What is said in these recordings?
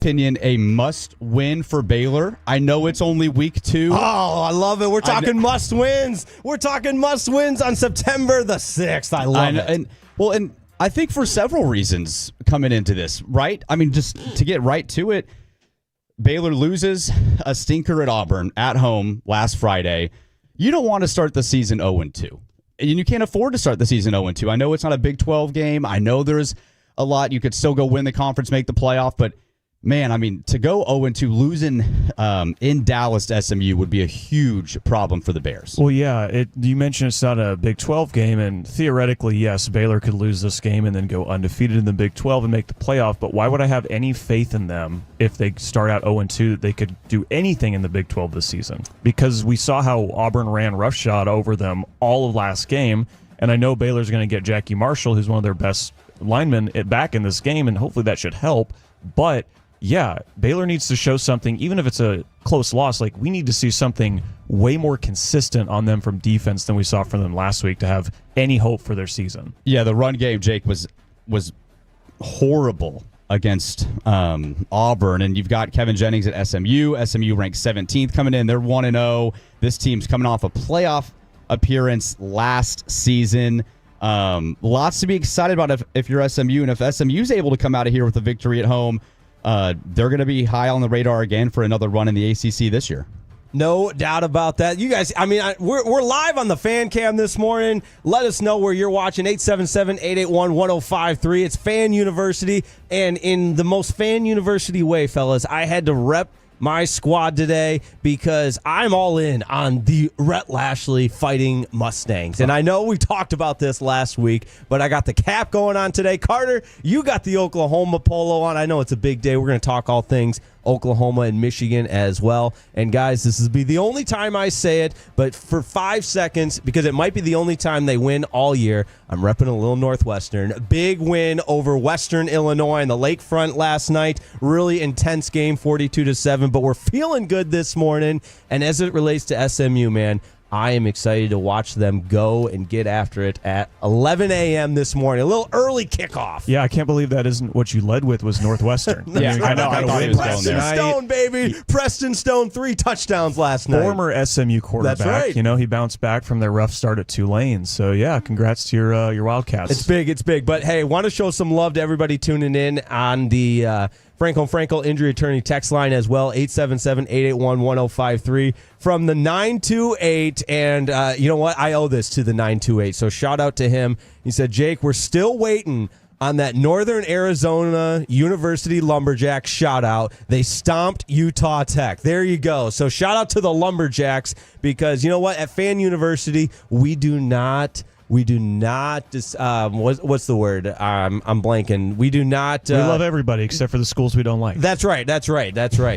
opinion, a must-win for Baylor. I know it's only week 2. Oh, I love it. We're talking must-wins. We're talking must-wins on September the 6th. I love it. And I think for several reasons coming into this, right? I mean, just to get right to it, Baylor loses a stinker at Auburn at home last Friday. You don't want to start the season 0-2. And you can't afford to start the season 0-2. I know it's not a Big 12 game. I know there's a lot. You could still go win the conference, make the playoff, but man, I mean, to go 0-2, losing in Dallas to SMU would be a huge problem for the Bears. Well, yeah, you mentioned it's not a Big 12 game, and theoretically, yes, Baylor could lose this game and then go undefeated in the Big 12 and make the playoff, but why would I have any faith in them if they start out 0-2 that they could do anything in the Big 12 this season? Because we saw how Auburn ran roughshod over them all of last game, and I know Baylor's going to get Jackie Marshall, who's one of their best linemen, back in this game, and hopefully that should help, but yeah, Baylor needs to show something, even if it's a close loss. Like, we need to see something way more consistent on them from defense than we saw from them last week to have any hope for their season. Yeah, the run game, Jake, was horrible against Auburn, and you've got Kevin Jennings at SMU. SMU ranked 17th coming in. They're 1-0. This team's coming off a playoff appearance last season. Lots to be excited about if you're SMU, and if SMU's able to come out of here with a victory at home, they're going to be high on the radar again for another run in the ACC this year. No doubt about that. You guys, I mean, we're live on the fan cam this morning. Let us know where you're watching, 877-881-1053. It's Fan University, and in the most Fan University way, fellas, I had to rep my squad today because I'm all in on the Rhett Lashley Fighting Mustangs. And I know we talked about this last week, but I got the cap going on today. Carter, you got the Oklahoma polo on. I know it's a big day. We're going to talk all things Oklahoma and Michigan as well. And guys, this will be the only time I say it, but for 5 seconds, because it might be the only time they win all year, I'm repping a little Northwestern. Big win over Western Illinois in the Lakefront last night. Really intense game, 42-7, but we're feeling good this morning. And as it relates to SMU, man, I am excited to watch them go and get after it at 11 a.m. this morning. A little early kickoff. Yeah, I can't believe that isn't what you led with was Northwestern. Yeah, I know. I thought he was going there. Preston Stone, baby. Preston Stone, 3 touchdowns last night. Former SMU quarterback. That's right. You know, he bounced back from their rough start at Tulane. So, yeah, congrats to your Wildcats. It's big. It's big. But, hey, want to show some love to everybody tuning in on the Franco Injury Attorney text line as well, 877-881-1053 from the 928. And you know what? I owe this to the 928. So shout out to him. He said, Jake, we're still waiting on that Northern Arizona University Lumberjacks shout out. They stomped Utah Tech. There you go. So shout out to the Lumberjacks because you know what? At Fan University, we do not what's the word? I'm blanking. We do not. We love everybody except for the schools we don't like. That's right.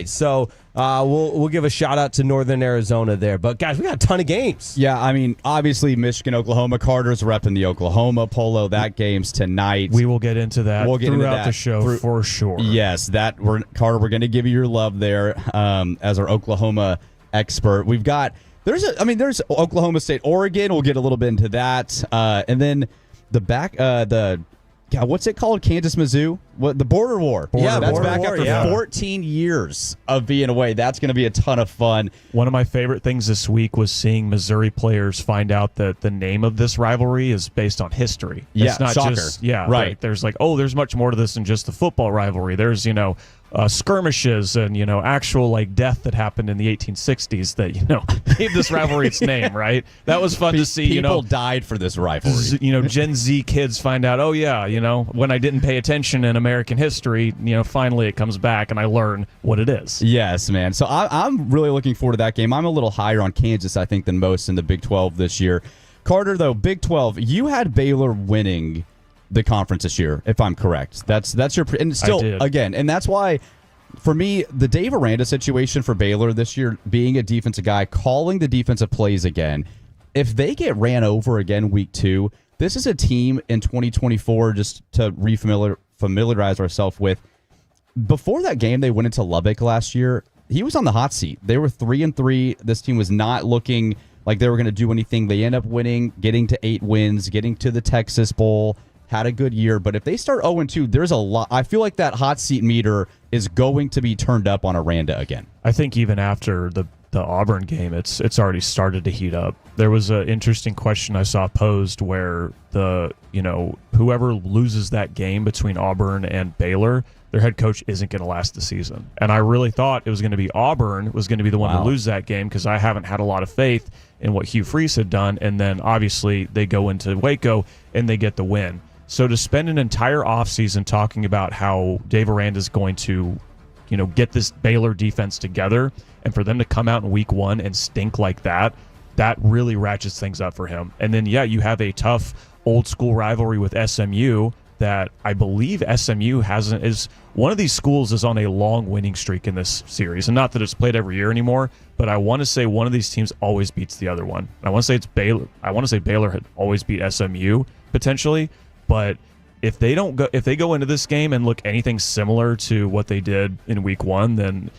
So we'll give a shout out to Northern Arizona there. But guys, we got a ton of games. Yeah, I mean, obviously Michigan, Oklahoma. Carter's repping the Oklahoma polo. That game's tonight. We will get into that throughout the show for sure. Yes, Carter, we're going to give you your love there as our Oklahoma expert. We've got. There's Oklahoma State, Oregon. We'll get a little bit into that, and then what's it called? Kansas, Mizzou. The border war. That's back after 14 years of being away. That's going to be a ton of fun. One of my favorite things this week was seeing Missouri players find out that the name of this rivalry is based on history. It's not soccer. Right. Like, there's there's much more to this than just the football rivalry. There's skirmishes and actual death that happened in the 1860s that gave this rivalry its name. Right. That was fun to see. People died for this rivalry. Gen Z kids find out. When I didn't pay attention in American history, finally it comes back and I learn what it is. Yes, man. So I'm really looking forward to that game. I'm a little higher on Kansas, I think, than most in the Big 12 this year. Carter, though, Big 12, you had Baylor winning the conference this year, if I'm correct. That's your and still again, and that's why for me the Dave Aranda situation for Baylor this year, being a defensive guy, calling the defensive plays again. If they get ran over again week 2, this is a team in 2024 just to familiarize ourselves with. Before that game they went into Lubbock last year, he was on the hot seat. They were 3-3. This team was not looking like they were going to do anything. They end up winning, getting to 8 wins, getting to the Texas Bowl. had a good year, but if they start 0-2, there's a lot. I feel like that hot seat meter is going to be turned up on Aranda again. I think even after the Auburn game, it's already started to heat up. There was an interesting question I saw posed where whoever loses that game between Auburn and Baylor, their head coach isn't going to last the season. And I really thought it was going to be Auburn was going to be the one to lose that game because I haven't had a lot of faith in what Hugh Freeze had done. And then obviously they go into Waco and they get the win. So to spend an entire offseason talking about how Dave Aranda is going to get this Baylor defense together, and for them to come out in week 1 and stink like that really ratchets things up for him. And then, you have a tough old school rivalry with SMU that I believe SMU is one of these schools is on a long winning streak in this series. And not that it's played every year anymore, but I want to say one of these teams always beats the other one. I want to say it's Baylor. I want to say Baylor had always beat SMU potentially, but if they go into this game and look anything similar to what they did in week 1, then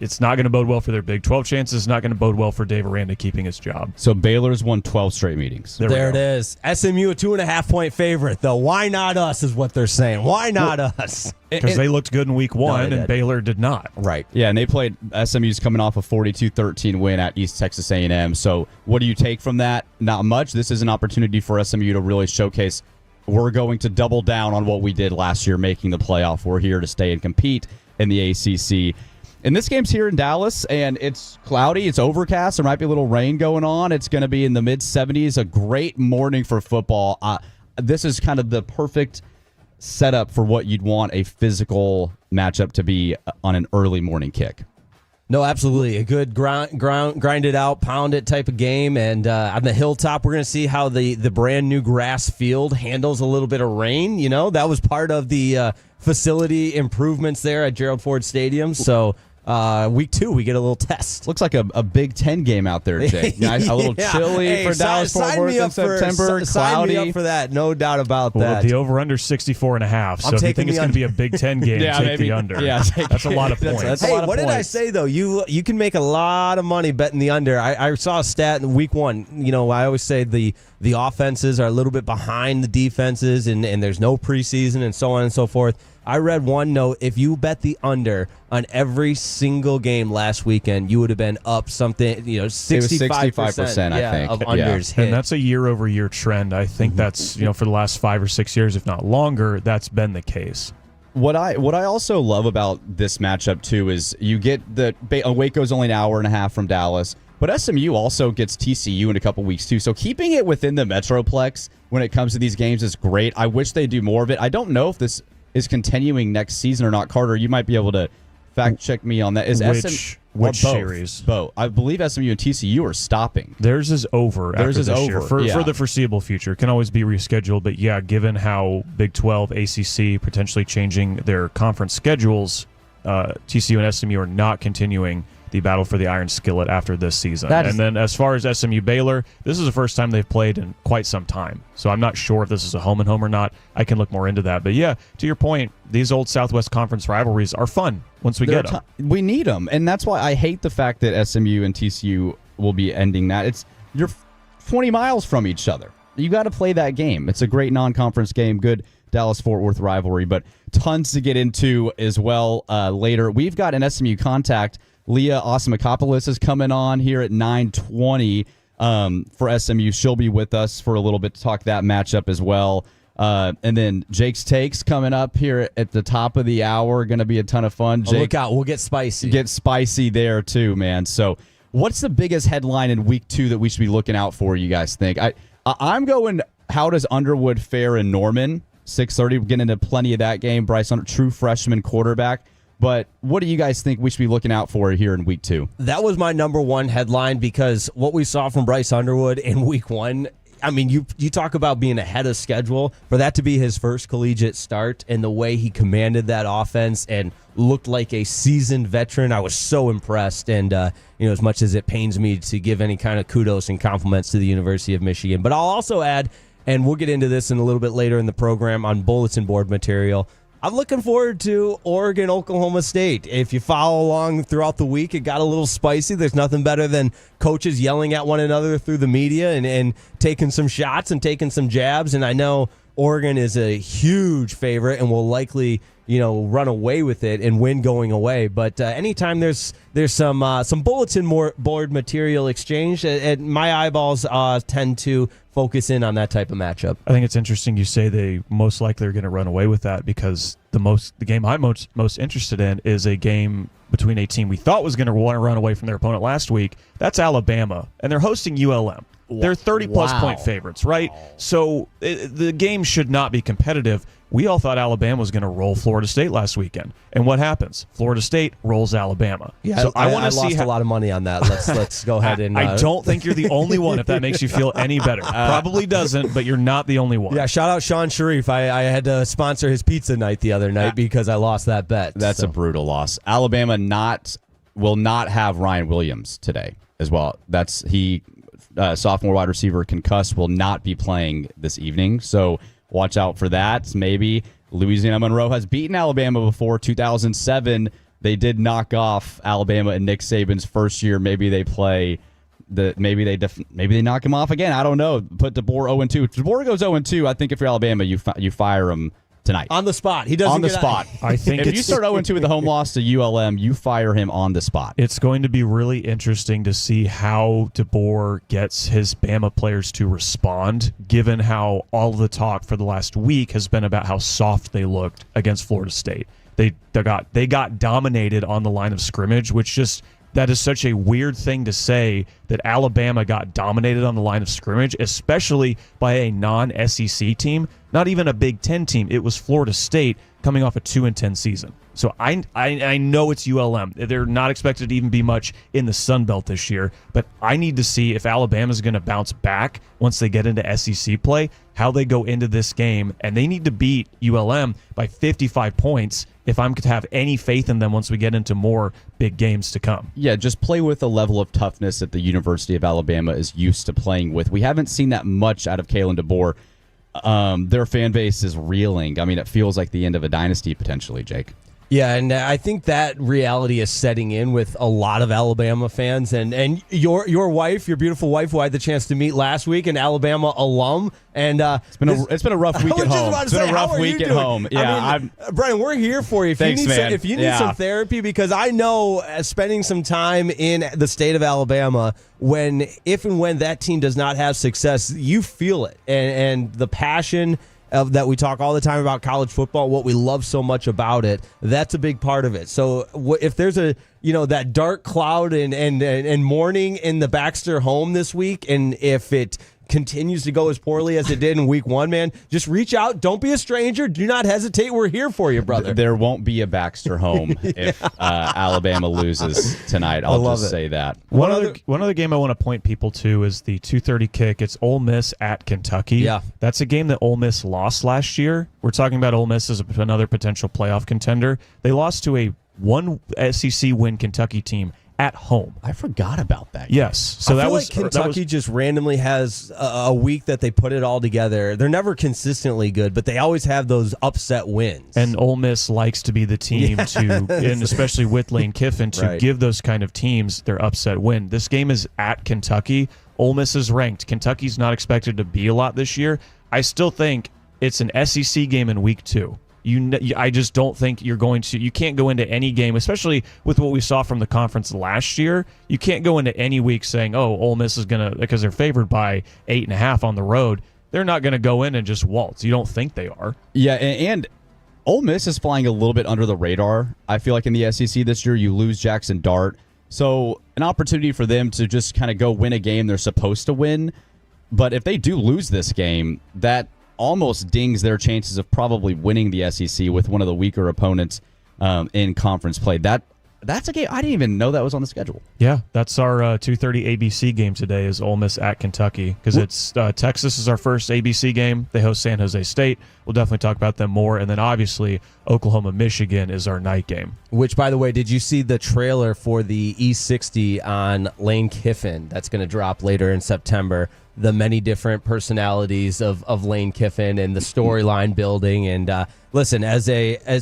it's not going to bode well for their Big 12 chances. It's not going to bode well for Dave Aranda keeping his job. So Baylor's won 12 straight meetings. There it is. SMU a 2.5-point favorite, though. Why not us is what they're saying. Why not us? Because they looked good in week 1 and Baylor did not. Right. Yeah, and they played SMU's coming off a 42-13 win at East Texas A&M. So what do you take from that? Not much. This is an opportunity for SMU to really showcase we're going to double down on what we did last year, making the playoff. We're here to stay and compete in the ACC. And this game's here in Dallas, and it's cloudy. It's overcast. There might be a little rain going on. It's going to be in the mid-70s. A great morning for football. This is kind of the perfect setup for what you'd want a physical matchup to be on an early morning kick. No, absolutely. A good grind it out, pound it type of game. And on the hilltop, we're going to see how the brand new grass field handles a little bit of rain. That was part of the facility improvements there at Gerald Ford Stadium. So week 2, we get a little test. Looks like a Big Ten game out there, Jay. A little chilly for Dallas Fort Worth in September. Cloudy. Sign me up for that. No doubt about that. Well, the over-under 64.5. So if you think it's going to be a Big Ten game, take the under. Yeah, that's a lot of points. That's a lot of what points. Did I say, though? You can make a lot of money betting the under. I saw a stat in week 1. I always say the offenses are a little bit behind the defenses, and there's no preseason and so on and so forth. I read one note, if you bet the under on every single game last weekend, you would have been up something, 65%, I think, of unders hit. And that's a year-over-year trend. I think that's, for the last 5 or 6 years, if not longer, that's been the case. What I also love about this matchup, too, is you get Waco's only an hour and a half from Dallas, but SMU also gets TCU in a couple weeks, too. So keeping it within the Metroplex when it comes to these games is great. I wish they do more of it. I don't know if this is continuing next season or not. Carter, you might be able to fact check me on that. Which series? Both. I believe SMU and TCU are stopping. Theirs is over. Theirs is over year. For the foreseeable future. It can always be rescheduled, but given how Big 12, ACC potentially changing their conference schedules, TCU and SMU are not continuing the battle for the Iron Skillet after this season. And then as far as SMU Baylor, this is the first time they've played in quite some time. So I'm not sure if this is a home and home or not. I can look more into that. But to your point, these old Southwest Conference rivalries are fun once we get them. We need them. And that's why I hate the fact that SMU and TCU will be ending that. You're 20 miles from each other. You got to play that game. It's a great non-conference game. Good Dallas-Fort Worth rivalry, but tons to get into as well later. We've got an SMU contact. Leah Osimakopoulos is coming on here at 9:20 for SMU. She'll be with us for a little bit to talk that matchup as well. And then Jake's Takes coming up here at the top of the hour. Going to be a ton of fun. Jake, look out. We'll get spicy. Get spicy there too, man. So what's the biggest headline in week 2 that we should be looking out for, you guys think? I'm going, how does Underwood fare in Norman? 6:30. We're getting into plenty of that game. Bryce Underwood, true freshman quarterback. But what do you guys think we should be looking out for here in week 2? That was my number one headline because what we saw from Bryce Underwood in week 1, I mean, you talk about being ahead of schedule. For that to be his first collegiate start and the way he commanded that offense and looked like a seasoned veteran, I was so impressed. And, as much as it pains me to give any kind of kudos and compliments to the University of Michigan. But I'll also add, and we'll get into this in a little bit later in the program on bulletin board material, I'm looking forward to Oregon, Oklahoma State. If you follow along throughout the week, it got a little spicy. There's nothing better than coaches yelling at one another through the media and taking some shots and taking some jabs. And I know Oregon is a huge favorite and will likely, run away with it and win going away. But anytime there's some bulletin board material exchange, my eyeballs tend to focus in on that type of matchup. I think it's interesting you say they most likely are going to run away with that, because the game I'm most interested in is a game between a team we thought was going to run away from their opponent last week. That's Alabama, and they're hosting ULM. They're 30-plus point favorites, right? So the game should not be competitive. We all thought Alabama was going to roll Florida State last weekend. And what happens? Florida State rolls Alabama. Yeah, so I lost a lot of money on that. Let's go ahead and... I don't think you're the only one, if that makes you feel any better. Probably doesn't, but you're not the only one. Yeah, shout out Sean Sharif. I had to sponsor his pizza night the other night because I lost that bet. That's a brutal loss. Alabama will not have Ryan Williams today as well. Sophomore wide receiver concussed, will not be playing this evening. So watch out for that. Maybe Louisiana Monroe has beaten Alabama before. 2007, they did knock off Alabama in Nick Saban's first year. Maybe they play maybe they knock him off again. I don't know. Put DeBoer 0-2. If DeBoer goes 0-2, I think if you're Alabama, you fire him tonight. On the spot. He doesn't on the spot. I think if you start 0-2 with the home loss to ULM, you fire him on the spot. It's going to be really interesting to see how DeBoer gets his Bama players to respond, given how all the talk for the last week has been about how soft they looked against Florida State. They got dominated on the line of scrimmage, which that is such a weird thing to say, that Alabama got dominated on the line of scrimmage, especially by a non-SEC team, not even a Big Ten team. It was Florida State coming off a 2-10 season. So I know it's ULM. They're not expected to even be much in the Sun Belt this year, but I need to see if Alabama's going to bounce back once they get into SEC play, how they go into this game, and they need to beat ULM by 55 points if I'm to have any faith in them once we get into more big games to come. Yeah, just play with a level of toughness that the University of Alabama is used to playing with. We haven't seen that much out of Kalen DeBoer. Their fan base is reeling. I mean, it feels like the end of a dynasty potentially, Jake. Yeah, and I think that reality is setting in with a lot of Alabama fans. And your wife, your beautiful wife, who I had the chance to meet last week, an Alabama alum. And it's been a rough week at home. It's been a rough week at home. Yeah, Brian, we're here for you. If you need some therapy, because I know spending some time in the state of Alabama, if and when that team does not have success, you feel it, and the passion that we talk all the time about college football, what we love so much about it, that's a big part of it. So if there's that dark cloud and morning in the Baxter home this week, and if it continues to go as poorly as it did in week one, man, just reach out. Don't be a stranger. Do not hesitate. We're here for you, brother. There won't be a Baxter home if Alabama loses tonight. I'll just say that. One other game I want to point people to is the 2:30 kick. It's Ole Miss at Kentucky. Yeah. That's a game that Ole Miss lost last year. We're talking about Ole Miss as another potential playoff contender. They lost to a one SEC win Kentucky team at home. I forgot about that. Yes. So I feel like Kentucky just randomly has a week that they put it all together. They're never consistently good, but they always have those upset wins. And Ole Miss likes to be the team and especially with Lane Kiffin, to give those kind of teams their upset win. This game is at Kentucky. Ole Miss is ranked. Kentucky's not expected to be a lot this year. I still think it's an SEC game in week 2. I just don't think you can't go into any game, especially with what we saw from the conference last year. You can't go into any week saying, Ole Miss is going to, because they're favored by 8.5 on the road. They're not going to go in and just waltz. You don't think they are. Yeah, and Ole Miss is flying a little bit under the radar. I feel like in the SEC this year, you lose Jackson Dart. So an opportunity for them to just kind of go win a game they're supposed to win. But if they do lose this game, that almost dings their chances of probably winning the SEC with one of the weaker opponents in conference play. That's a game I didn't even know that was on the schedule. Yeah, that's our 2:30 ABC game today is Ole Miss at Kentucky, because it's Texas is our first ABC game. They host San Jose State. We'll definitely talk about them more. And then obviously Oklahoma-Michigan is our night game. Which, by the way, did you see the trailer for the E60 on Lane Kiffin that's going to drop later in September? The many different personalities of Lane Kiffin and the storyline building. And listen, as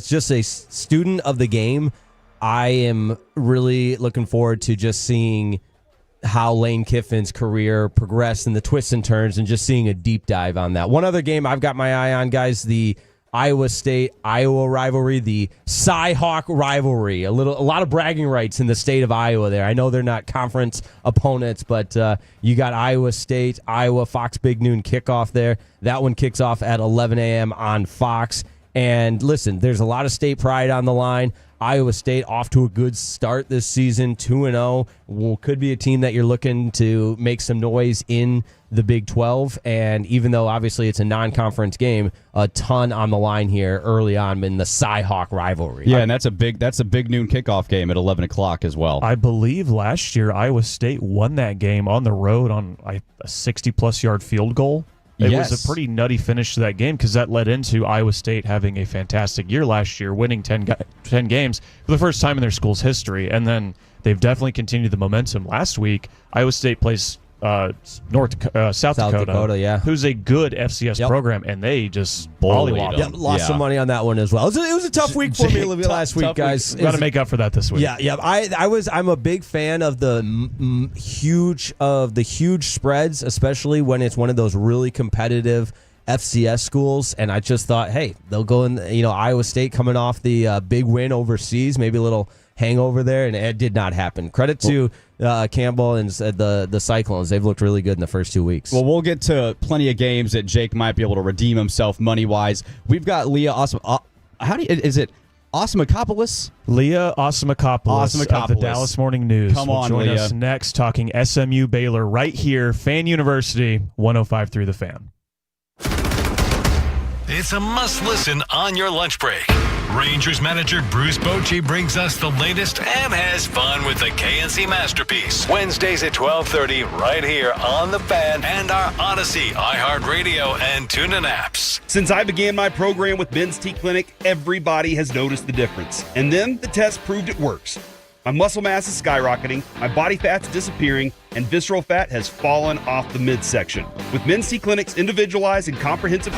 just a student of the game, I am really looking forward to just seeing how Lane Kiffin's career progressed and the twists and turns, and just seeing a deep dive on that. One other game I've got my eye on, guys, the Iowa State-Iowa rivalry, the Cy-Hawk rivalry. A lot of bragging rights in the state of Iowa there. I know they're not conference opponents, but you got Iowa State, Iowa, Fox Big Noon kickoff there. That one kicks off at 11 a.m. on Fox. And listen, there's a lot of state pride on the line. Iowa State off to a good start this season, 2-0. Could be a team that you're looking to make some noise in the Big 12. And even though obviously it's a non-conference game, a ton on the line here early on in the Cy-Hawk rivalry. Yeah, and that's a big noon kickoff game at 11 o'clock as well. I believe last year Iowa State won that game on the road on a 60-plus yard field goal. It was a pretty nutty finish to that game because that led into Iowa State having a fantastic year last year, winning 10 games for the first time in their school's history. And then they've definitely continued the momentum. Last week, Iowa State plays South Dakota, yeah, who's a good FCS program, and they just bullied them. Lost some money on that one as well. It was a tough week for me last week, guys. Got to make up for that this week. Yeah. I'm a big fan of the huge spreads, especially when it's one of those really competitive FCS schools. And I just thought, hey, they'll go in. Iowa State coming off the big win overseas, maybe a little hangover there, and it did not happen. Credit to Campbell and the Cyclones. They've looked really good in the first 2 weeks. Well, we'll get to plenty of games that Jake might be able to redeem himself money-wise. We've got Leah is it Osmakopoulos? Leah Osmakopoulos of the Dallas Morning News will join us next talking SMU Baylor right here, Fan University, 105.3 The Fan. It's a must-listen on your lunch break. Rangers manager Bruce Bochy brings us the latest and has fun with the KNC Masterpiece. Wednesdays at 12:30 right here on The Fan and our Odyssey, iHeartRadio, and TuneIn apps. Since I began my program with Men's T Clinic, everybody has noticed the difference. And then the test proved it works. My muscle mass is skyrocketing, my body fat's disappearing, and visceral fat has fallen off the midsection. With Men's T Clinic's individualized and comprehensive...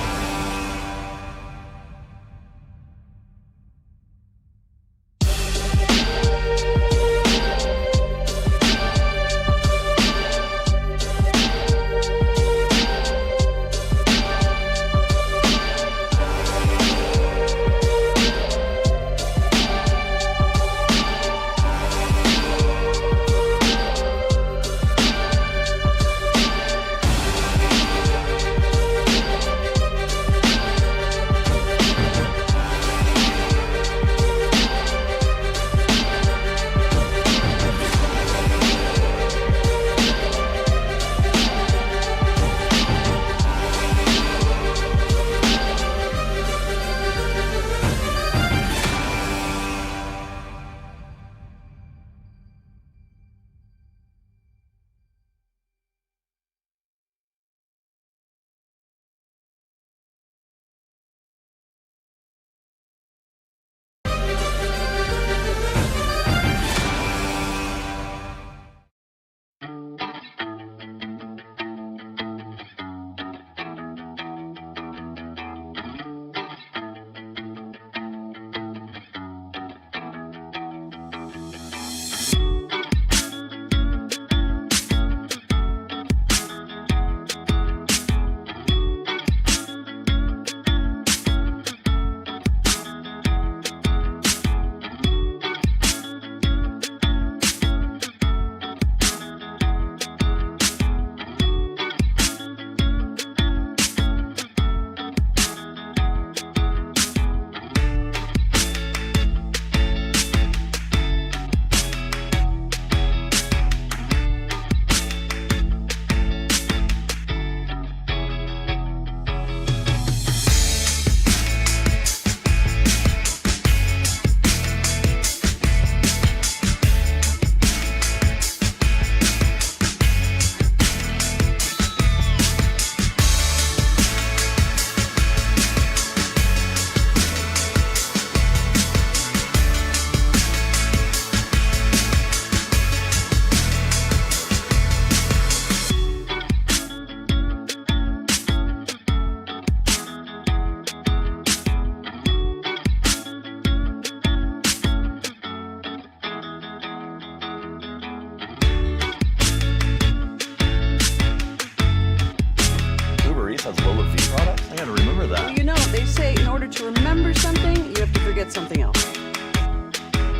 something else?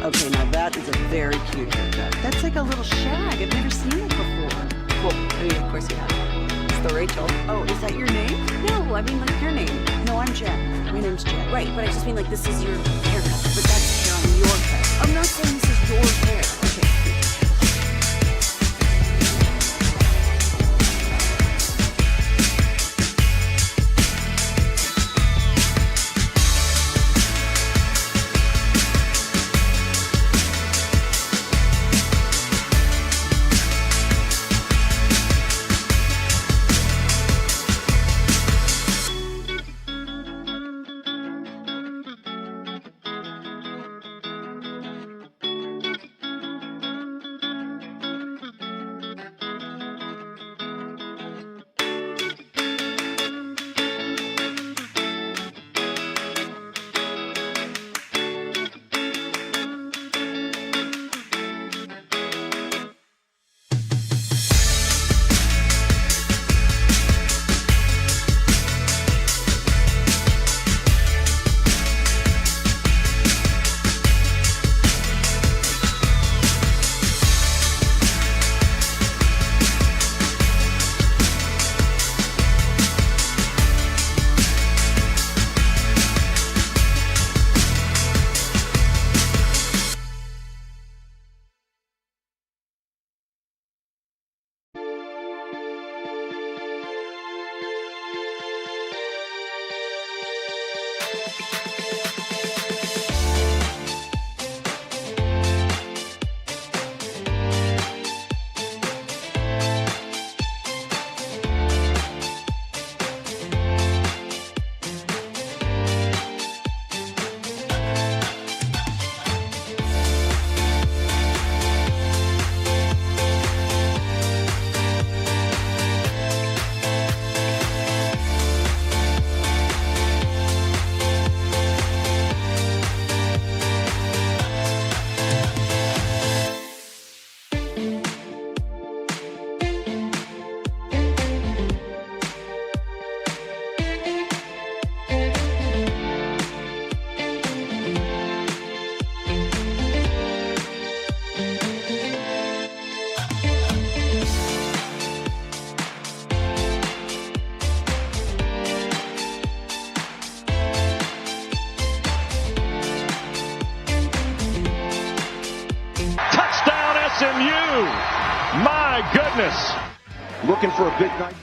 Okay, now that is a very cute haircut. That's like a little shag. I've never seen it before. Well, I mean, of course you have. It's the Rachel. Oh, is that your name? No, I mean like your name. No, I'm Jen. My name's Jen. Right, but I just mean like this is your haircut. But that's hair on your head. I'm not saying this is your hair. Okay. SMU. My goodness. Looking for a big night.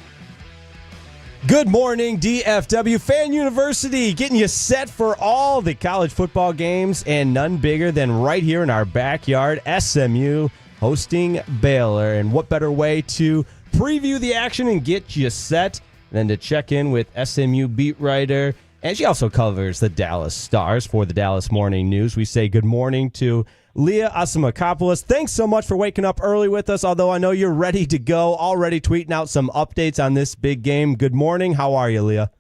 Good morning, DFW Fan University, getting you set for all the college football games, and none bigger than right here in our backyard, SMU hosting Baylor. And what better way to preview the action and get you set than to check in with SMU beat writer, and she also covers the Dallas Stars for the Dallas Morning News. We say good morning to Leah Asimakopoulos. Thanks so much for waking up early with us, although I know you're ready to go, already tweeting out some updates on this big game. Good morning. How are you, Leah?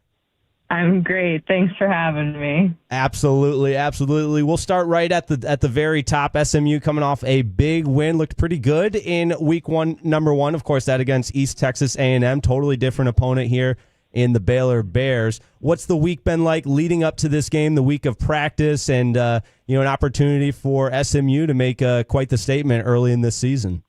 I'm great. Thanks for having me. Absolutely, absolutely. We'll start right at the very top. SMU coming off a big win, looked pretty good in week one, number one. Of course, that against East Texas A&M, totally different opponent here in the Baylor Bears. What's the week been like leading up to this game, the week of practice, and an opportunity for SMU to make quite the statement early in this season?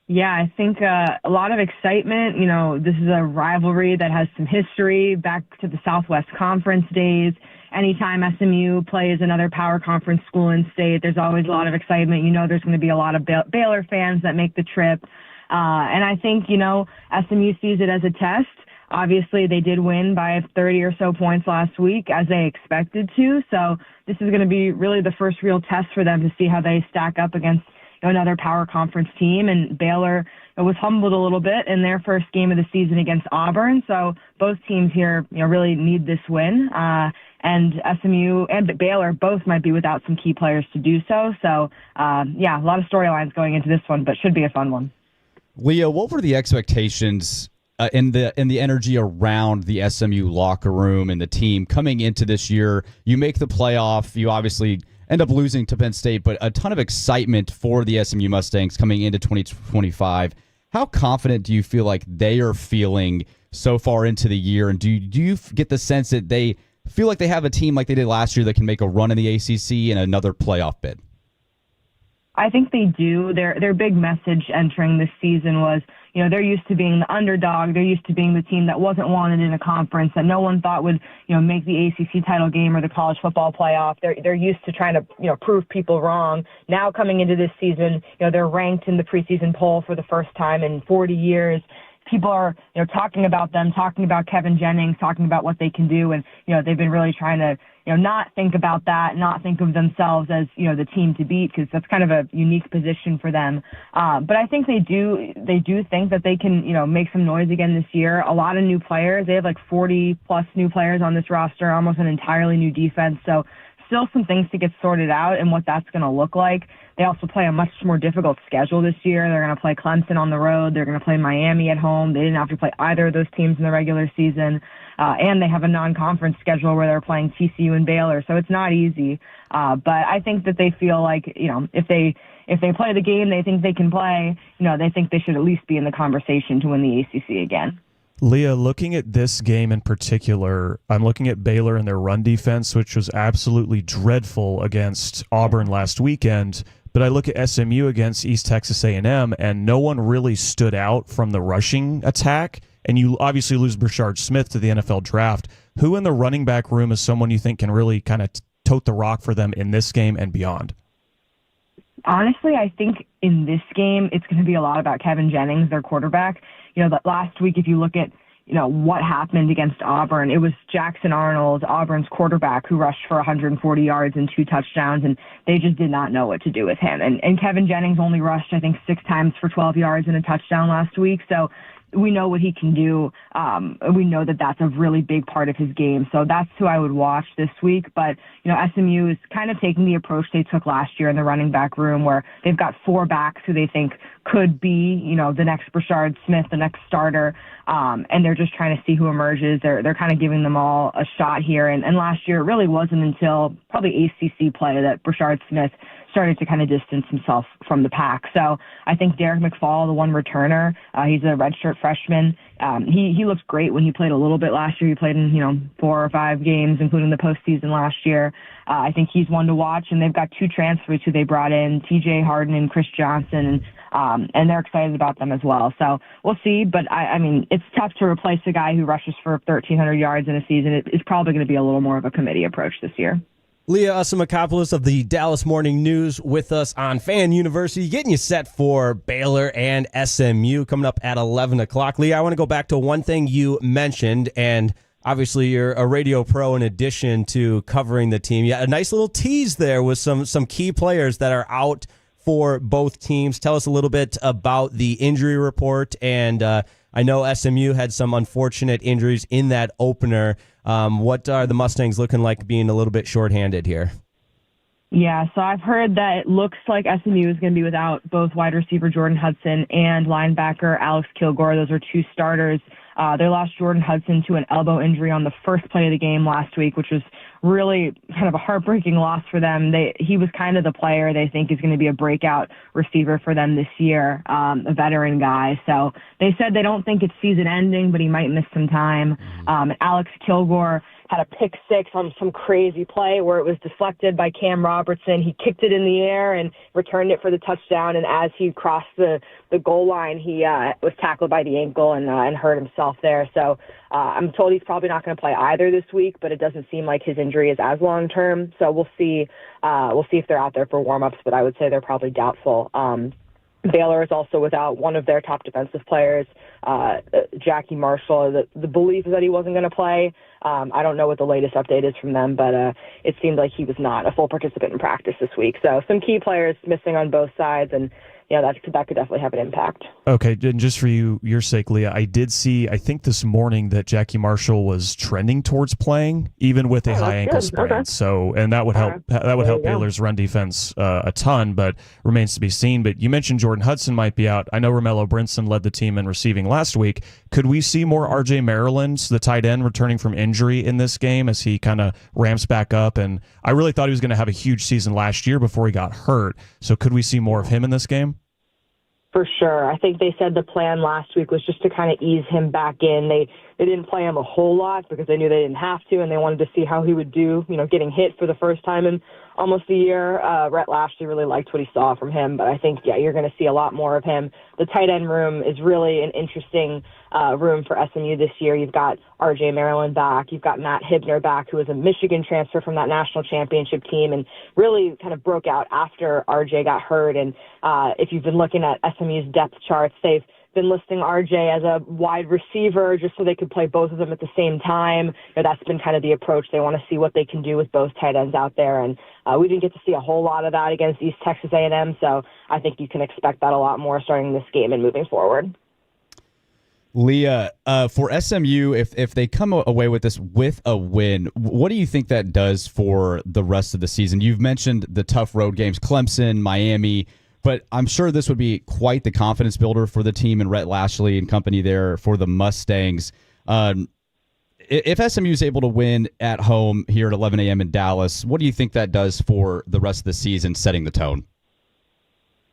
Yeah, I think a lot of excitement. You know, this is a rivalry that has some history back to the Southwest Conference days. Anytime SMU plays another power conference school in state, there's always a lot of excitement. You know, there's going to be a lot of Baylor fans that make the trip. And I think, SMU sees it as a test. Obviously, they did win by 30 or so points last week, as they expected to. So this is going to be really the first real test for them to see how they stack up against another power conference team. And Baylor was humbled a little bit in their first game of the season against Auburn. So both teams here really need this win. And SMU and Baylor both might be without some key players to do so. So, a lot of storylines going into this one, but should be a fun one. Leah, what were the expectations in the energy around the SMU locker room and the team coming into this year? You make the playoff. You obviously end up losing to Penn State, but a ton of excitement for the SMU Mustangs coming into 2025. How confident do you feel like they are feeling so far into the year? And do you get the sense that they feel like they have a team like they did last year that can make a run in the ACC and another playoff bid? I think they do. Their big message entering this season was, they're used to being the underdog. They're used to being the team that wasn't wanted in a conference that no one thought would, make the ACC title game or the college football playoff. They're used to trying to, prove people wrong. Now coming into this season, they're ranked in the preseason poll for the first time in 40 years. People are, talking about them, talking about Kevin Jennings, talking about what they can do. And, they've been really trying to, not think about that, not think of themselves as, the team to beat, because that's kind of a unique position for them. But I think they do think that they can, make some noise again this year. A lot of new players. They have like 40 plus new players on this roster, almost an entirely new defense. So still some things to get sorted out and what that's going to look like. They also play a much more difficult schedule this year. They're going to play Clemson on the road. They're going to play Miami at home. They didn't have to play either of those teams in the regular season. And they have a non-conference schedule where they're playing TCU and Baylor. So it's not easy. But I think that they feel like, if they play the game they think they can play, they think they should at least be in the conversation to win the ACC again. Leah, looking at this game in particular, I'm looking at Baylor and their run defense, which was absolutely dreadful against Auburn last weekend. But I look at SMU against East Texas A&M, and no one really stood out from the rushing attack. And you obviously lose Brashard Smith to the NFL draft. Who in the running back room is someone you think can really kind of tote the rock for them in this game and beyond? Honestly, I think in this game, it's going to be a lot about Kevin Jennings, their quarterback. Last week, if you look at, what happened against Auburn, it was Jackson Arnold, Auburn's quarterback, who rushed for 140 yards and 2 touchdowns, and they just did not know what to do with him. And Kevin Jennings only rushed, I think, 6 times for 12 yards and a touchdown last week. So we know what he can do. We know that that's a really big part of his game. So that's who I would watch this week. But, SMU is kind of taking the approach they took last year in the running back room, where they've got 4 backs who they think could be, the next Brashard Smith, the next starter. And they're just trying to see who emerges. They're kind of giving them all a shot here. And last year, it really wasn't until probably ACC play that Brashard Smith started to kind of distance himself from the pack. So I think Derek McFall, the one returner, he's a redshirt freshman. He looked great when he played a little bit last year. He played in, 4 or 5 games, including the postseason last year. I think he's one to watch. And they've got 2 transfers who they brought in, TJ Harden and Chris Johnson, and they're excited about them as well. So we'll see. But, I mean, it's tough to replace a guy who rushes for 1,300 yards in a season. It's probably going to be a little more of a committee approach this year. Leah Usimakopoulos of the Dallas Morning News with us on Fan University, getting you set for Baylor and SMU coming up at 11 o'clock. Leah, I want to go back to one thing you mentioned, and obviously you're a radio pro in addition to covering the team. You had a nice little tease there with some key players that are out for both teams. Tell us a little bit about the injury report, and I know SMU had some unfortunate injuries in that opener. What are the Mustangs looking like being a little bit shorthanded here? Yeah, so I've heard that it looks like SMU is going to be without both wide receiver Jordan Hudson and linebacker Alex Kilgore. Those are 2 starters. They lost Jordan Hudson to an elbow injury on the first play of the game last week, which was really kind of a heartbreaking loss for them. He was kind of the player they think is going to be a breakout receiver for them this year, a veteran guy. So they said they don't think it's season ending, but he might miss some time. Alex Kilgore had a pick 6 on some crazy play where it was deflected by Cam Robertson. He kicked it in the air and returned it for the touchdown. And as he crossed the goal line, he was tackled by the ankle and hurt himself there. So I'm told he's probably not going to play either this week, but it doesn't seem like his injury is as long term. So we'll see. We'll see if they're out there for warm-ups, but I would say they're probably doubtful. Baylor is also without one of their top defensive players, Jackie Marshall. The belief is that he wasn't going to play. I don't know what the latest update is from them, but it seemed like he was not a full participant in practice this week. So some key players missing on both sides, and that could definitely have an impact. Okay, and just for your sake, Leah, I did see, I think this morning, that Jackie Marshall was trending towards playing, even with a high ankle sprain. Okay. So, and that would help. That would help Baylor's run defense a ton, but remains to be seen. But you mentioned Jordan Hudson might be out. I know Romello Brinson led the team in receiving last week. Could we see more R.J. Maryland, the tight end, returning from injury in this game as he kind of ramps back up? And I really thought he was going to have a huge season last year before he got hurt. So could we see more of him in this game? For sure. I think they said the plan last week was just to kind of ease him back in. They didn't play him a whole lot because they knew they didn't have to, and they wanted to see how he would do, getting hit for the first time in almost a year. Rhett Lashley really liked what he saw from him, but I think, you're going to see a lot more of him. The tight end room is really an interesting room for SMU this year. You've got R.J. Maryland back. You've got Matt Hibner back, who was a Michigan transfer from that national championship team and really kind of broke out after R.J. got hurt. And if you've been looking at SMU's depth charts, they've been listing RJ as a wide receiver just so they could play both of them at the same time. That's been kind of the approach. They want to see what they can do with both tight ends out there. And we didn't get to see a whole lot of that against East Texas A&M, so I think you can expect that a lot more starting this game and moving forward. Leah, for SMU, if they come away with this with a win, what do you think that does for the rest of the season? You've mentioned the tough road games, Clemson, Miami, but I'm sure this would be quite the confidence builder for the team and Rhett Lashley and company there for the Mustangs. If SMU is able to win at home here at 11 a.m. in Dallas, what do you think that does for the rest of the season, setting the tone?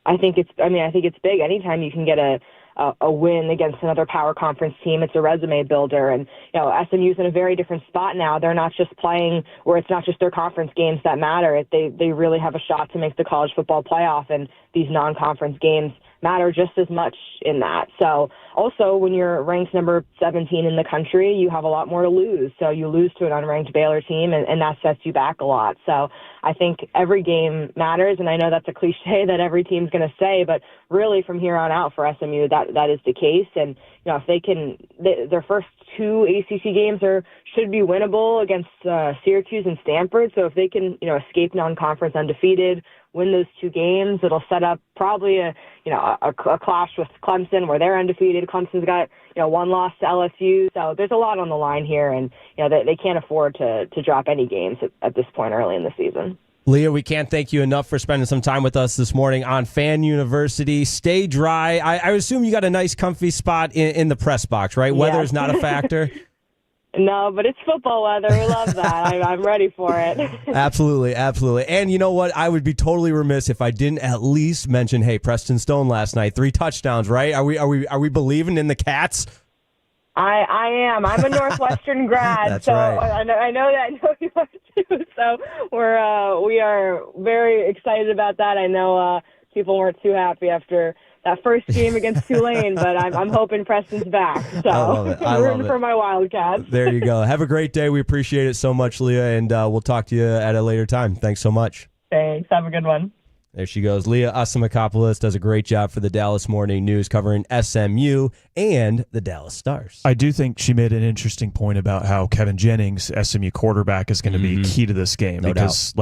I think it's big. Anytime you can get a win against another power conference team, it's a resume builder. And, SMU's in a very different spot now. They're not just playing where it's not just their conference games that matter. They really have a shot to make the college football playoff, and these non-conference games matter just as much in that. So also, when you're ranked number 17 in the country, you have a lot more to lose. So you lose to an unranked Baylor team, and that sets you back a lot. So I think every game matters, and I know that's a cliche that every team's going to say, but really from here on out for SMU, that is the case. And, if they can, their first two ACC games should be winnable against Syracuse and Stanford. So if they can, escape non-conference undefeated, win those two games, it'll set up probably a clash with Clemson where they're undefeated. Clemson's got, one loss to LSU. So there's a lot on the line here, and, they can't afford to drop any games at this point early in the season. Leah, we can't thank you enough for spending some time with us this morning on Fan University. Stay dry. I assume you got a nice comfy spot in the press box, right? Yes. Weather's not a factor. No, but it's football weather. We love that. I'm ready for it. Absolutely, absolutely. And you know what? I would be totally remiss if I didn't at least mention, hey, Preston Stone last night, 3 touchdowns, right? Are we believing in the Cats? I am. I'm a Northwestern grad, That's so right. I know you are too. So we are very excited about that. I know people weren't too happy after that first game against Tulane, but I'm hoping Preston's back. So I'm rooting for my Wildcats. There you go. Have a great day. We appreciate it so much, Leah, and we'll talk to you at a later time. Thanks so much. Thanks. Have a good one. There she goes. Leah Asimakopoulos does a great job for the Dallas Morning News covering SMU and the Dallas Stars. I do think she made an interesting point about how Kevin Jennings, SMU quarterback, is going to be key to this game. No because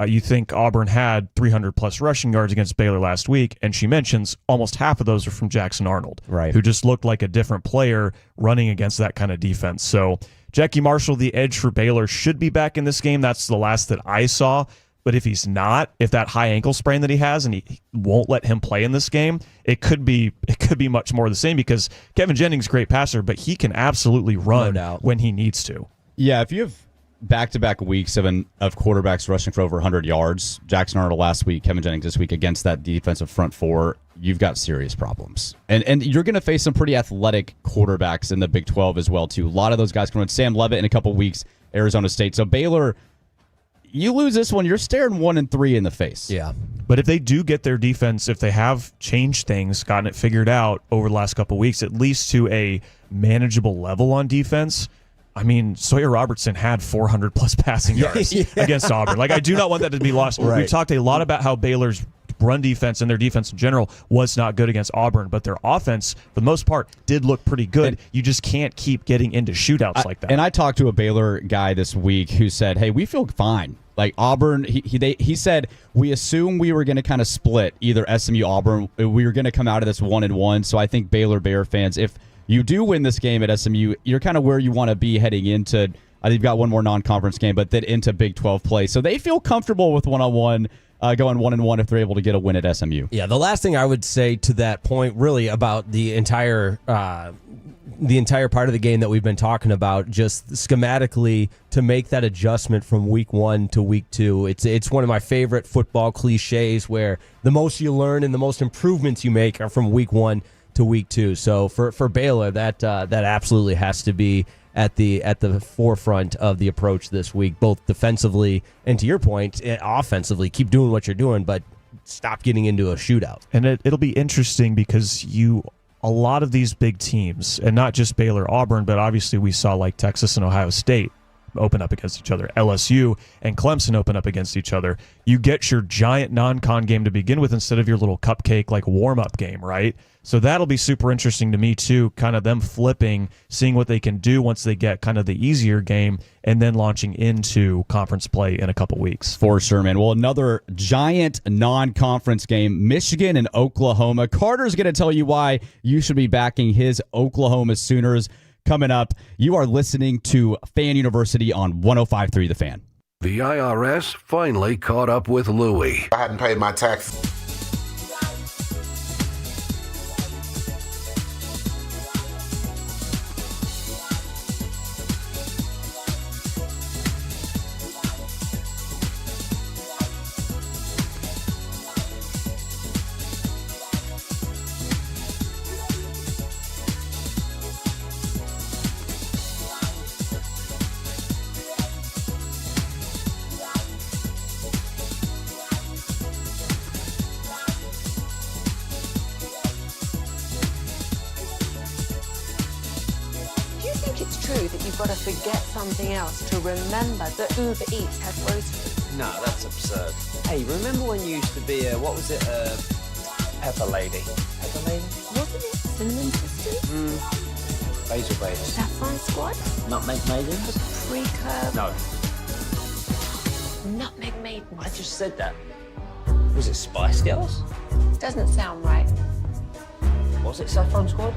you think Auburn had 300-plus rushing yards against Baylor last week, and she mentions almost half of those are from Jackson Arnold, right, who just looked like a different player running against that kind of defense. So Jackie Marshall, the edge for Baylor, should be back in this game. That's the last that I saw. But if he's not, if that high ankle sprain that he has and he won't let him play in this game, it could be much more the same because Kevin Jennings, great passer, but he can absolutely run when he needs to. Yeah, if you have back-to-back weeks of quarterbacks rushing for over 100 yards, Jackson Arnold last week, Kevin Jennings this week against that defensive front four, you've got serious problems. And you're going to face some pretty athletic quarterbacks in the Big 12 as well, too. A lot of those guys can run. Sam Levitt in a couple weeks, Arizona State. So Baylor, you lose this one, you're staring 1-3 in the face. Yeah. But if they do get their defense, if they have changed things, gotten it figured out over the last couple of weeks, at least to a manageable level on defense, I mean, Sawyer Robertson had 400-plus passing yards against Auburn. I do not want that to be lost. Right. We've talked a lot about how Baylor's run defense and their defense in general was not good against Auburn, but their offense, for the most part, did look pretty good. And you just can't keep getting into shootouts like that. And I talked to a Baylor guy this week who said, hey, we feel fine. Like Auburn, he said, we assume we were going to kind of split either SMU Auburn. We were going to come out of this 1-1. So I think Baylor Bear fans, if you do win this game at SMU, you're kind of where you want to be heading into, I think you've got one more non-conference game, but then into Big 12 play. So they feel comfortable with one-on-one. Going 1-1 if they're able to get a win at SMU. Yeah, the last thing I would say to that point really about the entire the entire part of the game that we've been talking about, just schematically to make that adjustment from week 1 to week 2. It's one of my favorite football cliches where the most you learn and the most improvements you make are from week 1 to week 2. So for Baylor, that absolutely has to be at the forefront of the approach this week, both defensively and, to your point, offensively. Keep doing what you're doing, but stop getting into a shootout. And it'll be interesting because a lot of these big teams, and not just Baylor, Auburn, but obviously we saw like Texas and Ohio State open up against each other, LSU and Clemson open up against each other. You get your giant non-con game to begin with instead of your little cupcake like warm-up game, right? So that'll be super interesting to me too, kind of them flipping, seeing what they can do once they get kind of the easier game, and then launching into conference play in a couple weeks. For sure, man. Well, another giant non-conference game, Michigan and Oklahoma. Carter's going to tell you why you should be backing his Oklahoma Sooners. Coming up, you are listening to Fan University on 105.3 The Fan. The IRS finally caught up with Louie. I hadn't paid my taxes. Got to forget something else to remember that Uber Eats has groceries. No, that's absurd. Hey, remember when you used to be pepper lady? Pepper lady? Wasn't it Cinnamon Sisters? Basil Baby. Saffron Squad? Nutmeg Maiden? Paprika? No. Nutmeg Maiden. I just said that. Was it Spice Girls? Doesn't sound right. Was it Saffron Squad?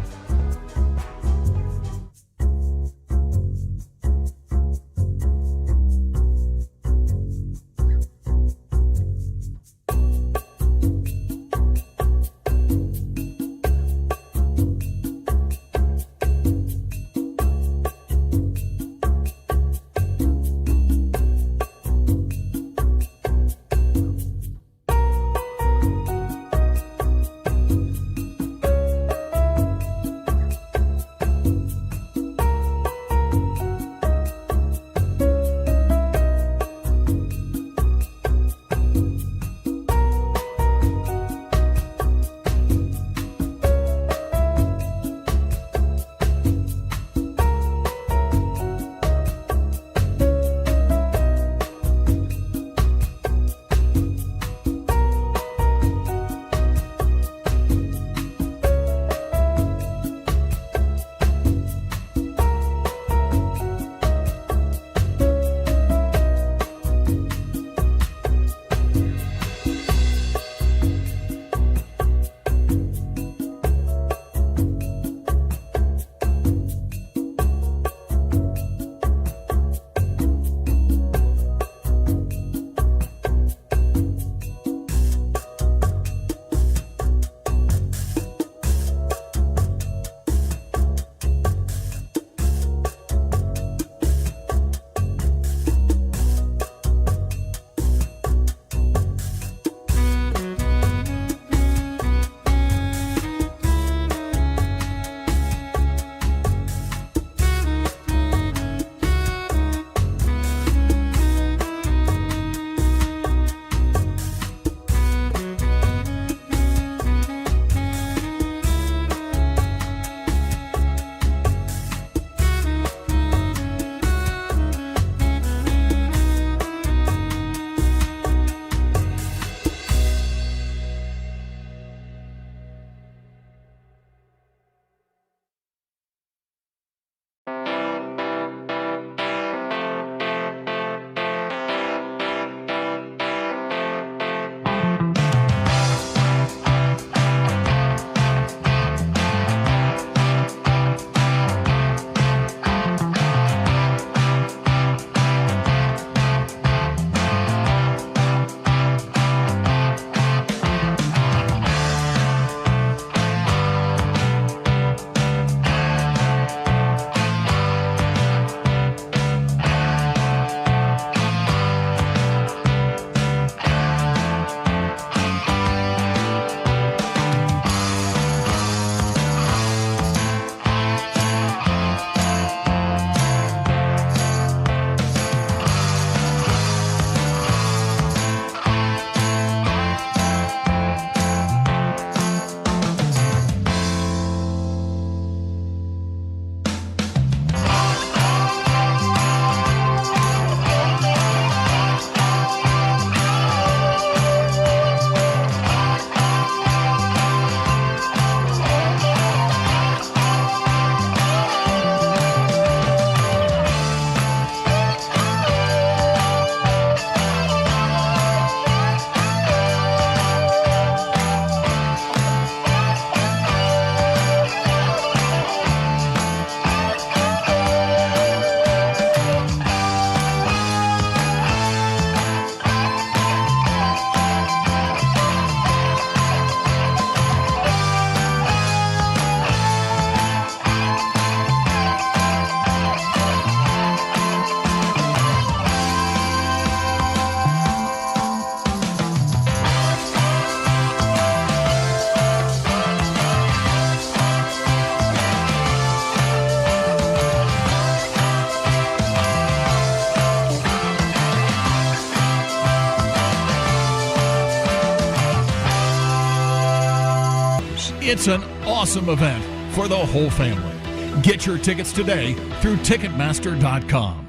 It's an awesome event for the whole family. Get your tickets today through Ticketmaster.com.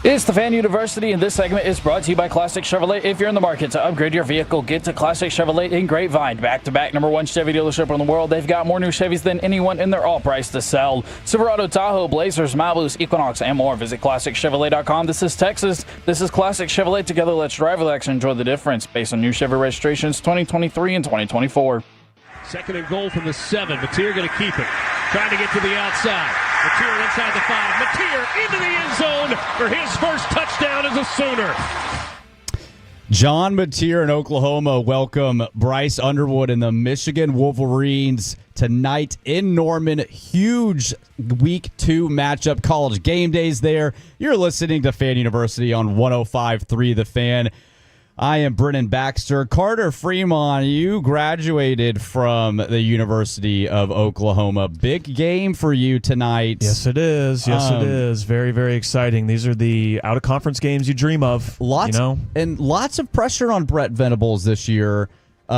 It's the Fan University, and this segment is brought to you by Classic Chevrolet. If you're in the market to upgrade your vehicle, get to Classic Chevrolet in Grapevine. Back-to-back #1 Chevy dealership in the world. They've got more new Chevys than anyone, and they're all priced to sell. Silverado, Tahoe, Blazers, Malibus, Equinox, and more. Visit ClassicChevrolet.com. This is Texas. This is Classic Chevrolet. Together, let's drive, relax, and enjoy the difference. Based on new Chevy registrations 2023 and 2024. Second and goal from the 7. Mateer going to keep it. Trying to get to the outside. Mateer inside the 5. Mateer into the end zone for his first touchdown as a Sooner. John Mateer in Oklahoma. Welcome Bryce Underwood and the Michigan Wolverines tonight in Norman. Huge Week 2 matchup. College game days there. You're listening to Fan University on 105.3 The Fan. I am Brennan Baxter. Carter Fremont, you graduated from the University of Oklahoma. Big game for you tonight. Yes, it is. Yes, it is. Very, very exciting. These are the out-of-conference games you dream of. And lots of pressure on Brett Venables this year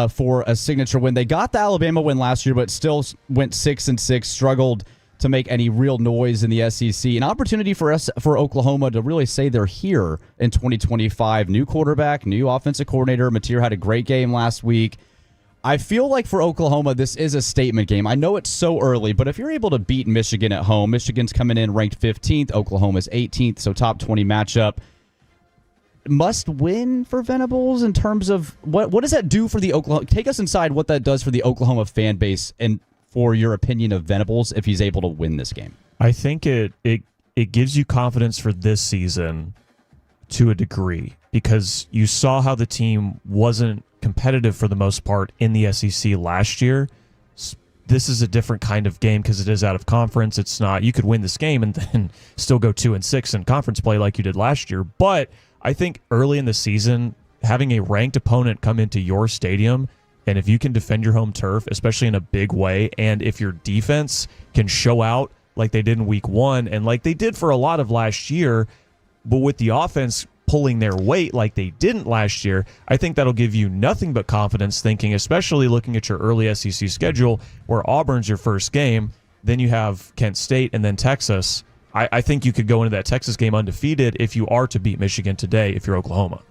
for a signature win. They got the Alabama win last year, but still went 6-6, struggled to make any real noise in the SEC. An opportunity for Oklahoma to really say they're here in 2025. New quarterback, new offensive coordinator. Mateer had a great game last week. I feel like for Oklahoma, this is a statement game. I know it's so early, but if you're able to beat Michigan at home, Michigan's coming in ranked 15th, Oklahoma's 18th, so top 20 matchup. Must win for Venables in terms of what does that do for the Oklahoma? Take us inside what that does for the Oklahoma fan base and for your opinion of Venables if he's able to win this game. I think it gives you confidence for this season to a degree because you saw how the team wasn't competitive for the most part in the SEC last year. This is a different kind of game because it is out of conference. It's not you could win this game and then still go 2-6 in conference play like you did last year. But I think early in the season, having a ranked opponent come into your stadium, and if you can defend your home turf, especially in a big way, and if your defense can show out like they did in week 1 and like they did for a lot of last year, but with the offense pulling their weight like they didn't last year, I think that'll give you nothing but confidence thinking, especially looking at your early SEC schedule where Auburn's your first game, then you have Kent State and then Texas. I think you could go into that Texas game undefeated if you are to beat Michigan today if you're Oklahoma.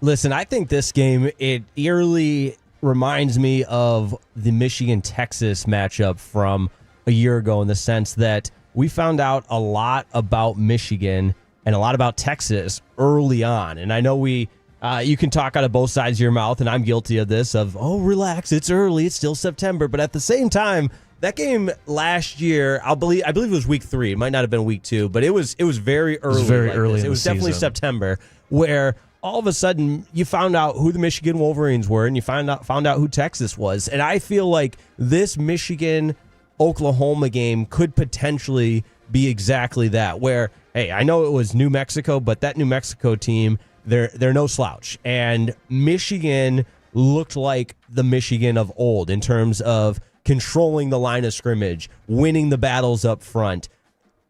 Listen, I think this game, it eerily reminds me of the Michigan-Texas matchup from a year ago in the sense that we found out a lot about Michigan and a lot about Texas early on. And I know you can talk out of both sides of your mouth, and I'm guilty of this, relax, it's early, it's still September. But at the same time, that game last year, I believe it was week 3. It might not have been week 2, but it was very early. It was very early. It was definitely September, where all of a sudden you found out who the Michigan Wolverines were and you found out who Texas was. And I feel like this Michigan-Oklahoma game could potentially be exactly that, where, hey, I know it was New Mexico, but that New Mexico team, they're no slouch. And Michigan looked like the Michigan of old in terms of controlling the line of scrimmage, winning the battles up front,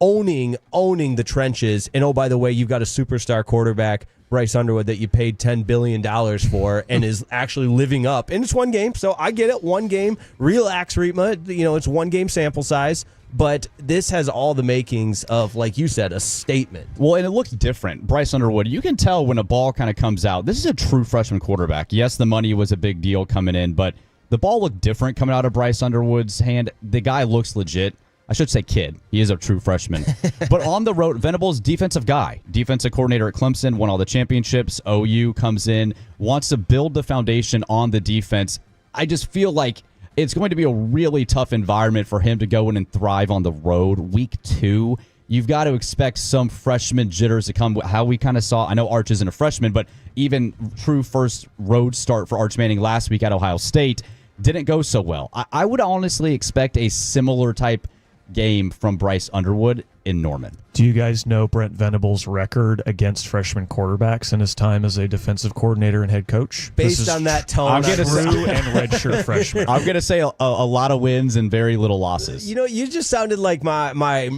owning the trenches. And, oh, by the way, you've got a superstar quarterback, Bryce Underwood, that you paid $10 billion for and is actually living up. And it's one game, so I get it. One game. Relax, Reetma. It's one game sample size. But this has all the makings of, like you said, a statement. Well, and it looks different. Bryce Underwood, you can tell when a ball kind of comes out. This is a true freshman quarterback. Yes, the money was a big deal coming in, but the ball looked different coming out of Bryce Underwood's hand. The guy looks legit. I should say kid. He is a true freshman. But on the road, Venables, defensive guy, defensive coordinator at Clemson, won all the championships. OU comes in, wants to build the foundation on the defense. I just feel like it's going to be a really tough environment for him to go in and thrive on the road. Week 2, you've got to expect some freshman jitters to come. How we kind of saw, I know Arch isn't a freshman, but even true first road start for Arch Manning last week at Ohio State didn't go so well. I would honestly expect a similar type game from Bryce Underwood. in Norman. Do you guys know Brent Venables' record against freshman quarterbacks in his time as a defensive coordinator and head coach? Based on that tone, I'm going to say true and redshirt freshman. I'm going to say a lot of wins and very little losses. You know, you just sounded like my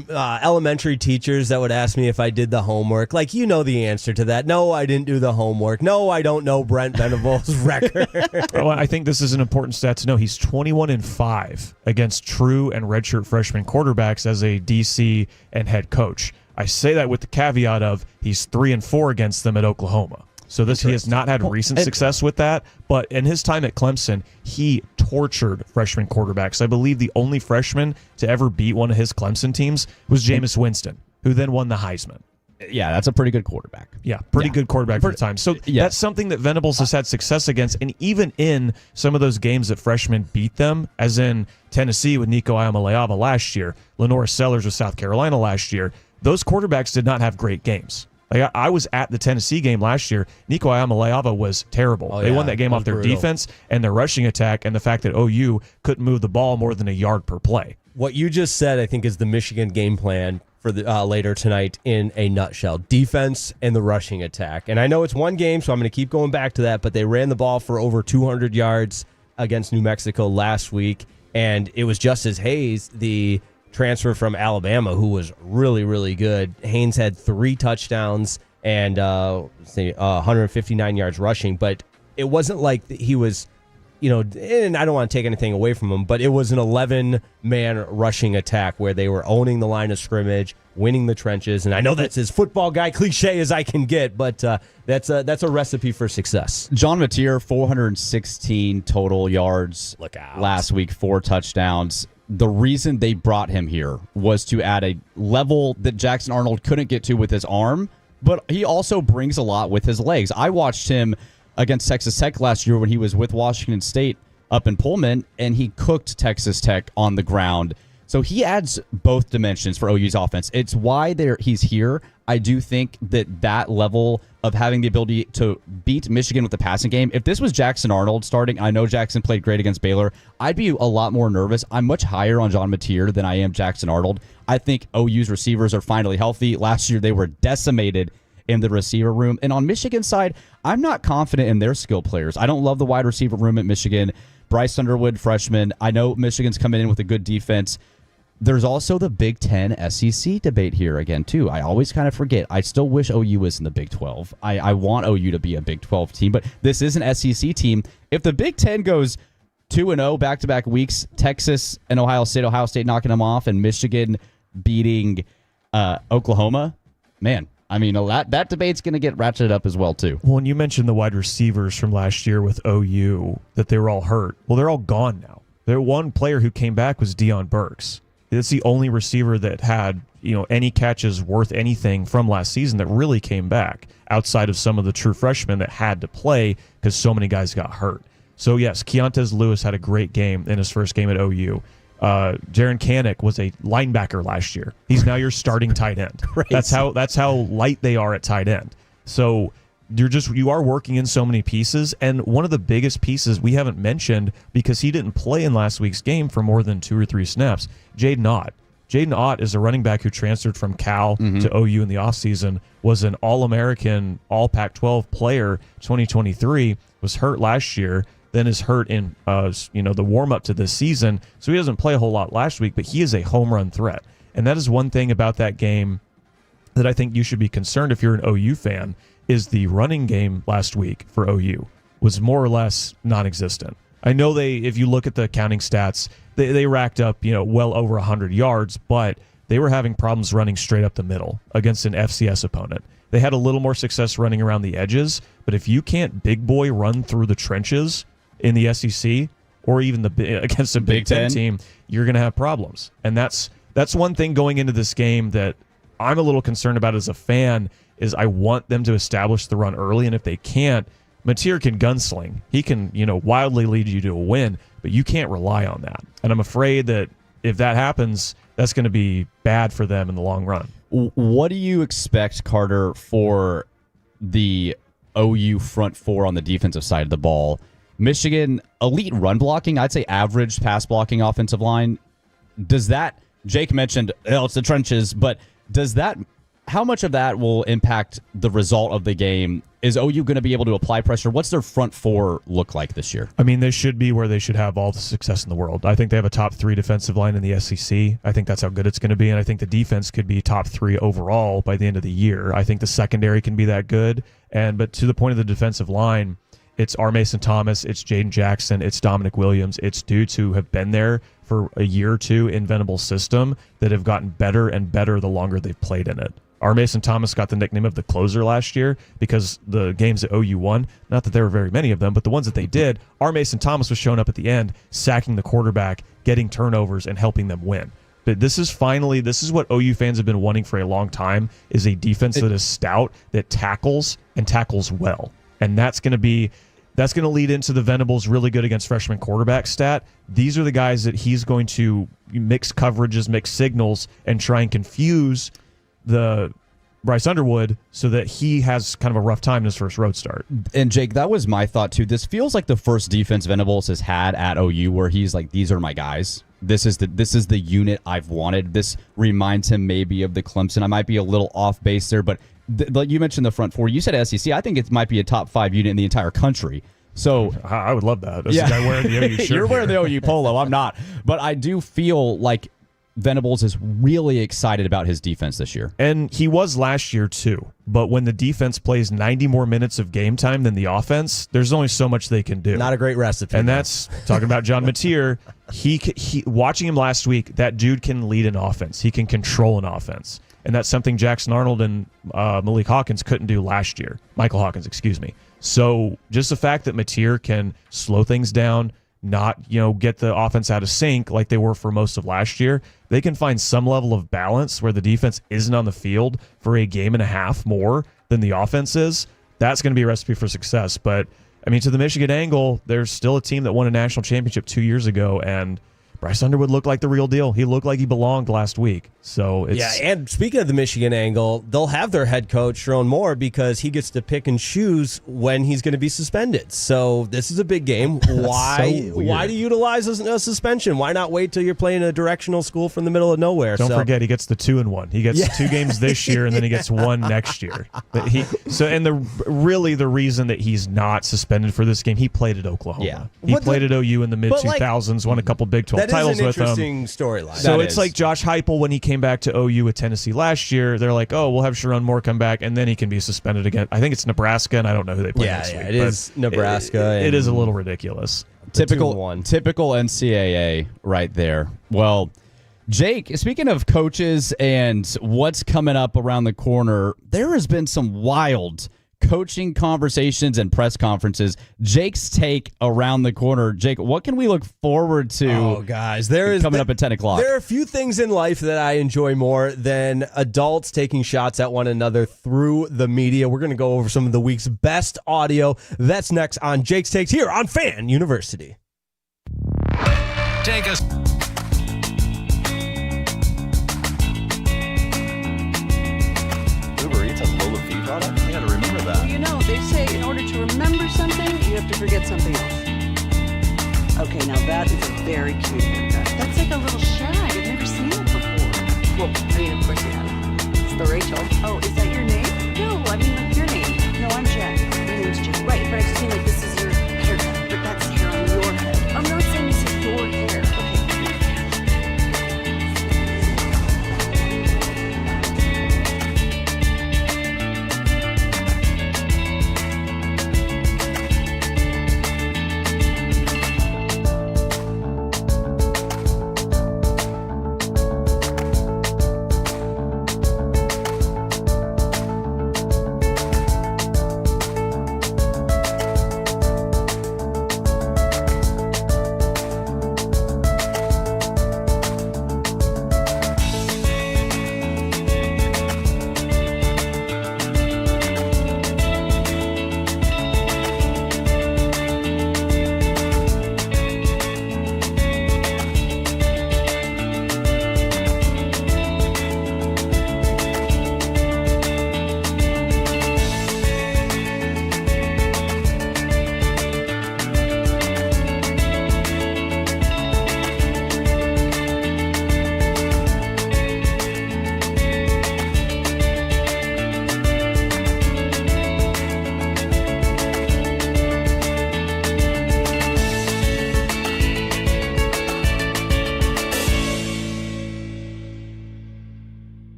elementary teachers that would ask me if I did the homework. Like, you know the answer to that. No, I didn't do the homework. No, I don't know Brent Venables' record. Well, I think this is an important stat to know. He's 21-5 against true and redshirt freshman quarterbacks as a DC and head coach. I say that with the caveat of he's 3-4 against them at Oklahoma. So he has not had recent success with that. But in his time at Clemson, he tortured freshman quarterbacks. I believe the only freshman to ever beat one of his Clemson teams was Jameis Winston, who then won the Heisman. Yeah, that's a pretty good quarterback. Yeah, pretty good quarterback for the time. So that's something that Venables has had success against. And even in some of those games that freshmen beat them, as in Tennessee with Nico Iamaleava last year, Lenora Sellers with South Carolina last year, those quarterbacks did not have great games. Like I was at the Tennessee game last year. Nico Iamaleava was terrible. They won that game off their defense and their rushing attack and the fact that OU couldn't move the ball more than a yard per play. What you just said, I think, is the Michigan game plan for the later tonight in a nutshell. Defense and the rushing attack. And I know it's one game, so I'm going to keep going back to that, but they ran the ball for over 200 yards against New Mexico last week, and it was Justice Hayes, the transfer from Alabama, who was really, really good. Haynes had 3 touchdowns and 159 yards rushing, but it wasn't like he was, and I don't want to take anything away from him, but it was an 11-man rushing attack where they were owning the line of scrimmage, winning the trenches, and I know that's as football guy cliche as I can get, but that's a recipe for success. John Mateer, 416 total yards last week, 4 touchdowns. The reason they brought him here was to add a level that Jackson Arnold couldn't get to with his arm, but he also brings a lot with his legs. I watched him against Texas Tech last year when he was with Washington State up in Pullman, and he cooked Texas Tech on the ground. So he adds both dimensions for OU's offense. It's why he's here. I do think that level of having the ability to beat Michigan with the passing game, if this was Jackson Arnold starting, I know Jackson played great against Baylor, I'd be a lot more nervous. I'm much higher on John Mateer than I am Jackson Arnold. I think OU's receivers are finally healthy. Last year they were decimated in the receiver room. And on Michigan's side, I'm not confident in their skill players. I don't love the wide receiver room at Michigan. Bryce Underwood, freshman. I know Michigan's coming in with a good defense. There's also the Big Ten SEC debate here again, too. I always kind of forget. I still wish OU was in the Big 12. I want OU to be a Big 12 team, but this is an SEC team. If the Big Ten goes 2-0 back-to-back weeks, Texas and Ohio State knocking them off, and Michigan beating Oklahoma, man, I mean, that debate's going to get ratcheted up as well, too. Well, and you mentioned the wide receivers from last year with OU, that they were all hurt. Well, they're all gone now. Their one player who came back was Deion Burks. It's the only receiver that had, any catches worth anything from last season that really came back outside of some of the true freshmen that had to play because so many guys got hurt. So, yes, Keontez Lewis had a great game in his first game at OU. Jaron Kanik was a linebacker last year. He's now your starting tight end. That's how light they are at tight end. So you are working in so many pieces, and one of the biggest pieces we haven't mentioned because he didn't play in last week's game for more than 2 or 3 snaps, Jaden Ott. Jaden Ott is a running back who transferred from Cal to OU in the offseason, was an All-American, All-Pac-12 player 2023, was hurt last year, then is hurt in the warm-up to this season, so he doesn't play a whole lot last week, but he is a home run threat. And that is one thing about that game that I think you should be concerned if you're an OU fan, is the running game last week for OU was more or less non-existent. I know if you look at the counting stats, they racked up, well over 100 yards, but they were having problems running straight up the middle against an FCS opponent. They had a little more success running around the edges, but if you can't big boy run through the trenches in the SEC or even against a Big Ten team, you're going to have problems. And that's one thing going into this game that I'm a little concerned about as a fan is I want them to establish the run early, and if they can't, Mateer can gunsling. He can, wildly lead you to a win, but you can't rely on that. And I'm afraid that if that happens, that's going to be bad for them in the long run. What do you expect, Carter, for the OU front four on the defensive side of the ball? Michigan, elite run blocking, I'd say average pass blocking offensive line. Does that Jake mentioned it's the trenches, but how much of that will impact the result of the game? Is OU going to be able to apply pressure? What's their front four look like this year? I mean, they should be where they should have all the success in the world. I think they have a top 3 defensive line in the SEC. I think that's how good it's going to be, and I think the defense could be top 3 overall by the end of the year. I think the secondary can be that good, but to the point of the defensive line, it's R. Mason Thomas, it's Jaden Jackson, it's Dominic Williams, it's dudes who have been there for a year or two in Venables' system that have gotten better and better the longer they've played in it. R. Mason Thomas got the nickname of the closer last year because the games that OU won, not that there were very many of them, but the ones that they did, R. Mason Thomas was showing up at the end, sacking the quarterback, getting turnovers, and helping them win. But this is what OU fans have been wanting for a long time, is a defense that is stout, that tackles and tackles well. And that's going to lead into the Venables really good against freshman quarterback stat. These are the guys that he's going to mix coverages, mix signals, and try and confuse the Bryce Underwood so that he has kind of a rough time in his first road start. And Jake, that was my thought too. This feels like the first defense Venables has had at OU where he's like, these are my guys. This is the unit I've wanted. This reminds him maybe of the Clemson. I might be a little off base there, but like you mentioned the front four. You said SEC. I think it might be a top 5 unit in the entire country. So I would love that. That's the guy wearing the OU shirt. You're wearing the OU polo. I'm not. But I do feel like Venables is really excited about his defense this year. And he was last year too. But when the defense plays 90 more minutes of game time than the offense, there's only so much they can do. Not a great recipe. And that's talking about John Mateer. He watching him last week, that dude can lead an offense. He can control an offense. And that's something Jackson Arnold and Malik Hawkins couldn't do last year. Michael Hawkins, excuse me. So just the fact that Mateer can slow things down, not get the offense out of sync like they were for most of last year, they can find some level of balance where the defense isn't on the field for a game and a half more than the offense is. That's going to be a recipe for success. But, I mean, to the Michigan angle, there's still a team that won a national championship 2 years ago, and Bryce Underwood looked like the real deal. He looked like he belonged last week. So it's and speaking of the Michigan angle, they'll have their head coach, Sharon Moore, because he gets to pick and choose when he's going to be suspended. So this is a big game. Why do you utilize a suspension? Why not wait till you're playing a directional school from the middle of nowhere? Don't forget, he gets the 2-1. He gets 2 games this year, and then he gets 1 next year. But the reason that he's not suspended for this game, he played at Oklahoma. Yeah. He played at OU in the mid-2000s, won a couple Big 12 titles with them. That is an interesting storyline. So it's like Josh Heupel when he came back to OU with Tennessee last year. They're like, oh, we'll have Sharon Moore come back, and then he can be suspended again. I think it's Nebraska, and I don't know who they play next week. It is Nebraska. It is a little ridiculous. Typical NCAA right there. Well, Jake, speaking of coaches and what's coming up around the corner, there has been some wild coaching conversations and press conferences. Jake's take around the corner. Jake, what can we look forward to? Oh, guys, coming up at 10 o'clock. There are a few things in life that I enjoy more than adults taking shots at one another through the media. We're going to go over some of the week's best audio. That's next on Jake's Takes here on Fan University. Take us. They say in order to remember something, you have to forget something else. Okay, now that is a very cute haircut. That's like a little shag. I've never seen it before. Well, I mean, of course you haven't. It's the Rachel. Oh, is that your name? No, I mean like your name. No, I'm Jen. Your name's Jen. Right, but I just mean like this is your haircut, but that's hair on your head. I'm not saying this is your hair. Okay.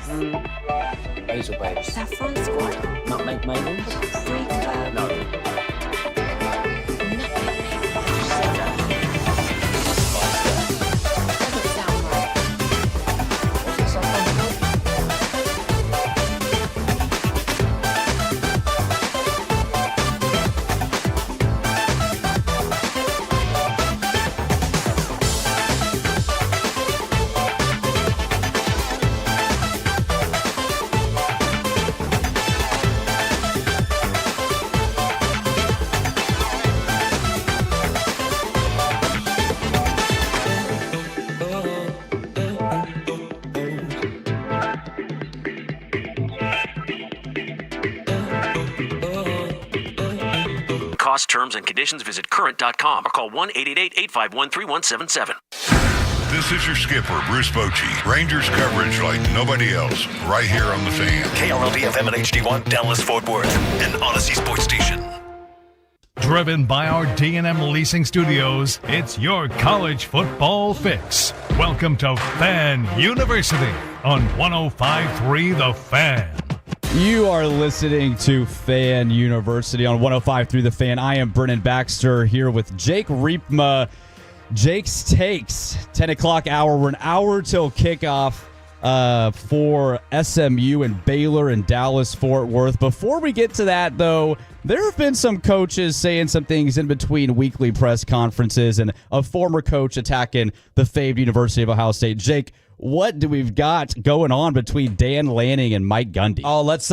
Basil babes. Saffron squad? Nutmeg maiden. Pre-club? No. Doesn't sound right. What's it saffron squad? Cost, terms, and conditions, visit krld.fm or call 1-888-851-3177. This is your skipper, Bruce Bochy. Rangers coverage like nobody else, right here on The Fan. KRLD-FM and HD1, Dallas-Fort Worth, an Odyssey sports station. Driven by our D&M Leasing Studios, it's your college football fix. Welcome to Fan University on 105.3 The Fan. You are listening to Fan University on 105.3 The Fan. I am Brennan Baxter here with Jake Riepma. Jake's Takes, 10 o'clock hour. We're an hour till kickoff for SMU and Baylor and Dallas-Fort Worth. Before we get to that, though, there have been some coaches saying some things in between weekly press conferences and a former coach attacking the famed University of Ohio State. Jake, what do we've got going on between Dan Lanning and Mike Gundy? Oh, let's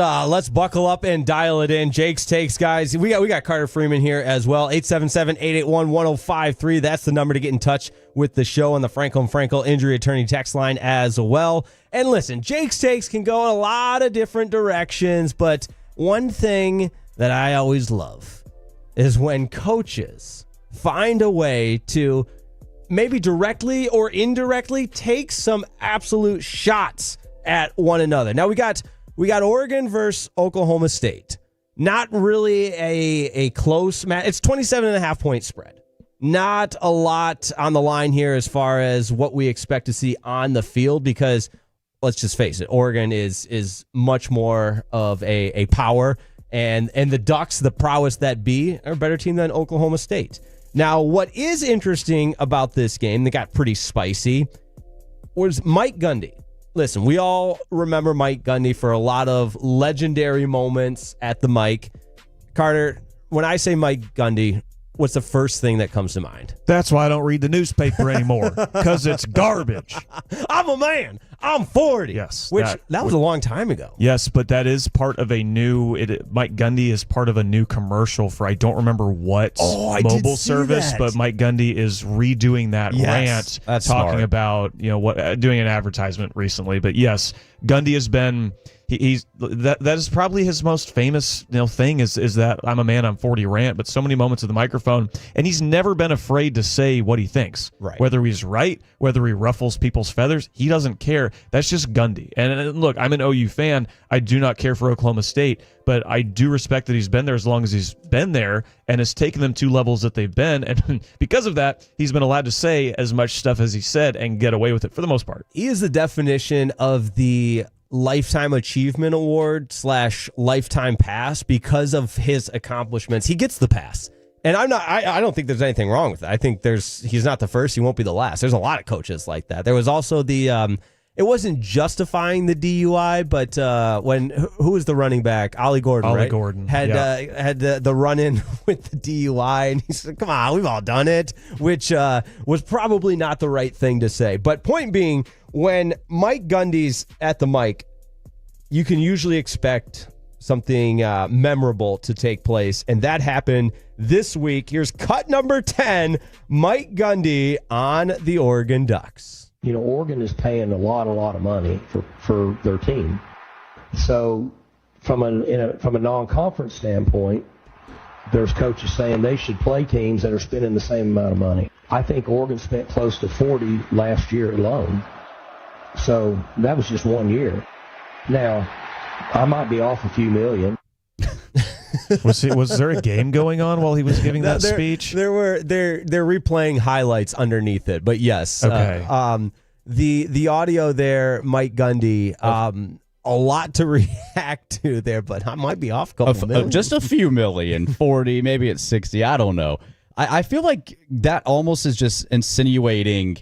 buckle up and dial it in. Jake's Takes, guys. We got Carter Freeman here as well. 877-881-1053. That's the number to get in touch with the show on the Frankel Injury Attorney text line as well. And listen, Jake's Takes can go in a lot of different directions, but one thing that I always love is when coaches find a way to maybe directly or indirectly take some absolute shots at one another. Now we got Oregon versus Oklahoma State. Not really a close match. It's 27.5 point spread. Not a lot on the line here as far as what we expect to see on the field, because let's just face it, Oregon is much more of a power, and the Ducks, the prowess that be, are a better team than Oklahoma State. Now, what is interesting about this game that got pretty spicy was Mike Gundy. Listen, we all remember Mike Gundy for a lot of legendary moments at the mic. Carter, when I say Mike Gundy, what's the first thing that comes to mind? That's why I don't read the newspaper anymore, because it's garbage. I'm a man. I'm 40. Yes. That was a long time ago. Yes, but that is part of a new, Mike Gundy is part of a new commercial for, I don't remember what mobile service, but Mike Gundy is redoing that rant, that's talking smart. about, doing an advertisement recently. But yes, Gundy has been, that is probably his most famous thing is that I'm a man, I'm 40 rant, but so many moments of the microphone, and he's never been afraid to say what he thinks. Right. Whether he's right, whether he ruffles people's feathers, he doesn't care. That's just Gundy. And look, I'm an OU fan. I do not care for Oklahoma State, but I do respect that he's been there as long as he's been there and has taken them to levels that they've been. And because of that, he's been allowed to say as much stuff as he said and get away with it for the most part. He is the definition of the Lifetime Achievement Award / Lifetime Pass because of his accomplishments. He gets the pass. And I don't think there's anything wrong with that. I think he's not the first, he won't be the last. There's a lot of coaches like that. There was also the it wasn't justifying the DUI, but who was the running back? Ollie Gordon, right? Gordon had the run-in with the DUI, and he said, come on, we've all done it, which was probably not the right thing to say. But point being, when Mike Gundy's at the mic, you can usually expect something memorable to take place, and that happened this week. Here's cut number 10, Mike Gundy on the Oregon Ducks. Oregon is paying a lot of money for their team. So from a non-conference standpoint, there's coaches saying they should play teams that are spending the same amount of money. I think Oregon spent close to 40 last year alone. So that was just 1 year. Now, I might be off a few million. Was there a game going on while he was giving that speech? They're replaying highlights underneath it, but yes. Okay. The audio there, Mike Gundy, a lot to react to there, but I might be off a couple million. Just a few million, 40, maybe it's 60. I don't know. I feel like that almost is just insinuating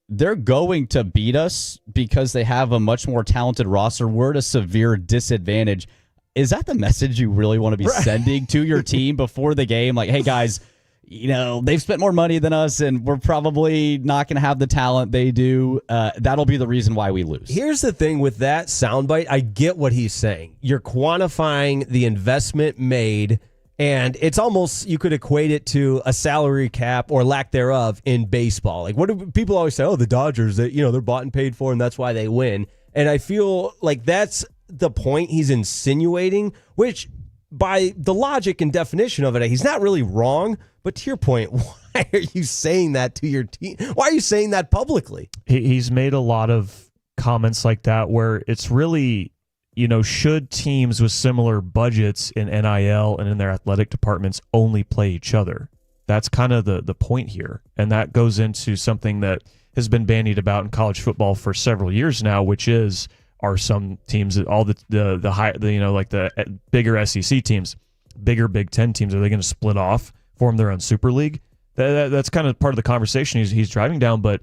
they're going to beat us because they have a much more talented roster. We're at a severe disadvantage. Is that the message you really want to be sending to your team before the game? Like, hey, guys, they've spent more money than us, and we're probably not going to have the talent they do. That'll be the reason why we lose. Here's the thing with that soundbite. I get what he's saying. You're quantifying the investment made, and it's almost, you could equate it to a salary cap or lack thereof in baseball. Like, what do people always say? Oh, the Dodgers, they're bought and paid for, and that's why they win. And I feel like that's the point he's insinuating, which by the logic and definition of it, he's not really wrong. But to your point, why are you saying that to your team? Why are you saying that publicly? He's made a lot of comments like that where it's really, should teams with similar budgets in NIL and in their athletic departments only play each other? That's kind of the point here. And that goes into something that has been bandied about in college football for several years now, which is, are some teams, all the high, like the bigger SEC teams, bigger Big Ten teams, are they going to split off, form their own super league? That's kind of part of the conversation he's driving down. But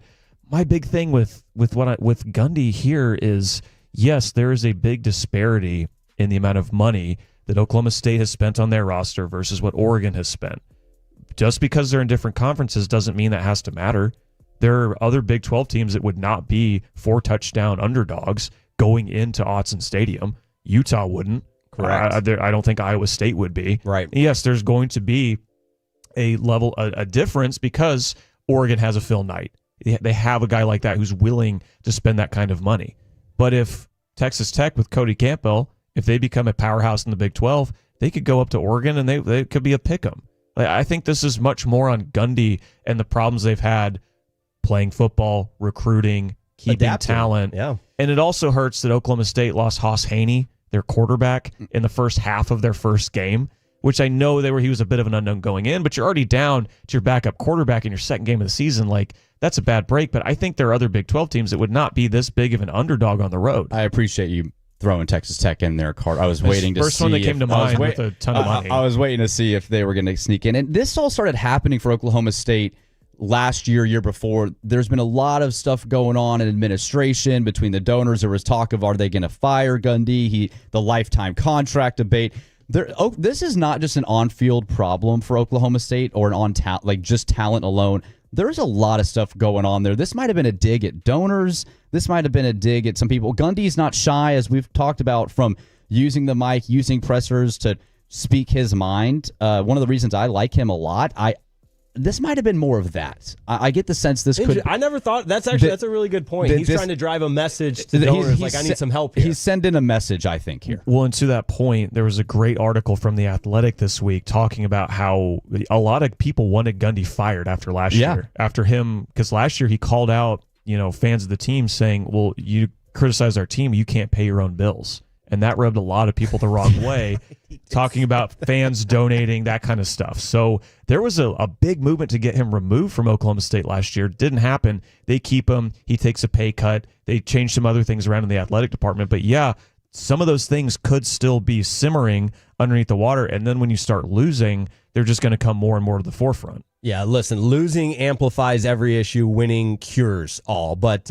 my big thing with Gundy here is, yes, there is a big disparity in the amount of money that Oklahoma State has spent on their roster versus what Oregon has spent. Just because they're in different conferences doesn't mean that has to matter. There are other Big 12 teams that would not be 4-touchdown underdogs going into Autzen Stadium. Utah wouldn't. Correct. I don't think Iowa State would be. Right. Yes, there's going to be a difference because Oregon has a Phil Knight. They have a guy like that who's willing to spend that kind of money. But if Texas Tech with Cody Campbell, if they become a powerhouse in the Big 12, they could go up to Oregon and they could be a pick'em. I think this is much more on Gundy and the problems they've had playing football, recruiting, keeping talent. Yeah. And it also hurts that Oklahoma State lost Haas Haney, their quarterback, in the first half of their first game, which I know he was a bit of an unknown going in, but you're already down to your backup quarterback in your second game of the season. Like, that's a bad break, but I think there are other Big 12 teams that would not be this big of an underdog on the road. I appreciate you throwing Texas Tech in there, Card. I was waiting to see. First one that came to mind with a ton of money. I was waiting to see if they were going to sneak in. And this all started happening for Oklahoma State last year before. There's been a lot of stuff going on in administration between the donors. There was talk of, are they going to fire Gundy? The lifetime contract debate. This is not just an on-field problem for Oklahoma State or just talent alone. There's a lot of stuff going on there. This might have been a dig at donors. This might have been a dig at some people. Gundy's not shy, as we've talked about, from using the mic, using pressers to speak his mind. One of the reasons I like him a lot, this might have been more of that. I get the sense this could. I never thought that's a really good point. He's trying to drive a message to donors, like, I need some help here. He's sending a message, I think, here. Well, and to that point, there was a great article from The Athletic this week talking about how a lot of people wanted Gundy fired after last year. After him, because last year he called out, fans of the team saying, well, you criticize our team, you can't pay your own bills. And that rubbed a lot of people the wrong way, talking about fans donating, that kind of stuff. So there was a big movement to get him removed from Oklahoma State last year. Didn't happen. They keep him. He takes a pay cut. They change some other things around in the athletic department. But yeah, some of those things could still be simmering underneath the water. And then when you start losing, they're just going to come more and more to the forefront. Yeah, listen, losing amplifies every issue. Winning cures all. But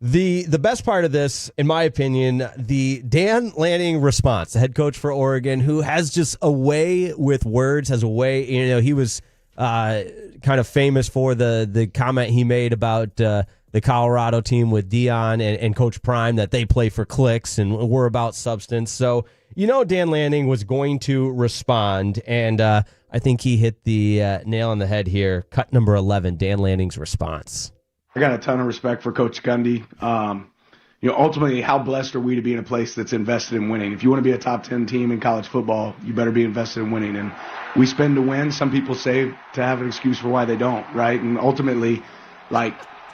The best part of this, in my opinion, the Dan Lanning response, the head coach for Oregon, who has just a way with words, has a way, he was kind of famous for the comment he made about the Colorado team with Dion and Coach Prime, that they play for clicks and we're about substance. So, Dan Lanning was going to respond, and I think he hit the nail on the head here. Cut number 11, Dan Lanning's response. I got a ton of respect for Coach Gundy. Ultimately, how blessed are we to be in a place that's invested in winning? If you want to be a top 10 team in college football, you better be invested in winning. And we spend to win. Some people say to have an excuse for why they don't, right? And ultimately,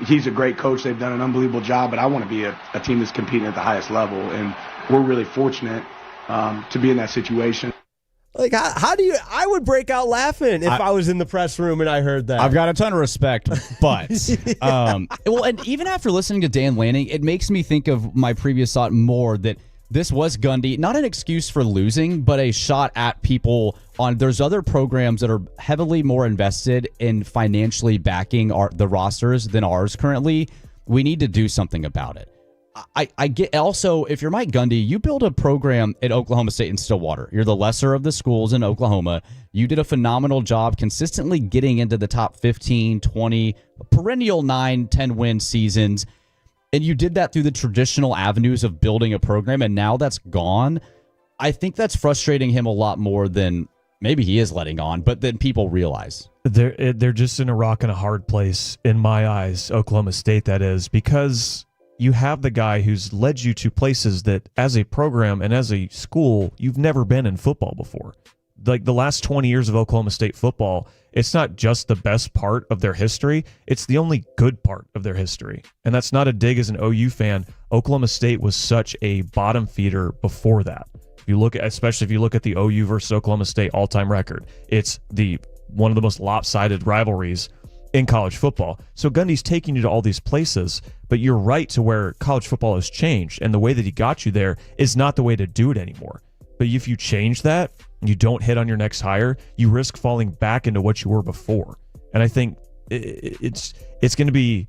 he's a great coach. They've done an unbelievable job, but I want to be a team that's competing at the highest level. And we're really fortunate to be in that situation. Like, how do you? I would break out laughing if I was in the press room and I heard that. I've got a ton of respect, but well, and even after listening to Dan Lanning, it makes me think of my previous thought more that this was Gundy, not an excuse for losing, but a shot at people on. There's other programs that are heavily more invested in financially backing the rosters than ours currently. We need to do something about it. I get also, if you're Mike Gundy, you build a program at Oklahoma State and Stillwater. You're the lesser of the schools in Oklahoma. You did a phenomenal job consistently getting into the top 15, 20, perennial 9, 10 win seasons. And you did that through the traditional avenues of building a program, and now that's gone. I think that's frustrating him a lot more than maybe he is letting on, but than people realize. They're just in a rock and a hard place, in my eyes, Oklahoma State, that is, because you have the guy who's led you to places that, as a program and as a school, you've never been in football before. Like the last 20 years of Oklahoma State football, it's not just the best part of their history, it's the only good part of their history. And that's not a dig as an OU fan. Oklahoma State was such a bottom feeder before that. If you look at, especially if you look at the OU versus Oklahoma State all-time record, it's one of the most lopsided rivalries in college football. So Gundy's taking you to all these places, but you're right to where college football has changed, and the way that he got you there is not the way to do it anymore. But if you change that, and you don't hit on your next hire, you risk falling back into what you were before. And I think it's going to be,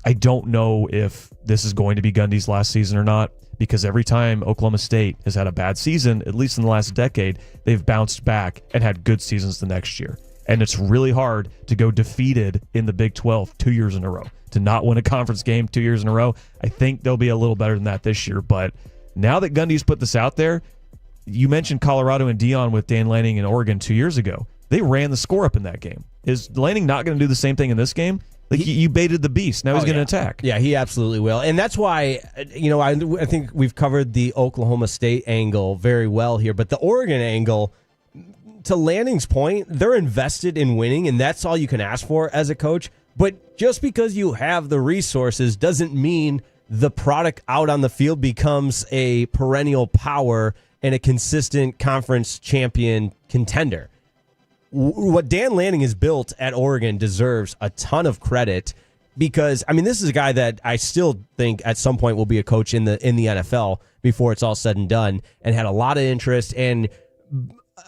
I don't know if this is going to be Gundy's last season or not, because every time Oklahoma State has had a bad season, at least in the last decade, they've bounced back and had good seasons the next year. And it's really hard to go defeated in the Big 12 2 years in a row, to not win a conference game 2 years in a row. I think they'll be a little better than that this year. But now that Gundy's put this out there, you mentioned Colorado and Dion with Dan Lanning in Oregon 2 years ago. They ran the score up in that game. Is Lanning not going to do the same thing in this game? Like, you baited the beast. Now he's going to attack. Yeah, he absolutely will. And that's why, I think we've covered the Oklahoma State angle very well here. But the Oregon angle, to Lanning's point, they're invested in winning, and that's all you can ask for as a coach. But just because you have the resources doesn't mean the product out on the field becomes a perennial power and a consistent conference champion contender. What Dan Lanning has built at Oregon deserves a ton of credit, because, this is a guy that I still think at some point will be a coach in the NFL before it's all said and done, and had a lot of interest. And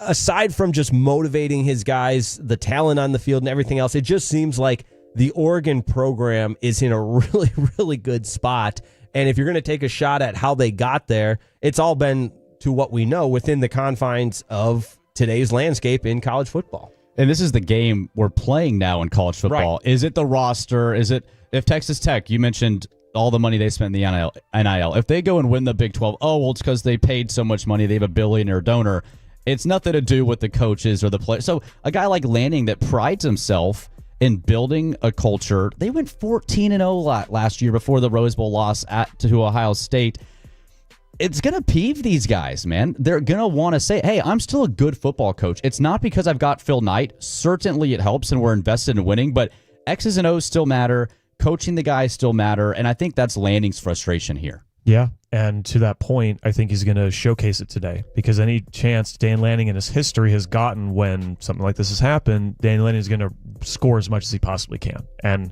aside from just motivating his guys, the talent on the field and everything else, it just seems like the Oregon program is in a really, really good spot. And if you're going to take a shot at how they got there, it's all been, to what we know, within the confines of today's landscape in college football. And this is the game we're playing now in college football. Right. Is it the roster? Is it, if Texas Tech, you mentioned all the money they spent in the NIL. If they go and win the Big 12, it's because they paid so much money. They have a billionaire donor. It's nothing to do with the coaches or the players. So a guy like Lanning that prides himself in building a culture, they went 14-0 last year before the Rose Bowl loss to Ohio State. It's going to peeve these guys, man. They're going to want to say, hey, I'm still a good football coach. It's not because I've got Phil Knight. Certainly it helps and we're invested in winning, but X's and O's still matter. Coaching the guys still matter. And I think that's Lanning's frustration here. Yeah. And to that point, I think he's going to showcase it today, because any chance Dan Lanning in his history has gotten when something like this has happened, Dan Lanning is going to score as much as he possibly can. And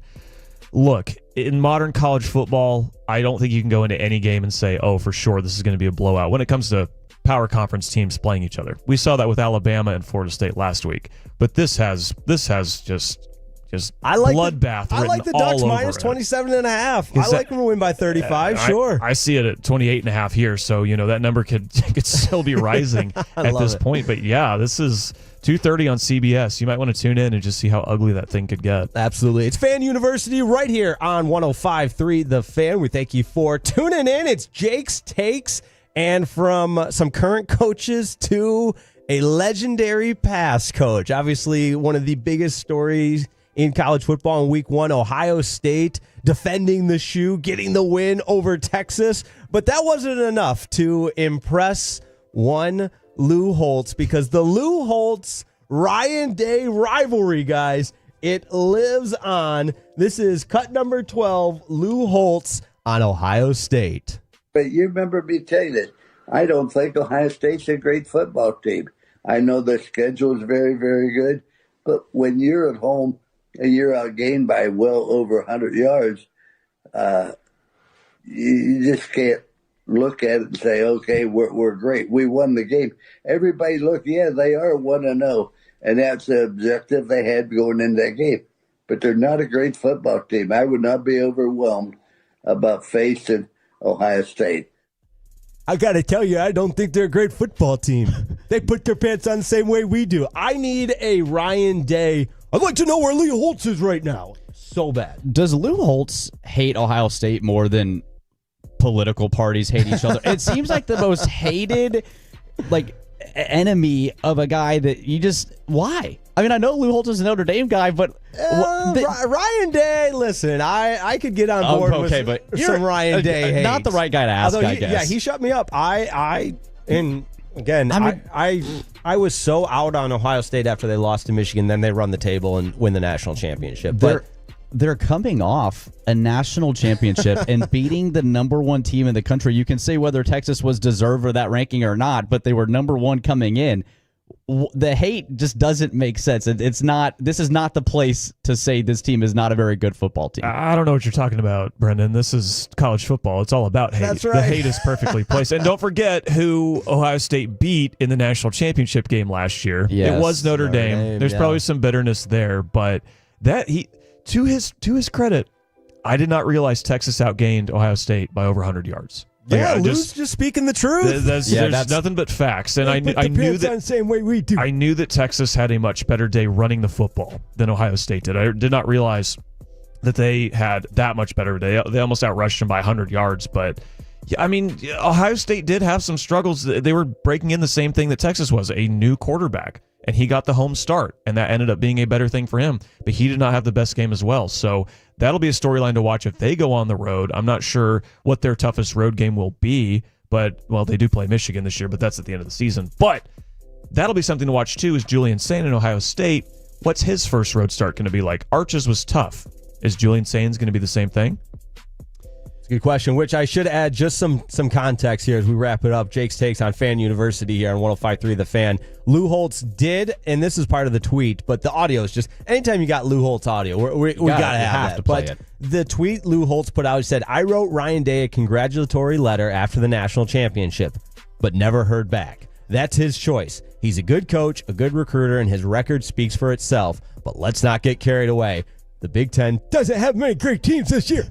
look, in modern college football, I don't think you can go into any game and say, for sure, this is going to be a blowout when it comes to power conference teams playing each other. We saw that with Alabama and Florida State last week. But this has just bloodbath. I like the Ducks minus 27.5. I like them to win by 35. Sure. I see it at 28.5 here. So, that number could still be rising at this point. But yeah, this is 2:30 on CBS. You might want to tune in and just see how ugly that thing could get. Absolutely. It's Fan University right here on 105.3 The Fan. We thank you for tuning in. It's Jake's Takes. And from some current coaches to a legendary past coach. Obviously, one of the biggest stories in college football in week 1, Ohio State defending the shoe, getting the win over Texas. But that wasn't enough to impress one Lou Holtz, because the Lou Holtz Ryan Day rivalry, guys, it lives on. This is cut number 12, Lou Holtz on Ohio State. But you remember me telling you that I don't think Ohio State's a great football team. I know the schedule is very, very good, but when you're at home and you're outgained by well over 100 yards, you just can't look at it and say, okay, we're great. We won the game. Everybody look, yeah, they are 1-0. And that's the objective they had going into that game. But they're not a great football team. I would not be overwhelmed about facing Ohio State. I got to tell you, I don't think they're a great football team. They put their pants on the same way we do. I need a Ryan Day. I'd like to know where Lou Holtz is right now. So bad. Does Lou Holtz hate Ohio State more than political parties hate each other? It seems like the most hated, enemy of a guy that you just... Why? I mean, I know Lou Holtz is a Notre Dame guy, but... Ryan Day, listen, I could get on board with some Ryan Day hate. Not the right guy to ask, I guess. Yeah, he shut me up. I was so out on Ohio State after they lost to Michigan, then they run the table and win the national championship. They're coming off a national championship and beating the number one team in the country. You can say whether Texas was deserved of that ranking or not, but they were number one coming in. The hate just doesn't make sense. It's not. This is not the place to say this team is not a very good football team. I don't know what you're talking about, Brendan. This is college football. It's all about hate. That's right. The hate is perfectly placed. And don't forget who Ohio State beat in the national championship game last year. Yes. It was Notre Dame. There's probably some bitterness there, but to his credit, I did not realize Texas outgained Ohio State by over 100 yards. Yeah, Lou's just speaking the truth. There's nothing but facts, and I knew that the same way we do. I knew that Texas had a much better day running the football than Ohio State did. I did not realize that they had that much better day. They almost outrushed them by 100 yards, but yeah, I mean, Ohio State did have some struggles. They were breaking in the same thing that Texas was, a new quarterback, and he got the home start, and that ended up being a better thing for him. But he did not have the best game as well, so that'll be a storyline to watch if they go on the road. I'm not sure what their toughest road game will be, but, well, they do play Michigan this year, but that's at the end of the season. But that'll be something to watch, too, is Julian Sain in Ohio State. What's his first road start going to be like? Arches was tough. Is Julian Sain's going to be the same thing? Good question, which I should add just some context here as we wrap it up. Jake's takes on Fan University here on 105.3 The Fan. Lou Holtz did, and this is part of the tweet, but the audio is just, anytime you got Lou Holtz audio, we got to have that. But the tweet Lou Holtz put out said, I wrote Ryan Day a congratulatory letter after the national championship, but never heard back. That's his choice. He's a good coach, a good recruiter, and his record speaks for itself, but let's not get carried away. The Big Ten doesn't have many great teams this year.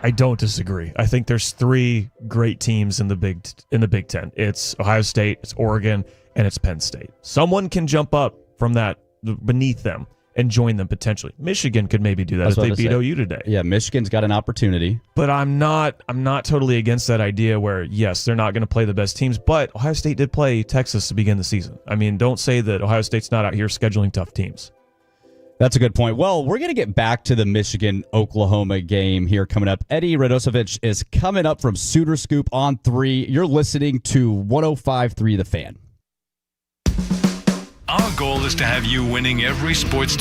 I don't disagree. I think there's three great teams in the Big Ten. It's Ohio State, it's Oregon, and it's Penn State. Someone can jump up from that beneath them and join them potentially. Michigan could maybe do that if they beat OU today. Yeah, Michigan's got an opportunity. But I'm not totally against that idea where, yes, they're not going to play the best teams, but Ohio State did play Texas to begin the season. I mean, don't say that Ohio State's not out here scheduling tough teams. That's a good point. Well, we're going to get back to the Michigan-Oklahoma game here coming up. Eddie Redassovich is coming up from Suter Scoop on 3. You're listening to 105.3 The Fan. Our goal is to have you winning every sports...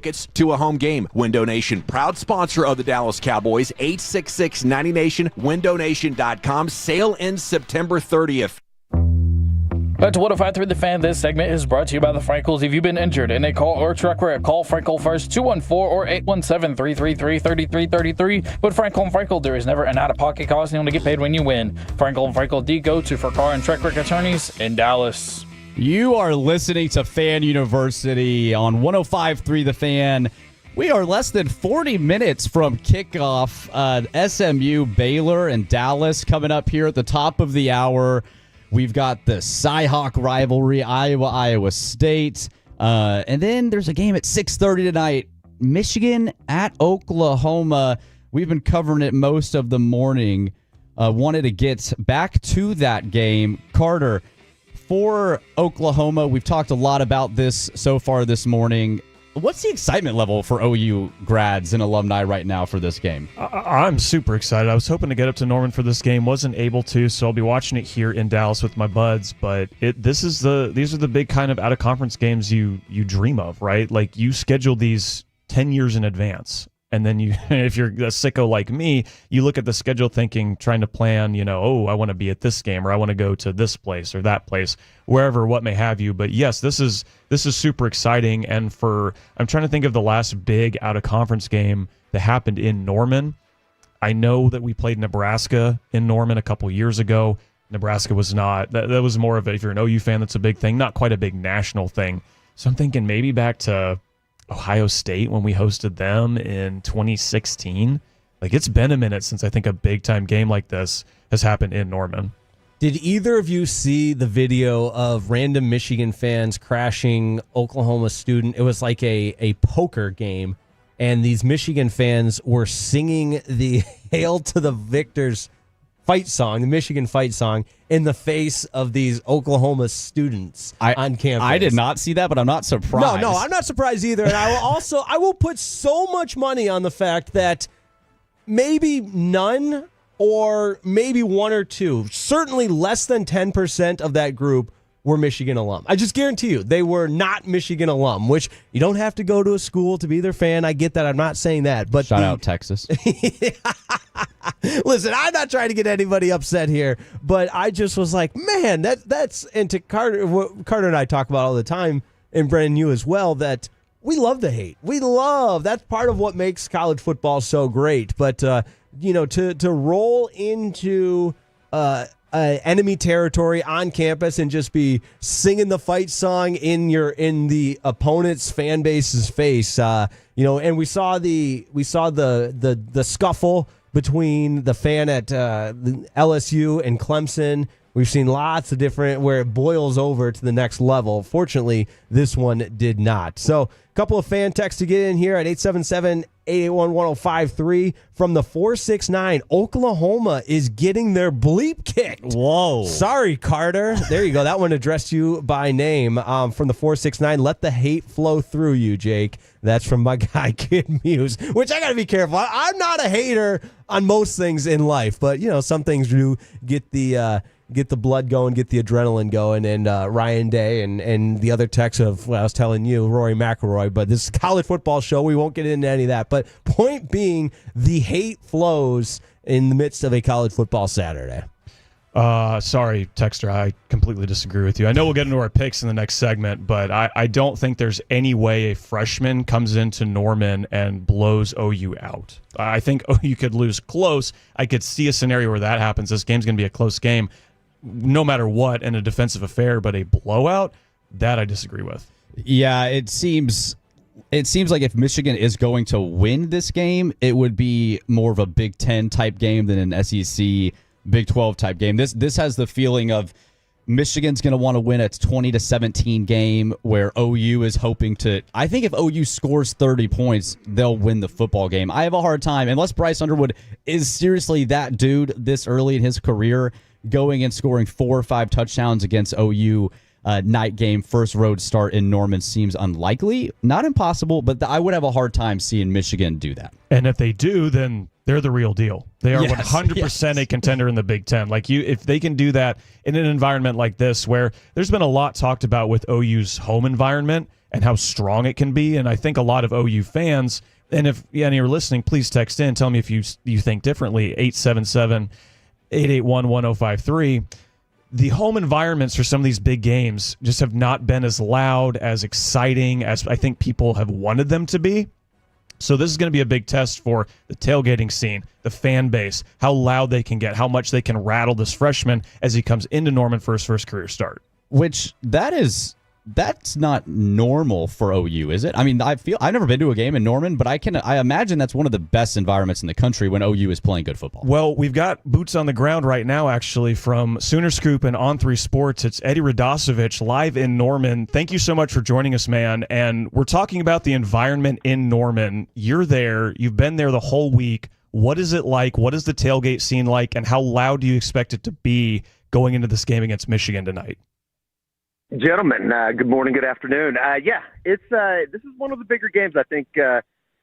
tickets to a home game. Window Nation, proud sponsor of the Dallas Cowboys. 866-90Nation, windownation.com. Sale ends September 30th. Back to 105.3 The Fan. This segment is brought to you by the Frankels. If you've been injured in a car or truck wreck, call Frankel first, 214 or 817-333-3333. With Frankel & Frankel, there is never an out-of-pocket cost, and you only get paid when you win. Frankel & Frankel, the go-to for car and truck wreck attorneys in Dallas. You are listening to Fan University on 105.3 The Fan. We are less than 40 minutes from kickoff. SMU, Baylor, and Dallas coming up here at the top of the hour. We've got the Cy-Hawk rivalry, Iowa State. And then there's a game at 6:30 tonight. Michigan at Oklahoma. We've been covering it most of the morning. Wanted to get back to that game. Carter, for Oklahoma, we've talked a lot about this so far this morning. What's the excitement level for OU grads and alumni right now for this game? I'm super excited. I was hoping to get up to Norman for this game. Wasn't able to, so I'll be watching it here in Dallas with my buds. But these are the big kind of out-of-conference games you dream of, right? Like, you schedule these 10 years in advance. And then if you're a sicko like me, you look at the schedule thinking, trying to plan, I want to be at this game, or I want to go to this place or that place, wherever, what may have you. But yes, this is super exciting. And I'm trying to think of the last big out-of-conference game that happened in Norman. I know that we played Nebraska in Norman a couple years ago. Nebraska was not. That was more of if you're an OU fan, that's a big thing, not quite a big national thing. So I'm thinking maybe back to Ohio State when we hosted them in 2016. Like, it's been a minute since I think a big-time game like this has happened in Norman. Did either of you see the video of random Michigan fans crashing Oklahoma student? It was like a poker game, and these Michigan fans were singing the Hail to the Victors fight song, the Michigan fight song, in the face of these Oklahoma students on campus. I did not see that, but I'm not surprised. No, I'm not surprised either. And I will put so much money on the fact that maybe none or maybe one or two, certainly less than 10% of that group were Michigan alum. I just guarantee you they were not Michigan alum, which you don't have to go to a school to be their fan. I get that. I'm not saying that. But Shout out Texas. Listen, I'm not trying to get anybody upset here, but I just was like, man, that's, and to Carter, what Carter and I talk about all the time, and Brennan, you as well, that we love the hate. That's part of what makes college football so great. But, to roll into enemy territory on campus and just be singing the fight song in the opponent's fan base's face, and we saw the scuffle between the fan at LSU and Clemson. We've seen lots of different where it boils over to the next level. Fortunately, this one did not. So, a couple of fan texts to get in here at 877-881-1053 from the 469. Oklahoma is getting their bleep kicked. Whoa. Sorry, Carter. There you go. That one addressed you by name from the 469. Let the hate flow through you, Jake. That's from my guy, Kid Muse, which I got to be careful. I'm not a hater on most things in life, but, some things do get the blood going, get the adrenaline going, and Ryan Day and the other text of, I was telling you, Rory McIlroy, but this is a college football show. We won't get into any of that. But point being, the hate flows in the midst of a college football Saturday. Sorry, Texter, I completely disagree with you. I know we'll get into our picks in the next segment, but I don't think there's any way a freshman comes into Norman and blows OU out. I think OU could lose close. I could see a scenario where that happens. This game's going to be a close game, no matter what, in a defensive affair, but a blowout, that I disagree with. Yeah, it seems like if Michigan is going to win this game, it would be more of a Big Ten type game than an SEC Big 12 type game. This has the feeling of Michigan's going to want to win a 20-17 game where OU is hoping to. I think if OU scores 30 points, they'll win the football game. I have a hard time, unless Bryce Underwood is seriously that dude this early in his career, going and scoring 4 or 5 touchdowns against OU. Night game, first road start in Norman seems unlikely. Not impossible, but I would have a hard time seeing Michigan do that. And if they do, then they're the real deal. They are Yes, 100% a contender in the Big Ten. Like if they can do that in an environment like this, where there's been a lot talked about with OU's home environment and how strong it can be, and I think a lot of OU fans, and if any are listening, please text in, tell me if you think differently. 877-881-1053. The home environments for some of these big games just have not been as loud, as exciting as I think people have wanted them to be. So this is going to be a big test for the tailgating scene, the fan base, how loud they can get, how much they can rattle this freshman as he comes into Norman for his first career start. Which that's not normal for OU, is it? I mean, I've never been to a game in Norman, but I imagine that's one of the best environments in the country when OU is playing good football. Well, we've got boots on the ground right now, actually, from Sooner Scoop and On3 Sports. It's Eddie Redassovich live in Norman. Thank you so much for joining us, man. And we're talking about the environment in Norman. You're there. You've been there the whole week. What is it like? What is the tailgate scene like? And how loud do you expect it to be going into this game against Michigan tonight? Gentlemen, good morning, good afternoon. This is one of the bigger games I think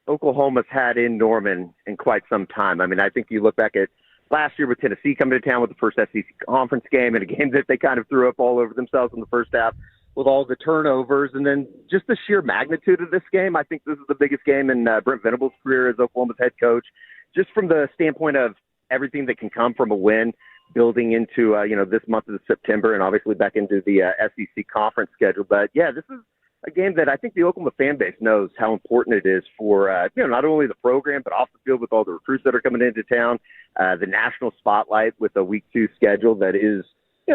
Oklahoma's had in Norman in quite some time. I mean, I think you look back at last year with Tennessee coming to town with the first SEC conference game, and a game that they kind of threw up all over themselves in the first half with all the turnovers, and then just the sheer magnitude of this game. I think this is the biggest game in Brent Venables' career as Oklahoma's head coach, just from the standpoint of everything that can come from a win, building into this month of September and obviously back into the SEC conference schedule. But yeah, this is a game that I think the Oklahoma fan base knows how important it is for not only the program but off the field with all the recruits that are coming into town, the national spotlight with a week 2 schedule that is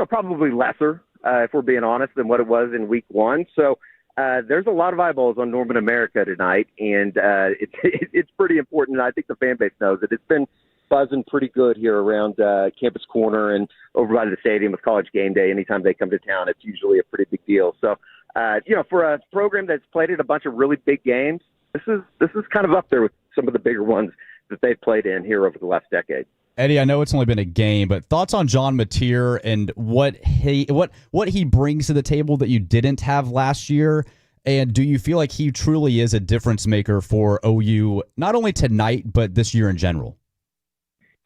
probably lesser if we're being honest than what it was in week 1. So there's a lot of eyeballs on Norman America tonight, and it's pretty important. And I think the fan base knows it. It's been buzzing pretty good here around Campus Corner and over by the stadium with College Game Day. Anytime they come to town, it's usually a pretty big deal. So, for a program that's played in a bunch of really big games, this is kind of up there with some of the bigger ones that they've played in here over the last decade. Eddie, I know it's only been a game, but thoughts on John Mateer and what he brings to the table that you didn't have last year? And do you feel like he truly is a difference maker for OU, not only tonight, but this year in general?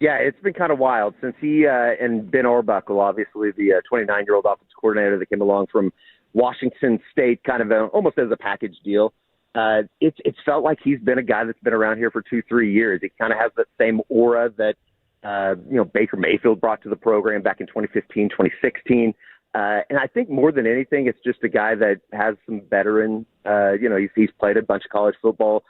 Yeah, it's been kind of wild since he and Ben Arbuckle, obviously the 29-year-old offensive coordinator that came along from Washington State, kind of almost as a package deal. It's felt like he's been a guy that's been around here for 2-3 years. He kind of has that same aura that Baker Mayfield brought to the program back in 2015, 2016. And I think more than anything, it's just a guy that has some veteran. He's played a bunch of college football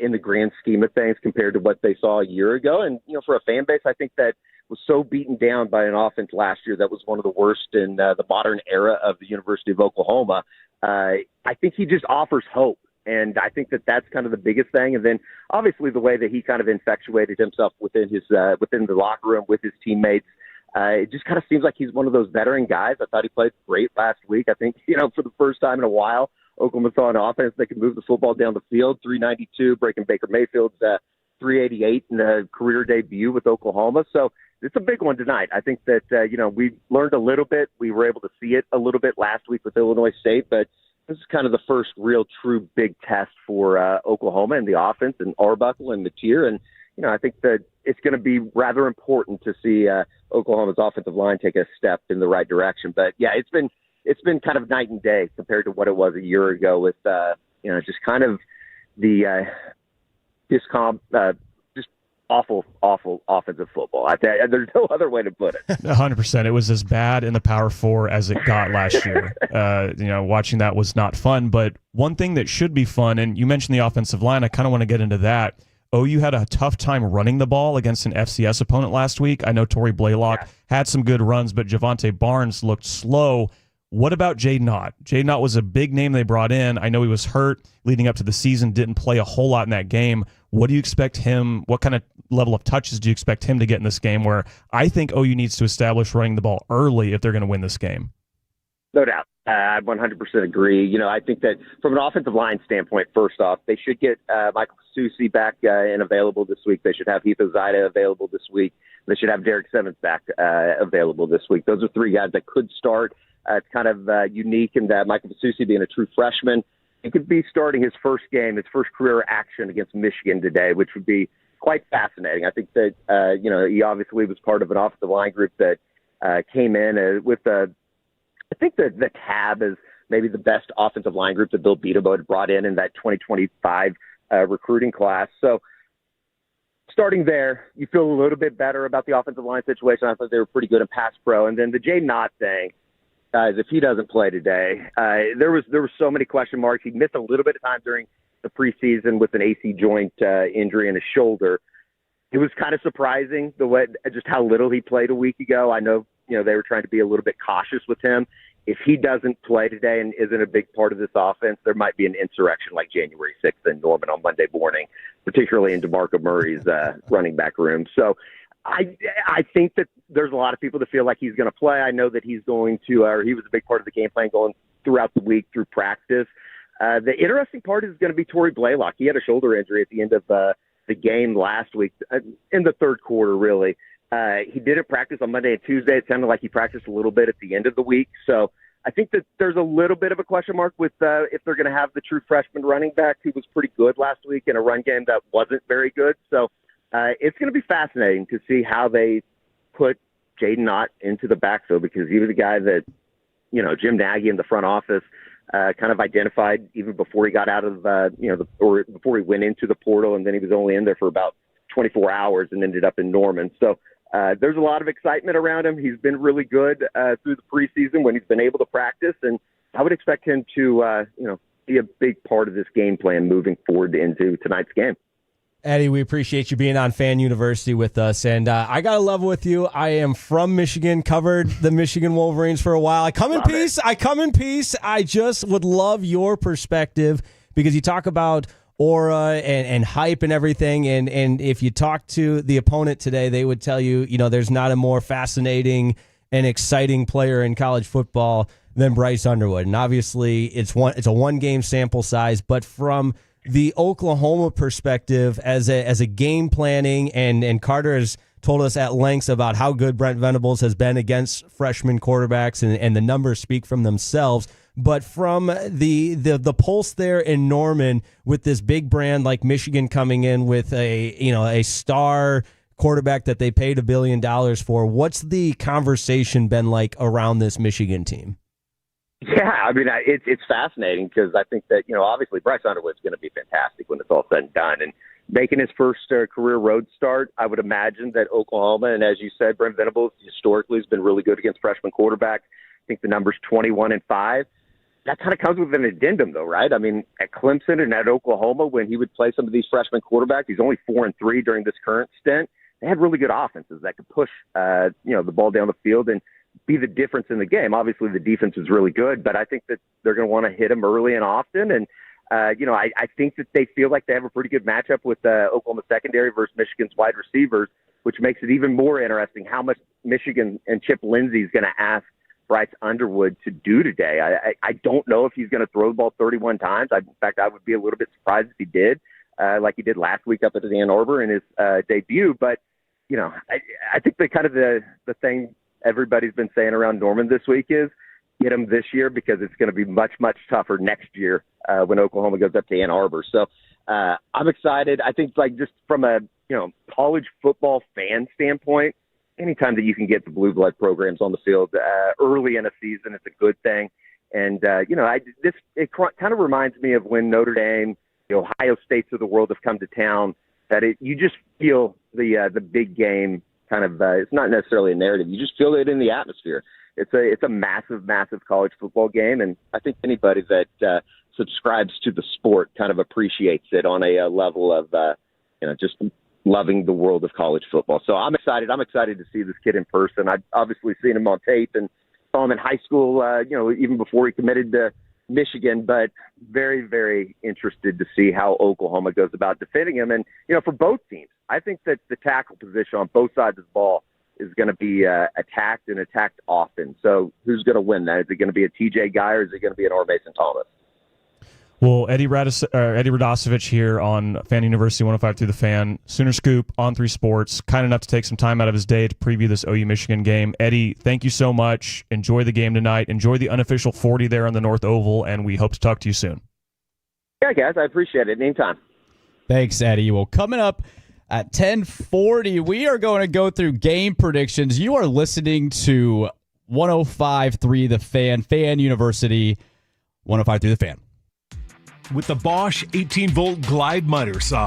in the grand scheme of things compared to what they saw a year ago. And, for a fan base, I think that was so beaten down by an offense last year that was one of the worst in the modern era of the University of Oklahoma. I think he just offers hope. And I think that that's kind of the biggest thing. And then obviously the way that he kind of infatuated himself within the locker room with his teammates, it just kind of seems like he's one of those veteran guys. I thought he played great last week. I think, for the first time in a while, Oklahoma saw an offense that can move the football down the field, 392, breaking Baker Mayfield's 388 in the career debut with Oklahoma. So it's a big one tonight. I think that, we learned a little bit. We were able to see it a little bit last week with Illinois State, but this is kind of the first real true big test for Oklahoma and the offense and Arbuckle and Mateer. And, I think that it's going to be rather important to see Oklahoma's offensive line take a step in the right direction. But, yeah, it's been kind of night and day compared to what it was a year ago with, just kind of the just awful offensive football. There's no other way to put it. 100%. It was as bad in the Power 4 as it got last year. Watching that was not fun. But one thing that should be fun, and you mentioned the offensive line, I kind of want to get into that. OU had a tough time running the ball against an FCS opponent last week. I know Torrey Blaylock had some good runs, but Javonte Barnes looked slow. What about Jaden Ott? Jaden Ott was a big name they brought in. I know he was hurt leading up to the season, didn't play a whole lot in that game. What do you expect him, what kind of level of touches do you expect him to get in this game, where I think OU needs to establish running the ball early if they're going to win this game? No doubt. I 100% agree. I think that from an offensive line standpoint, first off, they should get Michael Susi back and available this week. They should have Heath Ozida available this week. They should have Derek Simmons back available this week. Those are 3 guys that could start. It's kind of unique in that Michael Susi being a true freshman, he could be starting his first game, his first career action against Michigan today, which would be quite fascinating. I think that, he obviously was part of an offensive line group that came in with I think that the tab is maybe the best offensive line group that Bill Beatable had brought in that 2025 recruiting class. So starting there, you feel a little bit better about the offensive line situation. I thought they were pretty good in pass pro. And then the Jay Knott thing, guys, if he doesn't play today, there were so many question marks. He missed a little bit of time during the preseason with an AC joint injury in his shoulder. It was kind of surprising just how little he played a week ago. I know, they were trying to be a little bit cautious with him. If he doesn't play today and isn't a big part of this offense, there might be an insurrection like January 6th in Norman on Monday morning, particularly in DeMarco Murray's running back room. So I think that there's a lot of people that feel like he's going to play. I know that he's going to, or he was a big part of the game plan going throughout the week through practice. The interesting part is going to be Torrey Blaylock. He had a shoulder injury at the end of the game last week, in the third quarter, really. He didn't practice on Monday and Tuesday. It sounded like he practiced a little bit at the end of the week. So I think that there's a little bit of a question mark with if they're going to have the true freshman running back who was pretty good last week in a run game that wasn't very good. So it's going to be fascinating to see how they put Jaden Knott into the backfield, because he was a guy that, Jim Nagy in the front office kind of identified even before he got out of, or before he went into the portal, and then he was only in there for about 24 hours and ended up in Norman. So there's a lot of excitement around him. He's been really good through the preseason when he's been able to practice, and I would expect him to, be a big part of this game plan moving forward into tonight's game. Eddie, we appreciate you being on Fan University with us, and I got to level with you. I am from Michigan, covered the Michigan Wolverines for a while. I come in peace. I just would love your perspective, because you talk about aura and hype and everything, and if you talk to the opponent today, they would tell you, there's not a more fascinating and exciting player in college football than Bryce Underwood. And obviously, it's a one-game sample size, but from the Oklahoma perspective, as a game planning, and Carter has told us at lengths about how good Brent Venables has been against freshman quarterbacks, and the numbers speak from themselves. But from the pulse there in Norman, with this big brand like Michigan coming in with a star quarterback that they paid $1 billion for, what's the conversation been like around this Michigan team? Yeah, I mean, it's fascinating, because I think that, obviously Bryce Underwood's going to be fantastic when it's all said and done. And making his first career road start, I would imagine that Oklahoma, and as you said, Brent Venables historically has been really good against freshman quarterbacks. I think the number's 21-5. That kind of comes with an addendum, though, right? I mean, at Clemson and at Oklahoma, when he would play some of these freshman quarterbacks, he's only 4-3 during this current stint. They had really good offenses that could push, the ball down the field and be the difference in the game. Obviously, the defense is really good, but I think that they're going to want to hit him early and often. And, I think that they feel like they have a pretty good matchup with Oklahoma secondary versus Michigan's wide receivers, which makes it even more interesting how much Michigan and Chip Lindsey is going to ask Bryce Underwood to do today. I don't know if he's going to throw the ball 31 times. In fact, I would be a little bit surprised if he did, like he did last week up at Ann Arbor in his debut. But, I think the thing everybody's been saying around Norman this week is get him this year, because it's going to be much, much tougher next year when Oklahoma goes up to Ann Arbor. So I'm excited. I think just from a, college football fan standpoint, anytime that you can get the blue blood programs on the field early in a season, it's a good thing. And, it kind of reminds me of when Notre Dame, the Ohio States of the world have come to town, that you just feel the big game kind of, it's not necessarily a narrative. You just feel it in the atmosphere. It's a massive, massive college football game. And I think anybody that subscribes to the sport kind of appreciates it on a level of, just loving the world of college football. So I'm excited. I'm excited to see this kid in person. I've obviously seen him on tape and saw him in high school, even before he committed to Michigan, but very, very interested to see how Oklahoma goes about defending him. And, for both teams, I think that the tackle position on both sides of the ball is going to be attacked and attacked often. So who's going to win that? Is it going to be a TJ guy, or is it going to be an R. Mason Thomas? Well, Eddie Redassovich here on Fan University 105 through the Fan. Sooner Scoop on 3 Sports. Kind enough to take some time out of his day to preview this OU Michigan game. Eddie, thank you so much. Enjoy the game tonight. Enjoy the unofficial 40 there on the North Oval, and we hope to talk to you soon. Yeah, guys, I appreciate it. Anytime. Thanks, Eddie. Well, coming up At 10:40, we are going to go through game predictions. You are listening to 105.3 The Fan University, 105.3 The Fan. With the Bosch 18-volt Glide Miter Saw.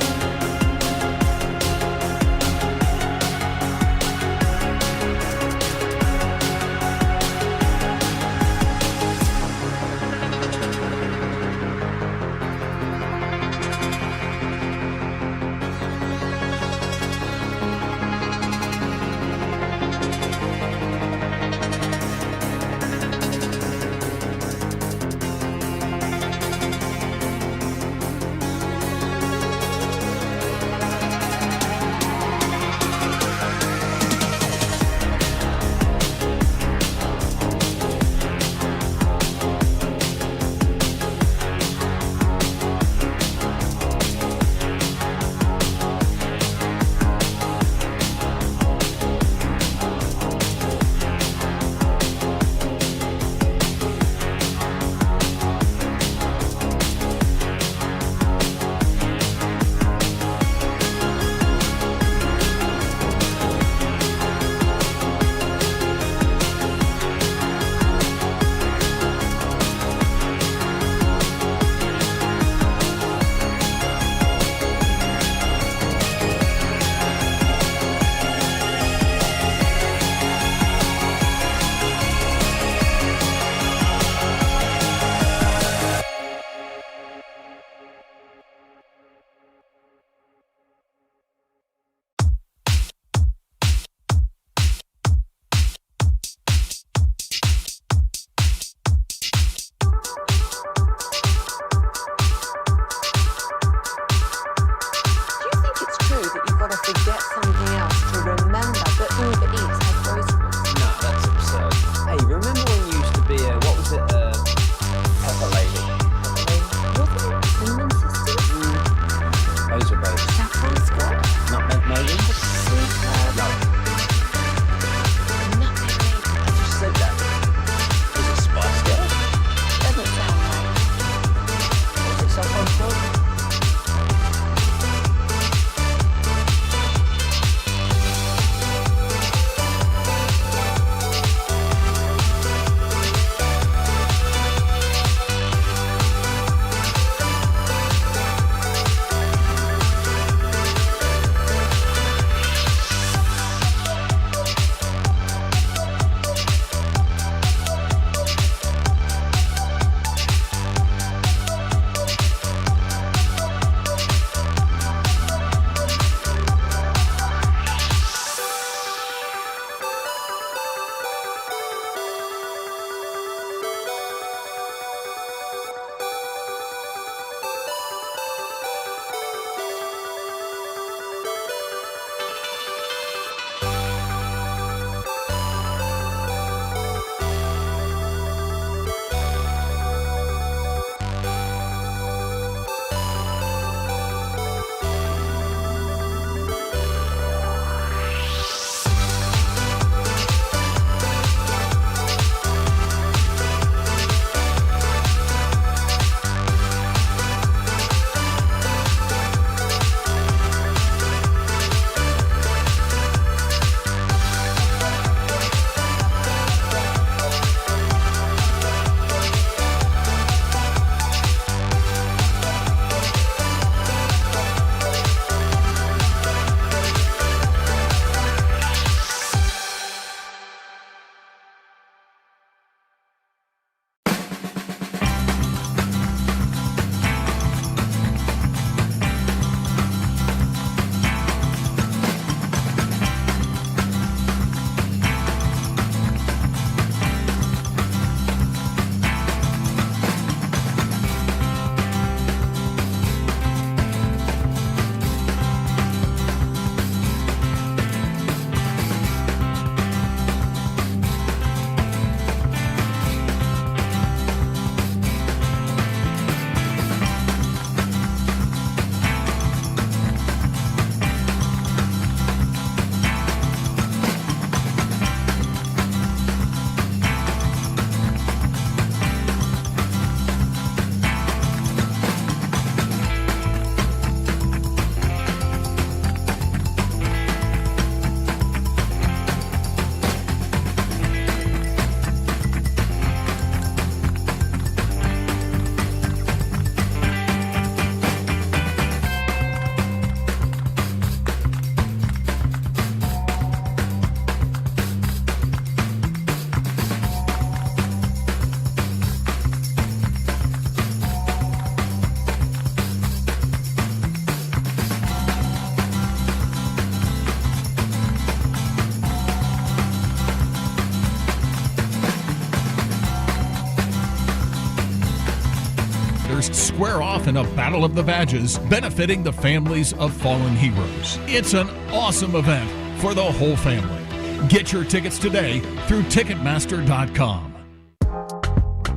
must square off in a battle of the badges, benefiting the families of fallen heroes. It's an awesome event for the whole family. Get your tickets today through Ticketmaster.com.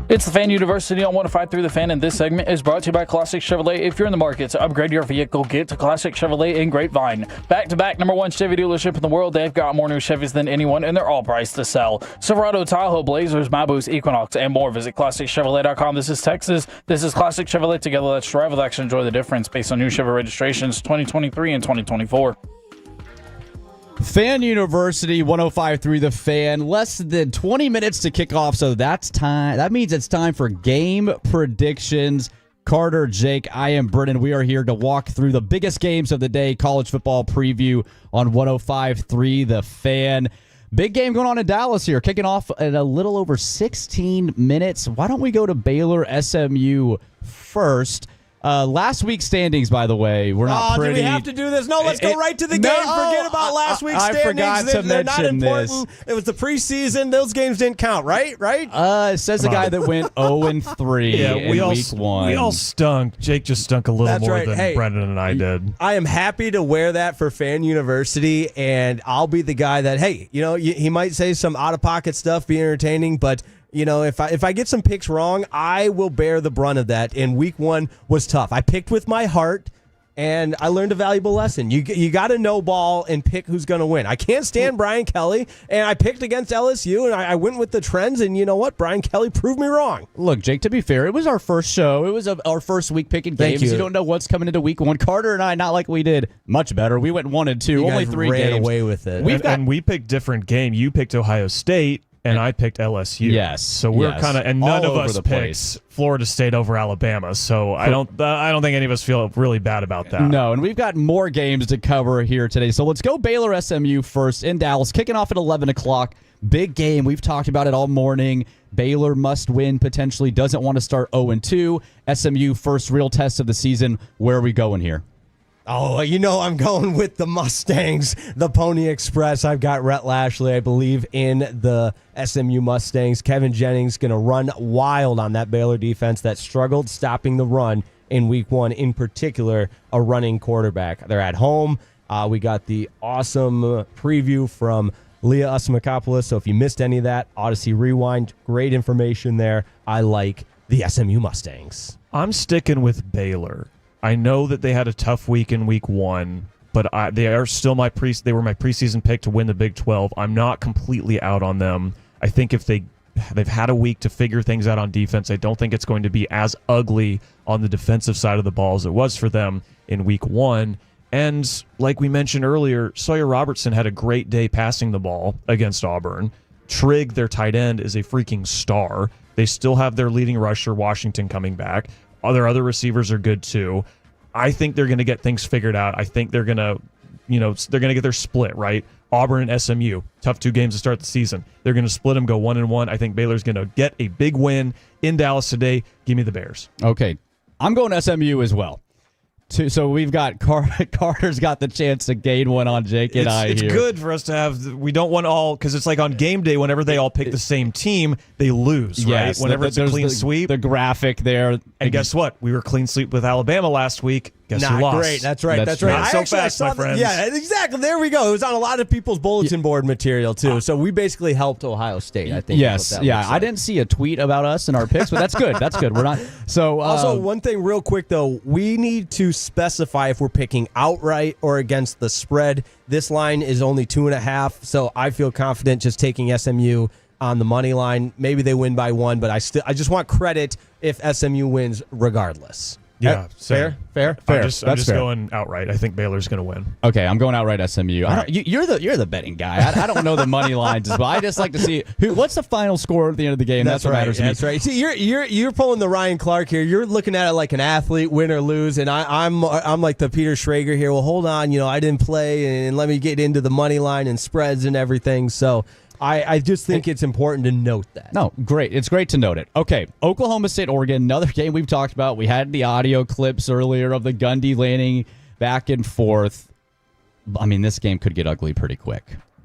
It's the Fan University on 105.3 The Fan, and this segment is brought to you by Classic Chevrolet. If you're in the market to upgrade your vehicle, get to Classic Chevrolet in Grapevine. Back-to-back #1 Chevy dealership in the world. They've got more new Chevys than anyone, and they're all priced to sell. Silverado, Tahoe, Blazers, Mabus, Equinox, and more. Visit ClassicChevrolet.com. This is Texas. This is Classic Chevrolet. Together, let's drive with action. Enjoy the difference based on new Chevy registrations 2023 and 2024. Fan University 105.3 The Fan. Less than 20 minutes to kick off, so that's time. That means it's time for game predictions. Carter, Jake, I am Brennan. We are here to walk through the biggest games of the day, college football preview on 105.3 The Fan. Big game going on in Dallas here, kicking off in a little over 16 minutes. Why don't we go to Baylor SMU first? Last week's standings, by the way, we're not pretty. Do we have to do this? No, let's go right to the game. Forget about last week's standings. I forgot to They're not mention important. this. It was the preseason. Those games didn't count, right? It says the guy that went 0-3 in week 1. We all stunk. Jake just stunk a little more than Brendan and I did. I am happy to wear that for Fan University, and I'll be the guy that, hey, he might say some out-of-pocket stuff, be entertaining, but if I get some picks wrong, I will bear the brunt of that. And week 1 was tough. I picked with my heart, and I learned a valuable lesson. You got to know ball and pick who's going to win. I can't stand Brian Kelly, and I picked against LSU, and I went with the trends, and you know what? Brian Kelly proved me wrong. Look, Jake, to be fair, it was our first show. It was our first week picking games. You don't know what's coming into week 1. Carter and I, not like we did much better. We went 1-2, only 3 ran games. away with it. And we picked different game. You picked Ohio State. And I picked LSU. Yes. So we're kind of, and none all of over us the picked place. Florida State over Alabama. So I don't think any of us feel really bad about that. No, and we've got more games to cover here today. So let's go Baylor SMU first in Dallas, kicking off at 11 o'clock. Big game. We've talked about it all morning. Baylor must win, potentially doesn't want to start 0-2. SMU first real test of the season. Where are we going here? Oh, I'm going with the Mustangs, the Pony Express. I've got Rhett Lashley, I believe, in the SMU Mustangs. Kevin Jennings going to run wild on that Baylor defense that struggled stopping the run in week 1, in particular, a running quarterback. They're at home. We got the awesome preview from Leah Usmakopoulos. So if you missed any of that, Odyssey Rewind, great information there. I like the SMU Mustangs. I'm sticking with Baylor. I know that they had a tough week in week 1, but they are still they were my preseason pick to win the Big 12. I'm not completely out on them. I think if they've had a week to figure things out on defense, I don't think it's going to be as ugly on the defensive side of the ball as it was for them in week 1. And like we mentioned earlier, Sawyer Robertson had a great day passing the ball against Auburn. Trigg, their tight end, is a freaking star. They still have their leading rusher, Washington, coming back. Their other receivers are good too. I think they're going to get things figured out. I think they're going to, they're going to get their split, right? Auburn and SMU, tough 2 games to start the season. They're going to split them, go 1-1. I think Baylor's going to get a big win in Dallas today. Give me the Bears. Okay. I'm going SMU as well. So we've got Carter's got the chance to gain one on Jake and I here. It's good for us to have. We don't want all, because it's like on game day, whenever they all pick the same team, they lose, right? Yes, whenever it's a clean sweep. The graphic there. And guess what? We were clean sweep with Alabama last week. Guess who lost? Great. That's right. That's right. So fast, my friends. Yeah, exactly. There we go. It was on a lot of people's bulletin board material, too. So we basically helped Ohio State, I think. Yes. Yeah. I didn't see a tweet about us and our picks, but that's good. That's good. We're not. So also, one thing real quick, though, we need to specify if we're picking outright or against the spread. This line is only 2.5, so I feel confident just taking SMU on the money line. Maybe they win by 1, but I just want credit if SMU wins regardless. Yeah, fair. I'm just going outright. I think Baylor's going to win. Okay, I'm going outright SMU. You're the betting guy. I don't know the money lines as well. I just like to see what's the final score at the end of the game. That's what matters to me. That's right. See, you're pulling the Ryan Clark here. You're looking at it like an athlete, win or lose, and I'm like the Peter Schrager here. Well, hold on, I didn't play, and let me get into the money line and spreads and everything. So I just think it's important to note that. No, great. It's great to note it. Okay, Oklahoma State, Oregon, another game we've talked about. We had the audio clips earlier of the Gundy Lanning back and forth. I mean, this game could get ugly pretty quick.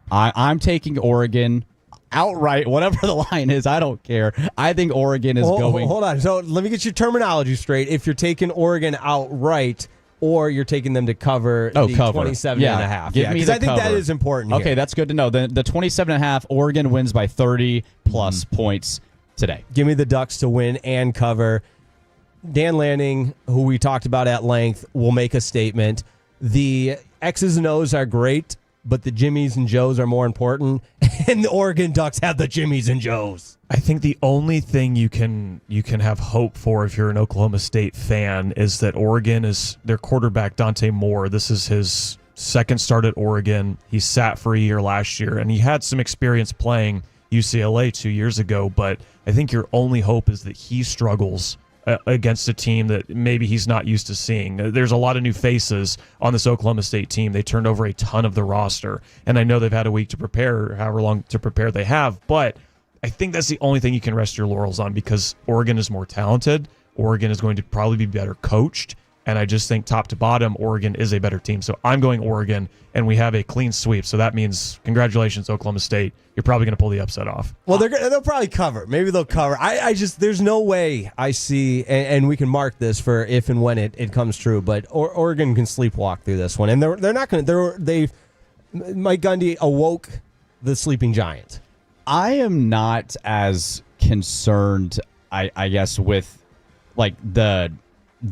I'm taking Oregon. outright, whatever the line is. I don't care. I think Oregon is going. Hold on. So let me get your terminology straight. If you're taking Oregon outright, or you're taking them to cover the 27.5. Give me because I think that is important here. Okay, that's good to know. The 27.5, Oregon wins by 30 plus points today. Give me the Ducks to win and cover. Dan Lanning, who we talked about at length, will make a statement. The X's and O's are great, but the Jimmies and Joes are more important, and the Oregon Ducks have the Jimmies and Joes. I think the only thing you can have hope for if you're an Oklahoma State fan is that Oregon is their quarterback, Dante Moore. This is his second start at Oregon. He sat for a year last year, and he had some experience playing UCLA 2 years ago, but I think your only hope is that he struggles against a team that maybe he's not used to seeing. There's a lot of new faces on this Oklahoma State team. They turned over a ton of the roster, and I know they've had a week to prepare, however long to prepare they have, but I think that's the only thing you can rest your laurels on because Oregon is more talented. Oregon is going to probably be better coached, and I just think top to bottom, Oregon is a better team. So I'm going Oregon, and we have a clean sweep, so that means congratulations, Oklahoma State. You're probably going to pull the upset off. Well, they'll probably cover. Maybe they'll cover. I just there's no way I see, and we can mark this for if and when it comes true. But Oregon can sleepwalk through this one, and they're not going to. Mike Gundy awoke the sleeping giant. I am not as concerned, I guess, with like the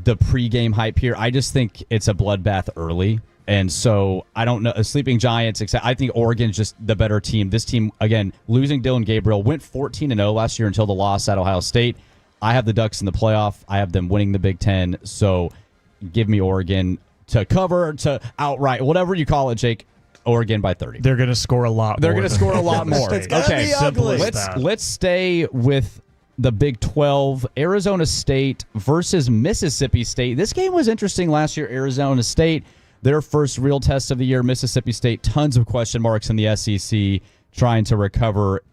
pregame hype here. I just think it's a bloodbath early. And so I don't know. Sleeping Giants, I think Oregon's just the better team. This team, again, losing Dylan Gabriel, went 14-0 last year until the loss at Ohio State. I have the Ducks in the playoff. I have them winning the Big Ten. So give me Oregon to cover, to outright, whatever you call it, Jake. Oregon by 30. They're going to score a lot more. They're going to score a lot more. Okay, let's stay with the Big 12, Arizona State versus Mississippi State. This game was interesting last year. Arizona State, their first real test of the year. Mississippi State, tons of question marks in the SEC, trying to recover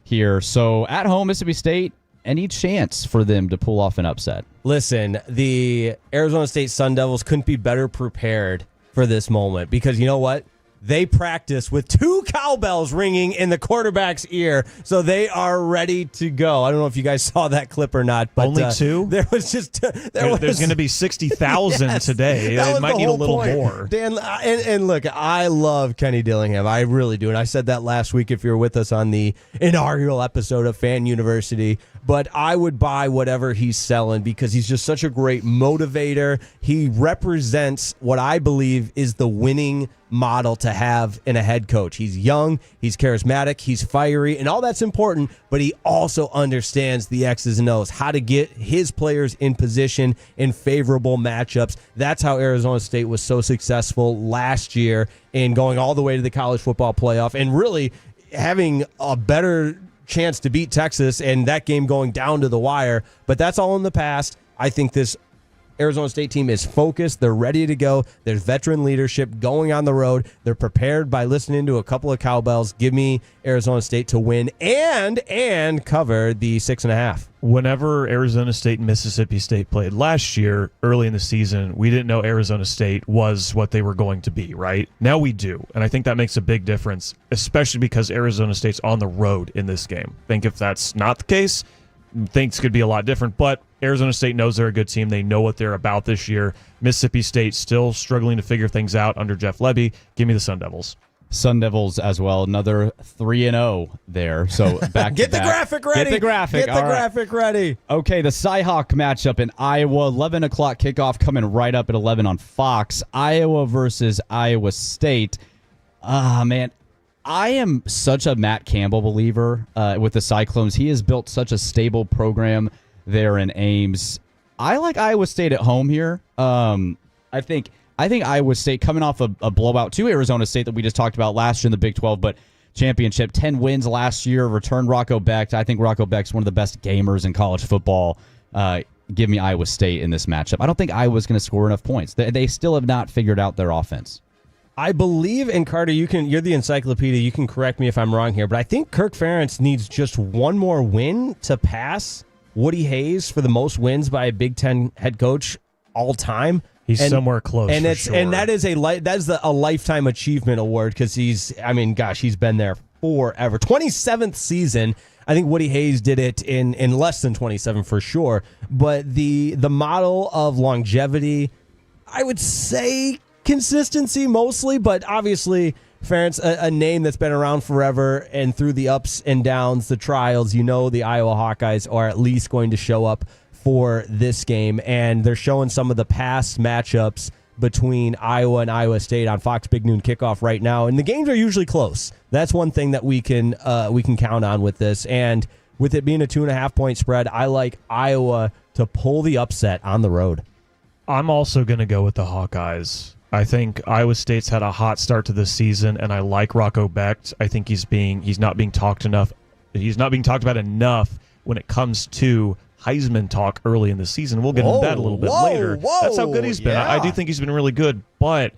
here. So at home, Mississippi State, any chance for them to pull off an upset? Listen, the Arizona State Sun Devils couldn't be better prepared for this moment because you know what? They practice with 2 cowbells ringing in the quarterback's ear, so they are ready to go. I don't know if you guys saw that clip or not, but only 2. There was just there's going to be 60,000 today. It might need a little more. Dan, and look, I love Kenny Dillingham. I really do, and I said that last week. If you're with us on the inaugural episode of Fan University, but I would buy whatever he's selling because he's just such a great motivator. He represents what I believe is the winning model to have in a head coach. He's young, he's charismatic, he's fiery, and all that's important, but he also understands the X's and O's, how to get his players in position in favorable matchups. That's how Arizona State was so successful last year in going all the way to the college football playoff and really having a better chance to beat Texas and that game going down to the wire. But that's all in the past. I think this Arizona State team is focused. They're ready to go. There's veteran leadership going on the road. They're prepared by listening to a couple of cowbells. Give me Arizona State to win and cover the 6.5. Whenever Arizona State and Mississippi State played last year, early in the season, we didn't know Arizona State was what they were going to be, right? Now we do, and I think that makes a big difference, especially because Arizona State's on the road in this game. I think if that's not the case, things could be a lot different, but Arizona State knows they're a good team. They know what they're about this year. Mississippi State still struggling to figure things out under Jeff Lebby. Give me the Sun Devils. Sun Devils as well. Another 3-0 there. So back Get the graphic ready. Get the graphic. Get the graphic ready. Okay, the Cyhawk matchup in Iowa. 11 o'clock kickoff coming right up at 11 on Fox. Iowa versus Iowa State. Man. I am such a Matt Campbell believer with the Cyclones. He has built such a stable program there in Ames. I like Iowa State at home here. I think Iowa State coming off a blowout to Arizona State that we just talked about last year in the Big 12, but championship, 10 wins last year, returned Rocco Becht. I think Rocco Becht's one of the best gamers in college football. Give me Iowa State in this matchup. I don't think Iowa's going to score enough points. They still have not figured out their offense. I believe, and Carter, you're the encyclopedia. You can correct me if I'm wrong here, but I think Kirk Ferentz needs just one more win to pass Woody Hayes for the most wins by a Big Ten head coach all time. He's somewhere close, and for it's sure. and that is a lifetime achievement award because he's been there forever. 27th season. I think Woody Hayes did it in less than 27 for sure. But the model of longevity, I would say consistency mostly, but obviously Ferentz, a name that's been around forever, and through the ups and downs, the trials, the Iowa Hawkeyes are at least going to show up for this game, and they're showing some of the past matchups between Iowa and Iowa State on Fox Big Noon Kickoff right now, and the games are usually close. That's one thing that we can count on with this, and with it being a 2.5-point spread, I like Iowa to pull the upset on the road. I'm also going to go with the Hawkeyes. I think Iowa State's had a hot start to this season, and I like Rocco Becht. I think he's not being talked enough. He's not being talked about enough when it comes to Heisman talk early in the season. We'll get into that a little bit later. That's how good he's been. Yeah. I do think he's been really good, but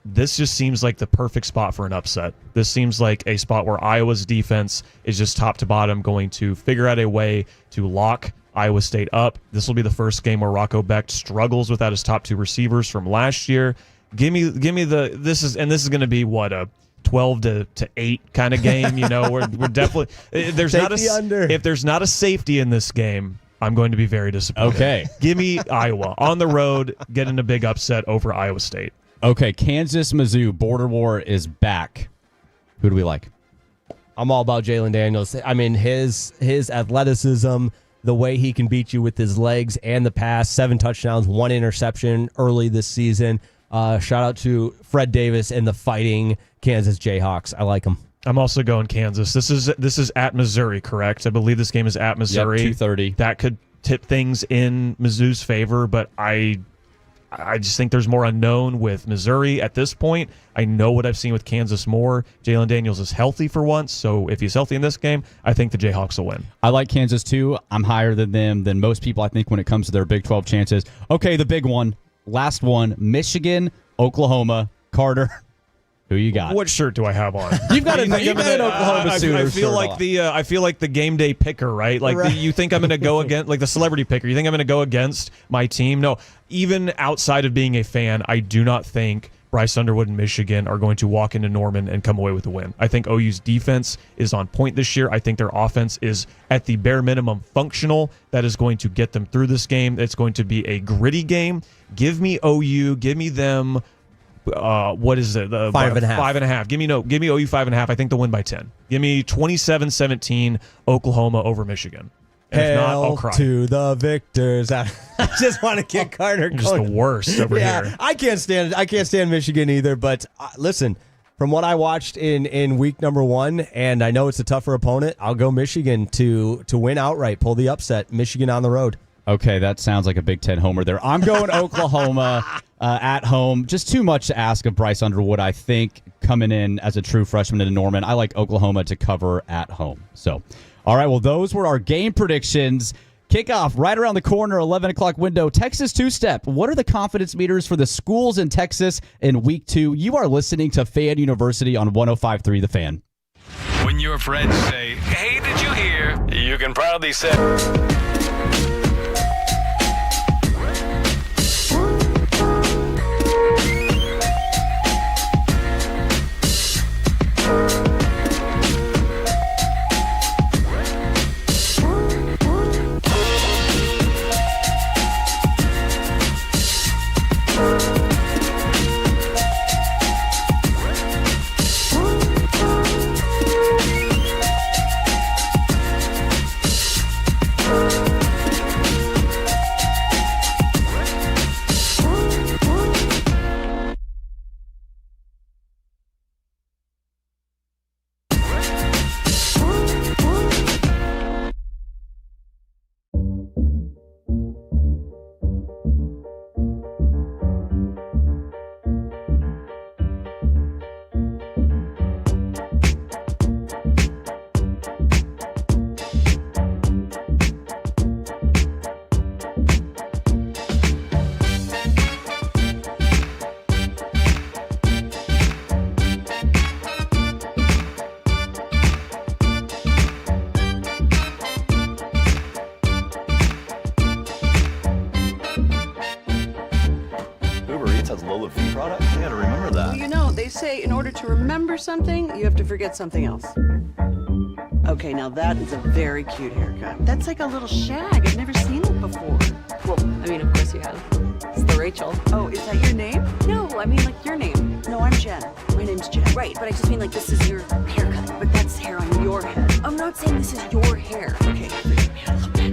this just seems like the perfect spot for an upset. This seems like a spot where Iowa's defense is just top to bottom going to figure out a way to lock Iowa State up. This will be the first game where Rocco Becht struggles without his top two receivers from last year. Give me this is going to be what, a 12 to 8 kind of game. We're definitely if there's not a safety in this game, I'm going to be very disappointed. Okay. Give me Iowa on the road, getting a big upset over Iowa State. Okay, Kansas, Mizzou, border war is back. Who do we like? I'm all about Jalen Daniels. I mean, his athleticism, the way he can beat you with his legs and the pass, 7 touchdowns, 1 interception early this season. Shout out to Fred Davis and the Fighting Kansas Jayhawks. I like him. I'm also going Kansas. This is at Missouri, correct? I believe this game is at Missouri. Yep, 2:30. That could tip things in Mizzou's favor, but I just think there's more unknown with Missouri at this point. I know what I've seen with Kansas more. Jalen Daniels is healthy for once, so if he's healthy in this game, I think the Jayhawks will win. I like Kansas too. I'm higher than them than most people, I think, when it comes to their Big 12 chances. Okay, the big one. Last one, Michigan, Oklahoma. Carter, who you got? What shirt do I have on? You've got an Oklahoma Sooners I feel like the game day picker, right? You think I'm going to go against, like the celebrity picker. You think I'm going to go against my team? No. Even outside of being a fan, I do not think Bryce Underwood and Michigan are going to walk into Norman and come away with a win. I think OU's defense is on point this year. I think their offense is at the bare minimum functional. That is going to get them through this game. It's going to be a gritty game. Give me OU. Give me them. What is it? 5.5. 5.5. Give me OU 5.5. I think they'll win by 10. Give me 27-17 Oklahoma over Michigan. And if not, I'll cry. To the victors. I just want to get Carter going. Just the worst over here. I can't stand Michigan either, but listen, from what I watched in week number 1, and I know it's a tougher opponent, I'll go Michigan to win outright, pull the upset. Michigan on the road. Okay, that sounds like a Big Ten homer there. I'm going Oklahoma at home. Just too much to ask of Bryce Underwood, I think, coming in as a true freshman into Norman. I like Oklahoma to cover at home. So, all right, well, those were our game predictions. Kickoff right around the corner, 11 o'clock window. Texas two-step. What are the confidence meters for the schools in Texas in week 2? You are listening to Fan University on 105.3 The Fan. When your friends say, hey, did you hear? You can proudly say... say in order to remember something, you have to forget something else. Okay, now that is a very cute haircut. That's like a little shag. I've never seen it before. Well, I mean, of course you have. It's the Rachel. Oh, is that your name? No, I mean like your name. No, I'm Jen. My name's Jen. Right, but I just mean like this is your haircut. But that's hair on your head. I'm not saying this is your hair. Okay, forgive me a little bit.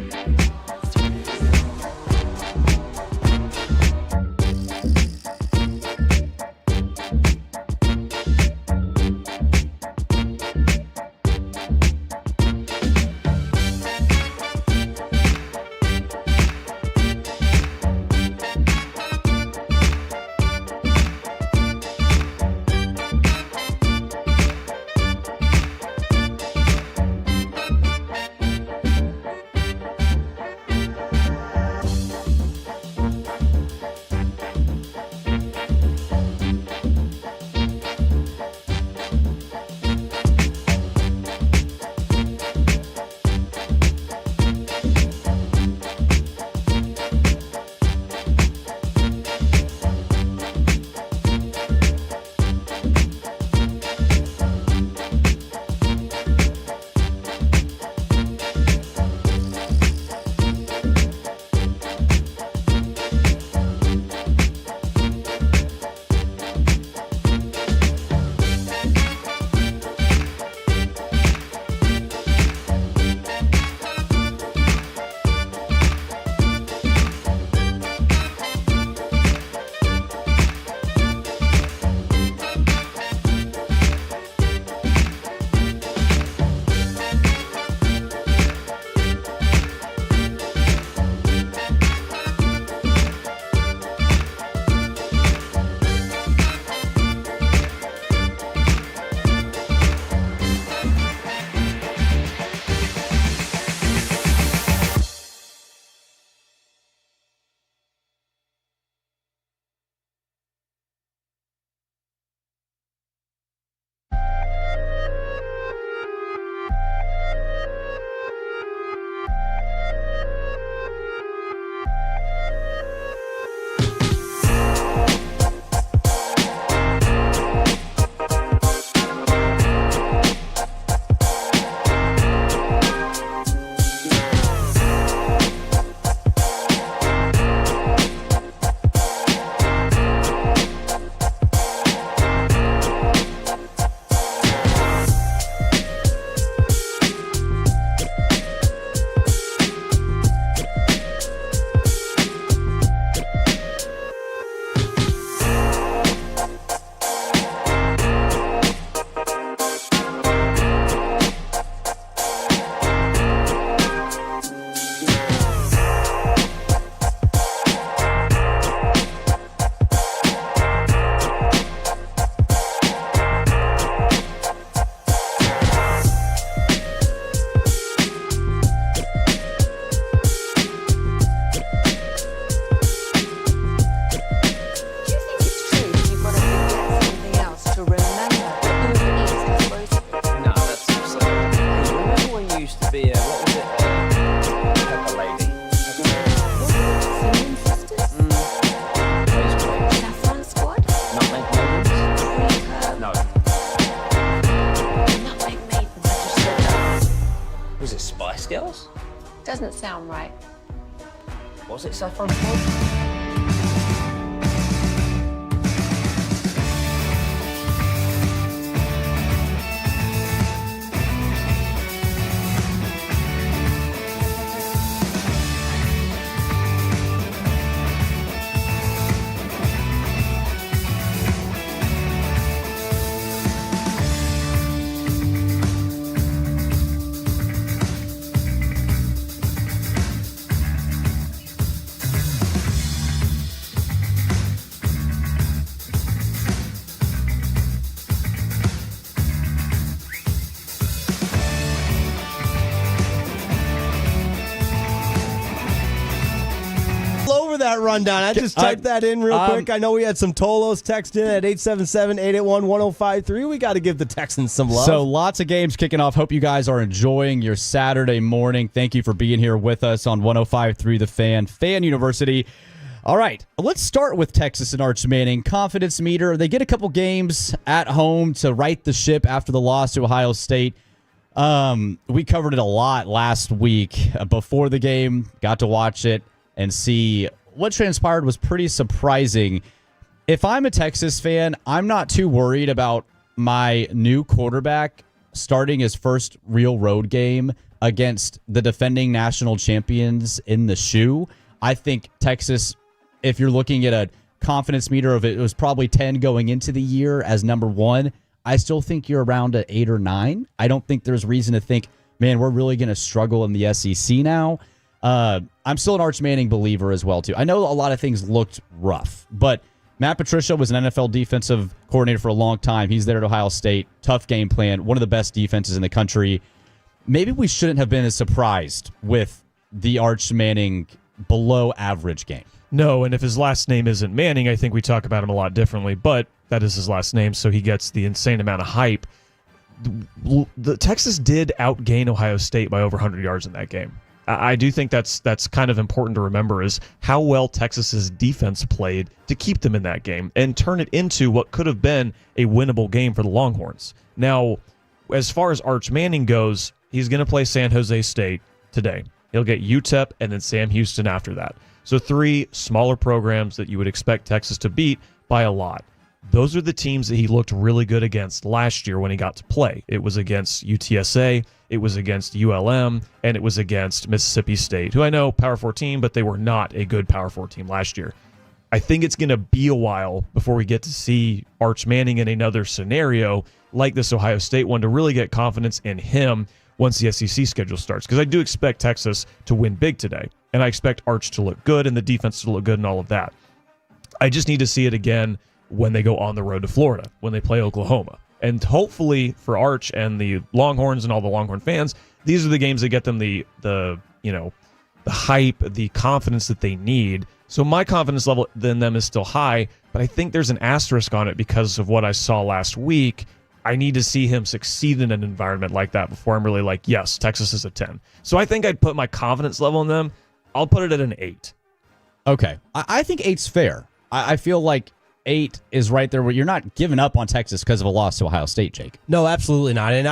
Doesn't sound right. Was it Saffron Squad? That rundown. I just typed that in real quick. I know we had some Tolos text in at 877-881-1053. We got to give the Texans some love. So lots of games kicking off. Hope you guys are enjoying your Saturday morning. Thank you for being here with us on 105.3 The Fan University. All right, let's start with Texas and Arch Manning. Confidence meter. They get a couple games at home to right the ship after the loss to Ohio State. We covered it a lot last week. Before the game, got to watch it and see what transpired was pretty surprising. If I'm a Texas fan, I'm not too worried about my new quarterback starting his first real road game against the defending national champions in the shoe. I think Texas, if you're looking at a confidence meter of it was probably 10 going into the year as number one, I still think you're around at 8 or 9. I don't think there's reason to think, man, we're really going to struggle in the SEC now. I'm still an Arch Manning believer as well, too. I know a lot of things looked rough, but Matt Patricia was an NFL defensive coordinator for a long time. He's there at Ohio State. Tough game plan. One of the best defenses in the country. Maybe we shouldn't have been as surprised with the Arch Manning below average game. No, and if his last name isn't Manning, I think we talk about him a lot differently, but that is his last name, so he gets the insane amount of hype. The Texas did outgain Ohio State by over 100 yards in that game. I do think that's kind of important to remember is how well Texas's defense played to keep them in that game and turn it into what could have been a winnable game for the Longhorns. Now, as far as Arch Manning goes, he's going to play San Jose State today. He'll get UTEP and then Sam Houston after that. So 3 smaller programs that you would expect Texas to beat by a lot. Those are the teams that he looked really good against last year when he got to play. It was against UTSA, it was against ULM, and it was against Mississippi State, who I know, Power 4 team, but they were not a good Power 4 team last year. I think it's going to be a while before we get to see Arch Manning in another scenario like this Ohio State one to really get confidence in him once the SEC schedule starts. Because I do expect Texas to win big today, and I expect Arch to look good and the defense to look good and all of that. I just need to see it again when they go on the road to Florida, when they play Oklahoma. And hopefully for Arch and the Longhorns and all the Longhorn fans, these are the games that get them the hype, the confidence that they need. So my confidence level in them is still high, but I think there's an asterisk on it because of what I saw last week. I need to see him succeed in an environment like that before I'm really like, yes, Texas is a 10. So I think I'd put my confidence level in them. I'll put it at an 8. Okay. I think 8's fair. I feel like 8 is right there where you're not giving up on Texas because of a loss to Ohio State, Jake. No, absolutely not. And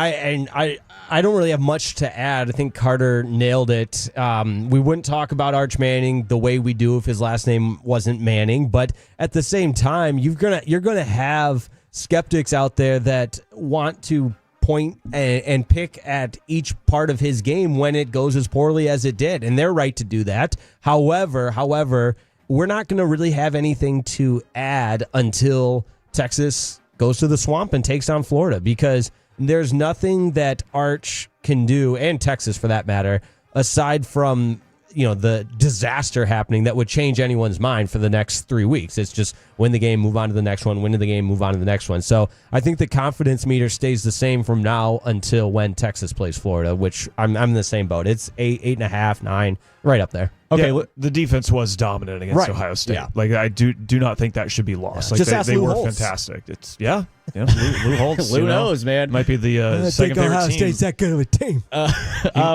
I don't really have much to add. I think Carter nailed it. We wouldn't talk about Arch Manning the way we do if his last name wasn't Manning, but at the same time, you're gonna have skeptics out there that want to point and pick at each part of his game when it goes as poorly as it did, and they're right to do that. However, we're not going to really have anything to add until Texas goes to the Swamp and takes on Florida, because there's nothing that Arch can do, and Texas for that matter, aside from the disaster happening that would change anyone's mind for the next 3 weeks. It's just win the game, move on to the next one, win the game, move on to the next one. So I think the confidence meter stays the same from now until when Texas plays Florida, which I'm in the same boat. It's 8, 8.5, 9, right up there. Okay, yeah, the defense was dominant against Ohio State. Yeah. Like I do not think that should be lost. Yeah. Like they were Holtz. Fantastic. It's Lou Holtz. Lou knows, man. Might be the second favorite Ohio team. State's that good of a team.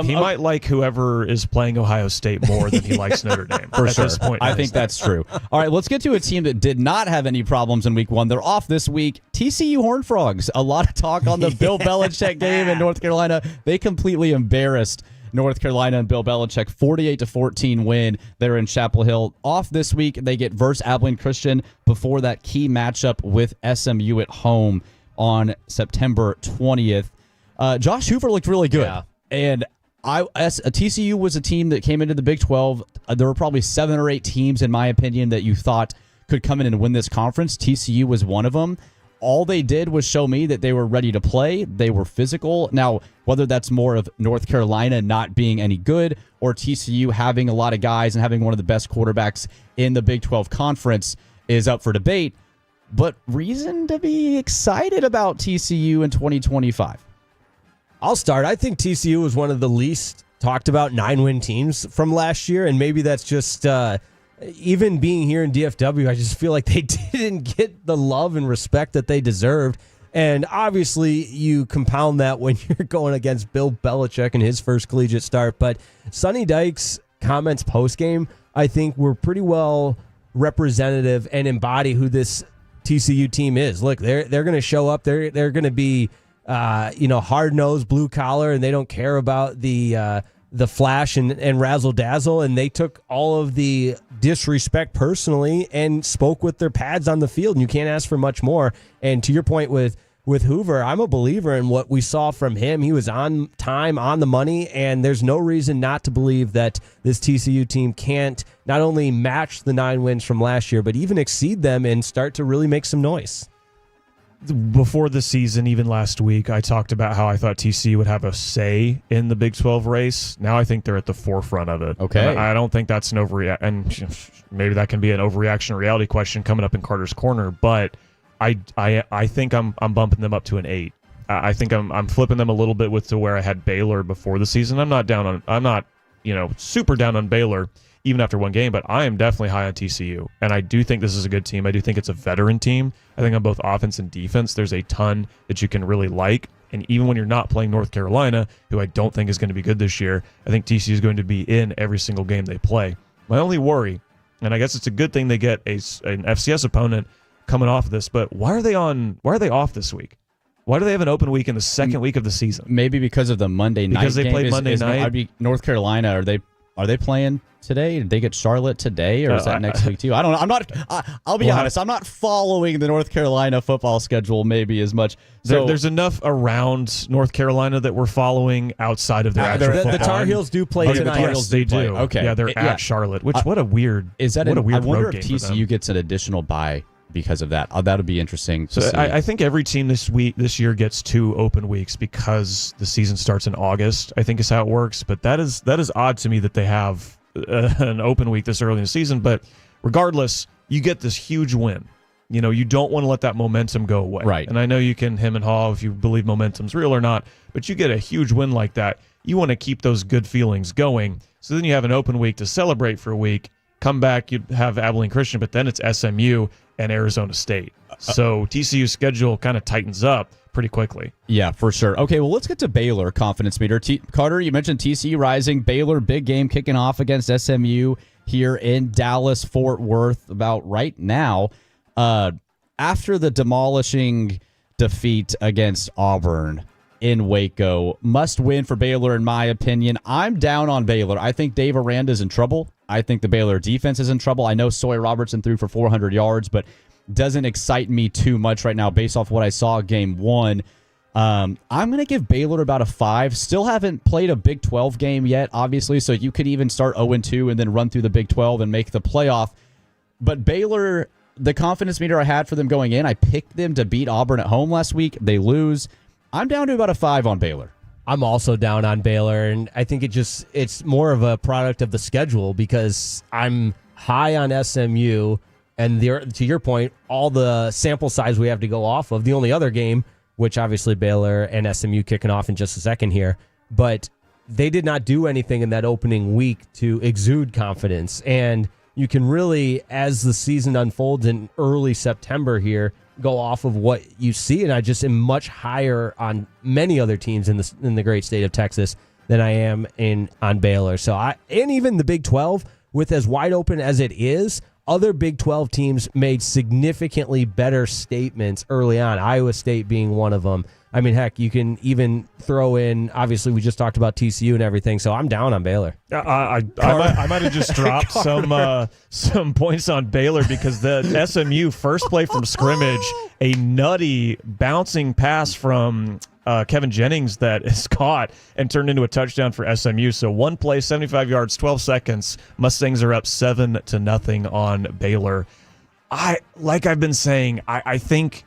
He might like whoever is playing Ohio State more than he likes Notre Dame. For at sure. This point, I think that's true. All right, let's get to a team that did not have any problems in week 1. They're off this week. TCU Horned Frogs. A lot of talk on the Bill Belichick game in North Carolina. They completely embarrassed North Carolina and Bill Belichick, 48-14 win. They're in Chapel Hill. Off this week, they get versus Abilene Christian before that key matchup with SMU at home on September 20th. Josh Hoover looked really good. Yeah. And TCU was a team that came into the Big 12. There were probably 7 or 8 teams, in my opinion, that you thought could come in and win this conference. TCU was one of them. All they did was show me that they were ready to play. They were physical. Now, whether that's more of North Carolina not being any good or TCU having a lot of guys and having one of the best quarterbacks in the Big 12 conference is up for debate. But reason to be excited about TCU in 2025. I'll start. I think TCU was one of the least talked about 9-win teams from last year, and maybe that's just even being here in DFW, I just feel like they didn't get the love and respect that they deserved. And obviously, you compound that when you're going against Bill Belichick in his first collegiate start. But Sonny Dykes' comments post-game, I think, were pretty well representative and embody who this TCU team is. Look, they're going to show up. They're going to be hard-nosed, blue-collar, and they don't care about the flash and razzle-dazzle, and they took all of the disrespect personally and spoke with their pads on the field, and you can't ask for much more. And to your point with Hoover, I'm a believer in what we saw from him. He was on time, on the money, and there's no reason not to believe that this TCU team can't not only match the 9 wins from last year, but even exceed them and start to really make some noise. Before the season, even last week, I talked about how I thought TCU would have a say in the Big 12 race. Now I think they're at the forefront of it. Okay. And I don't think that's an overreaction. And maybe that can be an overreaction reality question coming up in Carter's Corner, but I think I'm bumping them up to an 8. I think I'm flipping them a little bit to where I had Baylor before the season. I'm not super down on Baylor even after one game, but I am definitely high on TCU. And I do think this is a good team. I do think it's a veteran team. I think on both offense and defense, there's a ton that you can really like. And even when you're not playing North Carolina, who I don't think is going to be good this year, I think TCU is going to be in every single game they play. My only worry, and I guess it's a good thing they get an FCS opponent coming off of this, but why are they off this week? Why do they have an open week in the second week of the season? Maybe because of the Monday night. Because they game. played Monday night. I'd be North Carolina. Are they playing today? Did they get Charlotte today, or is that next week too? I don't know. I'm not. I'll be honest. I'm not following the North Carolina football schedule maybe as much. So there's enough around North Carolina that we're following outside of their actual football. The Tar Heels do play tonight. Yes, they do. Okay. Yeah, they're at Charlotte. Which what a weird. Is that what a weird I wonder road if game for them. TCU gets an additional bye because of that. That would be interesting to So see. I think every team this year gets 2 open weeks because the season starts in August, I think is how it works. But that is odd to me that they have an open week this early in the season. But regardless, you get this huge win. You don't want to let that momentum go away. Right. And I know you can hem and haw if you believe momentum's real or not, but you get a huge win like that. You want to keep those good feelings going. So then you have an open week to celebrate for a week. Come back, you have Abilene Christian, but then it's SMU and Arizona State. So TCU's schedule kind of tightens up pretty quickly. Yeah, for sure. Okay, well, let's get to Baylor confidence meter. Carter, you mentioned TCU rising. Baylor, big game kicking off against SMU here in Dallas, Fort Worth about right now. After the demolishing defeat against Auburn in Waco, must win for Baylor in my opinion. I'm down on Baylor. I think Dave Aranda's in trouble. I think the Baylor defense is in trouble. I know Sawyer Robertson threw for 400 yards, but doesn't excite me too much right now based off what I saw game 1. I'm going to give Baylor about a 5. Still haven't played a Big 12 game yet, obviously, so you could even start 0-2 and then run through the Big 12 and make the playoff. But Baylor, the confidence meter I had for them going in, I picked them to beat Auburn at home last week. They lose. I'm down to about a 5 on Baylor. I'm also down on Baylor, and I think it's more of a product of the schedule because I'm high on SMU, and to your point, all the sample size we have to go off of. The only other game, which obviously Baylor and SMU kicking off in just a second here, but they did not do anything in that opening week to exude confidence, and you can really, as the season unfolds in early September here, go off of what you see, and I just am much higher on many other teams in the great state of Texas than I am on Baylor. So and even the Big 12, with as wide open as it is, other Big 12 teams made significantly better statements early on, Iowa State being one of them. I mean, heck, you can even throw in, obviously, we just talked about TCU and everything, so I'm down on Baylor. I might have just dropped some points on Baylor because the SMU first play from scrimmage, a nutty bouncing pass from Kevin Jennings that is caught and turned into a touchdown for SMU. So one play, 75 yards, 12 seconds. Mustangs are up 7-0 on Baylor. Like I've been saying, I think,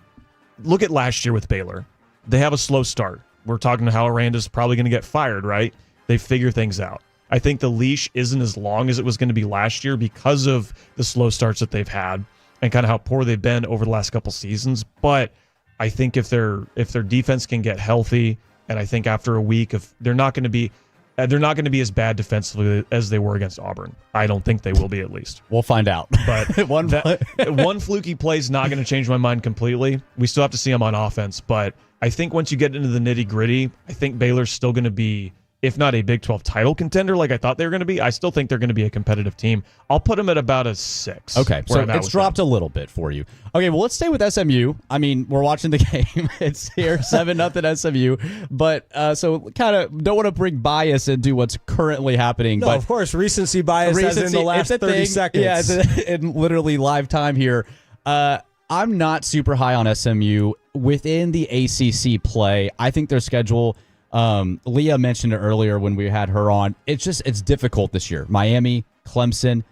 look at last year with Baylor. They have a slow start. We're talking to how Aranda's probably going to get fired, right? They figure things out. I think the leash isn't as long as it was going to be last year because of the slow starts that they've had and kind of how poor they've been over the last couple seasons. But I think if their defense can get healthy, and I think after a week they're not going to be as bad defensively as they were against Auburn. I don't think they will be, at least. We'll find out. But one fluky play is not going to change my mind completely. We still have to see them on offense, but I think once you get into the nitty-gritty, I think Baylor's still going to be if not a Big 12 title contender like I thought they were going to be, I still think they're going to be a competitive team. I'll put them at about a 6. Okay, so it's dropped a little bit for you. Okay, well, let's stay with SMU. I mean, we're watching the game. It's here, 7-0 SMU. But so kind of don't want to bring bias into what's currently happening. No, but of course, recency bias as in the last 30 seconds. Yeah, it's in literally live time here. I'm not super high on SMU within the ACC play. I think their schedule... Leah mentioned it earlier when we had her on. It's difficult this year. Miami, Clemson.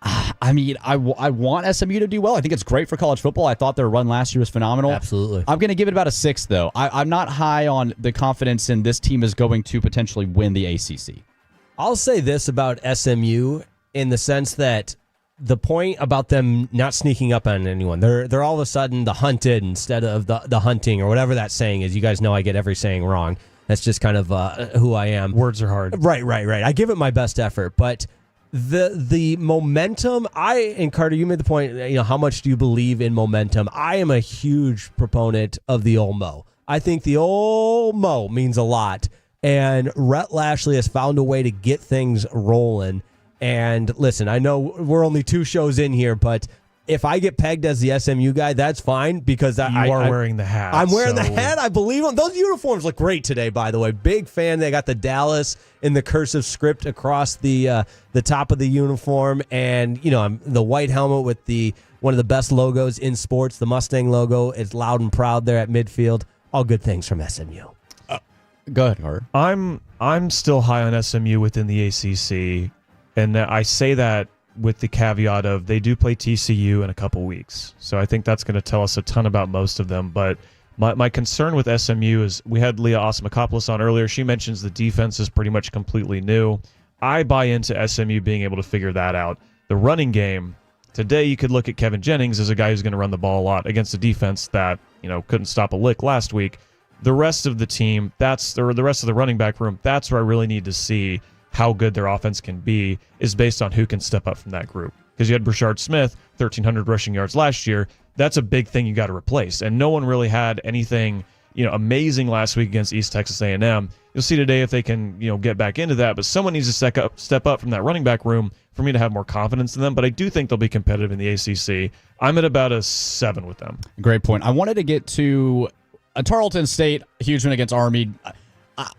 I mean, I want SMU to do well. I think it's great for college football. I thought their run last year was phenomenal. Absolutely. I'm going to give it about a 6, though. I'm not high on the confidence in this team is going to potentially win the ACC. I'll say this about SMU in the sense that the point about them not sneaking up on anyone, they're all of a sudden the hunted instead of the hunting or whatever that saying is. You guys know I get every saying wrong. That's just kind of who I am. Words are hard. Right. I give it my best effort, but the momentum, and Carter, you made the point, how much do you believe in momentum? I am a huge proponent of the old Mo. I think the old Mo means a lot, and Rhett Lashley has found a way to get things rolling. And listen, I know we're only 2 shows in here, but if I get pegged as the SMU guy, that's fine because you are wearing the hat. I'm wearing the hat. I believe them. Those uniforms look great today, by the way. Big fan. They got the Dallas in the cursive script across the top of the uniform, and the white helmet with one of the best logos in sports, the Mustang logo. It's loud and proud there at midfield. All good things from SMU. Go ahead, Carter. I'm still high on SMU within the ACC. And I say that with the caveat of they do play TCU in a couple weeks. So I think that's going to tell us a ton about most of them. But my concern with SMU is we had Leah Osmakopoulos on earlier. She mentions the defense is pretty much completely new. I buy into SMU being able to figure that out. The running game, today you could look at Kevin Jennings as a guy who's going to run the ball a lot against a defense that couldn't stop a lick last week. The rest of the team, the rest of the running back room, that's where I really need to see how good their offense can be is based on who can step up from that group. Because you had Brashard Smith, 1,300 rushing yards last year. That's a big thing you got to replace. And no one really had anything amazing last week against East Texas A&M. You'll see today if they can get back into that. But someone needs to step up from that running back room for me to have more confidence in them. But I do think they'll be competitive in the ACC. I'm at about a 7 with them. Great point. I wanted to get to a Tarleton State, huge win against Army.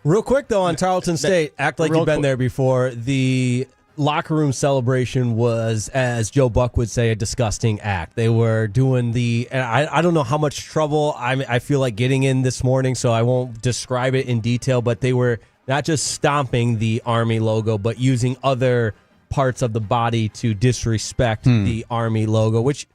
Real quick, though, on Tarleton State, act like you've been there before. The locker room celebration was, as Joe Buck would say, a disgusting act. They were doing and I don't know how much trouble I feel like getting in this morning, so I won't describe it in detail, but they were not just stomping the Army logo, but using other parts of the body to disrespect the Army logo, which...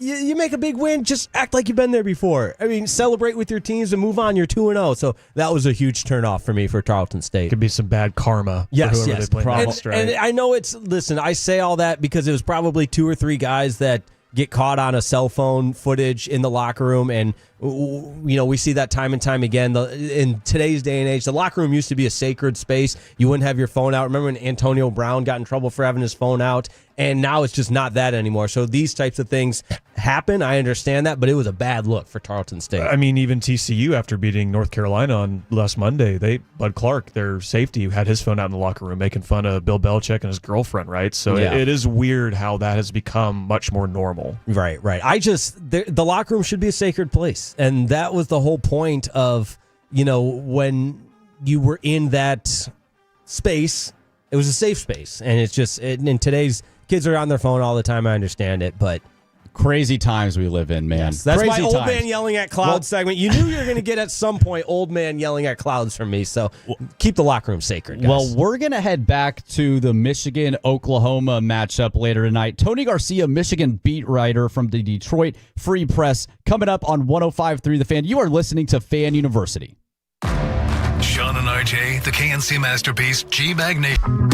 You make a big win, just act like you've been there before. I mean, celebrate with your teams and move on. You're 2-0. So that was a huge turnoff for me for Tarleton State. Could be some bad karma. Yes. They play and I know listen, I say all that because it was probably 2 or 3 guys that get caught on a cell phone footage in the locker room. And, we see that time and time again. In today's day and age, the locker room used to be a sacred space. You wouldn't have your phone out. Remember when Antonio Brown got in trouble for having his phone out? And now it's just not that anymore. So these types of things happen. I understand that, but it was a bad look for Tarleton State. I mean, even TCU, after beating North Carolina on last Monday, Bud Clark, their safety, had his phone out in the locker room making fun of Bill Belichick and his girlfriend, right? So it is weird how that has become much more normal. Right. The locker room should be a sacred place. And that was the whole point of, when you were in that space, it was a safe space. And it's just, in today's, kids are on their phone all the time. I understand it, but crazy times we live in, man. Yes, that's crazy my old times. man yelling at clouds segment. You knew you were going to get at some point old man yelling at clouds from me. So keep the locker room sacred, guys. Well, we're going to head back to the Michigan-Oklahoma matchup later tonight. Tony Garcia, Michigan beat writer from the Detroit Free Press, coming up on 105.3 The Fan. You are listening to Fan University. Sean and RJ, the KNC Masterpiece, G-Bag Nation.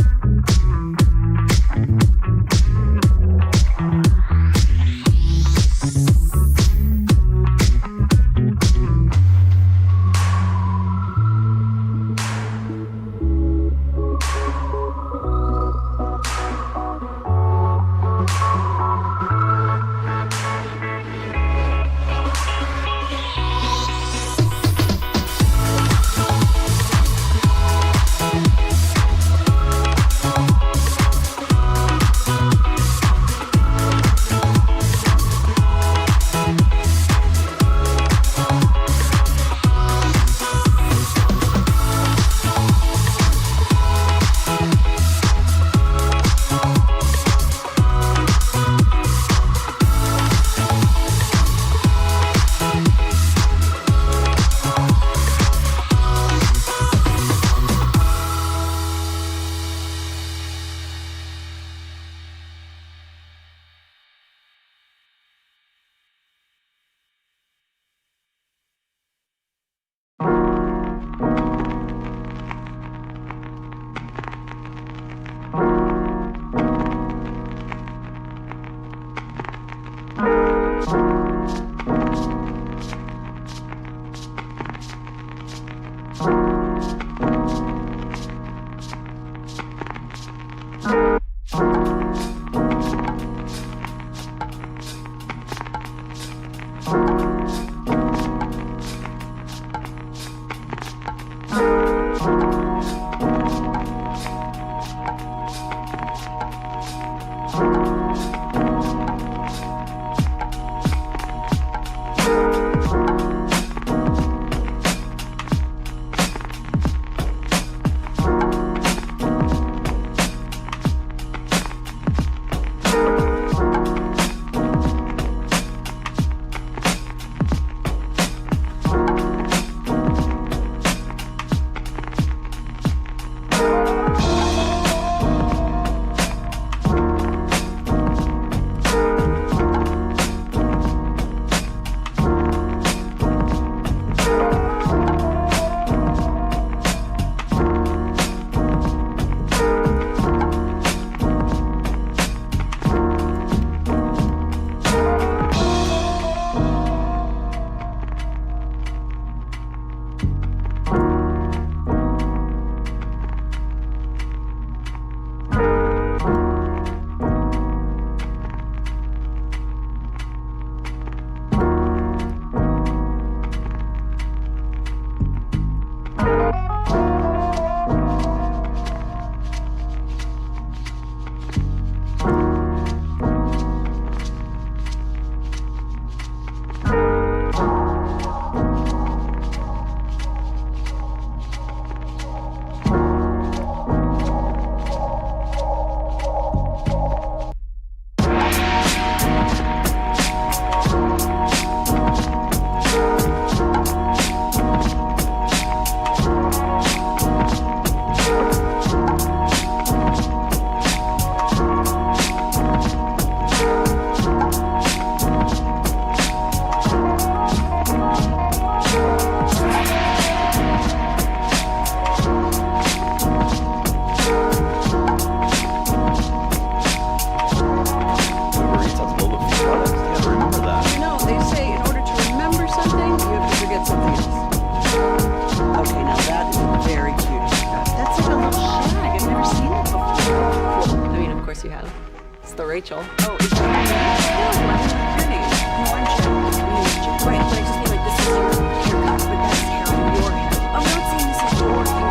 course you have. It's the Rachel. Oh, is your name? No, I'm Jen. Right, but I just mean like this is your haircut, but that's hair on your head. I'm not saying this is your hair.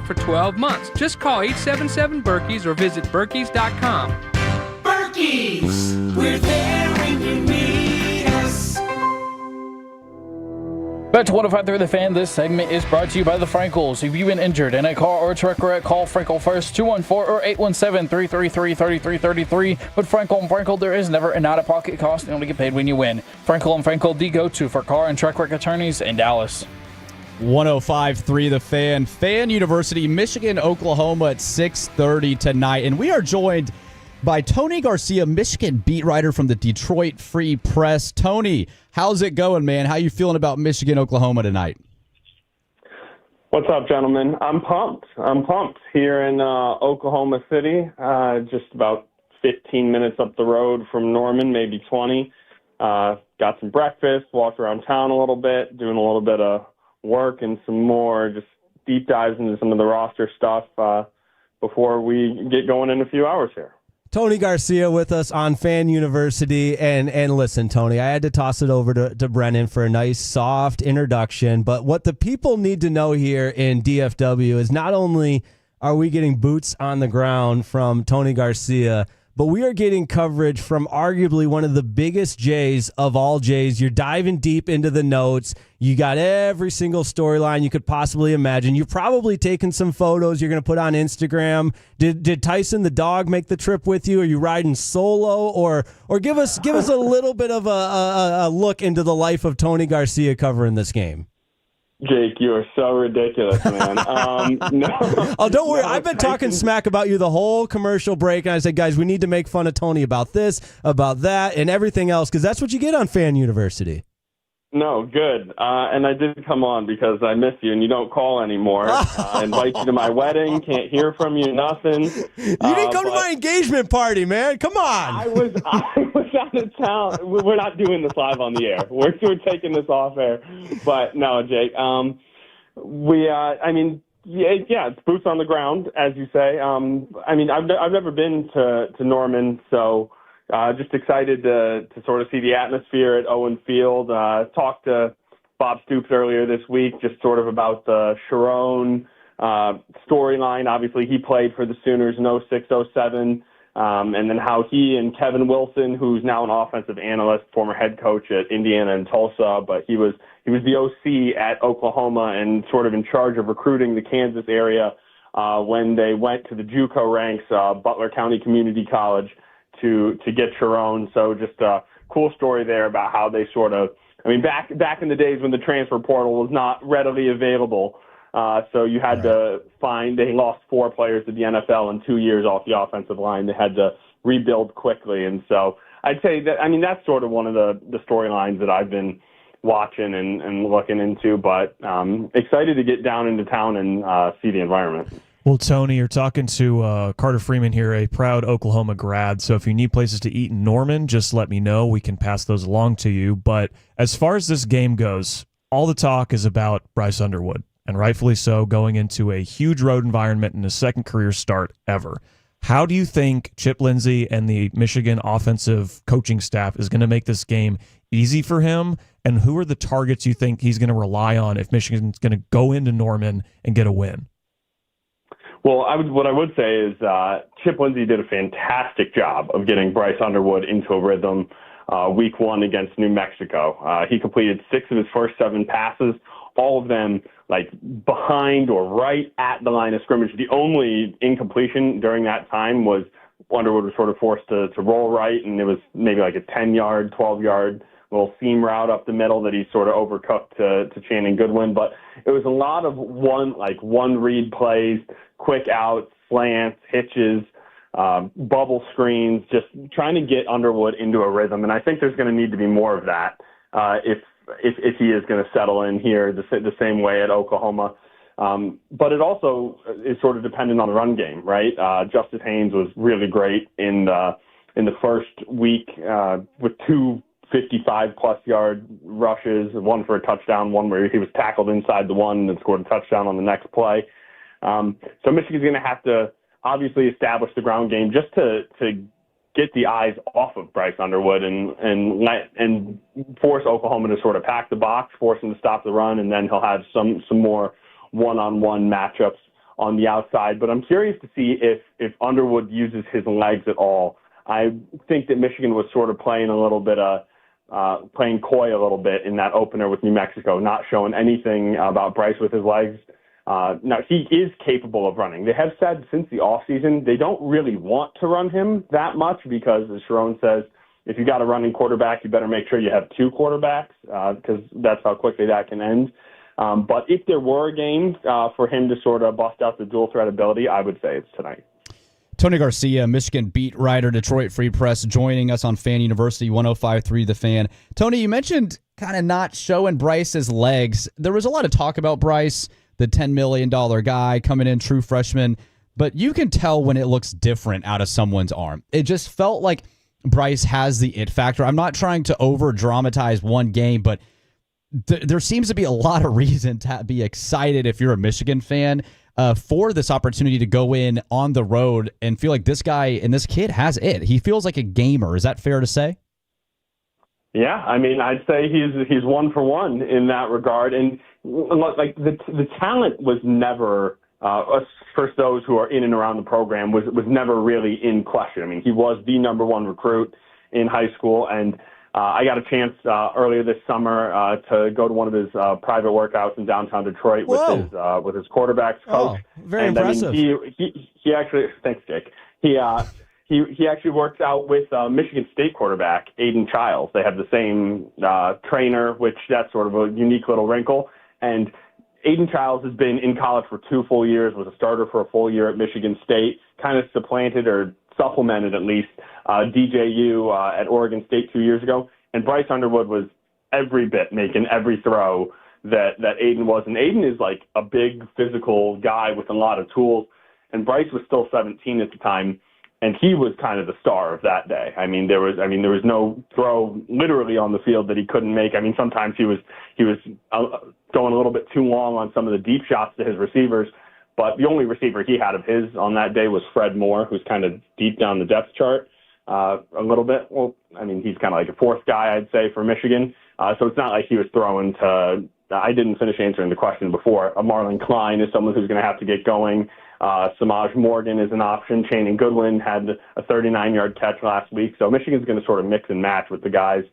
For 12 months. Just call 877-BERKEYS or visit Berkeys.com. Berkeys, we're there when you need us. Back to 105.3 The Fan. This segment is brought to you by the Frankels. If you've been injured in a car or truck wreck, call Frankel first, 214 or 817-333-3333. With Frankel and Frankel, there is never an out-of-pocket cost. You only get paid when you win. Frankel and Frankel, the go-to for car and truck wreck attorneys in Dallas. 105.3 The Fan. Fan University, Michigan, Oklahoma at 6:30 tonight. And we are joined by Tony Garcia, Michigan beat writer from the Detroit Free Press. Tony, how's it going, man? How you feeling about Michigan, Oklahoma tonight? What's up, gentlemen? I'm pumped. Here in Oklahoma City, just about 15 minutes up the road from Norman, maybe 20. Got some breakfast, walked around town a little bit, doing a little bit of work and some more just deep dives into some of the roster stuff before we get going in a few hours here. Tony Garcia with us on Fan University. And listen, Tony, I had to toss it over to Brennan for a nice, soft introduction. But what the people need to know here in DFW is not only are we getting boots on the ground from Tony Garcia, but we are getting coverage from arguably one of the biggest Jays of all Jays. You're diving deep into the notes. You got every single storyline you could possibly imagine. You've probably taken some photos you're going to put on Instagram. Did Tyson the dog make the trip with you? Are you riding solo? Or give us a little bit of a look into the life of Tony Garcia covering this game. Jake, you are so ridiculous, man. No. Oh, don't worry. I've been talking smack about you the whole commercial break, and I said, guys, we need to make fun of Tony about this, about that, and everything else, because that's what you get on Fan University. No, good. And I did come on because I miss you, and you don't call anymore. I invite you to my wedding. Can't hear from you, nothing. You didn't come to my engagement party, man. Come on. I was out of town. We're not doing this live on the air. We're taking this off air. But no, Jake. It's boots on the ground, as you say. I've never been to Norman, so just excited to sort of see the atmosphere at Owen Field. Talked to Bob Stoops earlier this week, just sort of about the Sharon storyline. Obviously, he played for the Sooners in 06-07. And then how he and Kevin Wilson, who's now an offensive analyst, former head coach at Indiana and Tulsa, but he was the OC at Oklahoma and sort of in charge of recruiting the Kansas area when they went to the JUCO ranks, Butler County Community College, to get Sharon. So just a cool story there about how they sort of, back in the days when the transfer portal was not readily available. So you had to they lost 4 players to the NFL in 2 years off the offensive line. They had to rebuild quickly. And so I'd say that, that's sort of one of the storylines that I've been watching and looking into, but excited to get down into town and see the environment. Well, Tony, you're talking to Carter Freeman here, a proud Oklahoma grad. So if you need places to eat in Norman, just let me know. We can pass those along to you. But as far as this game goes, all the talk is about Bryce Underwood, and rightfully so, going into a huge road environment in his second career start ever. How do you think Chip Lindsey and the Michigan offensive coaching staff is going to make this game easy for him? And who are the targets you think he's going to rely on if Michigan's going to go into Norman and get a win? Well, what I would say is Chip Lindsey did a fantastic job of getting Bryce Underwood into a rhythm week one against New Mexico. He completed 6 of his first 7 passes, all of them like behind or right at the line of scrimmage. The only incompletion during that time was Underwood was sort of forced to roll right, and it was maybe like a 10-yard, 12-yard little seam route up the middle that he sort of overcooked to Channing Goodwin. But it was a lot of one read plays, quick outs, slants, hitches, bubble screens, just trying to get Underwood into a rhythm. And I think there's going to need to be more of that if he is going to settle in here the same way at Oklahoma. But it also is sort of dependent on the run game, right? Justice Haynes was really great in the first week with 2 55-plus yard rushes, one for a touchdown, one where he was tackled inside the one and then scored a touchdown on the next play. So Michigan's going to have to obviously establish the ground game just to get the eyes off of Bryce Underwood and force Oklahoma to sort of pack the box, force him to stop the run, and then he'll have some more one-on-one matchups on the outside. But I'm curious to see if Underwood uses his legs at all. I think that Michigan was sort of playing coy a little bit in that opener with New Mexico, not showing anything about Bryce with his legs. Now, he is capable of running. They have said since the offseason they don't really want to run him that much because, as Sharon says, if you got a running quarterback, you better make sure you have 2 quarterbacks because that's how quickly that can end. But if there were a game for him to sort of bust out the dual threat ability, I would say it's tonight. Tony Garcia, Michigan beat writer, Detroit Free Press, joining us on Fan University 105.3 The Fan. Tony, you mentioned kind of not showing Bryce's legs. There was a lot of talk about Bryce, the $10 million guy coming in, true freshman, but you can tell when it looks different out of someone's arm. It just felt like Bryce has the it factor. I'm not trying to over-dramatize one game, but there seems to be a lot of reason to be excited if you're a Michigan fan for this opportunity to go in on the road and feel like this guy and this kid has it. He feels like a gamer. Is that fair to say? Yeah, I mean, I'd say he's 1 for 1 in that regard. And like the talent was never, for those who are in and around the program, was never really in question. I mean, he was the number 1 recruit in high school, and I got a chance earlier this summer to go to one of his private workouts in downtown Detroit with his quarterbacks coach. Very impressive. I mean, he actually, thanks, Jake. He actually works out with Michigan State quarterback Aiden Childs. They have the same trainer, which that's sort of a unique little wrinkle. And Aiden Childs has been in college for 2 full years, was a starter for a full year at Michigan State, kind of supplanted or supplemented at least DJU at Oregon State 2 years ago. And Bryce Underwood was every bit making every throw that Aiden was. And Aiden is like a big physical guy with a lot of tools. And Bryce was still 17 at the time. And he was kind of the star of that day. I mean, there was no throw literally on the field that he couldn't make. I mean, sometimes he was going a little bit too long on some of the deep shots to his receivers. But the only receiver he had of his on that day was Fred Moore, who's kind of deep down the depth chart a little bit. Well, I mean, he's kind of like a 4th guy, I'd say, for Michigan. So it's not like he was throwing to I didn't finish answering the question before. Marlon Klein is someone who's going to have to get going. Samaj Morgan is an option. Channing Goodwin had a 39-yard catch last week. So Michigan's going to sort of mix and match with the guys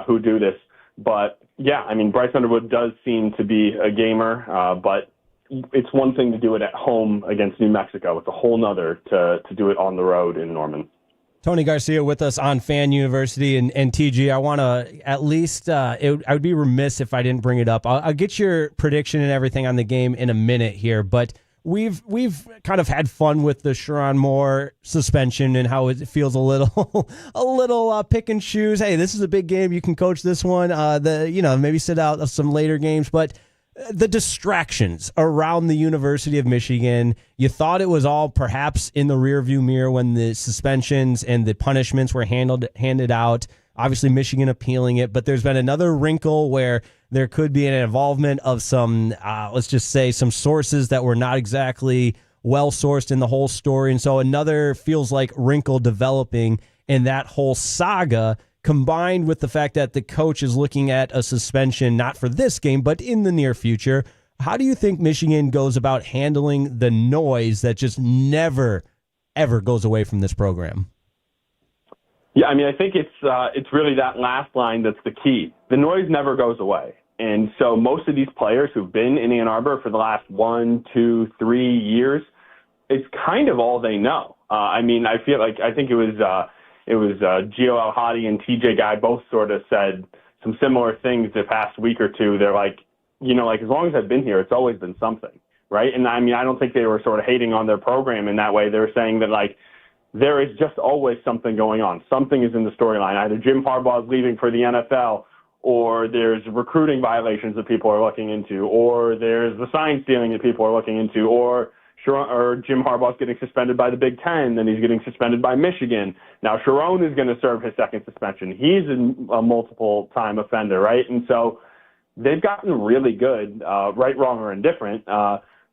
who do this. But, yeah, I mean, Bryce Underwood does seem to be a gamer, but it's one thing to do it at home against New Mexico. It's a whole nother to do it on the road in Norman. Tony Garcia with us on Fan University, and TG, I want to at least, I would be remiss if I didn't bring it up. I'll get your prediction and everything on the game in a minute here, but we've kind of had fun with the Sherrone Moore suspension and how it feels a little pick and choose. Hey, this is a big game. You can coach this one. Maybe sit out of some later games, but the distractions around the University of Michigan. You thought it was all perhaps in the rearview mirror when the suspensions and the punishments were handed out. Obviously, Michigan appealing it, but there's been another wrinkle where there could be an involvement of some, let's just say, some sources that were not exactly well-sourced in the whole story. And so another feels like wrinkle developing in that whole saga, combined with the fact that the coach is looking at a suspension, not for this game, but in the near future. How do you think Michigan goes about handling the noise that just never, ever goes away from this program? Yeah, I mean, I think it's really that last line that's the key. The noise never goes away. And so most of these players who've been in Ann Arbor for the last 1, 2, 3 years, it's kind of all they know. I mean, I think it was Gio Al-Hadi and TJ Guy both sort of said some similar things the past week or two. They're like, as long as I've been here, it's always been something, right? And I mean, I don't think they were sort of hating on their program in that way. They were saying that, like, there is just always something going on. Something is in the storyline. Either Jim Harbaugh's leaving for the NFL, or there's recruiting violations that people are looking into, or there's the sign stealing that people are looking into, or Jim Harbaugh's getting suspended by the Big Ten, then he's getting suspended by Michigan. Now Sharon is going to serve his second suspension. He's a multiple-time offender, right? And so they've gotten really good, right, wrong, or indifferent,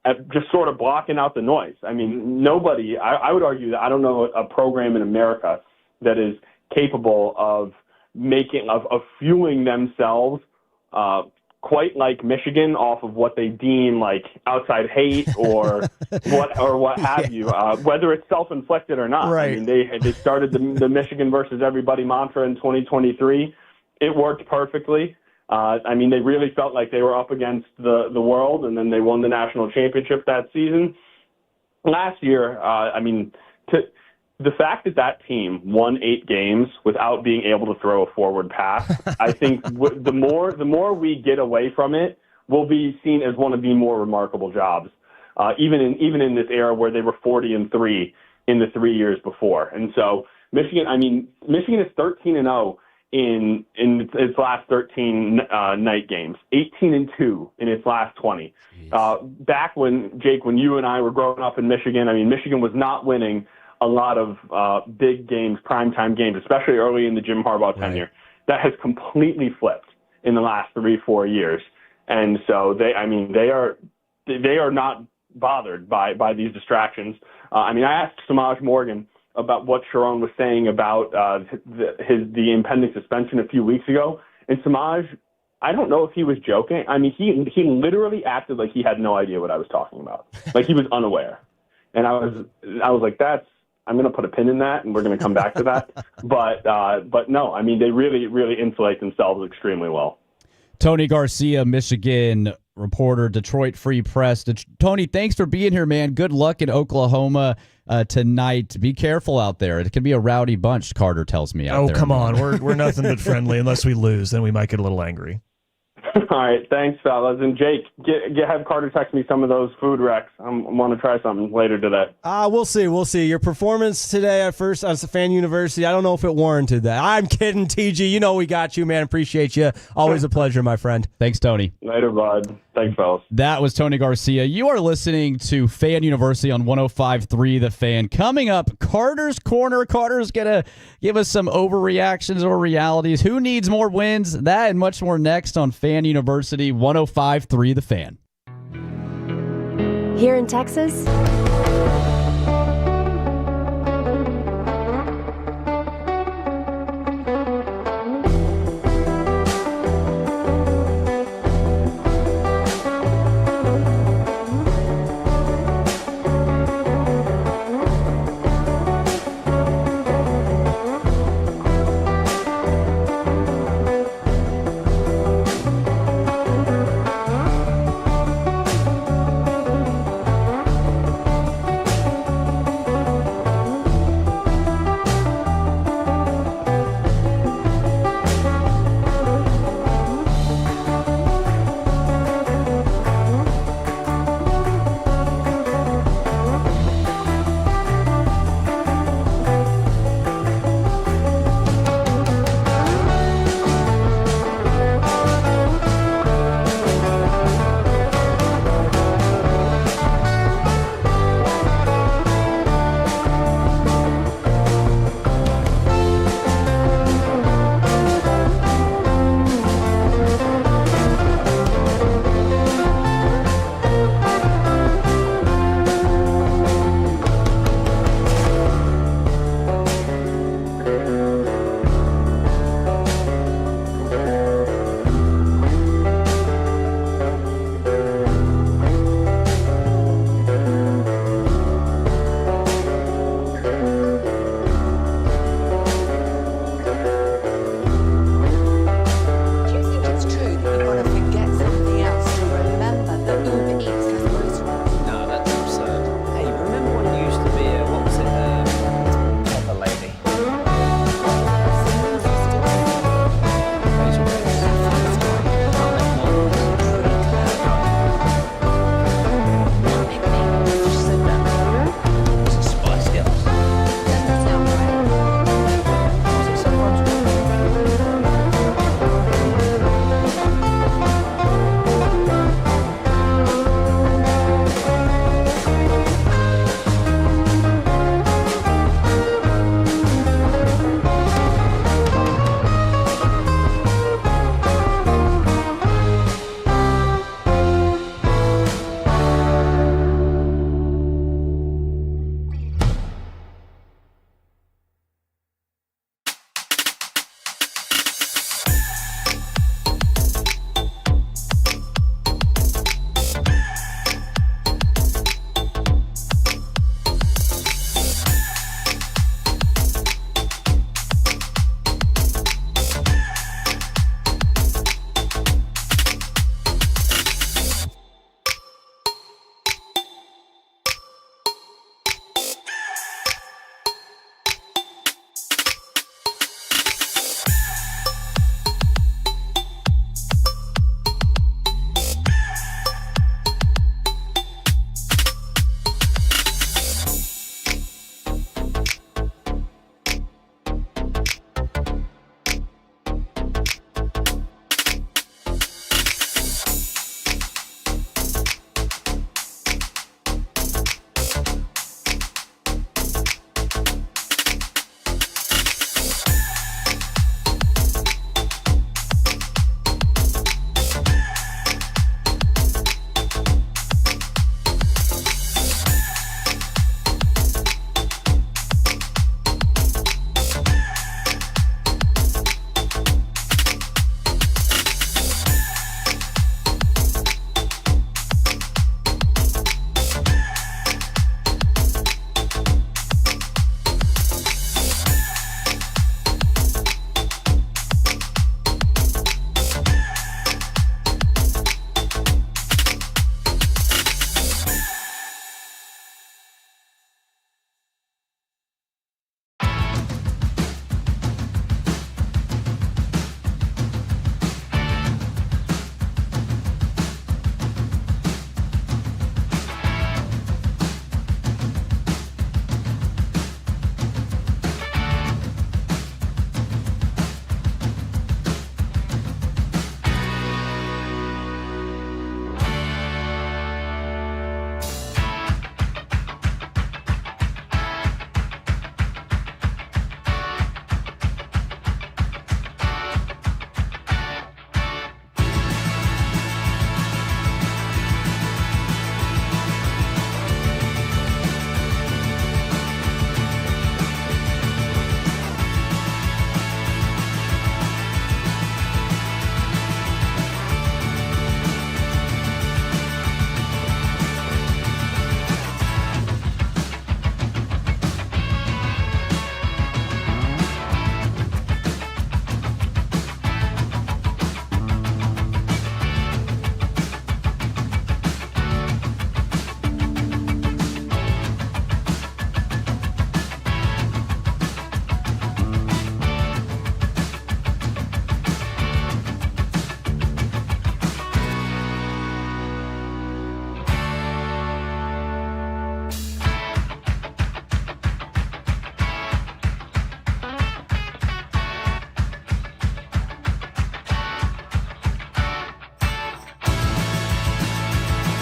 at just sort of blocking out the noise. I mean, nobody, I would argue that I don't know a program in America that is capable of fueling themselves quite like Michigan off of what they deem like outside hate or what have you, whether it's self-inflicted or not. Right. I mean, they started the Michigan versus everybody mantra in 2023. It worked perfectly. I mean, they really felt like they were up against the world, and then they won the national championship that season. Last year, the fact that team won 8 games without being able to throw a forward pass, I think the more we get away from it, will be seen as one of the more remarkable jobs, even in this era where they were 40-3 in the 3 years before. And so Michigan is 13-0 in its last 13 night games, 18-2 in its last 20. Back when you and I were growing up in Michigan, I mean, Michigan was not winning a lot of big games, primetime games, especially early in the Jim Harbaugh tenure. Right. That has completely flipped in the last 3-4 years. And so they are not bothered by these distractions. I asked Samaj Morgan about what Sharon was saying about the impending suspension a few weeks ago. And Samaj, I don't know if he was joking. I mean, he literally acted like he had no idea what I was talking about. Like he was unaware. And I was like, I'm going to put a pin in that, and we're going to come back to that. But no, I mean, they really, really insulate themselves extremely well. Tony Garcia, Michigan reporter, Detroit Free Press. Tony, thanks for being here, man. Good luck in Oklahoma tonight. Be careful out there. It can be a rowdy bunch, Carter tells me out there. Oh, come on. We're nothing but friendly unless we lose. Then we might get a little angry. All right, thanks, fellas. And Jake, have Carter text me some of those food wrecks. I want to try something later today. We'll see. Your performance today at first as a Fan University, I don't know if it warranted that. I'm kidding, TG. You know we got you, man. Appreciate you. Always a pleasure, my friend. Thanks, Tony. Later, bud. Thanks, fellas. That was Tony Garcia. You are listening to Fan University on 105.3 The Fan. Coming up, Carter's Corner. Carter's going to give us some overreactions or realities. Who needs more wins? That and much more next on Fan University 105.3 The Fan. Here in Texas,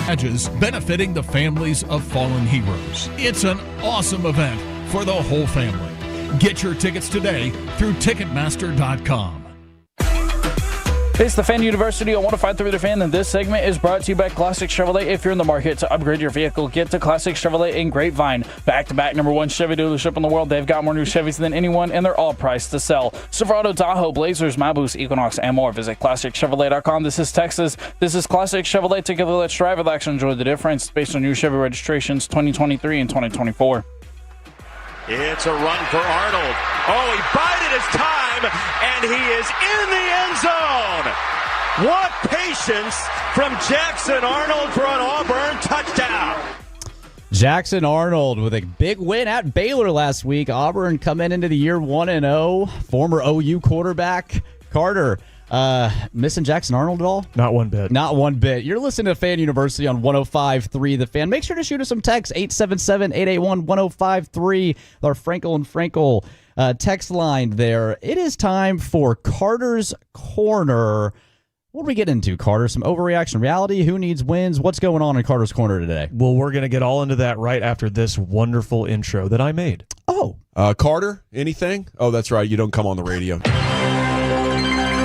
badges benefiting the families of fallen heroes. It's an awesome event for the whole family. Get your tickets today through Ticketmaster.com. It's the Fan University on 105.3 The Fan, and this segment is brought to you by Classic Chevrolet. If you're in the market to upgrade your vehicle, get to Classic Chevrolet in Grapevine. Back-to-back #1 Chevy dealership in the world. They've got more new Chevys than anyone, and they're all priced to sell. Silverado, Tahoe, Blazers, Malibu, Equinox, and more. Visit ClassicChevrolet.com. This is Texas. This is Classic Chevrolet. Together, let's drive, relax, and enjoy the difference based on new Chevy registrations 2023 and 2024. It's a run for Arnold. Oh, he bided his time, and he is in the end zone. What patience from Jackson Arnold for an Auburn touchdown. Jackson Arnold with a big win at Baylor last week. Auburn coming into the year 1-0. Former OU quarterback Carter. Missing Jackson Arnold at all? Not one bit. Not one bit. You're listening to Fan University on 105.3 The Fan. Make sure to shoot us some text, 877-881-1053. Our Frankel and Frankel text line there. It is time for Carter's Corner. What do we get into, Carter? Some overreaction reality? Who needs wins? What's going on in Carter's Corner today? Well, we're going to get all into that right after this wonderful intro that I made. Oh. Carter, anything? Oh, that's right. You don't come on the radio.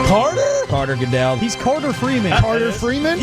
Carter? Carter Goodell. He's Carter Freeman. Carter Freeman?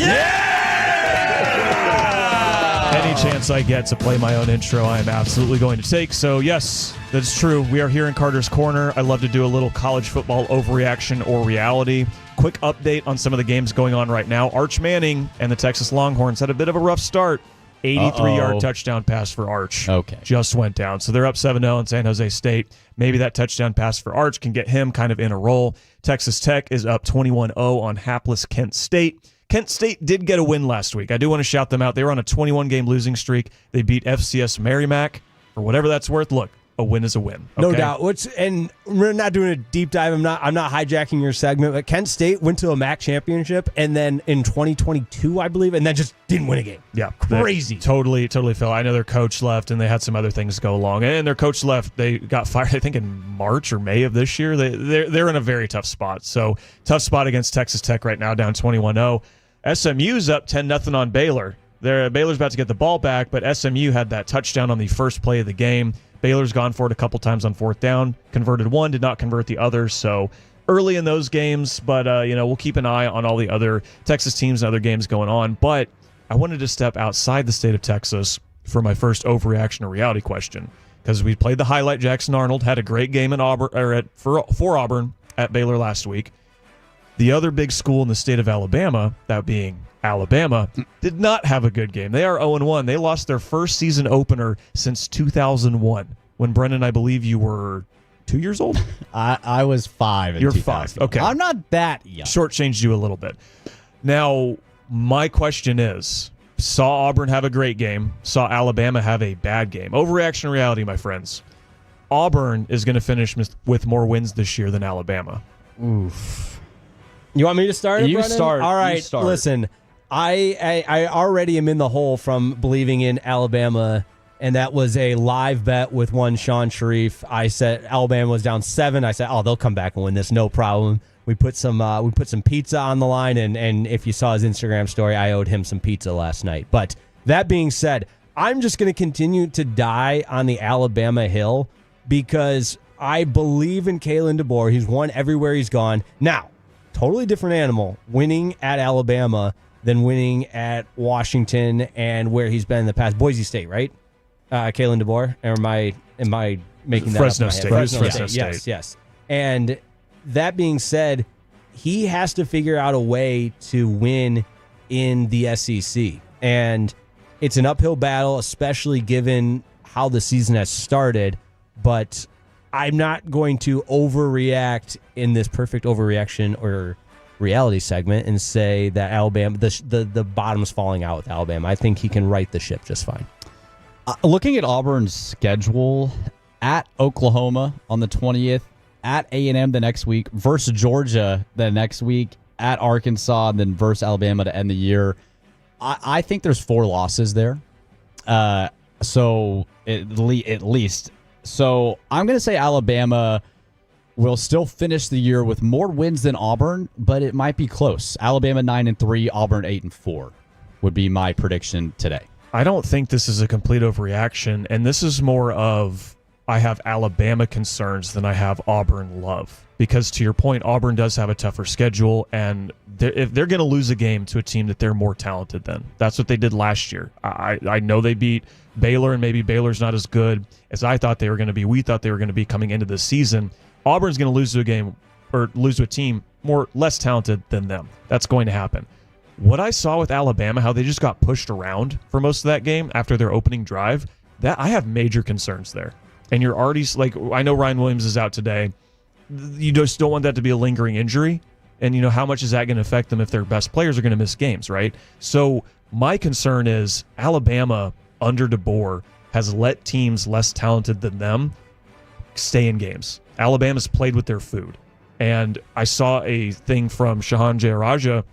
Any chance I get to play my own intro, I am absolutely going to take. So, yes, that's true. We are here in Carter's Corner. I love to do a little college football overreaction or reality. Quick update on some of the games going on right now. Arch Manning and the Texas Longhorns had a bit of a rough start. 83-yard touchdown pass for Arch. Okay. Just went down. So they're up 7-0 in San Jose State. Maybe that touchdown pass for Arch can get him kind of in a roll. Texas Tech is up 21-0 on hapless Kent State. Kent State did get a win last week. I do want to shout them out. They were on a 21-game losing streak. They beat FCS Merrimack. For whatever that's worth, look, a win is a win. Okay? No doubt. And we're not doing a deep dive. I'm not hijacking your segment, but Kent State went to a MAC championship and then in 2022, I believe, and then just didn't win a game. Yeah. Crazy. Totally fell. I know their coach left and they had some other things go along. And their coach left. They got fired, I think, in March or May of this year. They're in a very tough spot. So tough spot against Texas Tech right now, down 21-0. SMU's up 10-0 on Baylor. Baylor's about to get the ball back, but SMU had that touchdown on the first play of the game. Baylor's gone for it a couple times on fourth down, converted one, did not convert the other. So early in those games, but we'll keep an eye on all the other Texas teams and other games going on. But I wanted to step outside the state of Texas for my first overreaction or reality question, because we played the highlight. Jackson Arnold had a great game in Auburn for Auburn at Baylor last week. The other big school in the state of Alabama, that being Alabama, did not have a good game. They are 0-1. They lost their first season opener since 2001, when, Brendan, I believe you were 2 years old? I was 5 in You're 2000. 5. Okay. I'm not that young. Shortchanged you a little bit. Now, my question is, saw Auburn have a great game, saw Alabama have a bad game. Overreaction or reality, my friends. Auburn is going to finish with more wins this year than Alabama. Oof. You want me to start it, You Brennan? start. All right, You start. listen. I already am in the hole from believing in Alabama, and that was a live bet with one Sean Sharif. I said Alabama was down 7. I said, oh, they'll come back and win this, no problem. We put some pizza on the line, and if you saw his Instagram story, I owed him some pizza last night. But that being said, I'm just going to continue to die on the Alabama hill because I believe in Kalen DeBoer. He's won everywhere he's gone. Now, totally different animal winning at Alabama than winning at Washington and where he's been in the past. Boise State, right? Kalen DeBoer? Or am I making that Fresno up? State. Fresno State. Yes. And that being said, he has to figure out a way to win in the SEC. And it's an uphill battle, especially given how the season has started. But I'm not going to overreact in this perfect overreaction or reality segment and say that Alabama, the bottom's falling out with Alabama. I think he can right the ship just fine. Looking at Auburn's schedule, at Oklahoma on the 20th, at A&M the next week, versus Georgia the next week, at Arkansas, and then versus Alabama to end the year. I think there's 4 losses there. So at least. So I'm going to say Alabama will still finish the year with more wins than Auburn, but it might be close. Alabama 9-3, Auburn 8-4. would be my prediction today. I don't think this is a complete overreaction, and this is more of I have Alabama concerns than I have Auburn love. Because to your point, Auburn does have a tougher schedule, and if they're going to lose a game to a team that they're more talented than, that's what they did last year. I know they beat Baylor, and maybe Baylor's not as good as I thought they were going to be. We thought they were going to be coming into this season. Auburn's going to lose to a game or lose to a team less talented than them. That's going to happen. What I saw with Alabama, how they just got pushed around for most of that game after their opening drive, that I have major concerns there. And you're already, like, I know Ryan Williams is out today. You just don't want that to be a lingering injury. And, how much is that going to affect them if their best players are going to miss games, right? So my concern is Alabama, under DeBoer, has let teams less talented than them stay in games. Alabama's played with their food. And I saw a thing from Shahan Jayaraja,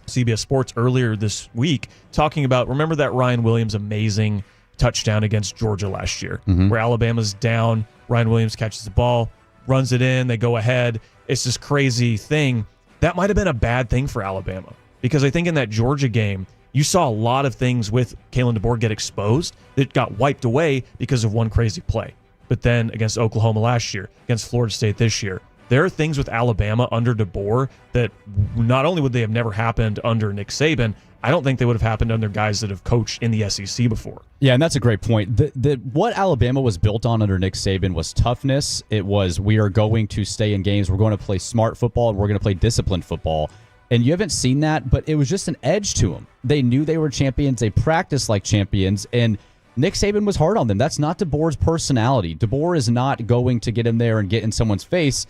CBS Sports, earlier this week, talking about, remember that Ryan Williams amazing touchdown against Georgia last year, where Alabama's down, Ryan Williams catches the ball, runs it in, they go ahead. It's this crazy thing. That might have been a bad thing for Alabama, because I think in that Georgia game, you saw a lot of things with Kalen DeBoer get exposed that got wiped away because of one crazy play. But then against Oklahoma last year, against Florida State this year, there are things with Alabama under DeBoer that not only would they have never happened under Nick Saban, I don't think they would have happened under guys that have coached in the SEC before. Yeah, and that's a great point. What Alabama was built on under Nick Saban was toughness. It was, we are going to stay in games. We're going to play smart football, and we're going to play disciplined football. And you haven't seen that, but it was just an edge to them. They knew they were champions. They practiced like champions, and Nick Saban was hard on them. That's not DeBoer's personality. DeBoer is not going to get in there and get in someone's face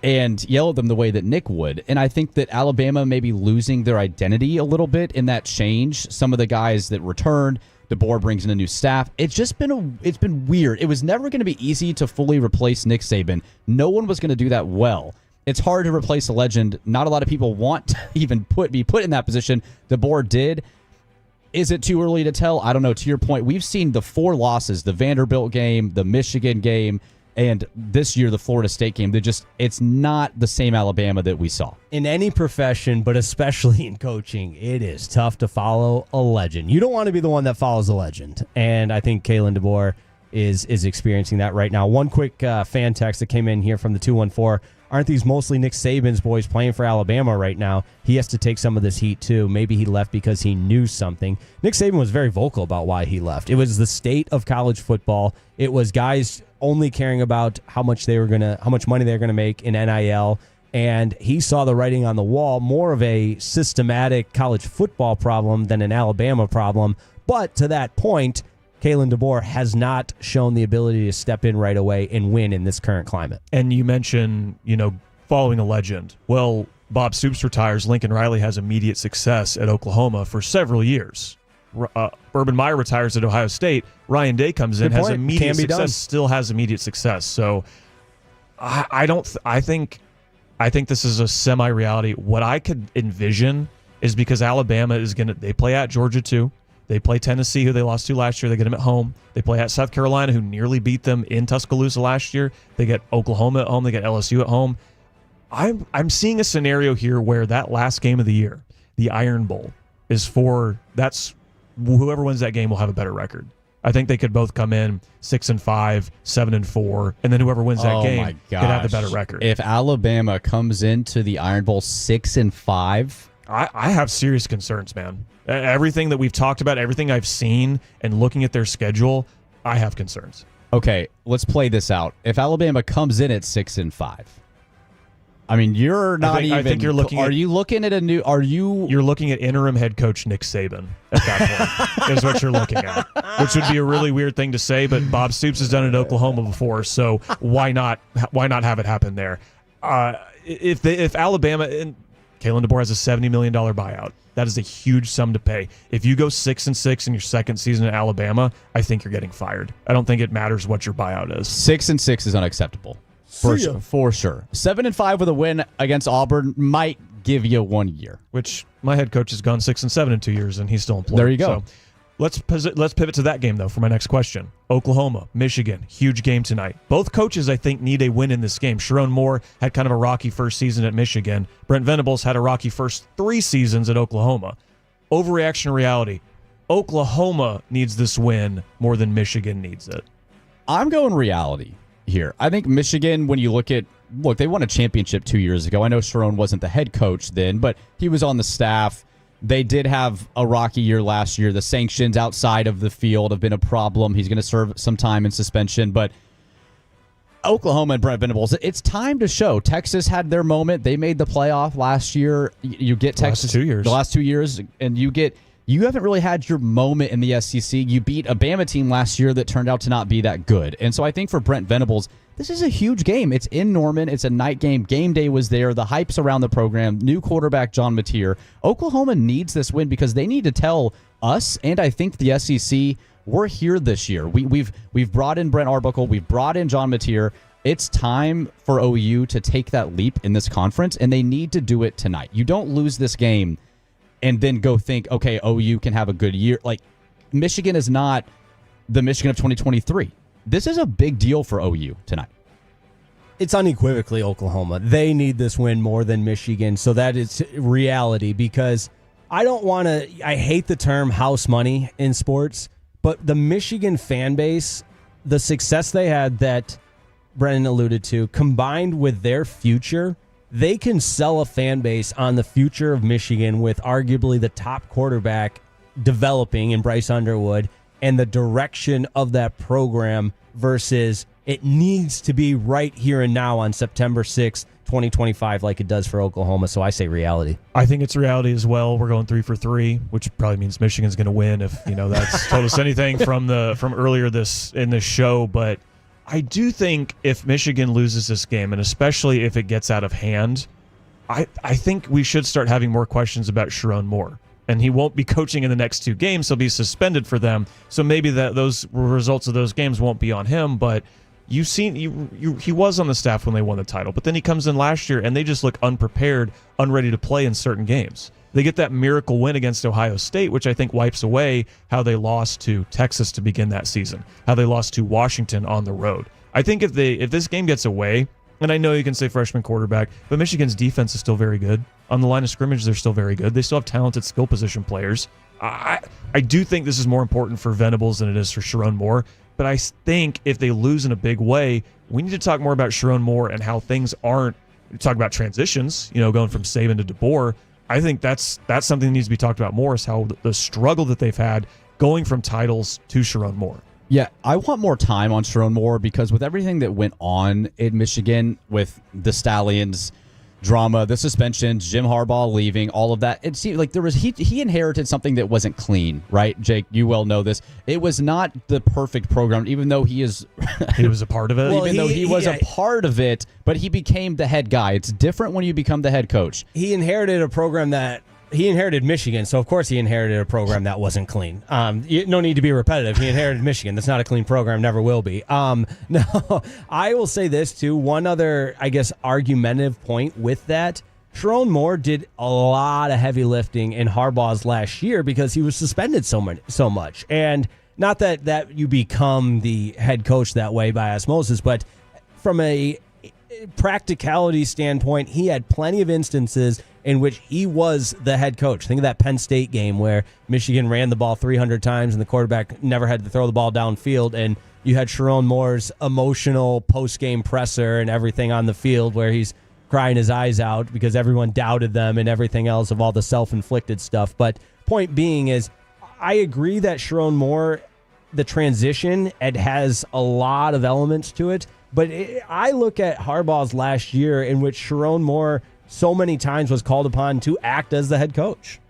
and yell at them the way that Nick would. And I think that Alabama may be losing their identity a little bit in that change. Some of the guys that returned, DeBoer brings in a new staff. It's been weird. It was never going to be easy to fully replace Nick Saban. No one was going to do that well. It's hard to replace a legend. Not a lot of people want to even be put in that position. DeBoer did. Is it too early to tell? I don't know. To your point, we've seen the 4 losses, the Vanderbilt game, the Michigan game, and this year, the Florida State game. It's not the same Alabama that we saw. In any profession, but especially in coaching, it is tough to follow a legend. You don't want to be the one that follows a legend. And I think Kalen DeBoer is experiencing that right now. One quick fan text that came in here from the 214. Aren't these mostly Nick Saban's boys playing for Alabama right now? He has to take some of this heat, too. Maybe he left because he knew something. Nick Saban was very vocal about why he left. It was the state of college football. It was guys only caring about how much money they were gonna make in NIL, and he saw the writing on the wall, more of a systematic college football problem than an Alabama problem. But to that point, Kalen DeBoer has not shown the ability to step in right away and win in this current climate. And you mentioned, following a legend. Well, Bob Stoops retires. Lincoln Riley has immediate success at Oklahoma for several years. Urban Meyer retires at Ohio State. Ryan Day comes in, has immediate success, still has immediate success. So I think this is a semi-reality. What I could envision is, because Alabama they play at Georgia too. They play Tennessee, who they lost to last year. They get them at home. They play at South Carolina, who nearly beat them in Tuscaloosa last year. They get Oklahoma at home. They get LSU at home. I'm seeing a scenario here where that last game of the year, the Iron Bowl, whoever wins that game will have a better record. I think they could both come in 6-5, 7-4, and then whoever wins that game could have the better record. If Alabama comes into the Iron Bowl 6-5, I have serious concerns, man. Everything that we've talked about, everything I've seen, and looking at their schedule, I have concerns. Okay, let's play this out. If Alabama comes in at 6-5, I mean, you're not I think you're looking. You're looking at interim head coach Nick Saban at that point is what you're looking at, which would be a really weird thing to say. But Bob Stoops has done it at Oklahoma before, so why not have it happen there? If Alabama and Kalen DeBoer has a $70 million buyout, that is a huge sum to pay. If you go 6-6 in your second season at Alabama, I think you're getting fired. I don't think it matters what your buyout is. 6-6 is unacceptable. For sure. 7-5 with a win against Auburn might give you 1 year. Which my head coach has gone 6-7 in 2 years, and he's still employed. There you go. So let's pivot to that game, though, for my next question. Oklahoma, Michigan, huge game tonight. Both coaches, I think, need a win in this game. Sharon Moore had kind of a rocky first season at Michigan. Brent Venables had a rocky first 3 seasons at Oklahoma. overreaction reality. Oklahoma needs this win more than Michigan needs it. I'm going reality here. I think Michigan, when you look, they won a championship 2 years ago. I know Sharon wasn't the head coach then, but he was on the staff. They did have a rocky year last year. The sanctions outside of the field have been a problem. He's going to serve some time in suspension, but Oklahoma and Brent Venables, it's time to show. Texas had their moment. They made the playoff last year. You get Texas the last 2 years, and you haven't really had your moment in the SEC. You beat a Bama team last year that turned out to not be that good. And so I think for Brent Venables, this is a huge game. It's in Norman. It's a night game. Game day was there. The hype's around the program. New quarterback John Mateer. Oklahoma needs this win because they need to tell us, and I think the SEC, we're here this year. We've brought in Brent Arbuckle. We've brought in John Mateer. It's time for OU to take that leap in this conference, and they need to do it tonight. You don't lose this game and then go think, okay, OU can have a good year. Like, Michigan is not the Michigan of 2023. This is a big deal for OU tonight. It's unequivocally Oklahoma. They need this win more than Michigan, so that is reality, because I hate the term house money in sports, but the Michigan fan base, the success they had that Brennan alluded to, combined with their future, they can sell a fan base on the future of Michigan with arguably the top quarterback developing in Bryce Underwood and the direction of that program versus it needs to be right here and now on September 6th, 2025, like it does for Oklahoma. So I say reality. I think it's reality as well. We're going 3 for 3, which probably means Michigan's going to win if that's told us anything from earlier in this show. But I do think if Michigan loses this game, and especially if it gets out of hand, I think we should start having more questions about Sharon Moore. And he won't be coaching in the next 2 games. He'll be suspended for them. So maybe those results of those games won't be on him. But you've seen he was on the staff when they won the title. But then he comes in last year, and they just look unprepared, unready to play in certain games. They get that miracle win against Ohio State, which I think wipes away how they lost to Texas to begin that season, how they lost to Washington on the road. I think if this game gets away, and I know you can say freshman quarterback, but Michigan's defense is still very good. On the line of scrimmage, they're still very good. They still have talented skill position players. I do think this is more important for Venables than it is for Sharon Moore, but I think if they lose in a big way, we need to talk more about Sharon Moore and how things aren't. Talk about transitions, going from Saban to DeBoer. I think that's something that needs to be talked about more, is how the struggle that they've had going from titles to Sharon Moore. Yeah, I want more time on Sharon Moore because with everything that went on in Michigan with the Stallions drama, the suspensions, Jim Harbaugh leaving, all of that, it seemed like he inherited something that wasn't clean, right? Jake, you well know this. It was not the perfect program, even though he was a part of it. Well, even though he was a part of it, but he became the head guy. It's different when you become the head coach. He inherited a program he inherited Michigan, so of course he inherited a program that wasn't clean. No need to be repetitive. He inherited Michigan. That's not a clean program, never will be. No, I will say this too. One other, I guess, argumentative point with that. Sharon Moore did a lot of heavy lifting in Harbaugh's last year because he was suspended so much. And not that you become the head coach that way by osmosis, but from a practicality standpoint, he had plenty of instances in which he was the head coach. Think of that Penn State game where Michigan ran the ball 300 times and the quarterback never had to throw the ball downfield, and you had Sharon Moore's emotional post-game presser and everything on the field where he's crying his eyes out because everyone doubted them and everything else of all the self-inflicted stuff. But point being is, I agree that Sharon Moore, the transition, it has a lot of elements to it. But I look at Harbaugh's last year in which Sharon Moore so many times was called upon to act as the head coach.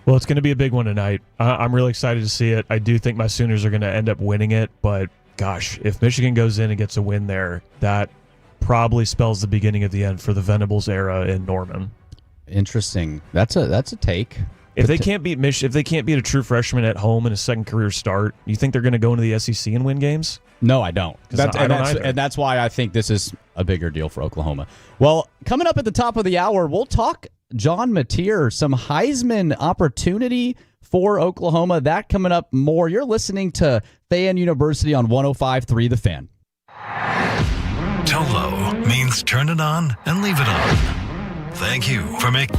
Well, it's going to be a big one tonight. I'm really excited to see it. I do think my Sooners are going to end up winning it. But, gosh, if Michigan goes in and gets a win there, that probably spells the beginning of the end for the Venables era in Norman. Interesting. That's a take. If they can't beat if they can't beat a true freshman at home in his second career start, you think they're going to go into the SEC and win games? No, I don't. And that's why I think this is a bigger deal for Oklahoma. Well, coming up at the top of the hour, we'll talk John Mateer, some Heisman opportunity for Oklahoma. That coming up more. You're listening to Fan University on 105.3 The Fan. Tolo means turn it on and leave it on. Thank you for making...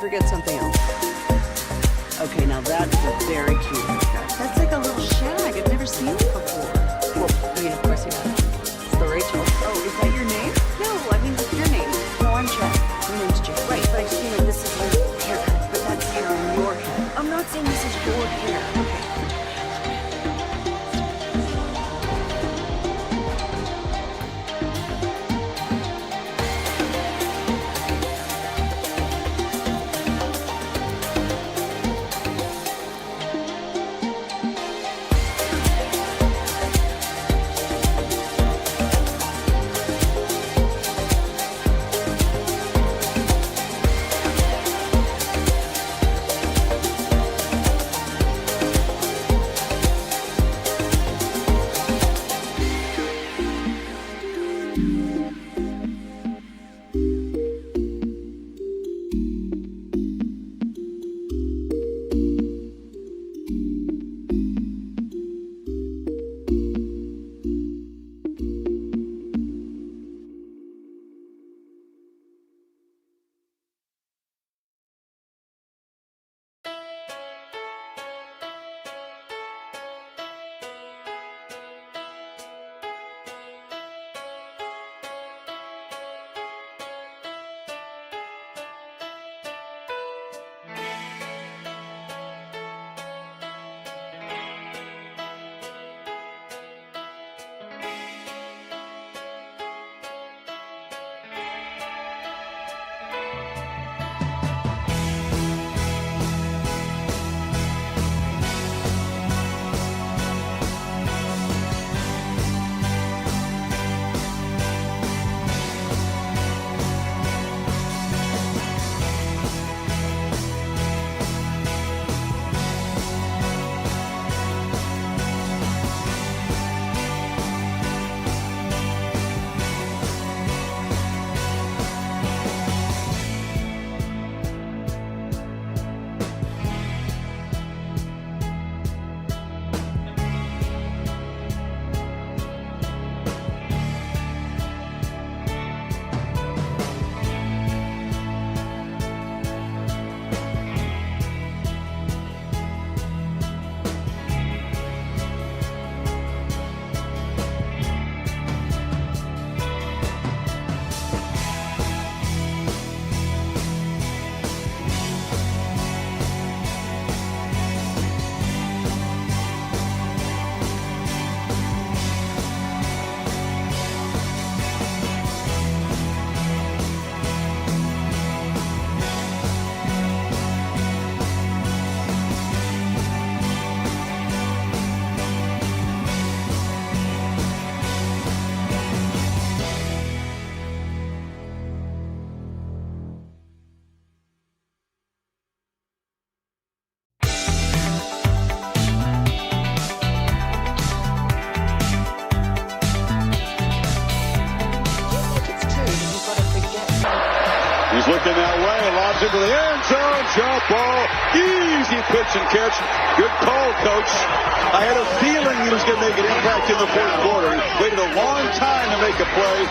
forget something else. Okay, now that's a very cute haircut. That's like a little shag. I've never seen it before. Well, I mean, of course you have. It's the Rachel. Oh, is that your name? No, I mean, what's your name? No, I'm Jen. My name's Jen. Right, but I just mean like this is your haircut, but that's hair on your head. I'm not saying this is your hair. Okay. He's looking that way, lobs into the end zone, jump ball, easy pitch and catch. Good call, Coach. I had a feeling he was going to make an impact in the fourth quarter. He waited a long time to make a play.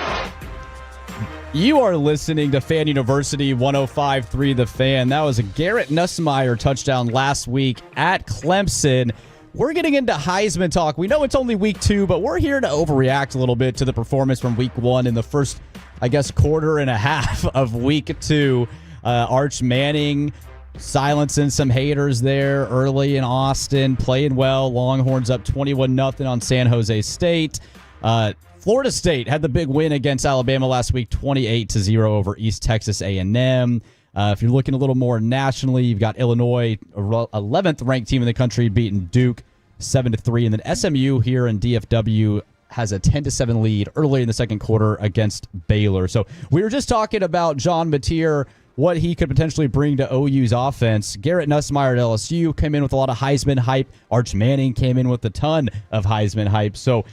You are listening to Fan University 105.3 The Fan. That was a Garrett Nussmeier touchdown last week at Clemson. We're getting into Heisman talk. We know it's only week 2, but we're here to overreact a little bit to the performance from week 1 in the first, I guess, quarter and a half of week 2. Arch Manning silencing some haters there early in Austin, playing well. Longhorns up 21-0 on San Jose State. Florida State had the big win against Alabama last week, 28-0 over East Texas A&M. If you're looking a little more nationally, you've got Illinois, 11th ranked team in the country, beating Duke 7-3, and then SMU here in DFW has a 10-7 lead early in the second quarter against Baylor. So we were just talking about John Mateer, what he could potentially bring to OU's offense. Garrett Nussmeier at LSU came in with a lot of Heisman hype. Arch Manning came in with a ton of Heisman hype. So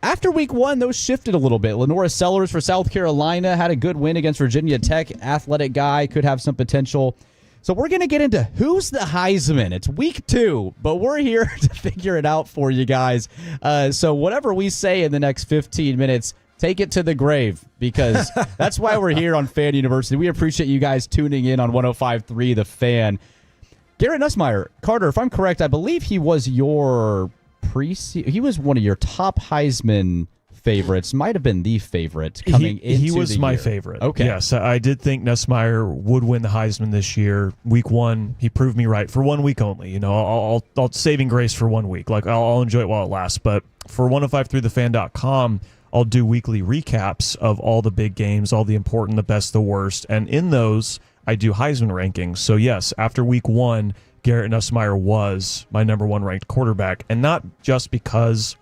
after week 1, those shifted a little bit. Lenora Sellers for South Carolina had a good win against Virginia Tech. Athletic guy, could have some potential. So we're going to get into who's the Heisman. It's week 2, but we're here to figure it out for you guys. So whatever we say in the next 15 minutes, take it to the grave, because that's why we're here on Fan University. We appreciate you guys tuning in on 105.3 The Fan. Garrett Nussmeier, Carter, if I'm correct, I believe he was your he was one of your top Heisman favorites, might have been the favorite coming into He was the my year. favorite. Okay. Yes, I did think Nussmeier would win the Heisman this year. Week 1, he proved me right for 1 week only. You know, I'll saving grace for 1 week. Like, I'll enjoy it while it lasts. But for 1053thefan.com, I'll do weekly recaps of all the big games, all the important, the best, the worst. And in those, I do Heisman rankings. So, yes, after week 1, Garrett Nussmeier was my number 1 ranked quarterback. And not just because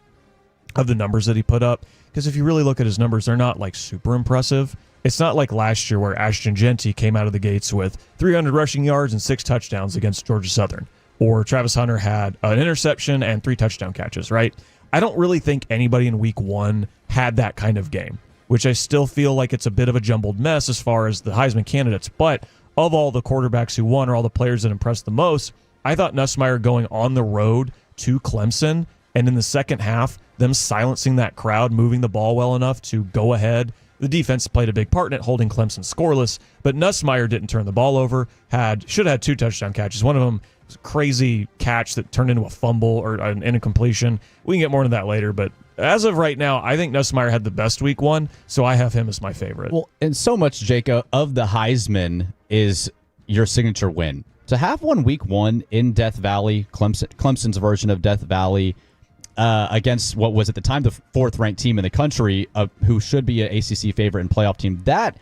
of the numbers that he put up, because if you really look at his numbers, they're not like super impressive. It's not like last year where Ashton Genty came out of the gates with 300 rushing yards and 6 touchdowns against Georgia Southern, or Travis Hunter had an interception and 3 touchdown catches, right? I don't really think anybody in week 1 had that kind of game, which I still feel like it's a bit of a jumbled mess as far as the Heisman candidates. But of all the quarterbacks who won, or all the players that impressed the most, I thought Nussmeier going on the road to Clemson, and in the second half, them silencing that crowd, moving the ball well enough to go ahead. The defense played a big part in it, holding Clemson scoreless, but Nussmeier didn't turn the ball over. Should have had 2 touchdown catches. One of them was a crazy catch that turned into a fumble or an incompletion. We can get more into that later, but as of right now, I think Nussmeier had the best week 1, so I have him as my favorite. Well, and so much, Jacob, of the Heisman is your signature win. To have one week 1 in Death Valley, Clemson's version of Death Valley, against what was at the time the 4th-ranked team in the country, who should be an ACC favorite and playoff team, that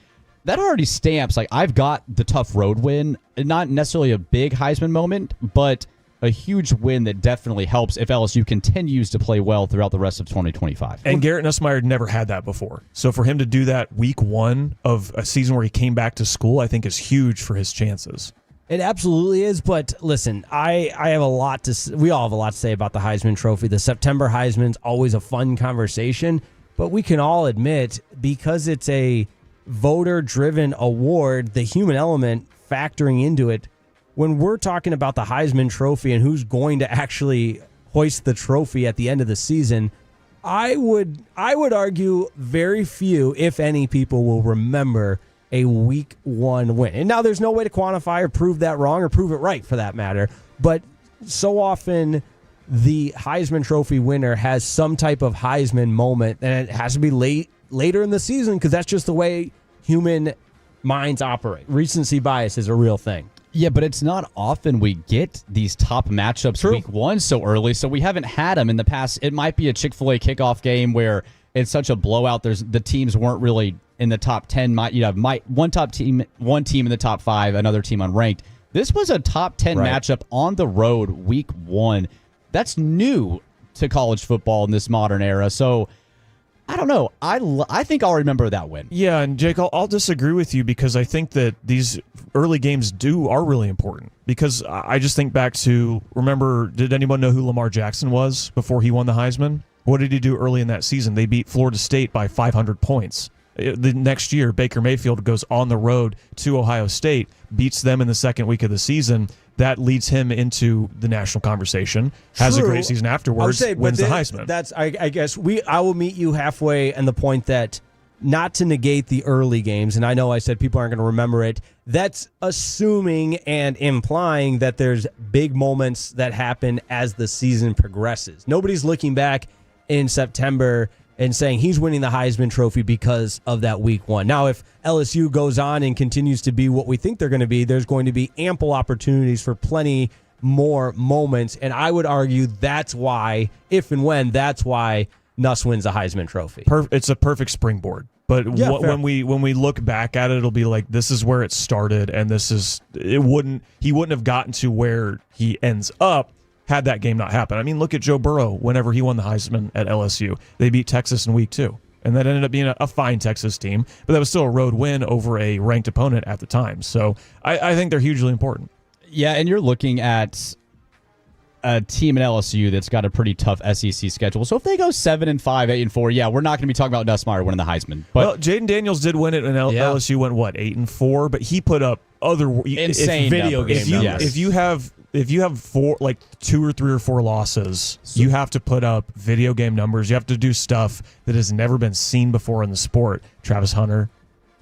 already stamps, like, I've got the tough road win. Not necessarily a big Heisman moment, but a huge win that definitely helps if LSU continues to play well throughout the rest of 2025. And Garrett Nussmeier never had that before. So for him to do that week 1 of a season where he came back to school, I think is huge for his chances. It absolutely is, but listen, I have a lot to. We all have a lot to say about the Heisman Trophy. The September Heisman's always a fun conversation, but we can all admit, because it's a voter-driven award, the human element factoring into it. When we're talking about the Heisman Trophy and who's going to actually hoist the trophy at the end of the season, I would argue very few, if any, people will remember a week 1 win. And now there's no way to quantify or prove that wrong or prove it right for that matter. But so often the Heisman Trophy winner has some type of Heisman moment, and it has to be later in the season, because that's just the way human minds operate. Recency bias is a real thing. Yeah, but it's not often we get these top matchups week 1 so early, so we haven't had them in the past. It might be a Chick-fil-A kickoff game where it's such a blowout. The teams weren't really in the top 10. One team in the top 5, another team unranked. This was a top 10 matchup on the road week 1. That's new to college football in this modern era. So I don't know. I think I'll remember that win. Yeah, and Jake, I'll disagree with you, because I think that these early games are really important. Because I just think back to, remember, did anyone know who Lamar Jackson was before he won the Heisman? What did he do early in that season? They beat Florida State by 500 points. The next year, Baker Mayfield goes on the road to Ohio State, beats them in the second week of the season. That leads him into the national conversation, has a great season afterwards, wins the Heisman. I guess I will meet you halfway in the point that, not to negate the early games, and I know I said people aren't going to remember it, that's assuming and implying that there's big moments that happen as the season progresses. Nobody's looking back in September and saying he's winning the Heisman Trophy because of that week 1. Now, if LSU goes on and continues to be what we think they're going to be, there's going to be ample opportunities for plenty more moments, and I would argue that's why, if and when, that's why Nuss wins the Heisman Trophy. It's a perfect springboard. But when we look back at it, it'll be like, this is where it started, and he wouldn't have gotten to where he ends up had that game not happened. I mean, look at Joe Burrow whenever he won the Heisman at LSU. They beat Texas in week 2, and that ended up being a fine Texas team, but that was still a road win over a ranked opponent at the time. So I think they're hugely important. Yeah, and you're looking at a team in LSU that's got a pretty tough SEC schedule. So if they go 7-5, 8-4, yeah, we're not going to be talking about Nussmeier winning the Heisman. But Jaden Daniels did win it, and LSU went 8-4, but he put up insane video numbers. game if you have 2 or 3 or 4 losses, you have to put up video game numbers. You have to do stuff that has never been seen before in the sport. Travis Hunter,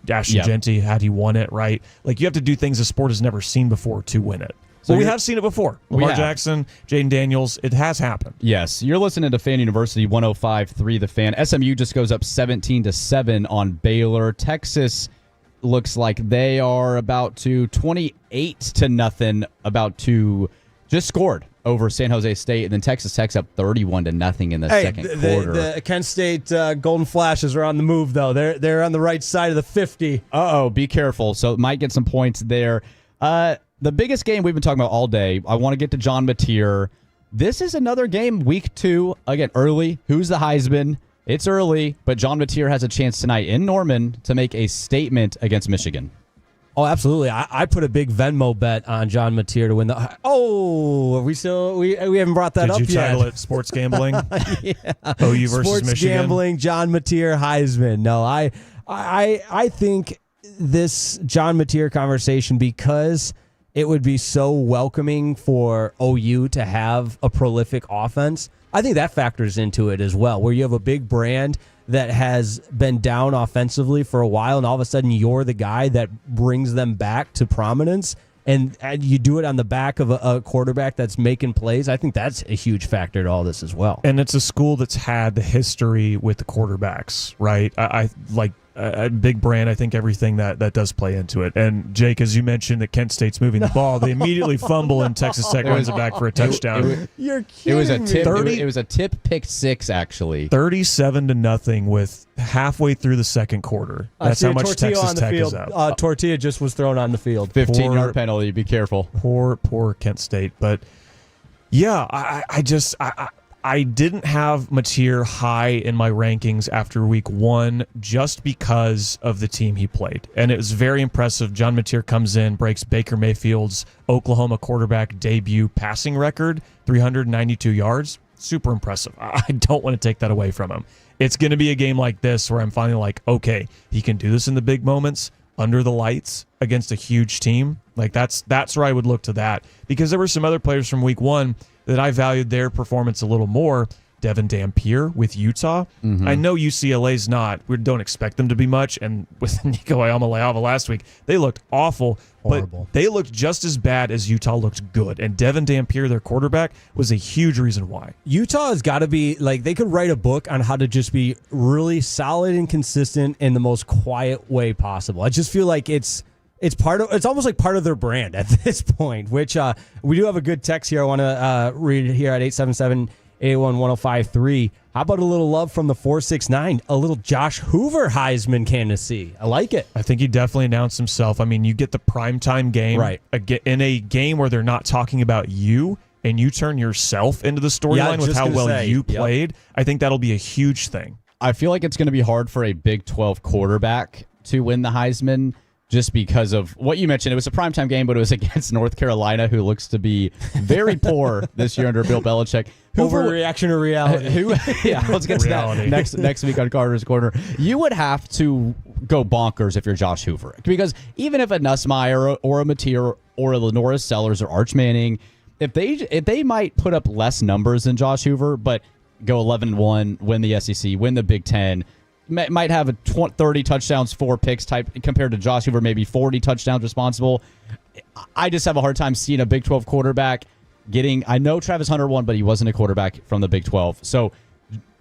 Ashton Jeanty, had he won it, right? Like, you have to do things the sport has never seen before to win it. So we have seen it before. Lamar Jackson, Jaden Daniels, it has happened. Yes, you're listening to Fan University 105.3 The Fan. SMU just goes up 17-7 on Baylor. Texas looks like they are about to 28-0, about to just scored over San Jose State, and then Texas Tech's up 31-0 in the second quarter. The Kent State Golden Flashes are on the move, though. They're on the right side of the 50. Be careful. So might get some points there. The biggest game we've been talking about all day, I want to get to John Mateer. This is another game, week 2, again, early. Who's the Heisman? It's early, but John Mateer has a chance tonight in Norman to make a statement against Michigan. Oh, absolutely. I put a big Venmo bet on John Mateer to win the... Oh, are we still... We haven't brought that up yet. Did you title it Sports Gambling? Yeah. OU versus Sports Michigan? Gambling, John Mateer, Heisman. No, I think this John Mateer conversation, because it would be so welcoming for OU to have a prolific offense, I think that factors into it as well, where you have a big brand that has been down offensively for a while, and all of a sudden you're the guy that brings them back to prominence, and you do it on the back of a quarterback that's making plays. I think that's a huge factor to all this as well. And it's a school that's had the history with the quarterbacks, right? I like a big brand. I think everything that does play into it. And Jake, as you mentioned, that Kent State's moving the ball, they immediately fumble, and Texas Tech runs it back for a touchdown. You're kidding It was a tip. 30 It was a tip pick 6, actually. 37-0 with halfway through the second quarter. That's how much Tortilla Texas on the Tech field. is up. Tortilla just was thrown on the field. 15-yard penalty. Be careful. Poor Kent State. But yeah, I didn't have Mateer high in my rankings after week 1 just because of the team he played. And it was very impressive. John Mateer comes in, breaks Baker Mayfield's Oklahoma quarterback debut passing record, 392 yards. Super impressive. I don't want to take that away from him. It's going to be a game like this where I'm finally like, okay, he can do this in the big moments, under the lights, against a huge team. Like, that's where I would look to that. Because there were some other players from week 1 that I valued their performance a little more. Devin Dampier with Utah. Mm-hmm. I know UCLA's not. We don't expect them to be much. And with Nico Iamaleava last week, they looked awful. Horrible. But they looked just as bad as Utah looked good. And Devin Dampier, their quarterback, was a huge reason why. Utah has got to be, like, they could write a book on how to just be really solid and consistent in the most quiet way possible. I just feel like it's almost like part of their brand at this point, which we do have a good text here. I want to read here at 877-881-1053. How about a little love from the 469? A little Josh Hoover Heisman candidacy. I like it. I think he definitely announced himself. I mean, you get the primetime game, right, in a game where they're not talking about you, and you turn yourself into the storyline with how well you played. I think that'll be a huge thing. I feel like it's going to be hard for a Big 12 quarterback to win the Heisman, just because of what you mentioned. It was a primetime game, but it was against North Carolina, who looks to be very poor this year under Bill Belichick. Overreaction or reality? Let's get to that next week on Carter's Corner. You would have to go bonkers if you're Josh Hoover, because even if a Nussmeier or a Mateer or a Lenoris Sellers or Arch Manning, if they might put up less numbers than Josh Hoover, but go 11-1, win the SEC, win the Big Ten, might have a 30 touchdowns, 4 picks type, compared to Josh Hoover, maybe 40 touchdowns responsible. I just have a hard time seeing a Big 12 quarterback getting... I know Travis Hunter won, but he wasn't a quarterback from the Big 12. So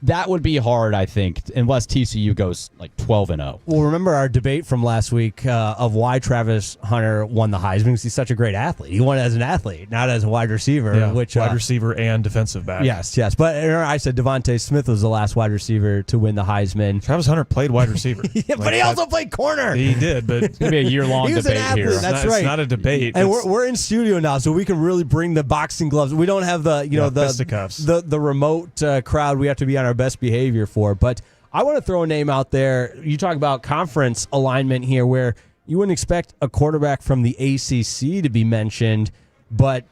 that would be hard, I think, unless TCU goes like 12-0. Well, remember our debate from last week of why Travis Hunter won the Heisman, because he's such a great athlete. He won as an athlete, not as a wide receiver. Yeah, which wide receiver and defensive back. Yes. But I said Devontae Smith was the last wide receiver to win the Heisman. Travis Hunter played wide receiver. But he also played corner. He did, but it's going to be a year-long debate here. That's right. It's not a debate. And we're in studio now, so we can really bring the boxing gloves. We don't have the fisticuffs. The remote crowd we have to be on our best behavior for. But I want to throw a name out there. You talk about conference alignment here, where you wouldn't expect a quarterback from the ACC to be mentioned, but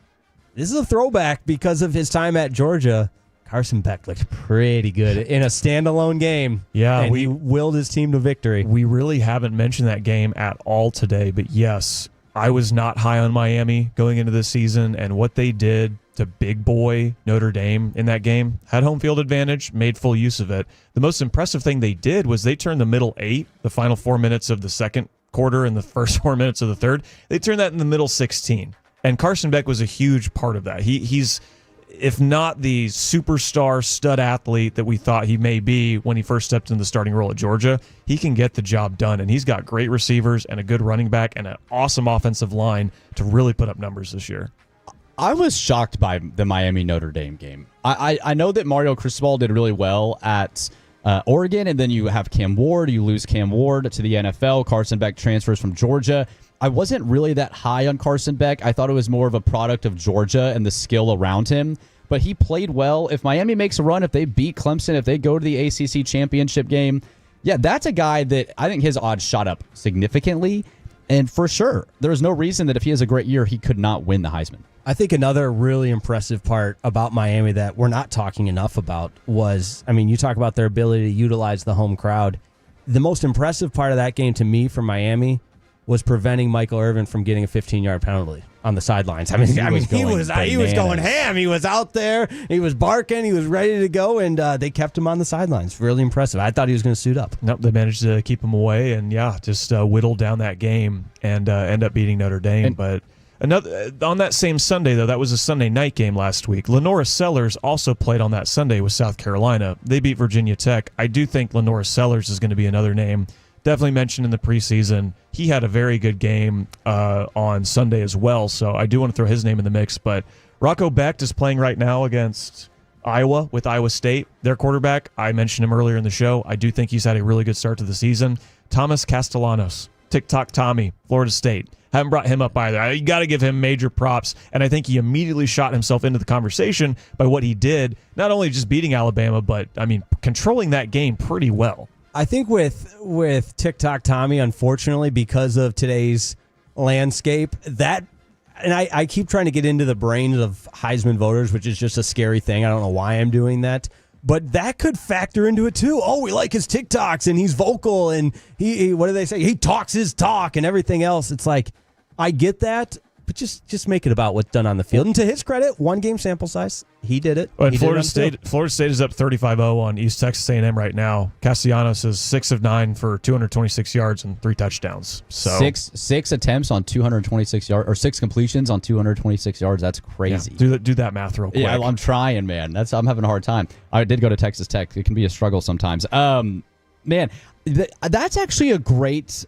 this is a throwback because of his time at Georgia. Carson Beck looked pretty good in a standalone game. Yeah, he willed his team to victory. We really haven't mentioned that game at all today, but yes, I was not high on Miami going into this season, and what they did to big boy Notre Dame in that game, had home field advantage, made full use of it. The most impressive thing they did was they turned the middle 8, the final 4 minutes of the second quarter and the first 4 minutes of the third, they turned that in the middle 16. And Carson Beck was a huge part of that. He's, if not the superstar stud athlete that we thought he may be when he first stepped into the starting role at Georgia, he can get the job done. And he's got great receivers and a good running back and an awesome offensive line to really put up numbers this year. I was shocked by the Miami-Notre Dame game. I know that Mario Cristobal did really well at Oregon, and then you have Cam Ward. You lose Cam Ward to the NFL. Carson Beck transfers from Georgia. I wasn't really that high on Carson Beck. I thought it was more of a product of Georgia and the skill around him. But he played well. If Miami makes a run, if they beat Clemson, if they go to the ACC championship game, yeah, that's a guy that I think his odds shot up significantly. And for sure, there's no reason that if he has a great year, he could not win the Heisman. I think another really impressive part about Miami that we're not talking enough about was, I mean, you talk about their ability to utilize the home crowd. The most impressive part of that game to me from Miami was preventing Michael Irvin from getting a 15-yard penalty on the sidelines. I mean, he was going ham. He was out there. He was barking. He was ready to go, and they kept him on the sidelines. Really impressive. I thought he was going to suit up. Nope, they managed to keep him away, and just whittle down that game and end up beating Notre Dame. But another on that same Sunday, though, that was a Sunday night game last week. Lenora Sellers also played on that Sunday with South Carolina. They beat Virginia Tech. I do think Lenora Sellers is going to be another name definitely mentioned in the preseason. He had a very good game on Sunday as well, so I do want to throw his name in the mix. But Rocco Becht is playing right now against Iowa with Iowa State. Their quarterback, I mentioned him earlier in the show. I do think he's had a really good start to the season. Thomas Castellanos, TikTok Tommy, Florida State. Haven't brought him up either. You got to give him major props, and I think he immediately shot himself into the conversation by what he did, not only just beating Alabama, but, I mean, controlling that game pretty well. I think with TikTok Tommy, unfortunately, because of today's landscape, and I keep trying to get into the brains of Heisman voters, which is just a scary thing. I don't know why I'm doing that. But that could factor into it, too. Oh, we like his TikToks, and he's vocal, and he what do they say? He talks his talk and everything else. It's like, I get that, but just make it about what's done on the field. And to his credit, 1 game sample size. He did it. Well, Florida State is up 35-0 on East Texas A&M right now. Castellanos is 6 of 9 for 226 yards and 3 touchdowns. So six attempts on 226 yards, or 6 completions on 226 yards. That's crazy. Yeah, do that math real quick. Yeah, I'm trying, man. I'm having a hard time. I did go to Texas Tech. It can be a struggle sometimes. Man, that's actually a great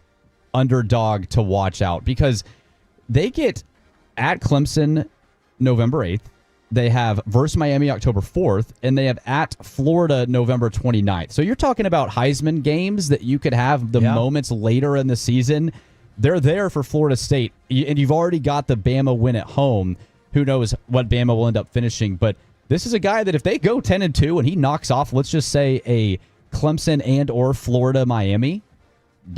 underdog to watch out because they get at Clemson November 8th. They have versus Miami October 4th, and they have at Florida November 29th. So you're talking about Heisman games that you could have the moments later in the season. They're there for Florida State, and you've already got the Bama win at home. Who knows what Bama will end up finishing, but this is a guy that if they go 10-2 and he knocks off, let's just say a Clemson and or Florida Miami,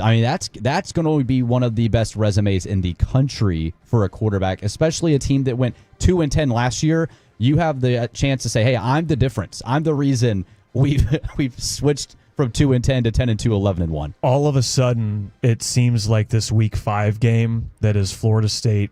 I mean, that's going to be one of the best resumes in the country for a quarterback, especially a team that went 2-10 last year. You have the chance to say, hey, I'm the difference. I'm the reason we've switched from 2-10 to 10-2, 11-1. All of a sudden, it seems like this Week 5 game that is Florida State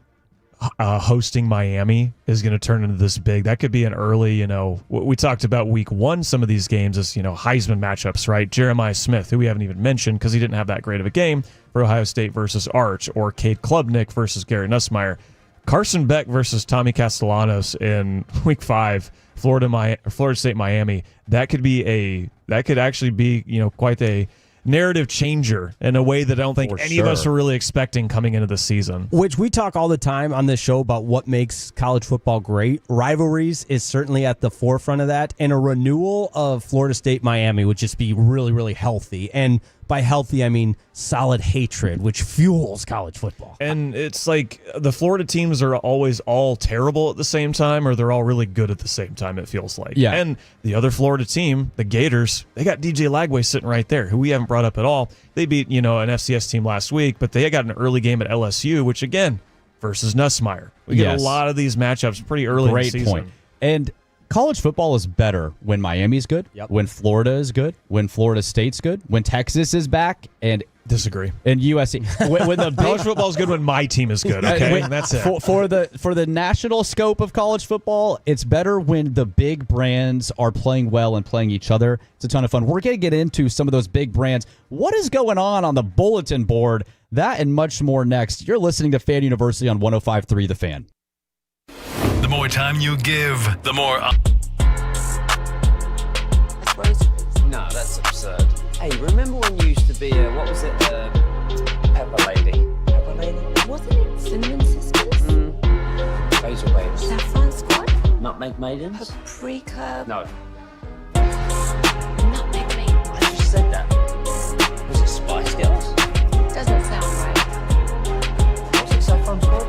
hosting Miami is going to turn into this big. That could be an early, we talked about Week 1, some of these games as, Heisman matchups, right? Jeremiah Smith, who we haven't even mentioned because he didn't have that great of a game for Ohio State versus Arch, or Cade Klubnik versus Gary Nussmeier. Carson Beck versus Tommy Castellanos in Week 5, Florida State Miami. That could actually be, quite a narrative changer in a way that I don't think any of us were really expecting coming into the season. Which we talk all the time on this show about what makes college football great. Rivalries is certainly at the forefront of that, and a renewal of Florida State Miami would just be really, really healthy. And by healthy, I mean solid hatred, which fuels college football. And it's like the Florida teams are always all terrible at the same time, or they're all really good at the same time, it feels like. Yeah. And the other Florida team, the Gators, they got DJ Lagway sitting right there, who we haven't brought up at all. They beat, an FCS team last week, but they got an early game at LSU, which, again, versus Nussmeier. We get a lot of these matchups pretty early in the season. Great point. And college football is better when Miami's good, when Florida is good, when Florida State's good, when Texas is back, and Disagree. And USC. When the college football is good when my team is good. Okay, that's it. For the national scope of college football, it's better when the big brands are playing well and playing each other. It's a ton of fun. We're going to get into some of those big brands. What is going on the bulletin board? That and much more next. You're listening to Fan University on 105.3 The Fan. The more time you give, the more. That's rosaries. No, that's absurd. Hey, remember when you used to be a, what was it, Pepper Lady? Pepper Lady? Wasn't it Cinnamon Sisters? Basil Babes. Saffron Squad? Nutmeg Maidens? Paprika? No. Nutmeg Maidens. I just said that. Was it Spice Girls? Doesn't sound right. Was it Saffron Squad?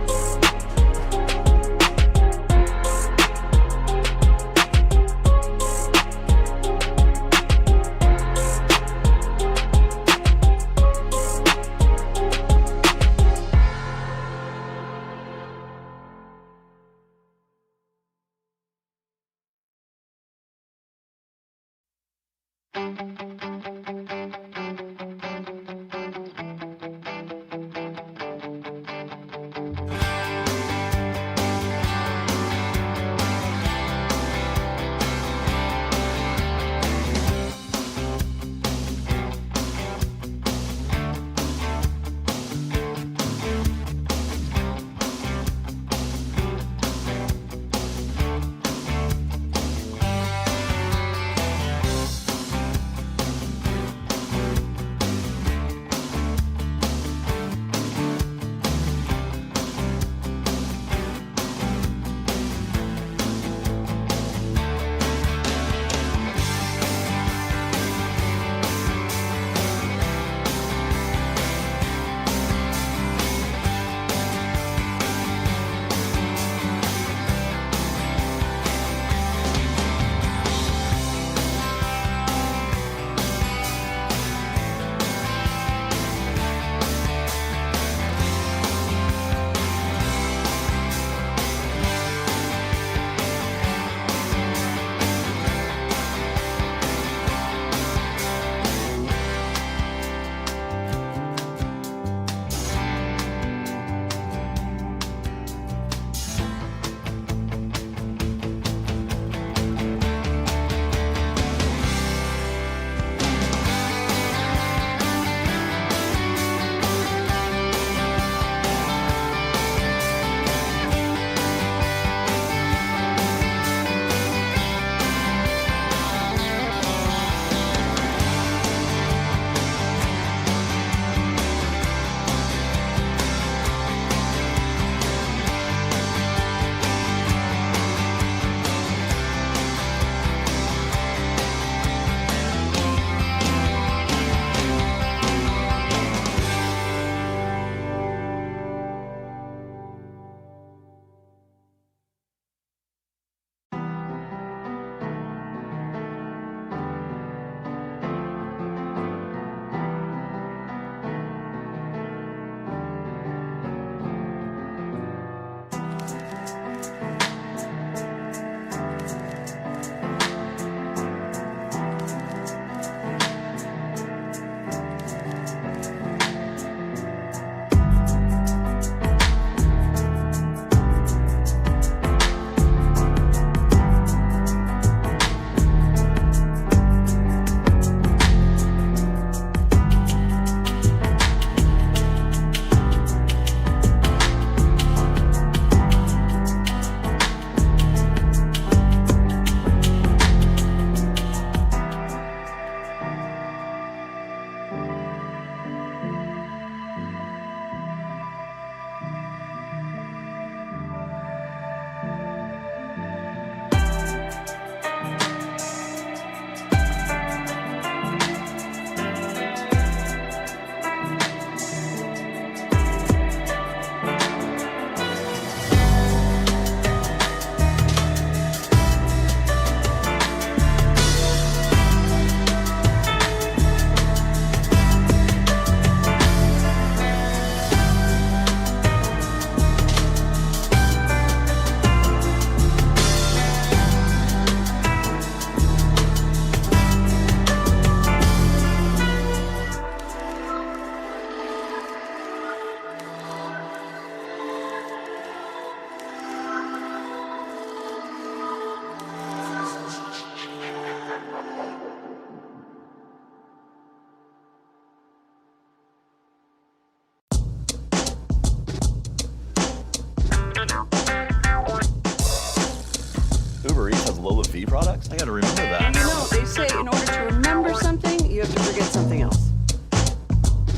SV products? I got to remember that. You know, they say in order to remember something, you have to forget something else.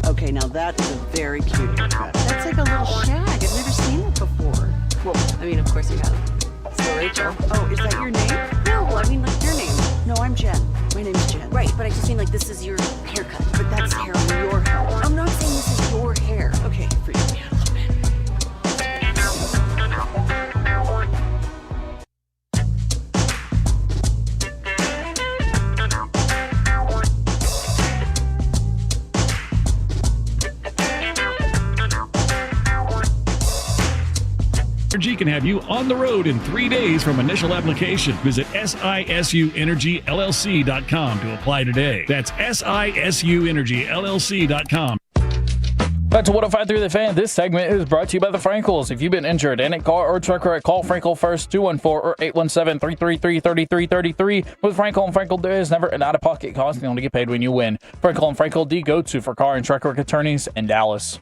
Okay, now that is a very cute haircut. That's like a little shag. I've never seen it before. Well, I mean, of course you have. So Rachel. Oh, is that your name? No, I mean like your name. No, I'm Jen. My name's Jen. Right, but I just mean like this is your haircut. But that's hair on your hair. I'm not saying this is your hair. Okay, freak me out a little bit. Energy can have you on the road in 3 days from initial application. Visit SISUEnergyLLC.com to apply today. That's SISUEnergyLLC.com. Back to 105.3 The Fan. This segment is brought to you by the Frankels. If you've been injured and a car or truck wreck, call Frankel first, 214 or 817-333-3333. With Frankel and Frankel, there is never an out-of-pocket cost. You only get paid when you win. Frankel and Frankel, the go-to for car and truck wreck attorneys in Dallas.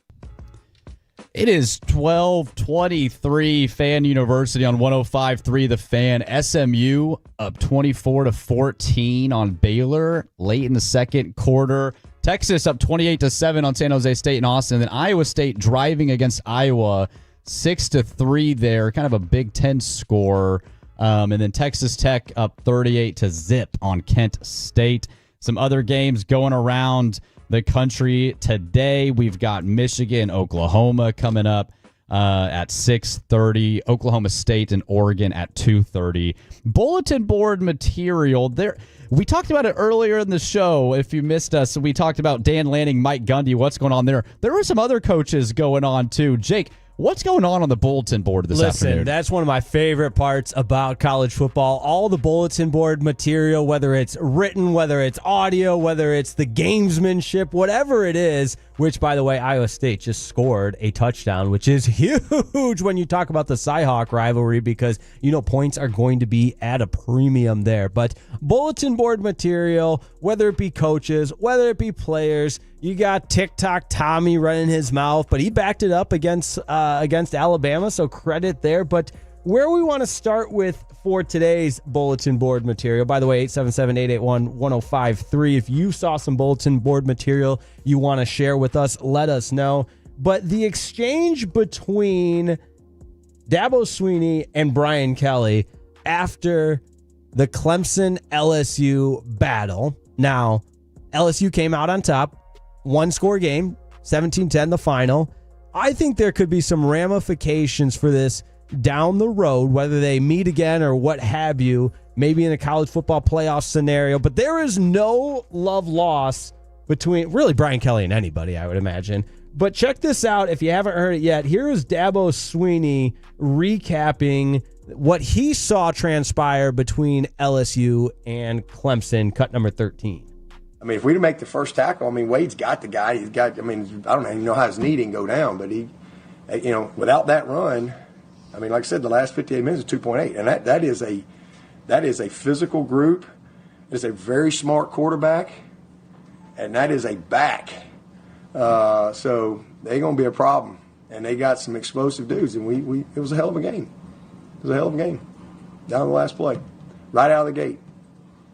It is 12:23 Fan University on 105.3 The Fan. SMU up 24-14 on Baylor late in the second quarter. Texas up 28-7 on San Jose State and Austin. Then Iowa State driving against Iowa 6-3 there, kind of a Big Ten score. And then Texas Tech up 38-0 on Kent State. Some other games going around the country today. We've got Michigan, Oklahoma coming up at 6:30. Oklahoma State and Oregon at 2:30. Bulletin board material there. We talked about it earlier in the show. If you missed us, we talked about Dan Lanning, Mike Gundy, what's going on there. There were some other coaches going on too. Jake, what's going on the bulletin board this afternoon? Listen, that's one of my favorite parts about college football. All the bulletin board material, whether it's written, whether it's audio, whether it's the gamesmanship, whatever it is, which, by the way, Iowa State just scored a touchdown, which is huge when you talk about the Cy-Hawk rivalry because, you know, points are going to be at a premium there. But bulletin board material, whether it be coaches, whether it be players, you got TikTok Tommy running his mouth, but he backed it up against Alabama, so credit there. But where we want to start with for today's bulletin board material, by the way, 877-881-1053. If you saw some bulletin board material you want to share with us, let us know. But the exchange between Dabo Swinney and Brian Kelly after the Clemson-LSU battle. Now, LSU came out on top. One-score game, 17-10 the final. I think there could be some ramifications for this down the road, whether they meet again or what have you, maybe in a college football playoff scenario. But there is no love loss between really Brian Kelly and anybody, I would imagine. But check this out if you haven't heard it yet. Here is Dabo Swinney recapping what he saw transpire between LSU and Clemson, cut number 13. I mean, if we make the first tackle, I mean, Wade's got the guy. He's got, I mean, I don't even know how his knee didn't go down, but he, you know, without that run, I mean, like I said, the last 58 minutes is 2.8. And that is a physical group. It's a very smart quarterback, and that is a back. So they're going to be a problem. And they got some explosive dudes, and it was a hell of a game. It was a hell of a game down the last play, right out of the gate.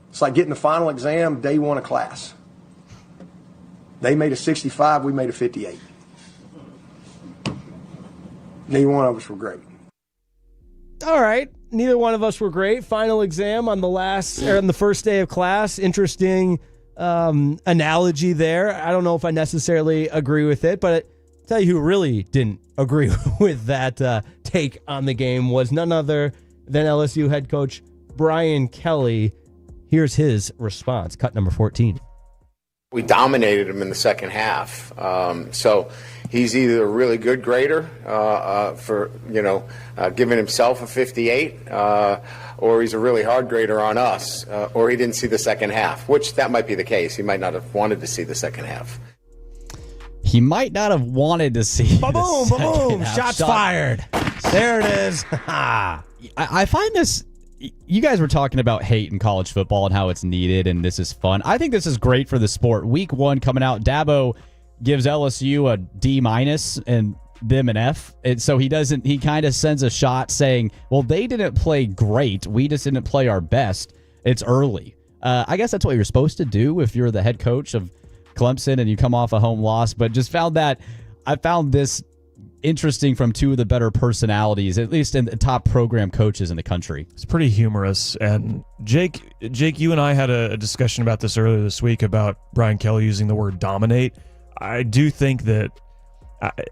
It's like getting the final exam day one of class. They made a 65, we made a 58. Neither one of us were great. All right. Neither one of us were great. Final exam on the first day of class. Interesting analogy there. I don't know if I necessarily agree with it, but I'll tell you who really didn't agree with that take on the game was none other than LSU head coach Brian Kelly. Here's his response, cut number 14. We dominated him in the second half. So he's either a really good grader for, giving himself a 58, or he's a really hard grader on us, or he didn't see the second half, which that might be the case. He might not have wanted to see the second half. He might not have wanted to see Ba-boom, ba-boom, shots fired. There it is. I find this... You guys were talking about hate in college football and how it's needed, and this is fun. I think this is great for the sport. Week 1 coming out, Dabo gives LSU a D- and them an F. And so he kind of sends a shot saying, well, they didn't play great. We just didn't play our best. It's early. I guess that's what you're supposed to do if you're the head coach of Clemson and you come off a home loss, but just I found this interesting from two of the better personalities, at least in the top program coaches in the country. It's pretty humorous. And Jake, you and I had a discussion about this earlier this week about Brian Kelly using the word dominate. I do think that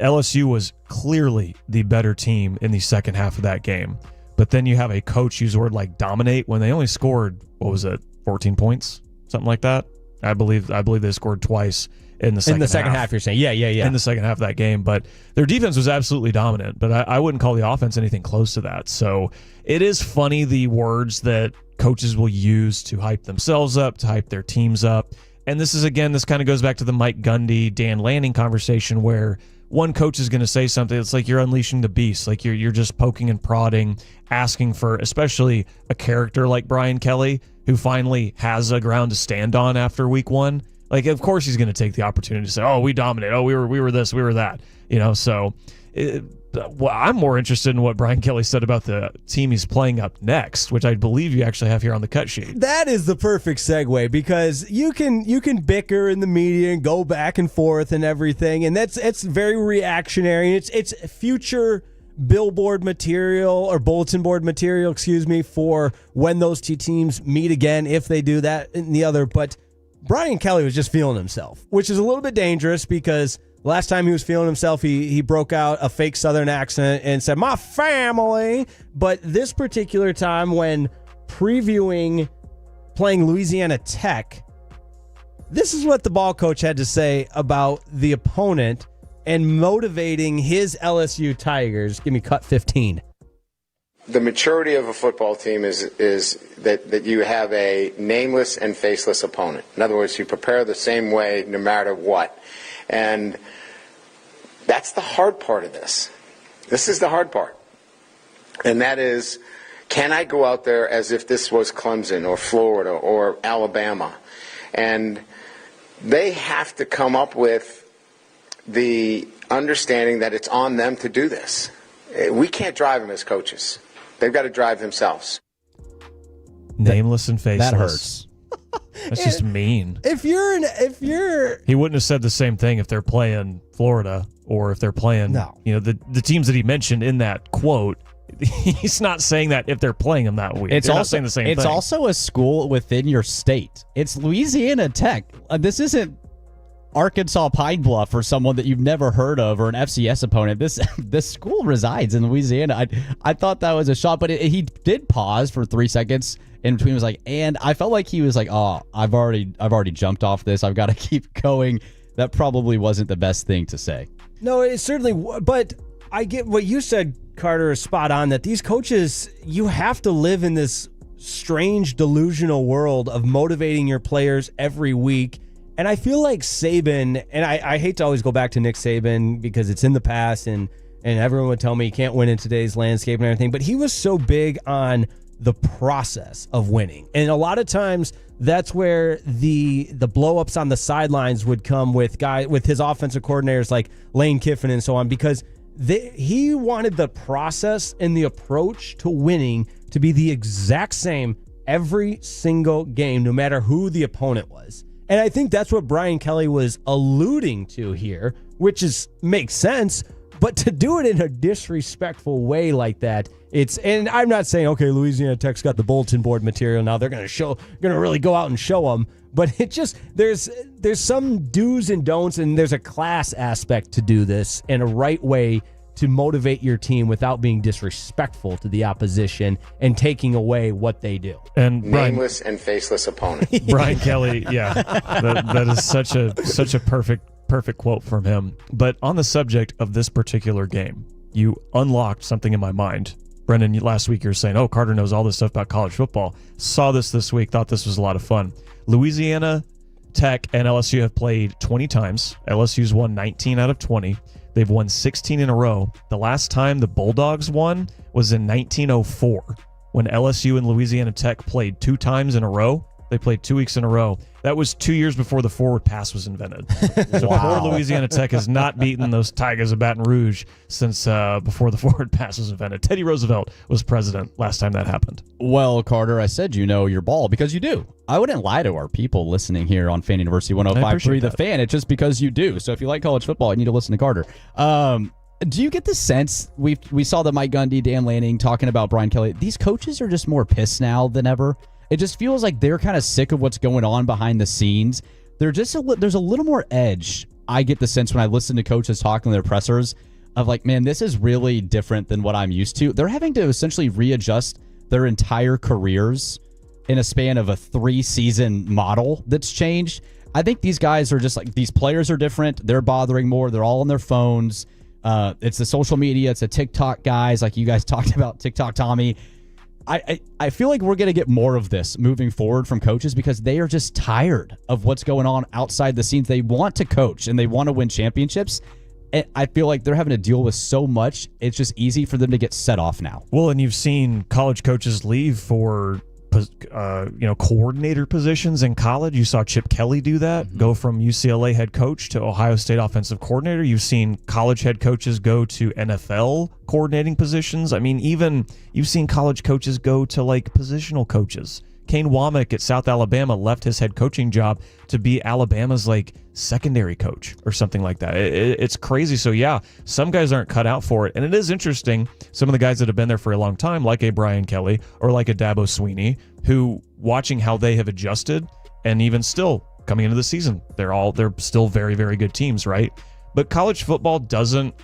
LSU was clearly the better team in the second half of that game. But then you have a coach use a word like dominate when they only scored, 14 points? Something like that. I believe they scored twice in the second half. You're saying, yeah. In the second half of that game, but their defense was absolutely dominant. But I wouldn't call the offense anything close to that. So it is funny the words that coaches will use to hype themselves up, to hype their teams up. And this kind of goes back to the Mike Gundy, Dan Lanning conversation where one coach is going to say something. It's like you're unleashing the beast. Like you're just poking and prodding, asking for, especially a character like Brian Kelly, who finally has a ground to stand on after week one. Like, of course he's going to take the opportunity to say, oh, we dominate. Oh, we were this, we were that. So I'm more interested in what Brian Kelly said about the team he's playing up next, which I believe you actually have here on the cut sheet. That is the perfect segue because you can bicker in the media and go back and forth and everything, and it's very reactionary. It's future billboard material or bulletin board material, for when those two teams meet again, if they do that and the other. But Brian Kelly was just feeling himself, which is a little bit dangerous because last time he was feeling himself, he broke out a fake Southern accent and said, "My family." But this particular time when previewing playing Louisiana Tech, this is what the ball coach had to say about the opponent and motivating his LSU Tigers. Give me cut 15. The maturity of a football team is that you have a nameless and faceless opponent. In other words, you prepare the same way no matter what. And that's the hard part of this. This is the hard part. And that is, can I go out there as if this was Clemson or Florida or Alabama? And they have to come up with the understanding that it's on them to do this. We can't drive them as coaches. They've got to drive themselves. Nameless and faceless. That hurts. That's just mean. If you're He wouldn't have said the same thing if they're playing Florida or if they're playing the teams that he mentioned in that quote. He's not saying that if they're playing them that week. It's not also saying the same thing. It's also a school within your state. It's Louisiana Tech. This isn't Arkansas Pine Bluff or someone that you've never heard of or an FCS opponent. This school resides in Louisiana. I thought that was a shot, but he did pause for 3 seconds in between. Was like, and I felt like he was like, "Oh, I've already jumped off this. I've got to keep going." That probably wasn't the best thing to say. No, it certainly. But I get what you said, Carter, is spot on. That these coaches, you have to live in this strange delusional world of motivating your players every week. And I feel like Saban, and I hate to always go back to Nick Saban because it's in the past and everyone would tell me he can't win in today's landscape and everything, but he was so big on the process of winning. And a lot of times that's where the blow-ups on the sidelines would come with his offensive coordinators like Lane Kiffin and so on, because he wanted the process and the approach to winning to be the exact same every single game, no matter who the opponent was. And I think that's what Brian Kelly was alluding to here, which makes sense. But to do it in a disrespectful way like that, and I'm not saying, okay, Louisiana Tech's got the bulletin board material now, they're going to really go out and show them. But it just, there's some do's and don'ts, and there's a class aspect to do this and a right way to motivate your team without being disrespectful to the opposition and taking away what they do. And nameless and faceless opponent. Brian Kelly, yeah, that is such a perfect quote from him. But on the subject of this particular game, you unlocked something in my mind. Brendan, last week you were saying, "Oh, Carter knows all this stuff about college football." Saw this week, thought this was a lot of fun. Louisiana Tech and LSU have played 20 times. LSU's won 19 out of 20. They've won 16 in a row. The last time the Bulldogs won was in 1904 when LSU and Louisiana Tech played 2 times in a row. They played 2 weeks in a row. That was 2 years before the forward pass was invented. So poor Louisiana Tech has not beaten those Tigers of Baton Rouge since before the forward pass was invented. Teddy Roosevelt was president last time that happened. Well, Carter, I said you know your ball because you do. I wouldn't lie to our people listening here on Fan University 105.3 The Fan. It's just because you do. So if you like college football, you need to listen to Carter. Do you get the sense we saw the Mike Gundy, Dan Lanning talking about Brian Kelly? These coaches are just more pissed now than ever. It just feels like they're kind of sick of what's going on behind the scenes. There's a little more edge. I get the sense when I listen to coaches talking to their pressers of like, man, this is really different than what I'm used to. They're having to essentially readjust their entire careers in a span of a 3-season model that's changed. I think these guys are just like, these players are different. They're bothering more. They're all on their phones. It's the social media. It's the TikTok guys like you guys talked about, TikTok Tommy. I feel like we're going to get more of this moving forward from coaches because they are just tired of what's going on outside the scenes. They want to coach and they want to win championships. And I feel like they're having to deal with so much. It's just easy for them to get set off now. Well, and you've seen college coaches leave for coordinator positions in college. You saw Chip Kelly do that, go from UCLA head coach to Ohio State offensive coordinator. You've seen college head coaches go to NFL coordinating positions. I mean, even you've seen college coaches go to like positional coaches. Kane Womack at South Alabama left his head coaching job to be Alabama's like secondary coach or something like that. It's crazy. So yeah, some guys aren't cut out for it. And it is interesting. Some of the guys that have been there for a long time, like a Brian Kelly or like a Dabo Swinney, who watching how they have adjusted and even still coming into the season, they're still very, very good teams, right? But college football doesn't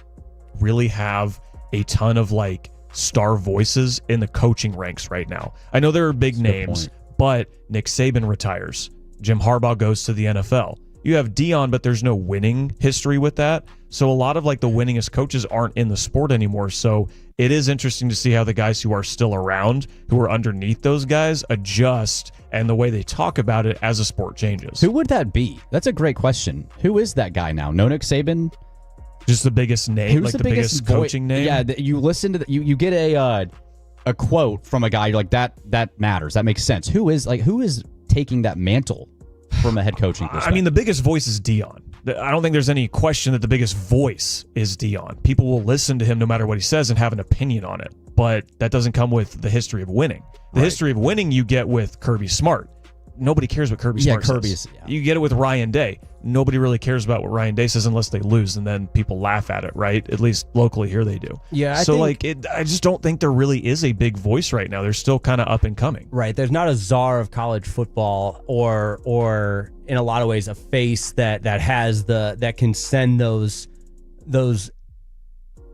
really have a ton of like star voices in the coaching ranks right now. I know there are big names, but Nick Saban retires. Jim Harbaugh goes to the NFL. You have Dion, but there's no winning history with that. So a lot of like the winningest coaches aren't in the sport anymore. So it is interesting to see how the guys who are still around, who are underneath those guys, adjust and the way they talk about it as a sport changes. Who would that be? That's a great question. Who is that guy now? No Nick Saban? Just the biggest name, Who's like the biggest coaching name. Yeah, you listen to you get a quote from a guy. You're like that matters. That makes sense. Who is taking that mantle from a head coaching perspective? I mean, the biggest voice is Dion. I don't think there's any question that the biggest voice is Dion. People will listen to him no matter what he says and have an opinion on it. But that doesn't come with the history of winning. The history of winning you get with Kirby Smart. Nobody cares what Kirby Smart says. Yeah. You get it with Ryan Day. Nobody really cares about what Ryan Day says unless they lose, and then people laugh at it, right? At least locally here they do. Yeah. I just don't think there really is a big voice right now. They're still kind of up and coming. Right. There's not a czar of college football or in a lot of ways a face that can send those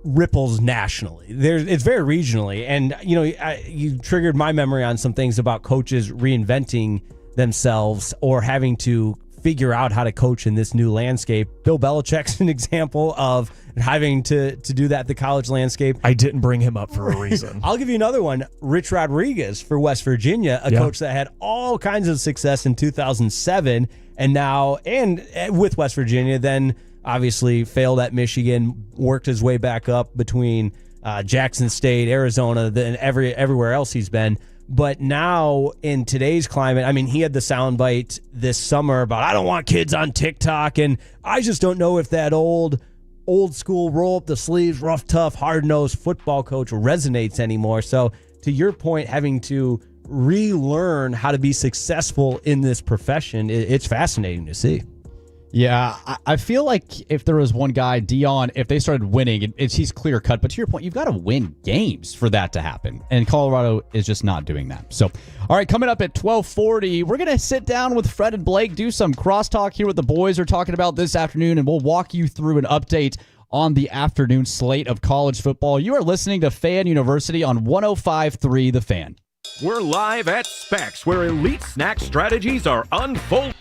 ripples nationally. It's very regionally, and you triggered my memory on some things about coaches reinventing themselves or having to figure out how to coach in this new landscape. Bill Belichick's an example of having to do that, the college landscape. I didn't bring him up for a reason. I'll give you another one. Rich Rodriguez for West Virginia, a coach that had all kinds of success in 2007 and with West Virginia, then obviously failed at Michigan, worked his way back up between Jackson State, Arizona, then everywhere else he's been. But now in today's climate, I mean, he had the soundbite this summer about, I don't want kids on TikTok. And I just don't know if that old school roll up the sleeves, rough, tough, hard-nosed football coach resonates anymore. So to your point, having to relearn how to be successful in this profession, it's fascinating to see. Yeah, I feel like if there was one guy, Dion, if they started winning, he's clear cut. But to your point, you've got to win games for that to happen. And Colorado is just not doing that. So, all right, coming up at 12:40, we're going to sit down with Fred and Blake, do some crosstalk here what the boys are talking about this afternoon, and we'll walk you through an update on the afternoon slate of college football. You are listening to Fan University on 105.3 The Fan. We're live at Specs, where elite snack strategies are unfolding.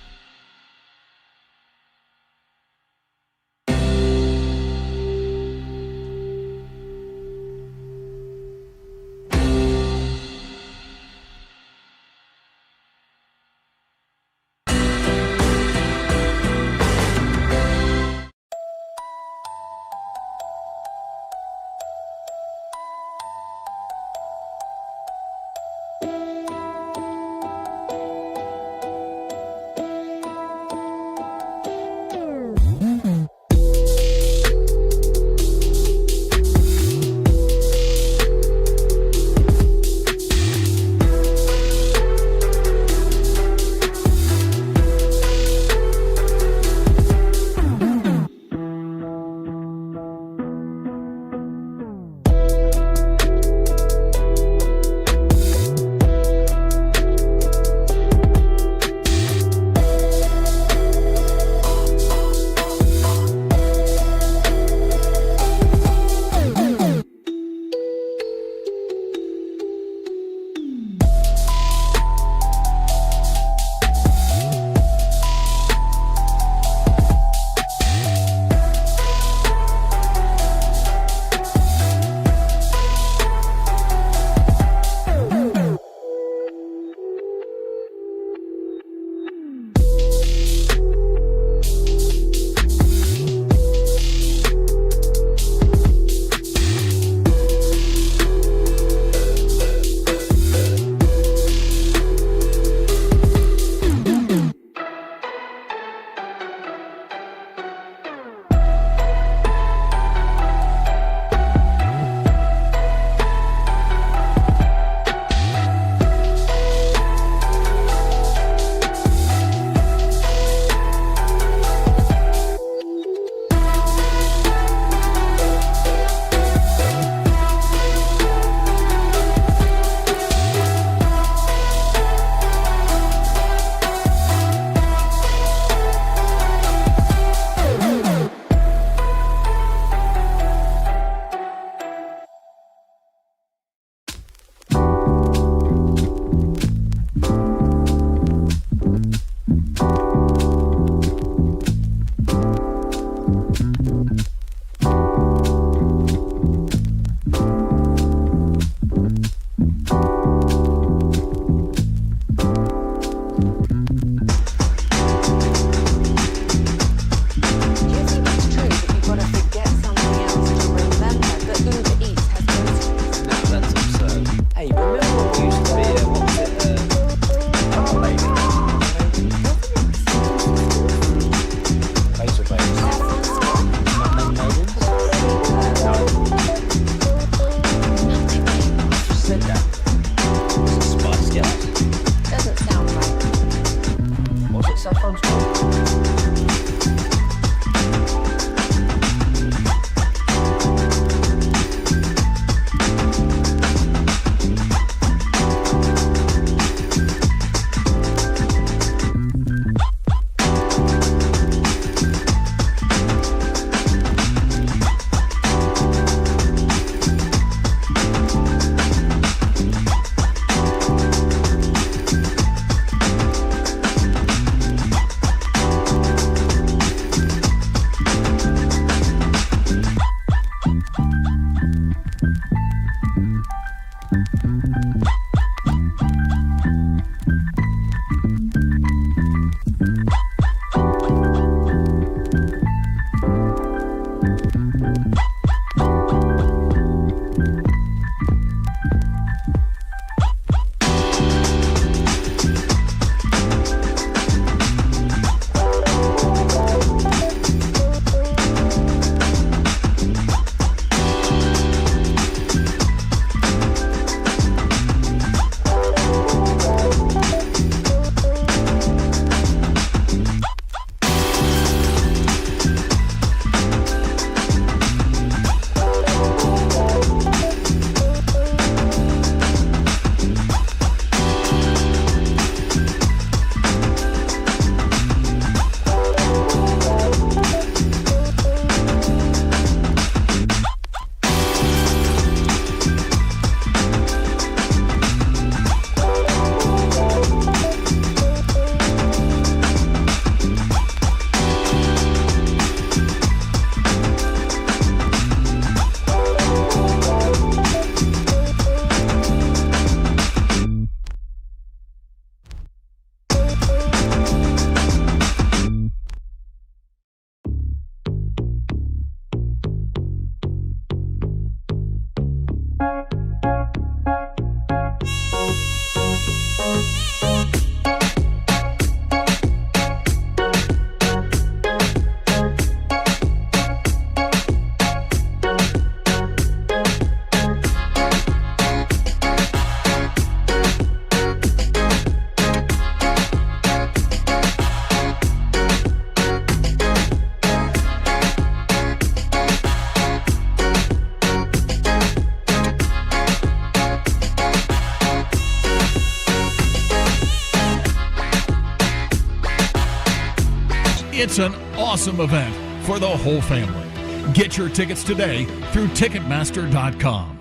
It's an awesome event for the whole family. Get your tickets today through Ticketmaster.com.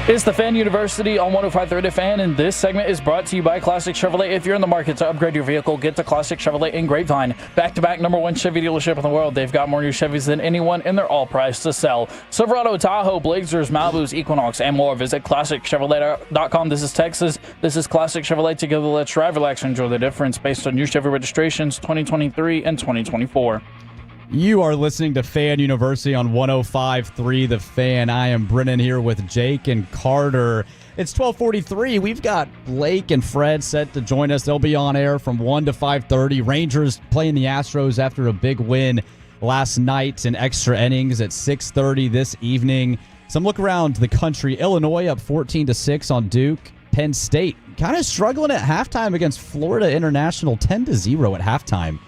It's the Fan University on 105.3 The Fan, and this segment is brought to you by Classic Chevrolet. If you're in the market to upgrade your vehicle, get to Classic Chevrolet in Grapevine. Back-to-back #1 Chevy dealership in the world. They've got more new Chevys than anyone, and they're all priced to sell. Silverado, Tahoe, Blazers, Malibus, Equinox, and more. Visit ClassicChevrolet.com. This is Texas. This is Classic Chevrolet. Together, let's drive, relax, and enjoy the difference based on new Chevy registrations 2023 and 2024. You are listening to Fan University on 105.3 The Fan. I am Brennan here with Jake and Carter. It's 12:43. We've got Blake and Fred set to join us. They'll be on air from 1 to 5:30. Rangers playing the Astros after a big win last night in extra innings at 6:30 this evening. Some look around the country. Illinois up 14-6 on Duke. Penn State kind of struggling at halftime against Florida International, 10-0 at halftime.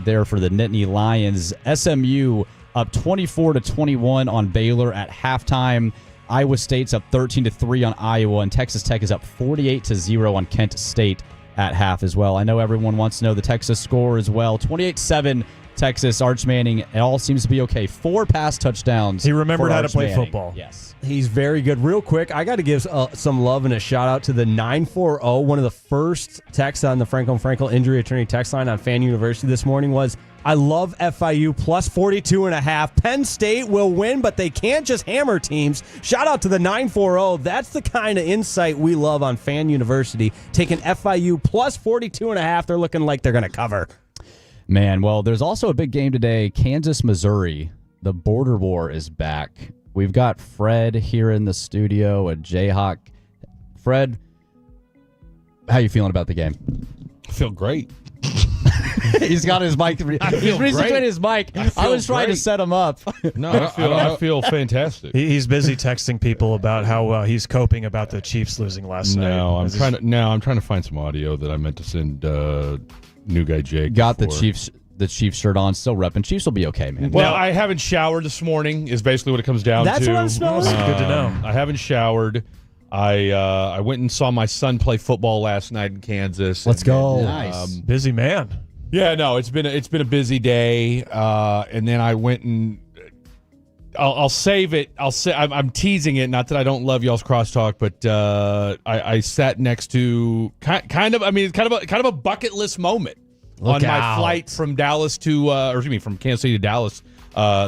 There for the Nittany Lions. SMU up 24-21 on Baylor at halftime. Iowa State's up 13-3 on Iowa, and Texas Tech is up 48-0 on Kent State at half as well. I know everyone wants to know the Texas score as well. 28-7 Texas. Arch Manning, it all seems to be okay. 4 pass touchdowns. He remembered how to play Manning. football. Yes. He's very good. Real quick, I got to give some love and a shout out to the 940. One of the first texts on the Franco & Frankel injury attorney text line on Fan University this morning was, I love FIU plus 42.5. Penn State will win, but they can't just hammer teams. Shout out to the 940. That's the kind of insight we love on Fan University. Taking FIU plus 42.5. They're looking like they're going to cover. Man, well, there's also a big game today. Kansas, Missouri. The border war is back. We've got Fred here in the studio, a Jayhawk. Fred, how you feeling about the game? I feel great. He's got his mic. He's reaching his mic. I was trying to set him up. No, I feel fantastic. He's busy texting people about how he's coping about the Chiefs losing last night. I'm trying to find some audio that I meant to send new guy Jake. Got before. The Chiefs shirt on, still repping. Chiefs will be okay, man. Well, I haven't showered this morning is basically what it comes down to. That's what I'm smelling. Good to know. I haven't showered. I went and saw my son play football last night in Kansas. Let's go. Nice. Busy man. Yeah, no, it's been a busy day, and then I went and I'll save it. I'm teasing it. Not that I don't love y'all's crosstalk, but I sat next to kind of a bucket list moment on my flight from Dallas from Kansas City to Dallas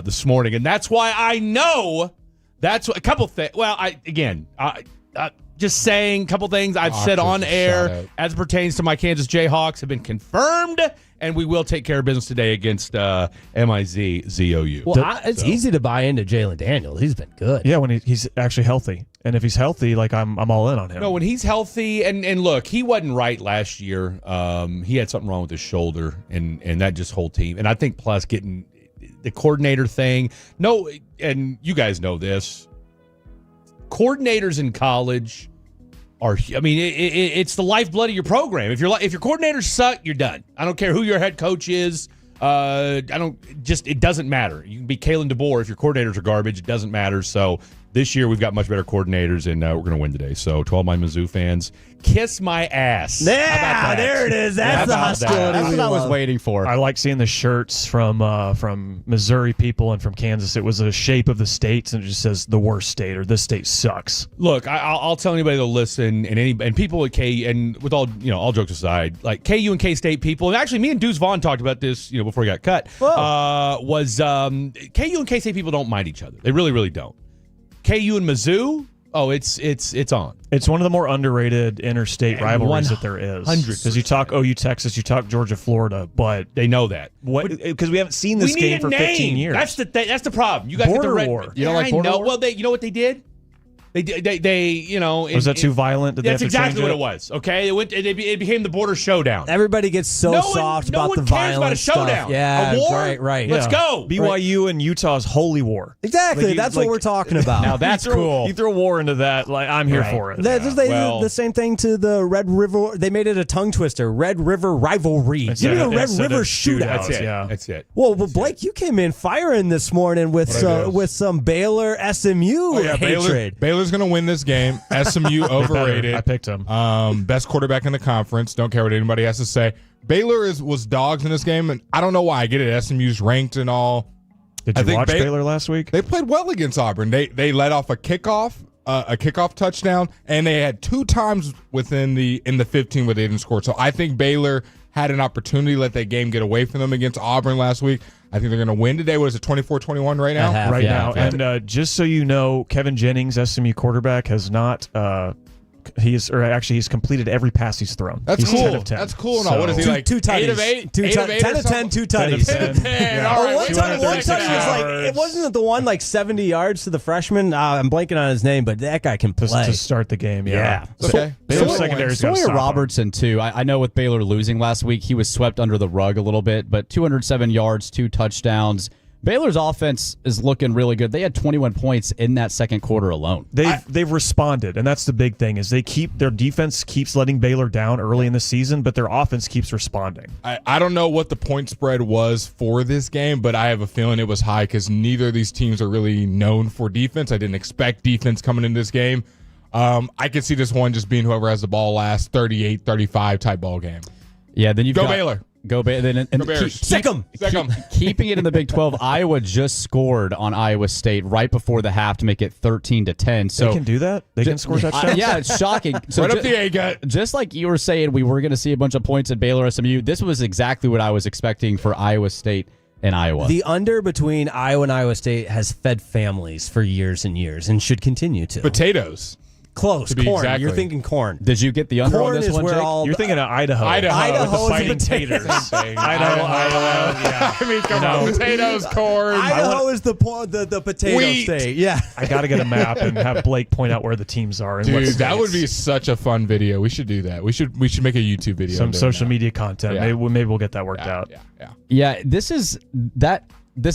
this morning, and that's why I know that's what a couple things. Well, just saying a couple things I've said on air as it pertains to my Kansas Jayhawks have been confirmed, and we will take care of business today against MIZZOU. Well, it's easy to buy into Jalen Daniels. He's been good. Yeah, when he's actually healthy. And if he's healthy, like I'm all in on him. No, when he's healthy, and look, he wasn't right last year. He had something wrong with his shoulder, and that just whole team. And I think plus getting the coordinator thing. No, and you guys know this. Coordinators in college are, it's the lifeblood of your program. If your coordinators suck, you're done. I don't care who your head coach is. It doesn't matter. You can be Kalen DeBoer if your coordinators are garbage. It doesn't matter. So this year we've got much better coordinators, and we're going to win today. So to all my Mizzou fans, kiss my ass. Yeah, there it is. That's the hostility. That's what I was waiting for. I like seeing the shirts from Missouri people and from Kansas. It was a shape of the states, and it just says the worst state or this state sucks. Look, I'll tell anybody to listen, and people at K, and with all jokes aside, like KU and K State people, and actually me and Deuce Vaughn talked about this before he got cut. Was KU and K State people don't mind each other. They really, really don't. KU and Mizzou, it's on. It's one of the more underrated interstate rivalries that there is. 100%. Because you talk OU Texas, you talk Georgia Florida, but they know that. Because we haven't seen this game for 15 years. That's the problem. You guys border get the war. You don't like border war? Well, you know what they did? They was that too violent? Did that's they have to exactly change what it was. Okay, it became the border showdown. Everybody gets soft about the violence about a showdown. Stuff. Yeah, a war. Right. Let's go. BYU and Utah's holy war. Exactly. That's what we're talking about. Now that's cool. You throw war into that, like I'm here for it. They did the same thing to the Red River. They made it a tongue twister. Red River rivalry. Give me the Red River shootout. That's it. Well, Blake, you came in firing this morning with some Baylor SMU hatred. Baylor's going to win this game. SMU overrated. I picked him. Best quarterback in the conference. Don't care what anybody has to say. Baylor was dogs in this game, and I don't know why. I get it. SMU's ranked and all. Did you watch Baylor last week? They played well against Auburn. They let off a kickoff touchdown, and they had 2 times in the 15 where they didn't score. So I think Baylor had an opportunity to let that game get away from them against Auburn last week. I think they're going to win today. What is it, 24-21 right now? Now. And just so you know, Kevin Jennings, SMU quarterback, has not he's completed every pass he's thrown. That's he's cool. 10 of 10. That's cool. Now, what is he like? 2 tutties. 8 of 8? 10 of 10, 2 tutties. 10 of 10. All right. One touch was like, it wasn't the one like 70 yards to the freshman. I'm blanking on his name, but that guy can play. To start the game, yeah. Okay. Baylor's secondary's got to Sawyer stop Robertson, too. I know with Baylor losing last week, he was swept under the rug a little bit, but 207 yards, 2 touchdowns. Baylor's offense is looking really good. They had 21 points in that second quarter alone. They've responded, and that's the big thing is their defense keeps letting Baylor down early in the season, but their offense keeps responding. I don't know what the point spread was for this game, but I have a feeling it was high because neither of these teams are really known for defense. I didn't expect defense coming into this game. I could see this one just being whoever has the ball last 38-35 type ball game. Yeah, then you've got Baylor. Go Bears. Go Bears. Sick 'em. Keeping it in the Big 12, Iowa just scored on Iowa State right before the half to make it 13-10. So they can do that? They can score touchdowns? Yeah, it's shocking. So right up the A-gut. Just like you were saying, we were going to see a bunch of points at Baylor SMU. This was exactly what I was expecting for Iowa State and Iowa. The under between Iowa and Iowa State has fed families for years and years and should continue to. Potatoes. Close. Corn. Exactly. You're thinking corn. Did you get the under Corn on this is one, where Jake? all You're thinking of Idaho. Idaho with the is fighting taters. Idaho. Yeah. I mean, come on. Potatoes, corn. Idaho is the potato Wheat. state. Yeah. I got to get a map and have Blake point out where the teams are. And Dude, what that states. would be such a fun video. We should do that. We should make a YouTube video. Some doing social that. media content. Yeah. Maybe we'll get that worked out. Yeah, this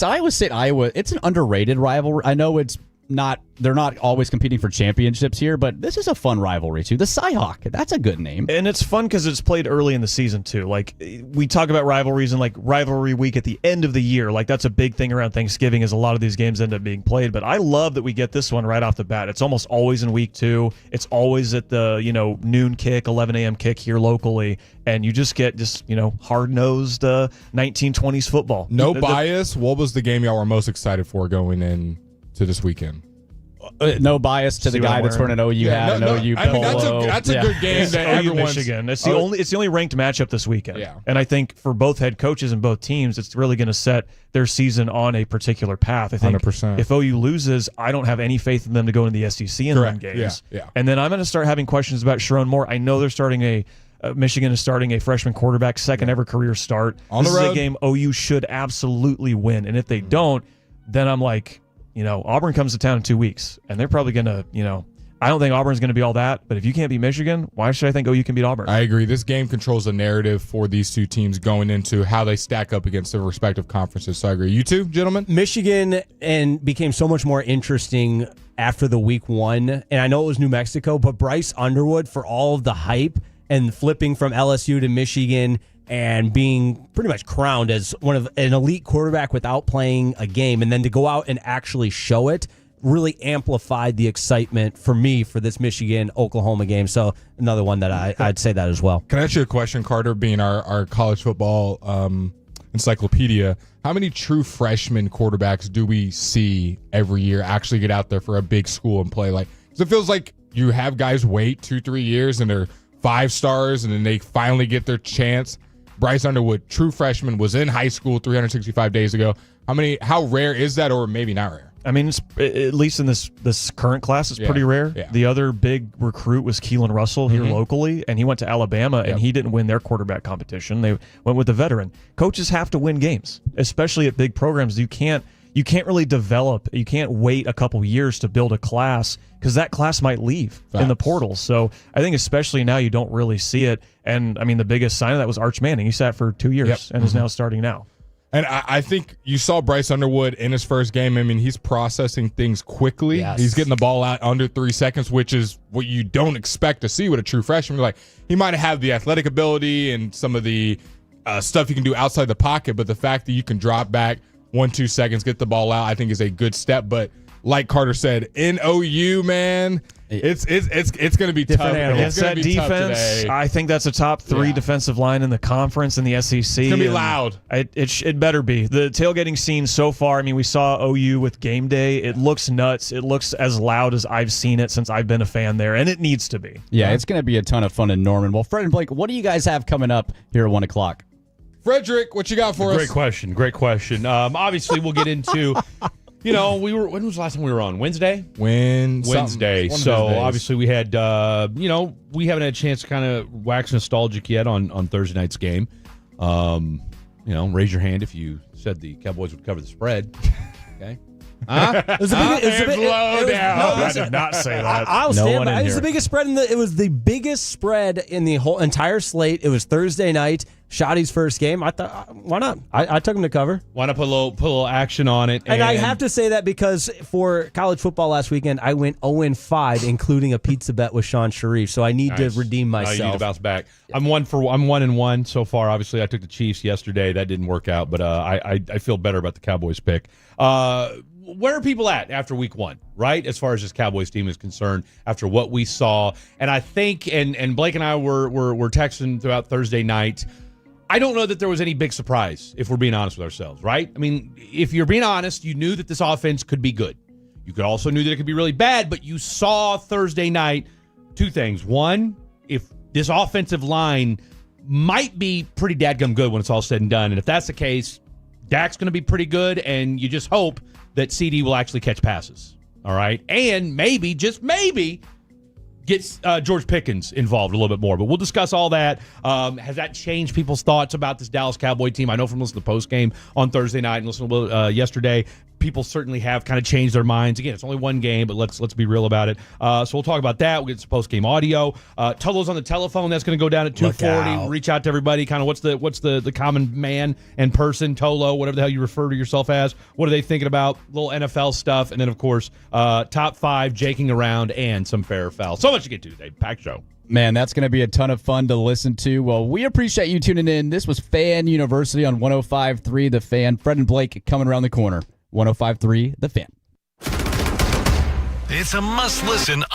Iowa State-Iowa, it's an underrated rivalry. I know they're not always competing for championships here, but this is a fun rivalry too. The Cyhawk, that's a good name. And it's fun because it's played early in the season too. Like we talk about rivalries and like rivalry week at the end of the year. Like that's a big thing around Thanksgiving is a lot of these games end up being played. But I love that we get this one right off the bat. It's almost always in week 2. It's always at the noon kick, 11 a.m. kick here locally. And you just get hard-nosed 1920s football. No bias. What was the game y'all were most excited for going in to this weekend? No bias to the guy that's wearing an OU hat and OU polo. I mean, that's a good game that everyone's... Michigan. It's the only ranked matchup this weekend. Yeah. And I think for both head coaches and both teams, it's really going to set their season on a particular path. I think 100%. if OU loses, I don't have any faith in them to go into the SEC and win games. Yeah. And then I'm going to start having questions about Sharon Moore. I know they're starting Michigan is starting a freshman quarterback, second ever career start. On the This is road. a game OU should absolutely win. And if they don't, then I'm like, Auburn comes to town in 2 weeks, and they're probably going to, I don't think Auburn's going to be all that, but if you can't beat Michigan, why should I think OU can beat Auburn? I agree. This game controls the narrative for these two teams going into how they stack up against their respective conferences. So I agree. You two, gentlemen? Michigan became so much more interesting after the week 1, and I know it was New Mexico, but Bryce Underwood, for all of the hype and flipping from LSU to Michigan and being pretty much crowned as one of an elite quarterback without playing a game, and then to go out and actually show it really amplified the excitement for me for this Michigan-Oklahoma game. So another one that I'd say that as well. Can I ask you a question, Carter, being our college football encyclopedia? How many true freshman quarterbacks do we see every year actually get out there for a big school and play? Like, 'cause it feels like you have guys wait 2-3 years and they're 5 stars and then they finally get their chance. Bryce Underwood, true freshman, was in high school 365 days ago. How rare is that, or maybe not rare? I mean, at least in this current class, it's pretty rare. Yeah. The other big recruit was Keelan Russell here locally, and he went to Alabama, and he didn't win their quarterback competition. They went with the veteran. Coaches have to win games, especially at big programs. You can't really develop. You can't wait a couple years to build a class because that class might leave in the portal. So I think especially now you don't really see it. And I mean, the biggest sign of that was Arch Manning. He sat for 2 years and is now starting now. And I think you saw Bryce Underwood in his first game. I mean, he's processing things quickly. Yes. He's getting the ball out under 3 seconds, which is what you don't expect to see with a true freshman. Like, he might have the athletic ability and some of the stuff you can do outside the pocket, but the fact that you can drop back 1-2 seconds, get the ball out, I think is a good step. But like Carter said, in OU, man, it's going to be tough. Against that defense, I think that's a top 3 defensive line in the conference in the SEC. It's going to be loud. It better be. The tailgating scene so far, I mean, we saw OU with game day. It looks nuts. It looks as loud as I've seen it since I've been a fan there, and it needs to be. Yeah, it's going to be a ton of fun in Norman. Well, Fred and Blake, what do you guys have coming up here at 1 o'clock? Frederick, what you got for us? Great question. Obviously, we'll get into... when was the last time we were on? Wednesday. So obviously we had, we haven't had a chance to kind of wax nostalgic yet on Thursday night's game. Raise your hand if you said the Cowboys would cover the spread. Okay. It was I did not say that. I'll stand by. It was the biggest spread it was the biggest spread in the whole entire slate. It was Thursday night, Shoddy's first game. I thought, why not? I took him to cover. Why not put a little action on it? And I have to say that because for college football last weekend, I went 0-5, including a pizza bet with Sean Sharif. So I need to redeem myself. You need to bounce back. I'm 1-1 so far. Obviously, I took the Chiefs yesterday. That didn't work out, but I feel better about the Cowboys pick. Where are people at after week 1, right? As far as this Cowboys team is concerned, after what we saw. And I think, and Blake and I were texting throughout Thursday night, I don't know that there was any big surprise, if we're being honest with ourselves, right? I mean, if you're being honest, you knew that this offense could be good. You could also knew that it could be really bad, but you saw Thursday night two things. One, if this offensive line might be pretty dadgum good when it's all said and done, and if that's the case, Dak's going to be pretty good, and you just hope that CD will actually catch passes, all right? And maybe, just maybe, gets George Pickens involved a little bit more. But we'll discuss all that. Has that changed people's thoughts about this Dallas Cowboy team? I know from listening to the postgame on Thursday night and listening to yesterday, people certainly have kind of changed their minds. Again, it's only one game, but let's be real about it. So we'll talk about that. We'll get some post-game audio. Tullo's on the telephone. That's going to go down at 2:40. Reach out to everybody. Kind of what's the common man and person, Tolo, whatever the hell you refer to yourself as. What are they thinking about? Little NFL stuff. And then, of course, top five, jaking around, and some fair or foul. So much to get to today. Packed show. Man, that's going to be a ton of fun to listen to. Well, we appreciate you tuning in. This was Fan University on 105.3 The Fan. Fred and Blake coming around the corner. 105.3 The Fan. It's a must-listen.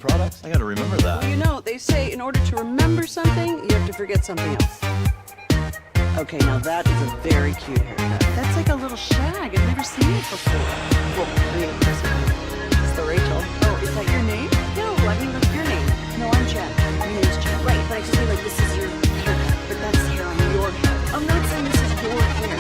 products? I gotta remember that. Well, you know, they say in order to remember something, you have to forget something else. Okay, now that is a very cute haircut. That's like a little shag. I've never seen it before. Well, I mean, of course, it's the Rachel. Oh, is that your name? No, I mean, like your name. No, I'm Jen. My name's Jen. Right, but I just mean like this is your haircut. But that's hair on your head. I'm not saying this is your hair.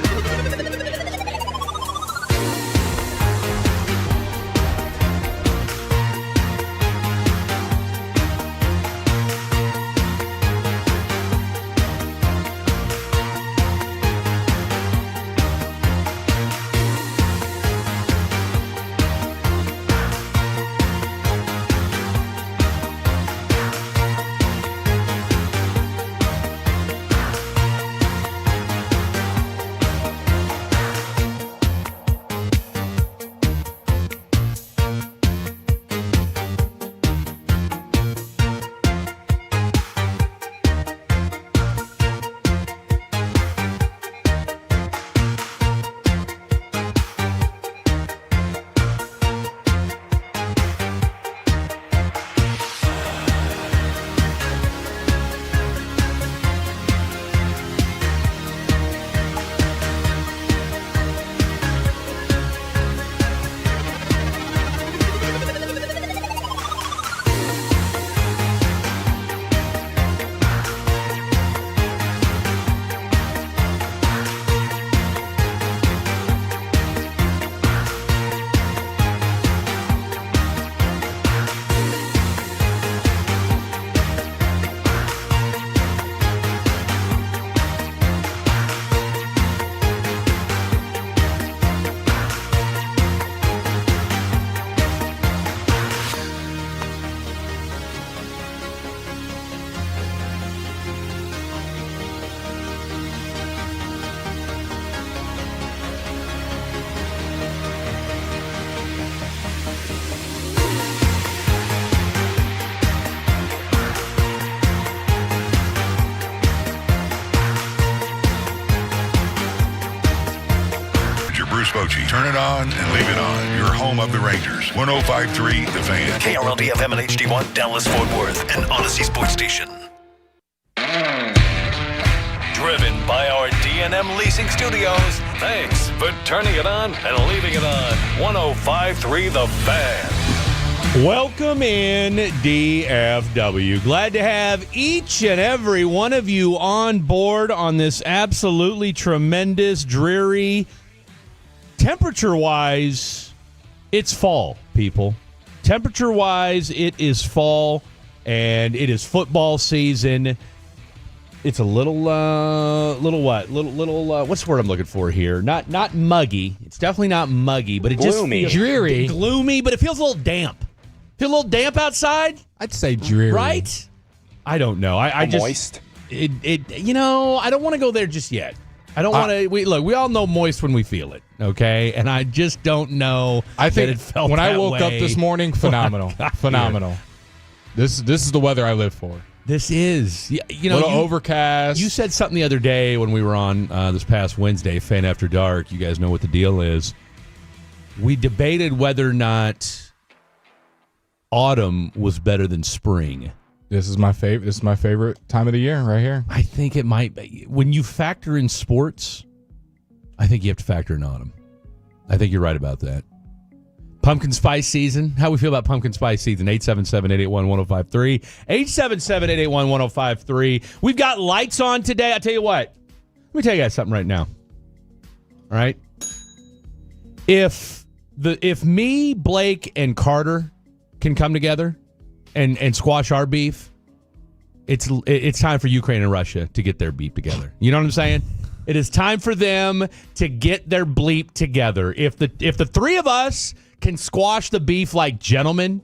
Bruce Bochy. Turn it on and leave it on. Your home of the Rangers. 105.3 The Fan. KRLD-FM and HD1, Dallas, Fort Worth, and Odyssey Sports Station. Driven by our D&M Leasing Studios. Thanks for turning it on and leaving it on. 105.3 The Fan. Welcome in, DFW. Glad to have each and every one of you on board on this absolutely tremendous, dreary, temperature-wise, it's fall, people. Temperature-wise, it is fall, and it is football season. It's a little what? What's the word I'm looking for here? Not muggy. It's definitely not muggy, but it Gloomy. just feels Dreary. gloomy, but it feels a little damp. Feel a little damp outside? I'd say dreary. Right? I don't know. I just moist. I don't want to go there just yet. I don't want to. We all know moist when we feel it, okay? And I just don't know. I think that it felt when I that woke up way. this morning, phenomenal, phenomenal. This is the weather I live for. This is, little overcast. You said something the other day when we were on this past Wednesday, Fan After Dark. You guys know what the deal is. We debated whether or not autumn was better than spring. This is my favorite. This is my favorite time of the year, right here. I think it might be. When you factor in sports, I think you have to factor in autumn. I think you're right about that. Pumpkin spice season. How we feel about pumpkin spice season? 877-881-1053. 877-881-1053. We've got lights on today. I'll tell you what. Let me tell you guys something right now. All right? If me, Blake, and Carter can come together and squash our beef, it's time for Ukraine and Russia to get their beef together. You know what I'm saying? It is time for them to get their bleep together. If the three of us can squash the beef like gentlemen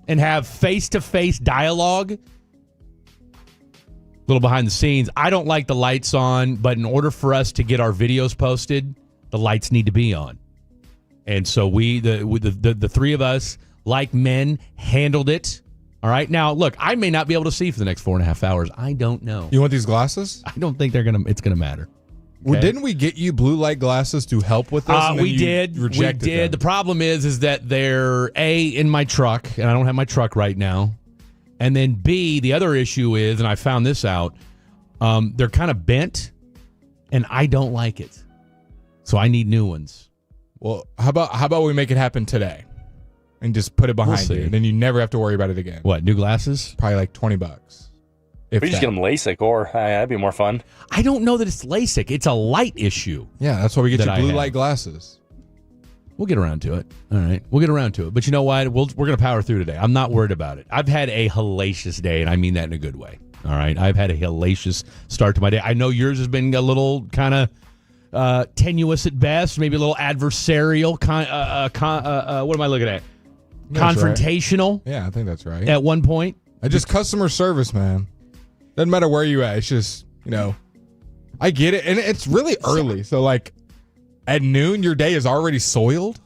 and have face-to-face dialogue, little behind the scenes, I don't like the lights on, but in order for us to get our videos posted, the lights need to be on. And so the three of us, like men, handled it. All right. Now, look, I may not be able to see for the next 4.5 hours. I don't know. You want these glasses? I don't think it's gonna matter. Okay? Well, didn't we get you blue light glasses to help with this? We did. Them. The problem is that they're A, in my truck, and I don't have my truck right now. And then B, the other issue is, and I found this out, they're kind of bent, and I don't like it. So I need new ones. Well, how about we make it happen today? And just put it behind you. And then you never have to worry about it again. What, new glasses? Probably like $20. We just get them LASIK, or that'd be more fun. I don't know that it's LASIK. It's a light issue. Yeah, that's why we get you blue light glasses. We'll get around to it. All right, we'll get around to it. But you know what? We're going to power through today. I'm not worried about it. I've had a hellacious day, and I mean that in a good way. All right, I've had a hellacious start to my day. I know yours has been a little kind of tenuous at best, maybe a little adversarial. What am I looking at? That's confrontational. Right. Yeah, I think that's right. At one point, just customer service, man. Doesn't matter where you at. It's just, I get it. And it's really early. So, like, at noon, your day is already soiled.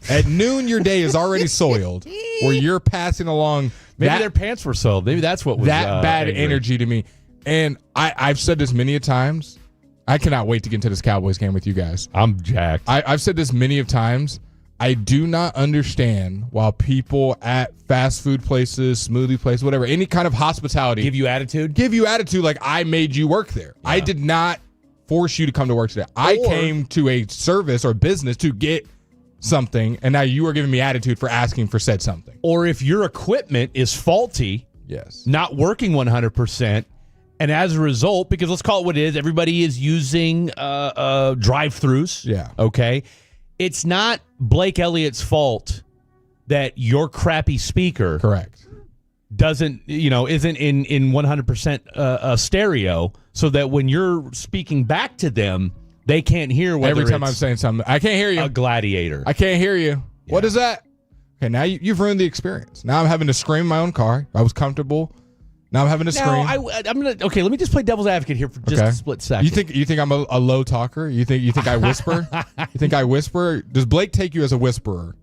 At noon, your day is already soiled. Where you're passing along. Maybe their pants were soiled. Maybe that's what was that bad angry. energy to me. And I've said this many a times. I cannot wait to get into this Cowboys game with you guys. I'm jacked. I've said this many of times. I do not understand why people at fast food places, smoothie places, whatever, any kind of hospitality. Give you attitude like I made you work there. Yeah. I did not force you to come to work today. I came to a service or business to get something, and now you are giving me attitude for asking for said something. Or if your equipment is faulty, yes, not working 100%, and as a result, because let's call it what it is, everybody is using drive-thrus. Yeah. Okay. It's not Blake Elliott's fault that your crappy speaker isn't in 100% stereo, so that when you're speaking back to them, they can't hear whether every time I'm saying something. I can't hear you. A gladiator. I can't hear you. Yeah. What is that? Okay, now you've ruined the experience. Now I'm having to scream in my own car. I was comfortable. Now I'm having to scream. Okay, let me just play devil's advocate here for just a split second. You think I'm a low talker? You think I whisper? You think I whisper? Does Blake take you as a whisperer?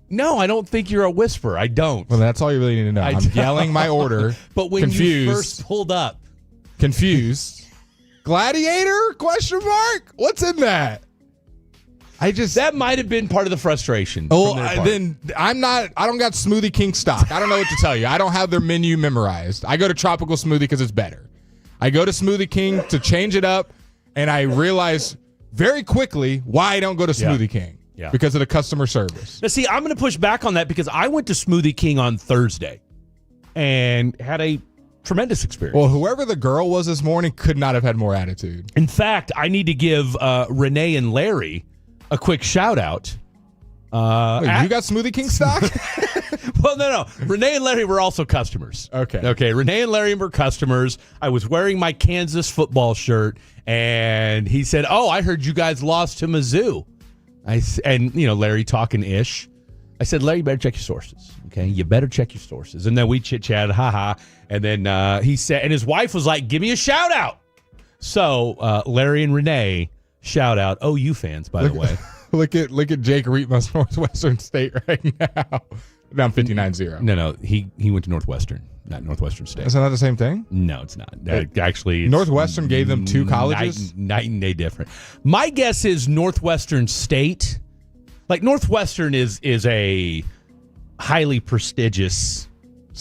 No, I don't think you're a whisperer. I don't. Well, that's all you really need to know. I'm yelling my order. But when you first pulled up, confused. Gladiator? ? What's in that? That might have been part of the frustration. Oh, then I don't got Smoothie King stock. I don't know what to tell you. I don't have their menu memorized. I go to Tropical Smoothie because it's better. I go to Smoothie King to change it up, and I realize very quickly why I don't go to Smoothie King. Yeah. Because of the customer service. Now, see, I'm going to push back on that because I went to Smoothie King on Thursday and had a tremendous experience. Well, whoever the girl was this morning could not have had more attitude. In fact, I need to give Renee and Larry a quick shout out. Wait, you got Smoothie King stock? Well, no. Renee and Larry were also customers. Okay. Renee and Larry were customers. I was wearing my Kansas football shirt, and he said, "Oh, I heard you guys lost to Mizzou." Larry talking ish. I said, "Larry, you better check your sources. Okay, you better check your sources." And then we chit chatted, haha. And then he said, and his wife was like, "Give me a shout out." So Larry and Renee. Shout out OU fans, by the way. Look at Jake Reetmus, Northwestern State right now. Down 59-0. No, he went to Northwestern, not Northwestern State. Is that not the same thing? No, it's not. Actually, Northwestern gave them two colleges? Night and day different. My guess is Northwestern State, like Northwestern is a highly prestigious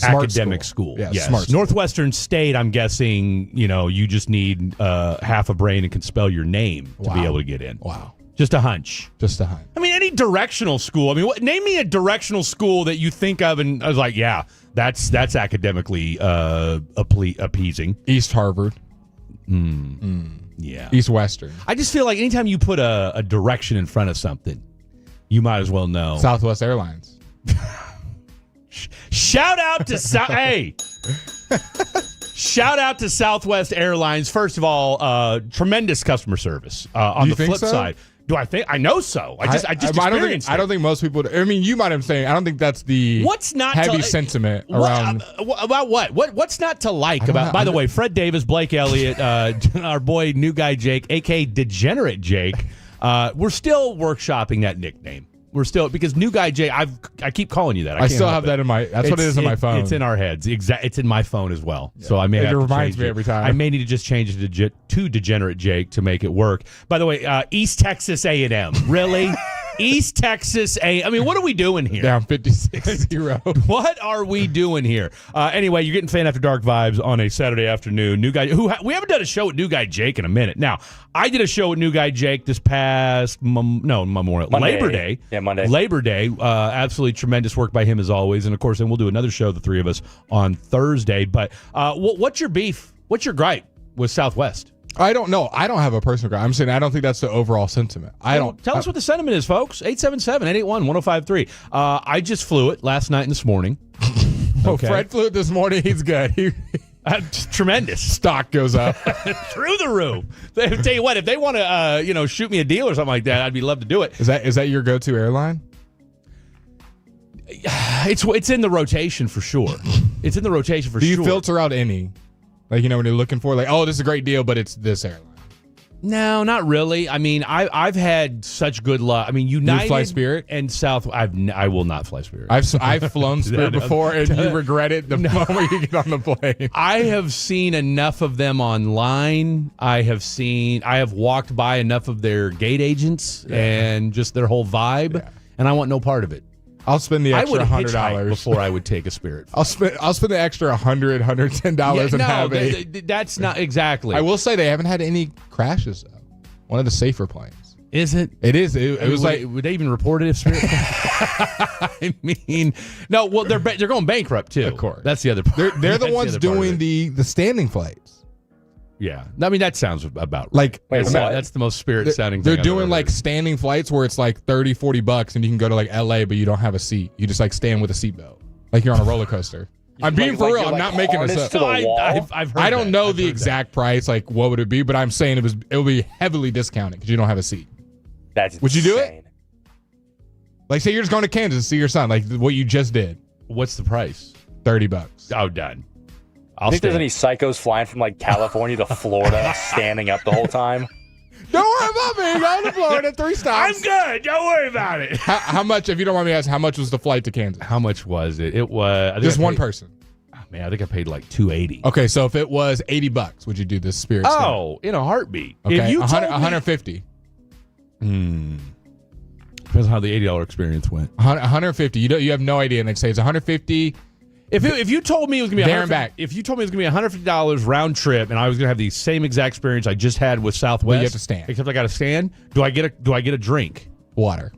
academic school. Yeah, yes. smart school. Northwestern State, I'm guessing, you just need half a brain and can spell your name to be able to get in. Wow. Just a hunch. I mean, any directional school. I mean, name me a directional school that you think of, and I was like, yeah, that's academically appeasing. East Harvard. Yeah. East Western. I just feel like anytime you put a direction in front of something, you might as well know. Southwest Airlines. Shout out to Shout out to Southwest Airlines. First of all, tremendous customer service. On the flip side, do I think? I know so. I just experienced it. I don't think most people. I mean, you might have saying. I don't think that's the heavy sentiment around. About what? What's not to like about? By the way, Fred Davis, Blake Elliott, our boy New Guy Jake, aka Degenerate Jake. We're still workshopping that nickname. We're still, because New Guy Jake. I keep calling you that. I still have that in my. That's what it is on my phone. It's in our heads. It's in my phone as well. Yeah. So I may. It reminds me every time. I may need to just change it to Degenerate Jake to make it work. By the way, East Texas A&M. Really? East Texas I mean, what are we doing here? Down 56-0. What are we doing here? Anyway, you're getting Fan After Dark vibes on a Saturday afternoon. New Guy, we haven't done a show with New Guy Jake in a minute. Now, I did a show with New Guy Jake this past Labor Day. Yeah, Monday. Labor Day. Absolutely tremendous work by him as always. And of course, then we'll do another show, the three of us, on Thursday. But what's your beef? What's your gripe with Southwest? I don't know. I don't have a personal gripe. I'm saying I don't think that's the overall sentiment. Tell us what the sentiment is, folks. 877-881-1053. I just flew it last night and this morning. Okay. Fred flew it this morning. He's good. Tremendous. Stock goes up. Through the roof. Tell you what, if they want to shoot me a deal or something like that, I'd be love to do it. Is that your go-to airline? It's in the rotation for sure. It's in the rotation for sure. Do you filter out any? Like, when you're looking for, like, oh, this is a great deal, but it's this airline. No, not really. I mean, I've had such good luck. I mean, United, you fly Spirit and South. I will not fly Spirit. I've flown Spirit before, and you regret it the moment you get on the plane. I have seen enough of them online. I have walked by enough of their gate agents and just their whole vibe, and I want no part of it. I'll spend the extra $100 before I would take a Spirit. I'll spend the extra $100, $110 and have a. That's not exactly. I will say they haven't had any crashes though. One of the safer planes. Is it? It is. It was would they even report it if Spirit? I mean, no. Well, they're going bankrupt too. Of course, that's the other part. They're the ones doing the standing flights. Yeah, I mean that sounds about like that's the most Spirit sounding thing. They're doing like standing flights where it's like $30-$40 and you can go to like LA, but you don't have a seat. You just like stand with a seatbelt, like you're on a roller coaster. I'm being for real. I'm not making this up. I've heard I don't know the exact price, like what would it be, but I'm saying it will be heavily discounted because you don't have a seat. That's would you do it? Like say you're just going to Kansas to see your son, like what you just did. What's the price? $30. Oh, done. I think there's any psychos flying from like California to Florida standing up the whole time. Don't worry about me. Going to Florida 3 stops. I'm good. Don't worry about it. How much, if you don't mind me asking, how much was the flight to Kansas? How much was it? It was just one person. Oh, man, I think I paid like $280. Okay, so if it was $80, would you do this Spirit? Oh, in a heartbeat. Okay, if you 150. Depends on how the $80 experience went. 150. You have no idea, and they say it's 150. If you told me it was gonna be there and back, if you told me it was gonna be $150 round trip, and I was gonna have the same exact experience I just had with Southwest, you have to stand. Except I got to stand. Do I get a drink? Water.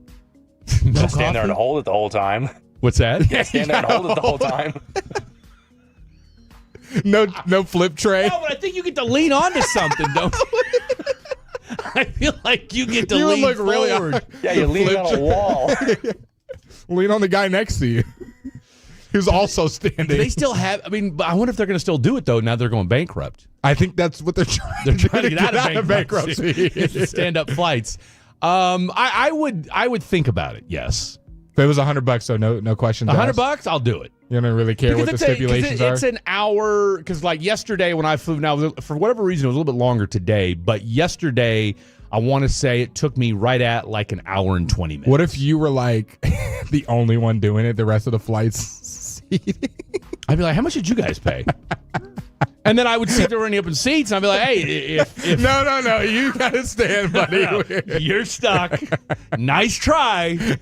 No stand there and hold it the whole time. What's that? Yeah, stand there and hold it the whole time. No flip tray. No, but I think you get to lean onto something, don't you? I feel like you get to lean look forward. really Yeah, you lean on a wall. Lean on the guy next to you, who's also standing. Do they still have? I mean, I wonder if they're going to still do it though. Now they're going bankrupt. I think that's what they're trying. They're trying to get out of bankruptcy. Stand up flights. I would think about it. Yes. If it was $100, so no questions. $100, I'll do it. You don't really care what the stipulations are. It's an hour because, like yesterday when I flew. Now, for whatever reason, it was a little bit longer today. But yesterday, I want to say it took me right at like an hour and 20 minutes. What if you were like the only one doing it? The rest of the flights seating. I'd be like, how much did you guys pay? And then I would see if there were any open seats, and I'd be like, hey, if No, you gotta stand, buddy. No, you're stuck. Nice try.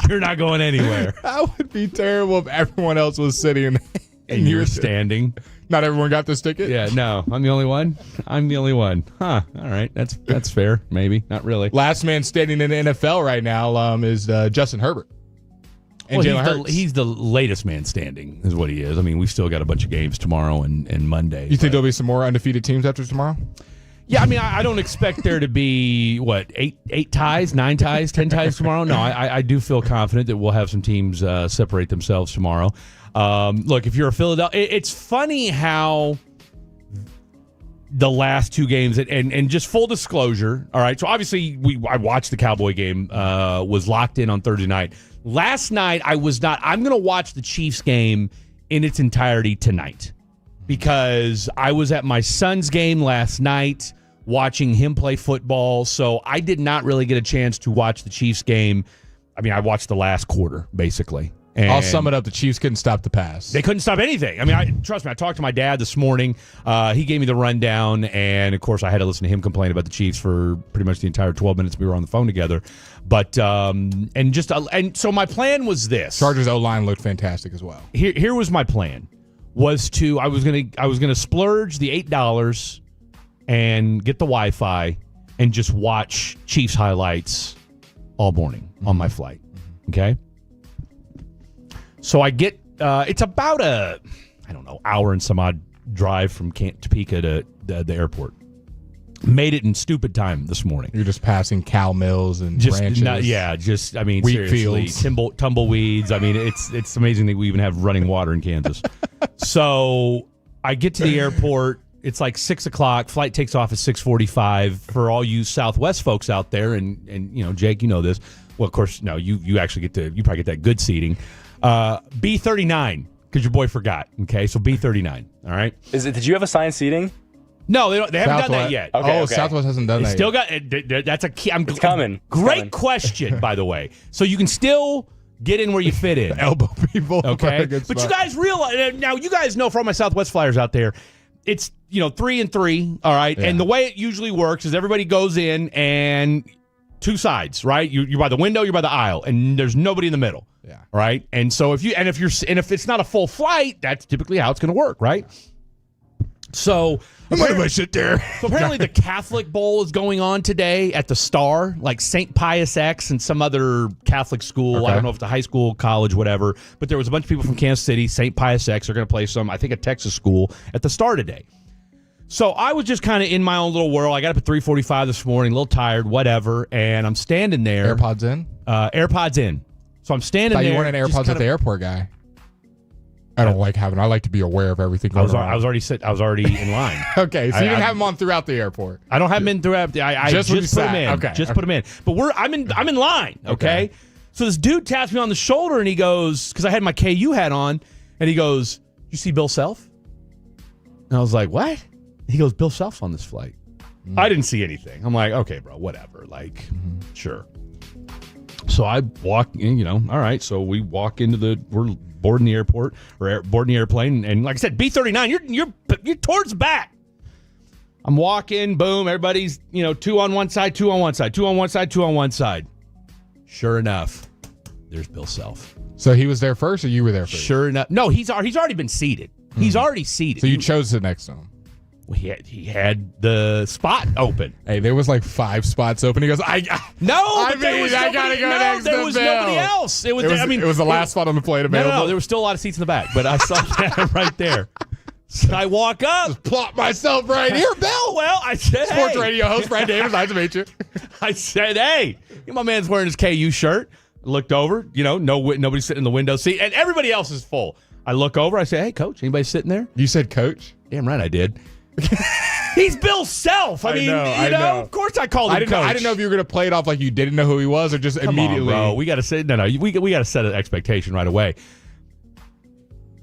You're not going anywhere. That would be terrible if everyone else was sitting and you were standing. Not everyone got this ticket? Yeah, no. I'm the only one? I'm the only one. Huh. All right. That's fair. Maybe. Not really. Last man standing in the NFL right now is Justin Herbert. And well, he's the latest man standing, is what he is. I mean, we've still got a bunch of games tomorrow and Monday. You think there'll be some more undefeated teams after tomorrow? Yeah, I mean, I don't expect there to be, eight ties, 9 ties, 10 ties tomorrow? No, I do feel confident that we'll have some teams separate themselves tomorrow. Look, if you're a Philadelphia, it's funny how the last 2 games, and just full disclosure, all right, so obviously I watched the Cowboy game, was locked in on Thursday night. Last night, I was not. I'm going to watch the Chiefs game in its entirety tonight because I was at my son's game last night watching him play football, so I did not really get a chance to watch the Chiefs game. I mean, I watched the last quarter, basically. And I'll sum it up. The Chiefs couldn't stop the pass. They couldn't stop anything. I mean, trust me, I talked to my dad this morning. He gave me the rundown, and, of course, I had to listen to him complain about the Chiefs for pretty much the entire 12 minutes we were on the phone together. But and so my plan was this. Chargers O-line looked fantastic as well. Here was my plan. I was gonna splurge the $8 and get the Wi-Fi and just watch Chiefs highlights all morning on my flight. Okay? So I get it's about hour and some odd drive from Topeka to the airport. Made it in stupid time this morning. You're just passing cow mills and ranches. Wheat seriously, fields. Tumbleweeds. I mean, it's amazing that we even have running water in Kansas. So I get to the airport. It's like 6 o'clock. Flight takes off at 6:45. For all you Southwest folks out there, and Jake, you know this. Well, of course, no, you actually you probably get that good seating. B39 because your boy forgot. Okay, so B39. All right. Did you have assigned seating? No, they haven't done that yet. Okay. Southwest hasn't done that still yet. That's a key. It's coming. Great question, by the way. So you can still get in where you fit in. Elbow people. Okay. But you guys realize, now you guys know, for all my Southwest Flyers out there, it's 3 and 3, all right? Yeah. And the way it usually works is everybody goes in and 2 sides, right? You're by the window, you're by the aisle, and there's nobody in the middle. Yeah. Right? And so if it's not a full flight, that's typically how it's going to work, right? So I sit there. So apparently the Catholic Bowl is going on today at the Star, like St. Pius X and some other Catholic school. Okay. I don't know if it's a high school, college, whatever. But there was a bunch of people from Kansas City. St. Pius X are going to play I think a Texas school at the Star today. So I was just kind of in my own little world. I got up at 3:45 this morning, a little tired, whatever. And I'm standing there. AirPods in? AirPods in. So I'm standing there. You weren't an AirPods at the airport guy. I don't like having. I like to be aware of everything going on. I was already in line. Okay, so you didn't have them on throughout the airport. I don't have them in throughout. I just put them in. Okay, put them in. But I'm in line. Okay? So this dude taps me on the shoulder and he goes, because I had my KU hat on, and he goes, "You see Bill Self?" And I was like, "What?" He goes, "Bill Self's on this flight." I didn't see anything. I'm like, "Okay, bro, whatever." Like, sure. So I walk in. All right. So we walk we're boarding the airport or boarding the airplane, and like I said, B39, you're towards the back. I'm walking, boom, everybody's 2 on one side, 2 on one side, 2 on one side, 2 on one side. Sure enough, there's Bill Self. So he was there first, or you were there first? Sure enough. No, he's already been seated. He's already seated. So you chose the next to him. Well, he had the spot open. Hey, there was like 5 spots open. He goes, I gotta go next there to was Bill. nobody else. It was the last spot on the plate available. No, there was still a lot of seats in the back, but I saw that right there. So I walk up. Just plop myself right here, Bill. Well, I said, Sports radio host Brad Davis. Nice to meet you. I said, hey, my man's wearing his KU shirt. Looked over, nobody's sitting in the window seat, and everybody else is full. I look over, I say, hey, coach, anybody sitting there? You said coach? Damn right I did. He's Bill Self. I know. Of course I called him coach. I didn't know if you were going to play it off like you didn't know who he was or just immediately. On, bro. We got to say, we got to set an expectation right away.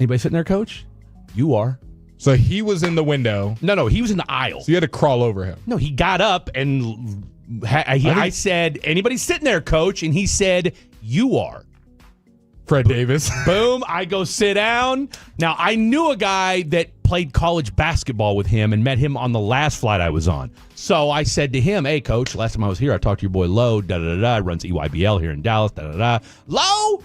Anybody sitting there, coach? You are. So he was in the window. No, he was in the aisle. So you had to crawl over him. No, he got up and I said, anybody sitting there, coach? And he said, you are. Fred Davis. Boom. I go sit down. Now, I knew a guy that played college basketball with him and met him on the last flight I was on. So I said to him, hey, coach, last time I was here, I talked to your boy Lowe, runs EYBL here in Dallas, Lowe!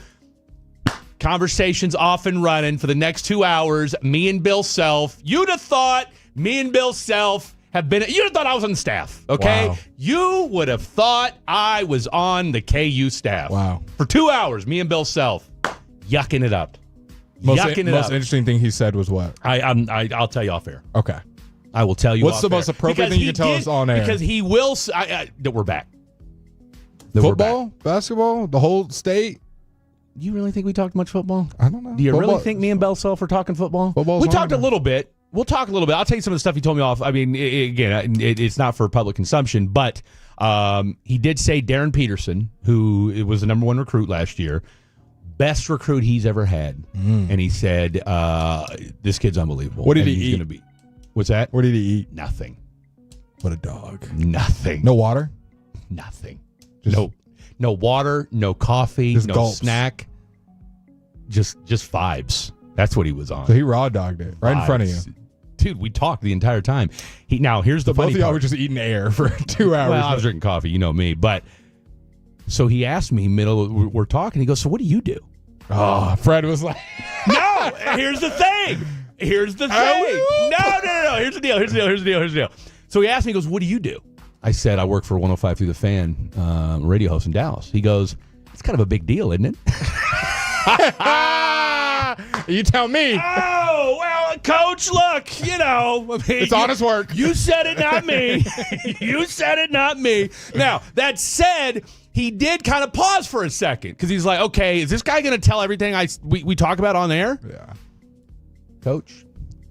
Conversations off and running for the next 2 hours. Me and Bill Self. You'd have thought me and Bill Self you'd have thought I was on the staff, okay? Wow. You would have thought I was on the KU staff. Wow. For 2 hours, me and Bill Self, yucking it up. Most interesting thing he said was what? I'll tell you off air. Okay. I will tell you What's off the most air. appropriate thing you can tell us on air? Because he will that we're back. Football? Basketball? The whole state? You really think we talked much football? I don't know. Do you really think me and Bill Self are talking football? We talked a little bit. We'll talk a little bit. I'll tell you some of the stuff he told me off. I mean, again, it's not for public consumption, but he did say Darren Peterson, who was the number 1 recruit last year, best recruit he's ever had. And he said, this kid's unbelievable. What did he eat? Gonna be. What's that? What did he eat? Nothing. What a dog. Nothing. No water? Nothing. No water, no coffee, no gulps. snack. Just vibes. That's what he was on. So he raw dogged it right in front of you. Dude, we talked the entire time. Here's the funny part. Both of y'all were just eating air for 2 hours. Well, I was drinking coffee, you know me. But so he asked me, we're talking. He goes, so what do you do? Oh, Fred was like, no, here's the thing. No. Here's the deal. So he asked me, he goes, what do you do? I said, I work for 105 Through the Fan, radio host in Dallas. He goes, it's kind of a big deal, isn't it? You tell me. Oh, well, Coach, look, it's honest work. You said it, not me. You said it, not me. Now, that said, he did kind of pause for a second because he's like, okay, is this guy going to tell everything we talk about on air? Yeah. Coach,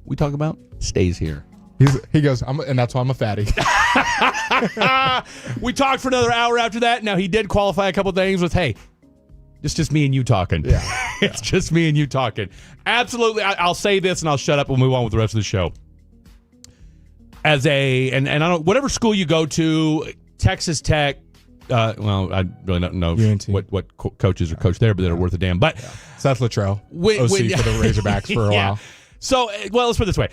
we talk about stays here. He goes, and that's why I'm a fatty. We talked for another hour after that. Now, he did qualify a couple things with, hey, it's just me and you talking. Yeah. It's just me and you talking. Absolutely. I'll say this and I'll shut up and move on with the rest of the show. As and I don't, whatever school you go to, Texas Tech, well, I really don't know what coaches are coached there, but they're worth a damn. But Seth Luttrell, OC for the Razorbacks for a while. So, well, let's put it this way.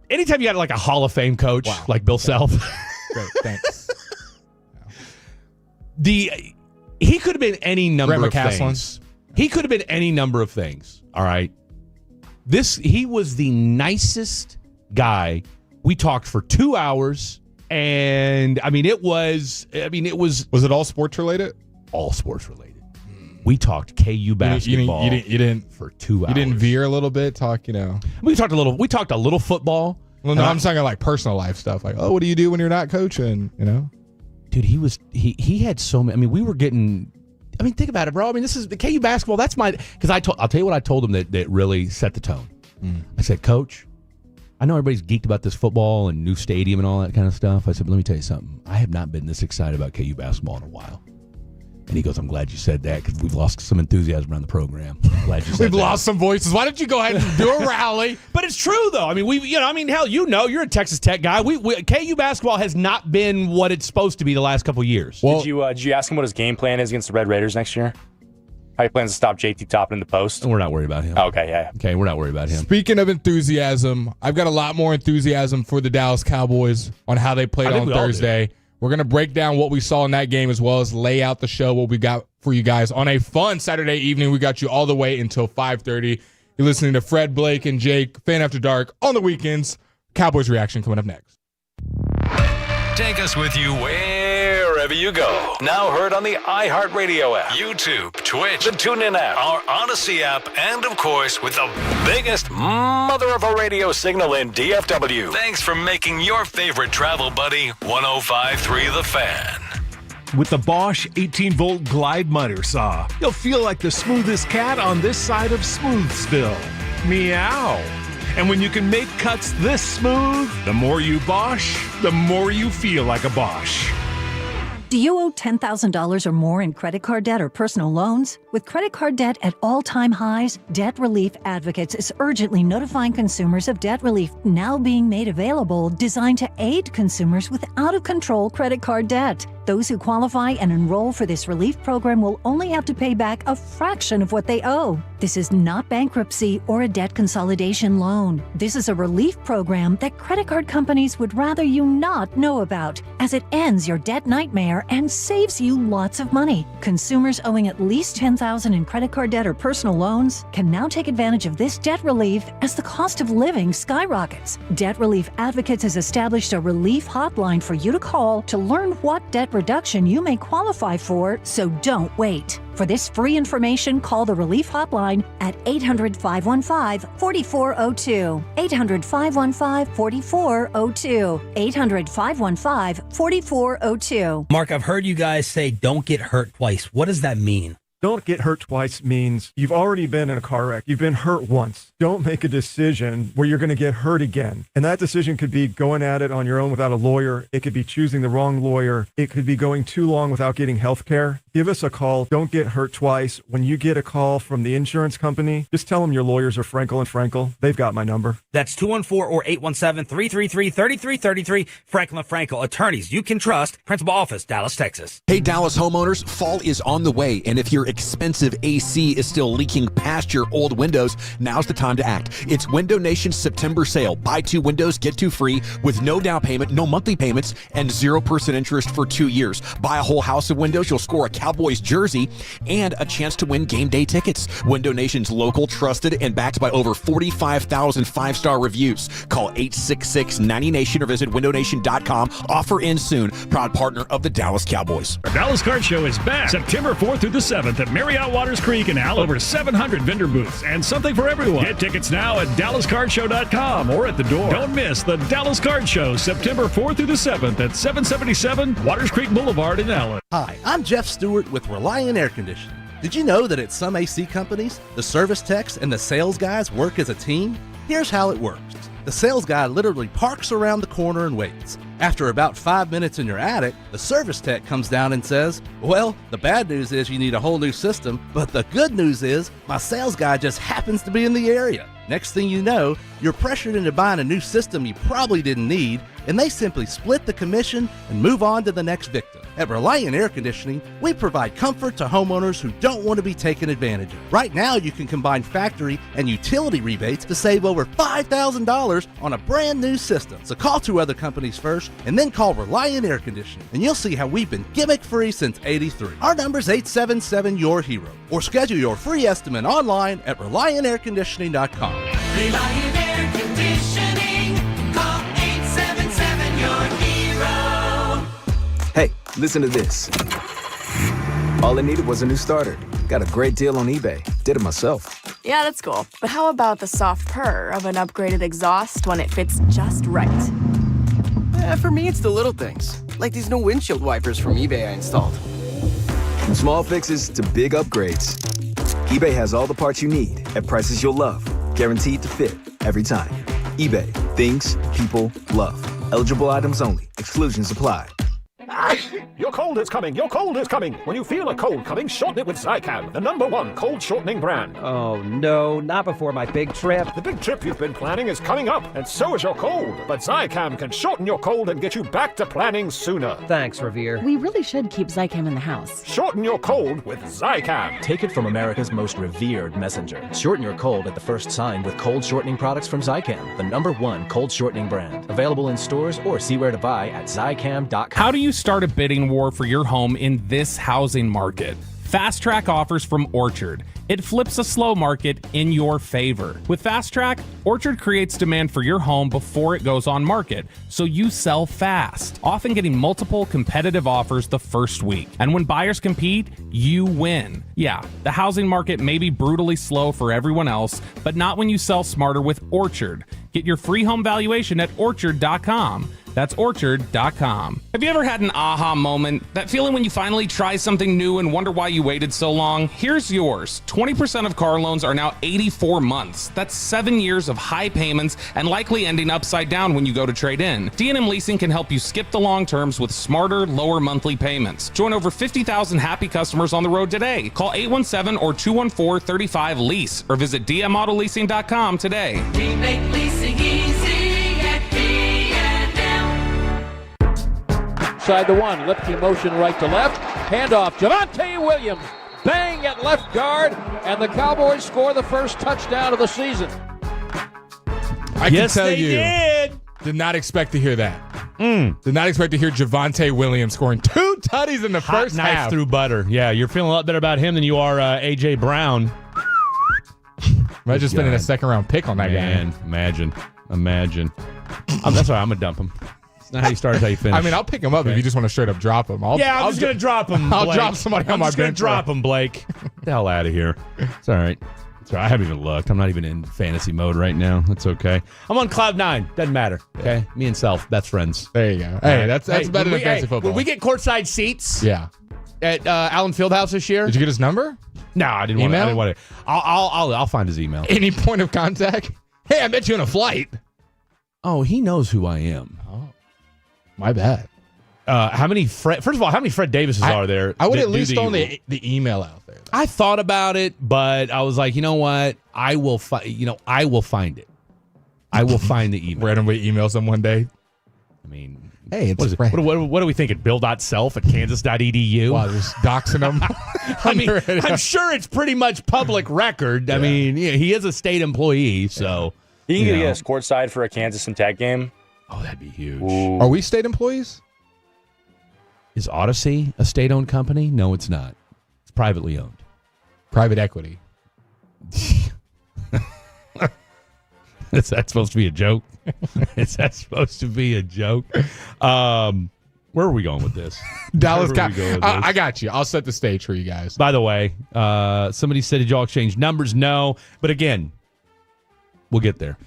Anytime you got like a Hall of Fame coach like Bill Self. Great, thanks. He could have been any number Brent of things. He could have been any number of things. All right. He was the nicest guy. We talked for 2 hours, and it was. Was it all sports related? All sports related. We talked KU basketball. You didn't for 2 hours. You didn't veer a little bit. We talked a little. We talked a little football. Well, no, I'm talking like personal life stuff. Like, what do you do when you're not coaching? Dude, he had so many. We were getting. Think about it, bro. This is the KU basketball. That's because I'll tell you what I told him that really set the tone. I said, Coach, I know everybody's geeked about this football and new stadium and all that kind of stuff. I said, but let me tell you something. I have not been this excited about KU basketball in a while. And he goes, I'm glad you said that because we've lost some enthusiasm around the program. I'm glad you said We've lost some voices. Why don't you go ahead and do a rally? But it's true, though. Hell, you're a Texas Tech guy. KU basketball has not been what it's supposed to be the last couple years. Well, did you ask him what his game plan is against the Red Raiders next year? How he plans to stop JT Toppin in the post? We're not worried about him. Oh, okay, yeah. Okay, we're not worried about him. Speaking of enthusiasm, I've got a lot more enthusiasm for the Dallas Cowboys on how they played on Thursday. We're going to break down what we saw in that game as well as lay out the show, what we got for you guys on a fun Saturday evening. We got you all the way until 5:30. You're listening to Fred, Blake, and Jake, Fan After Dark on the weekends. Cowboys reaction coming up next. Take us with you wherever you go. Now heard on the iHeartRadio app, YouTube, Twitch, the TuneIn app, our Odyssey app, and of course with the biggest mother of a radio signal in DFW. Thanks for making your favorite travel buddy 105.3 The Fan. With the Bosch 18-volt glide miter saw, you'll feel like the smoothest cat on this side of Smoothsville. Meow. And when you can make cuts this smooth, the more you Bosch, the more you feel like a Bosch. Do you owe $10,000 or more in credit card debt or personal loans? With credit card debt at all-time highs, Debt Relief Advocates is urgently notifying consumers of debt relief now being made available, designed to aid consumers with out-of-control credit card debt. Those who qualify and enroll for this relief program will only have to pay back a fraction of what they owe. This is not bankruptcy or a debt consolidation loan. This is a relief program that credit card companies would rather you not know about, as it ends your debt nightmare and saves you lots of money. Consumers owing at least $10,000 in credit card debt or personal loans can now take advantage of this debt relief as the cost of living skyrockets. Debt Relief Advocates has established a relief hotline for you to call to learn what debt reduction you may qualify for, so don't wait. For this free information, call the Relief Hotline at 800-515-4402. 800-515-4402. 800-515-4402. Mark, I've heard you guys say don't get hurt twice. What does that mean? Don't get hurt twice means you've already been in a car wreck. You've been hurt once. Don't make a decision where you're going to get hurt again. And that decision could be going at it on your own without a lawyer. It could be choosing the wrong lawyer. It could be going too long without getting health care. Give us a call. Don't get hurt twice. When you get a call from the insurance company, just tell them your lawyers are Frankel & Frankel. They've got my number. That's 214 or 817-333-3333. Frankel & Frankel, attorneys you can trust. Principal office, Dallas, Texas. Hey, Dallas homeowners, fall is on the way, and if your expensive AC is still leaking past your old windows, now's the time to act. It's Window Nation's September sale. Buy 2 windows, get 2 free with no down payment, no monthly payments, and 0% interest for 2 years. Buy a whole house of windows, you'll score a Cowboys jersey and a chance to win game day tickets. Window Nation's local, trusted, and backed by over 45,000 5-star reviews. Call 866-90Nation or visit windownation.com. Offer ends soon. Proud partner of the Dallas Cowboys. The Dallas Card Show is back September 4th through the 7th at Marriott Waters Creek in Allen. Over 700 vendor booths and something for everyone. Get tickets now at DallasCardShow.com or at the door. Don't miss the Dallas Card Show September 4th through the 7th at 777 Waters Creek Boulevard in Allen. Hi, I'm Jeff Stewart with Reliant Air Conditioning. Did you know that at some AC companies, the service techs and the sales guys work as a team? Here's how it works. The sales guy literally parks around the corner and waits. After about 5 minutes in your attic, the service tech comes down and says, well, the bad news is you need a whole new system, but the good news is my sales guy just happens to be in the area. Next thing you know, you're pressured into buying a new system you probably didn't need, and they simply split the commission and move on to the next victim. At Reliant Air Conditioning, we provide comfort to homeowners who don't want to be taken advantage of. Right now, you can combine factory and utility rebates to save over $5,000 on a brand new system. So call 2 other companies first, and then call Reliant Air Conditioning, and you'll see how we've been gimmick-free since '83. Our number's 877-YOUR-HERO, or schedule your free estimate online at ReliantAirConditioning.com. Reliant Air Conditioning. Call 877-YOUR-HERO. Hey, listen to this. All I needed was a new starter. Got a great deal on eBay. Did it myself. Yeah, that's cool. But how about the soft purr of an upgraded exhaust when it fits just right? For me, it's the little things, like these new windshield wipers from eBay I installed. From small fixes to big upgrades, eBay has all the parts you need at prices you'll love. Guaranteed to fit every time. eBay. Things people love. Eligible items only. Exclusions apply. Your cold is coming. Your cold is coming. When you feel a cold coming, shorten it with Zycam, the #1 cold shortening brand. Oh, no, not before my big trip. The big trip you've been planning is coming up, and so is your cold. But Zycam can shorten your cold and get you back to planning sooner. Thanks, Revere. We really should keep Zycam in the house. Shorten your cold with Zycam. Take it from America's most revered messenger. Shorten your cold at the first sign with cold shortening products from Zycam, the #1 cold shortening brand. Available in stores or see where to buy at Zycam.com. How do you start a bidding war for your home in this housing market? Fast Track offers from Orchard. It flips a slow market in your favor. With Fast Track, Orchard creates demand for your home before it goes on market, so you sell fast, often getting multiple competitive offers the first week. And when buyers compete, you win. Yeah, the housing market may be brutally slow for everyone else, but not when you sell smarter with Orchard. Get your free home valuation at Orchard.com. That's Orchard.com. Have you ever had an aha moment? That feeling when you finally try something new and wonder why you waited so long? Here's yours. 20% of car loans are now 84 months. That's 7 years of high payments and likely ending upside down when you go to trade in. D&M Leasing can help you skip the long terms with smarter, lower monthly payments. Join over 50,000 happy customers on the road today. Call 817 or 214-35-LEASE or visit dmautololeasing.com today. We make leasing easy at D&M. Side the one, lefty motion right to left, handoff, Javonte Williams, bang at left guard, and the Cowboys score the first touchdown of the season. I can tell you, did not expect to hear that. Did not expect to hear Javonte Williams scoring 2 tutties in the first knife half. through butter. Yeah, you're feeling a lot better about him than you are A.J. Brown. Imagine spending a second-round pick on that guy. Imagine. That's all right. I'm going to dump him. It's not how you start, it's how you finish. I mean, I'll pick him up if you just want to straight up drop him. I'm just going to drop him, Blake. I'll drop somebody on my bench. I'm just going to drop him, Blake. Get the hell out of here. It's all right. It's all right. I haven't even looked. I'm not even in fantasy mode right now. That's okay. I'm on cloud 9. Doesn't matter. Okay? Me and self. That's friends. There you go. Hey, that's better than fantasy football. When we get courtside seats yeah. at Allen Fieldhouse this year. Did you get his number? No, I didn't want to. I'll find his email. Any point of contact? Hey, I met you on a flight. Oh, he knows who I am. Oh, my bad. How many First of all, how many Fred Davises are there? I would at least throw the email out there. I thought about it, but I was like, you know what? I will find it. I will find the email. Randomly email someone one day. I mean, hey, it's what are we thinking? Bill.self at kansas.edu? Wow, just doxing them. I mean, I'm sure it's pretty much public record. I mean, he is a state employee, so. You can get us courtside for a Kansas and Tech game. Oh, that'd be huge. Ooh. Are we state employees? Is Odyssey a state-owned company? No, it's not. It's privately owned. Private equity. Is that supposed to be a joke? Is that supposed to be a joke? Where are we going with this? Dallas Cowboys. I got you. I'll set the stage for you guys. By the way, somebody said, did y'all exchange numbers? No. But again, we'll get there.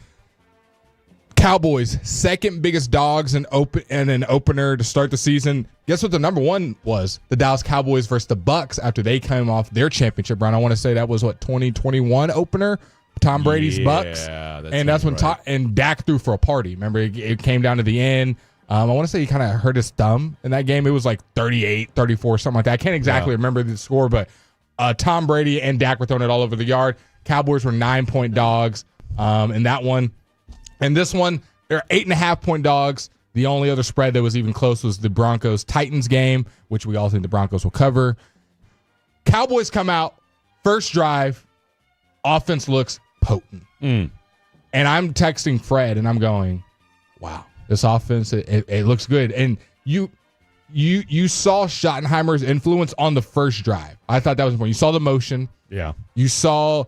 Cowboys, second biggest dogs in an opener to start the season. Guess what the number one was? The Dallas Cowboys versus the Bucks after they came off their championship run. I want to say that was 2021 opener. Tom Brady's Bucks. That's when and Dak threw for a party. Remember, it came down to the end. I want to say he kind of hurt his thumb in that game. It was like 38, 34, something like that. I can't exactly remember the score, but Tom Brady and Dak were throwing it all over the yard. Cowboys were 9-point dogs in that one. And this one, they're 8.5-point dogs. The only other spread that was even close was the Broncos-Titans game, which we all think the Broncos will cover. Cowboys come out, first drive, offense looks potent. And I'm texting Fred, and I'm going, wow, this offense, it looks good. And you saw Schottenheimer's influence on the first drive. I thought that was important. You saw the motion. Yeah. You saw...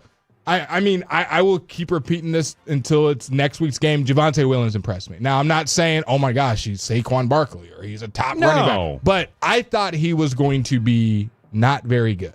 I will keep repeating this until it's next week's game. Javonte Williams impressed me. Now, I'm not saying, oh, my gosh, he's Saquon Barkley or he's a top running back. But I thought he was going to be not very good.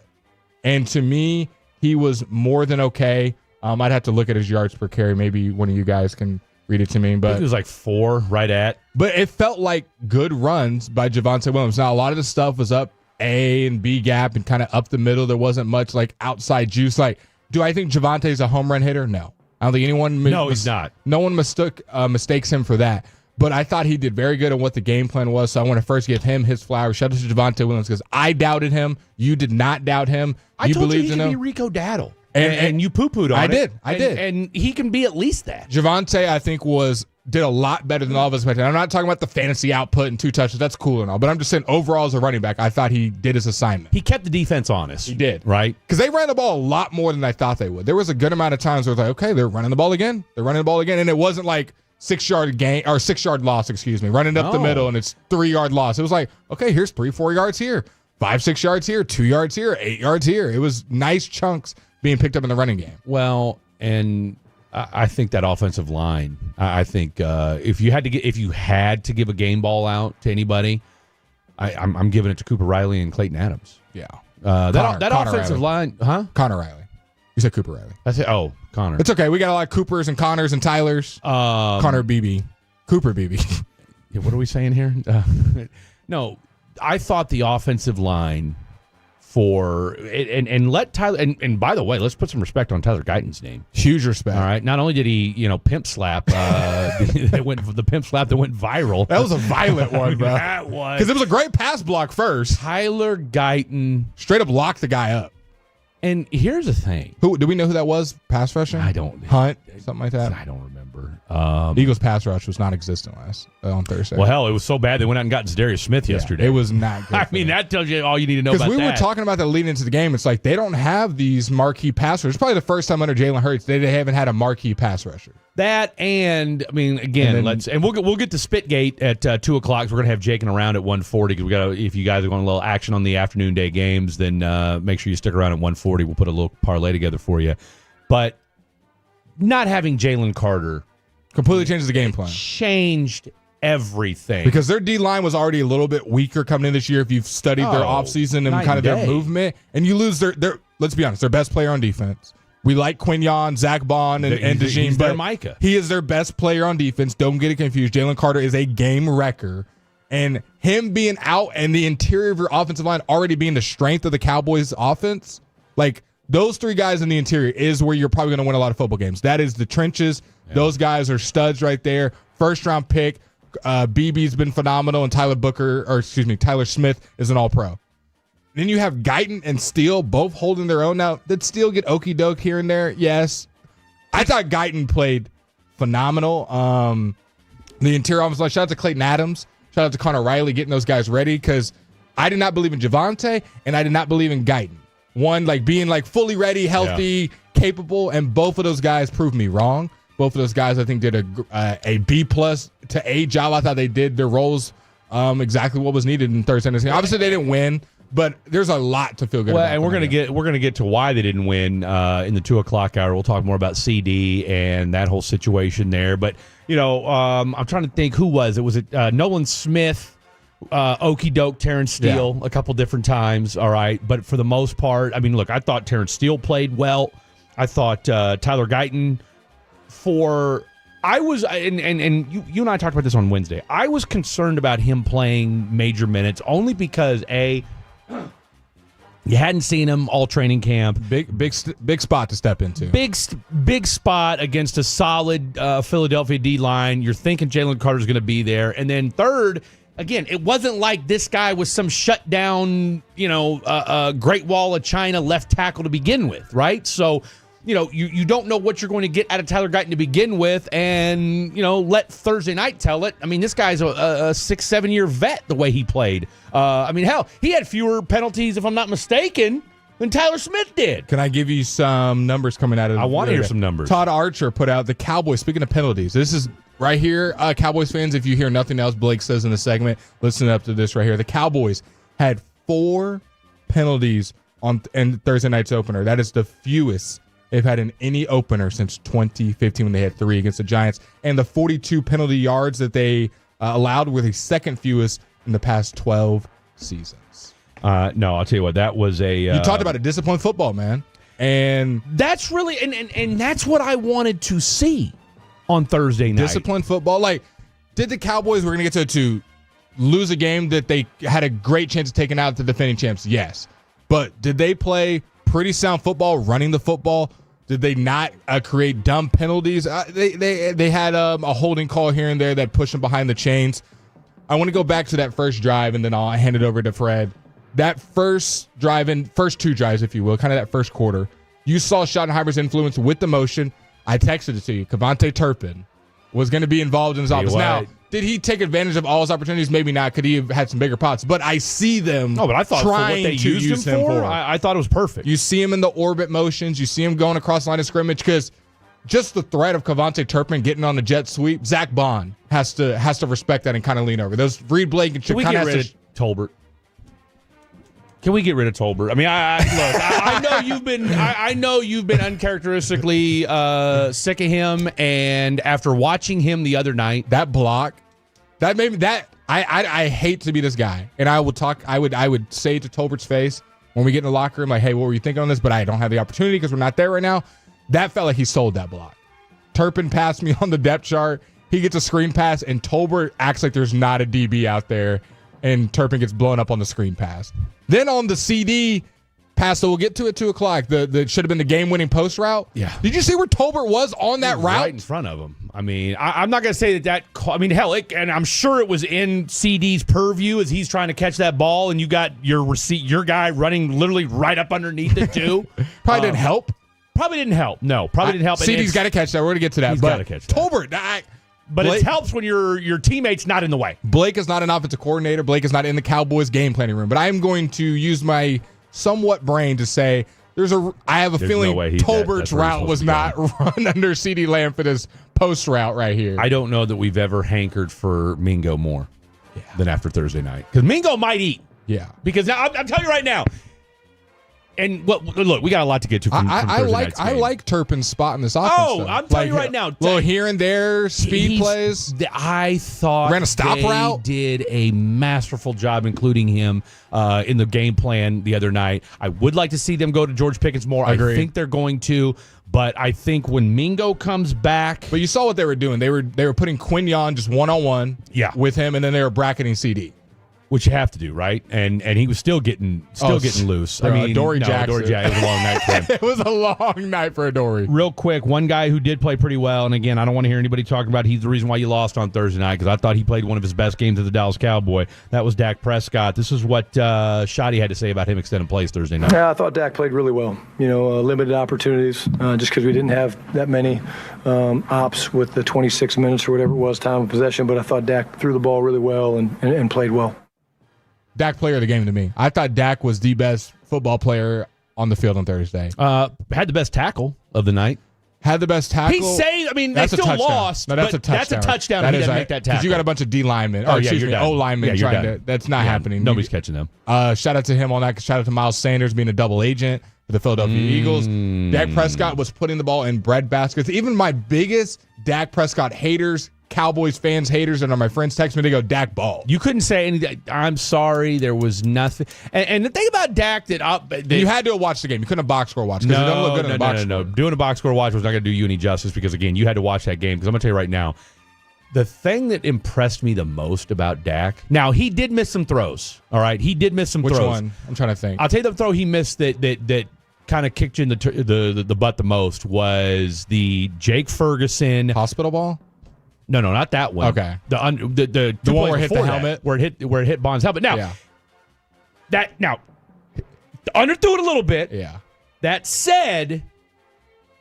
And to me, he was more than okay. I'd have to look at his yards per carry. Maybe one of you guys can read it to me. But I think it was like 4 right at. But it felt like good runs by Javonte Williams. Now, a lot of the stuff was up A and B gap and kind of up the middle. There wasn't much like outside juice. Like, do I think Javonte's a home run hitter? No. I don't think anyone... No, he's not. No one mistakes him for that. but I thought he did very good on what the game plan was. So I want to first give him his flowers. Shout out to Javonte Williams because I doudted him. You did not doubt him. I told you believed he in could him. be Rico Daddle. And you poo-pooed on it. I did. And he can be at least that. Javonte, I think, did a lot better than all of us expected. I'm not talking about the fantasy output and 2 touches. That's cool and all. But I'm just saying overall as a running back, I thought he did his assignment. He kept the defense honest. He did. Right? Because they ran the ball a lot more than I thought they would. There was a good amount of times where it was like, okay, they're running the ball again. And it wasn't like 6-yard gain or 6-yard loss, running up the middle and it's 3-yard loss. It was like, okay, here's 3-4 yards here, 5-6 yards here, 2 yards here, 8 yards here. It was nice chunks being picked up in the running game. Well, and I think that offensive line. I think if you had to give a game ball out to anybody, I'm giving it to Cooper Riley and Clayton Adams. Yeah, that Connor offensive line, huh? Connor Riley. You said Cooper Riley. I said, Connor. It's okay. We got a lot of Coopers and Connors and Tylers. Connor BB, Cooper BB. Yeah, what are we saying here? No, I thought the offensive line. And let Tyler and by the way, let's put some respect on Tyler Guyton's name. Huge respect. All right. Not only did he, pimp slap, the pimp slap that went viral. That was a violent one, bro. That was because it was a great pass block first. Tyler Guyton straight up locked the guy up. And here's the thing. Do we know who that was? Pass rusher? I don't. Hunt, something like that. I don't remember. Eagles pass rush was non-existent on Thursday. Well, hell, it was so bad they went out and got Zadarius Smith yesterday. It was not good. I mean, that tells you all you need to know about that. Because we were talking about that leading into the game. It's like they don't have these marquee pass rushers. It's probably the first time under Jalen Hurts they haven't had a marquee pass rusher. That and I mean again, we'll get to Spitgate at 2 o'clock. So we're gonna have Jake and Around at 1:40 because we got if you guys are going a little action on the afternoon day games, then make sure you stick around at 1:40. We'll put a little parlay together for you. But not having Jalen Carter completely changes the game plan. Changed everything because their D line was already a little bit weaker coming in this year. If you've studied their offseason and kind of their movement, and you lose their let's be honest, their best player on defense. We like Quignon, Zach Bond, and DeJean, but Micah. He is their best player on defense. Don't get it confused. Jalen Carter is a game wrecker. And him being out and the interior of your offensive line already being the strength of the Cowboys offense, like those 3 guys in the interior is where you're probably going to win a lot of football games. That is the trenches. Yeah. Those guys are studs right there. First-round pick. BB's been phenomenal, and Tyler Smith is an all-pro. Then you have Guyton and Steele both holding their own. Now, did Steele get okey doke here and there? Yes. I thought Guyton played phenomenal. The interior offensive line, shout out to Clayton Adams. Shout out to Connor Riley getting those guys ready because I did not believe in Javonte and I did not believe in Guyton. One, being fully ready, healthy, capable, and both of those guys proved me wrong. Both of those guys, I think, did a B+ to A job. I thought they did their roles exactly what was needed in Thursday night. Obviously, they didn't win. But there's a lot to feel good about. And we're gonna get to why they didn't win in the 2 o'clock hour. We'll talk more about CD and that whole situation there. But I'm trying to think who was it. Was it Nolan Smith, okey doke, Terrence Steele a couple different times. All right, but for the most part, I mean, look, I thought Terrence Steele played well. I thought Tyler Guyton I was, and you and I talked about this on Wednesday. I was concerned about him playing major minutes only because you hadn't seen him all training camp. Big spot to step into. Big spot against a solid Philadelphia D line. You're thinking Jalen Carter's going to be there, and then third. Again, it wasn't like this guy was some shutdown, Great Wall of China left tackle to begin with, right? So. You don't know what you're going to get out of Tyler Guyton to begin with, and, let Thursday night tell it. I mean, this guy's a 6-7 year vet the way he played. I mean, hell, he had fewer penalties, if I'm not mistaken, than Tyler Smith did. Can I give you some numbers coming out of I want to hear some numbers. Todd Archer put out the Cowboys. Speaking of penalties, this is right here. Cowboys fans, if you hear nothing else Blake says in the segment, listen up to this right here. The Cowboys had 4 penalties in Thursday night's opener. That is the fewest they've had in any opener since 2015 when they had 3 against the Giants. And the 42 penalty yards that they allowed were the second fewest in the past 12 seasons. No, I'll tell you what, that was you talked about a disciplined football, man. And that's really, and that's what I wanted to see on Thursday night. Disciplined football. Did the Cowboys, we're going to get to lose a game that they had a great chance of taking out the defending champs? Yes. But did they play pretty sound football, running the football? Did they not create dumb penalties? They had a holding call here and there that pushed them behind the chains. I want to go back to that first drive, and then I'll hand it over to Fred. That first drive, first two drives, if you will, kind of that first quarter, you saw Schottenheimer's influence with the motion. I texted it to you. Kevontae Turpin was going to be involved in his offense. Now, did he take advantage of all his opportunities? Maybe not. Could he have had some bigger pots? But I see them but I thought trying for what they to used him for. I thought it was perfect. You see him in the orbit motions. You see him going across the line of scrimmage because just the threat of Kevontae Turpin getting on the jet sweep, Zach Bond has to respect that and kind of lean over. Those Reed Blankenship kind of has to... Tolbert. Can we get rid of Tolbert? I mean, I know you've been. I know you've been uncharacteristically sick of him, and after watching him the other night, that block, that made me that. I hate to be this guy, and I would talk. I would say to Tolbert's face when we get in the locker room, like, "Hey, what were you thinking on this?" But I don't have the opportunity because we're not there right now. That felt like he sold that block. Turpin passed me on the depth chart. He gets a screen pass, and Tolbert acts like there's not a DB out there, and Turpin gets blown up on the screen pass. Then on the CD pass, so we'll get to it 2 o'clock. The should have been the game-winning post route. Yeah. Did you see where Tolbert was on that route? Right in front of him. I mean, I'm not going to say that. I mean, hell, and I'm sure it was in CD's purview as he's trying to catch that ball, and you got your guy running literally right up underneath it too. Probably didn't help. Probably didn't help. No, probably didn't help. CD's got to catch that. We're going to get to that. He's got to catch that. Tolbert, but it helps when your teammate's not in the way. Blake is not an offensive coordinator. Blake is not in the Cowboys game planning room. But I'm going to use my somewhat brain to say I have a feeling Tolbert's route was not run under CD Lamb for this post route right here. I don't know that we've ever hankered for Mingo more than after Thursday night. Because Mingo might eat. Yeah. Because now, I'm telling you right now. And look, we got a lot to get to from Thursday night's game. I like Turpin's spot in this offense. Oh, I'm telling you right now. Little here and there, speed plays. I thought ran a stop route. Did a masterful job, including him in the game plan the other night. I would like to see them go to George Pickens more. I think they're going to. But I think when Mingo comes back. But you saw what they were doing. They were putting Quinyon just one-on-one with him, and then they were bracketing CD. Which you have to do, right? And he was still getting loose. I mean, Jackson. It was a long night for him. It was a long night for Adoree. Real quick, one guy who did play pretty well, and again, I don't want to hear anybody talking about he's the reason why you lost on Thursday night, because I thought he played one of his best games as the Dallas Cowboy. That was Dak Prescott. This is what Shotty had to say about him extending plays Thursday night. Yeah, I thought Dak played really well. Limited opportunities, just because we didn't have that many ops with the 26 minutes or whatever it was, time of possession, but I thought Dak threw the ball really well and played well. Dak player of the game to me. I thought Dak was the best football player on the field on Thursday. Had the best tackle of the night. Had the best tackle. He saved. I mean, they still lost. No, that's a touchdown. That's a touchdown. He doesn't make that tackle. Because you got a bunch of D linemen. O linemen trying to. That's not happening. Nobody's catching them. Shout out to him on that. Shout out to Miles Sanders being a double agent for the Philadelphia Eagles. Dak Prescott was putting the ball in bread baskets. Even my biggest Dak Prescott haters, Cowboys fans, haters, and my friends text me, they go, Dak ball. You couldn't say anything. I'm sorry, there was nothing. And the thing about Dak you had to watch the game. You couldn't have box score watch because it doesn't look good in the box score. Doing a box score watch was not going to do you any justice because, again, you had to watch that game. Because I'm going to tell you right now, the thing that impressed me the most about Dak, now he did miss some throws. All right, he did miss some throws. Which one? I'm trying to think. I'll tell you the throw he missed that kind of kicked you in the butt the most was the Jake Ferguson hospital ball. No, not that one. Okay. The one where it hit the helmet? Where it hit Bond's helmet. Now, underthrew it a little bit. Yeah. That said,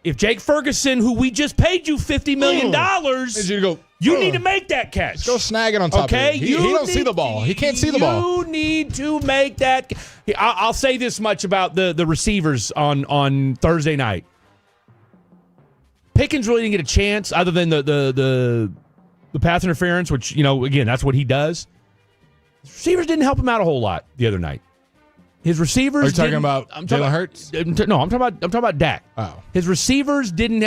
if Jake Ferguson, who we just paid you $50 million, you need to make that catch. Go snag it on top of it. He don't see the ball. He can't see the ball. You need to make that. I'll say this much about the receivers on Thursday night. Pickens really didn't get a chance other than the pass interference, which, again, that's what he does. His receivers didn't help him out a whole lot the other night. His receivers. Are you talking about Jalen Hurts? No, I'm talking about Dak. Oh. His receivers didn't.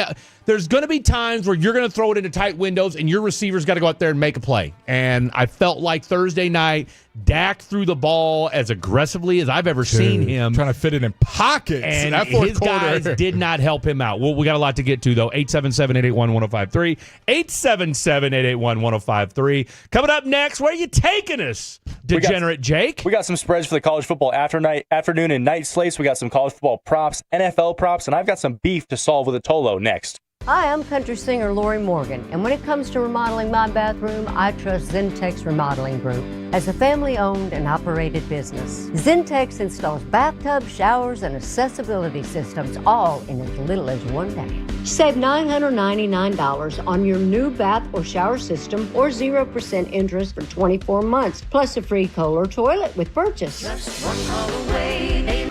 There's going to be times where you're going to throw it into tight windows, and your receivers got to go out there and make a play. And I felt like Thursday night, Dak threw the ball as aggressively as I've ever seen him. Trying to fit it in pockets. And that fourth his quarter. guys did not help him out. Well, we got a lot to get to, though. 877-881-1053. 877-881-1053. Coming up next, where are you taking us, Degenerate Jake? We got some spreads for the college football afternoon and night slates. We got some college football props, NFL props, and I've got some beef to solve with a Tolo next. Hi, I'm country singer Lori Morgan, and when it comes to remodeling my bathroom, I trust Zentex Remodeling Group. As a family-owned and operated business, Zentex installs bathtub, showers, and accessibility systems all in as little as one day. Save $999 on your new bath or shower system or 0% interest for 24 months, plus a free Kohler toilet with purchase. Just one call away.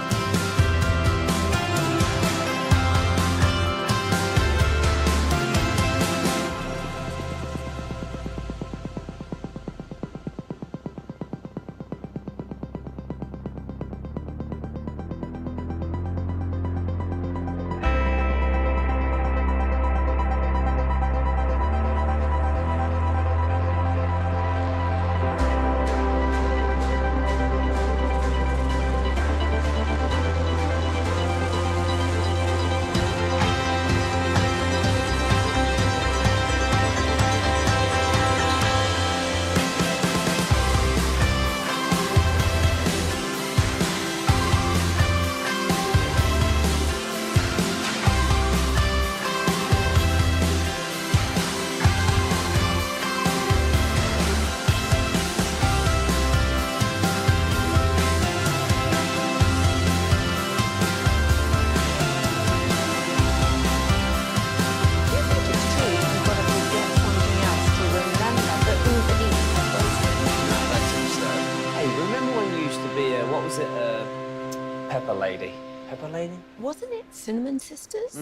Wasn't it Cinnamon Sisters?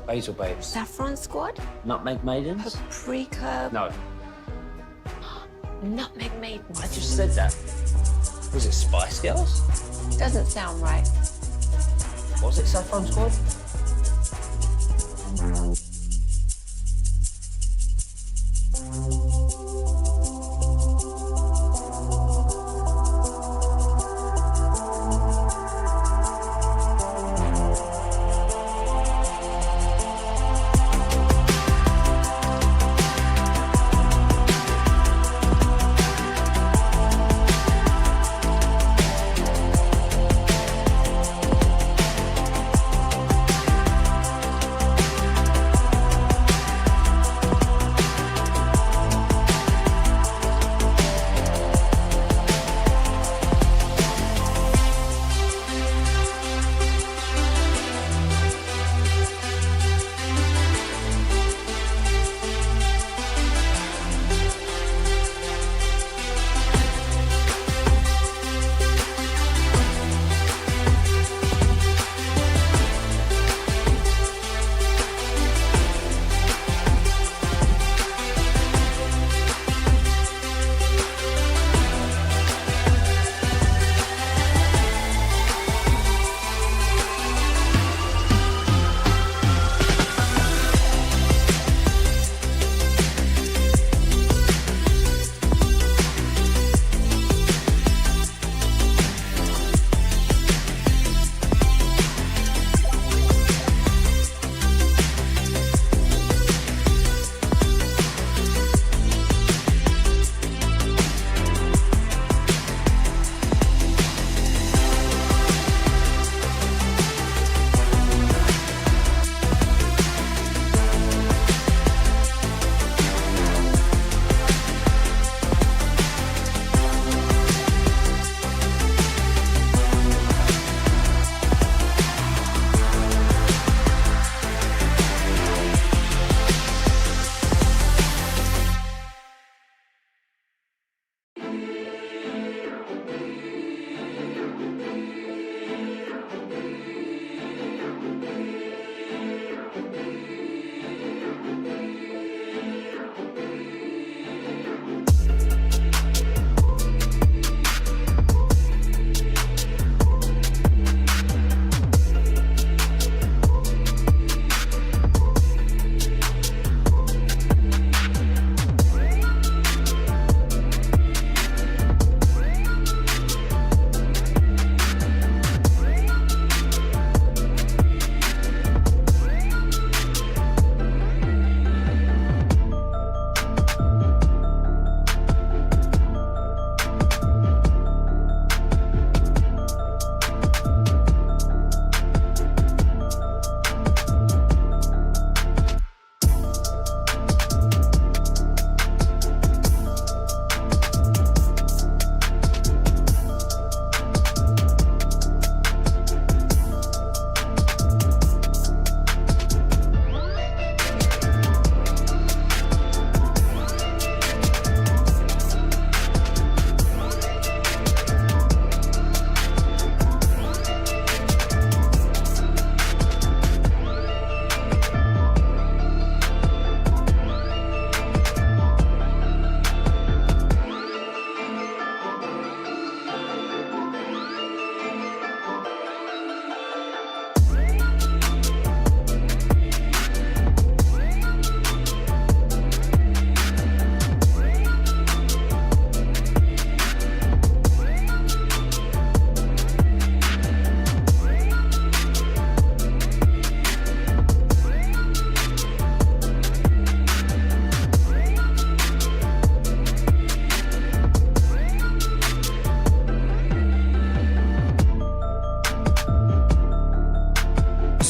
Basil Babes. Saffron Squad? Nutmeg Maidens? Paprika? No. Nutmeg Maidens. I just said that. Was it Spice Girls? Doesn't sound right. Was it Saffron Squad?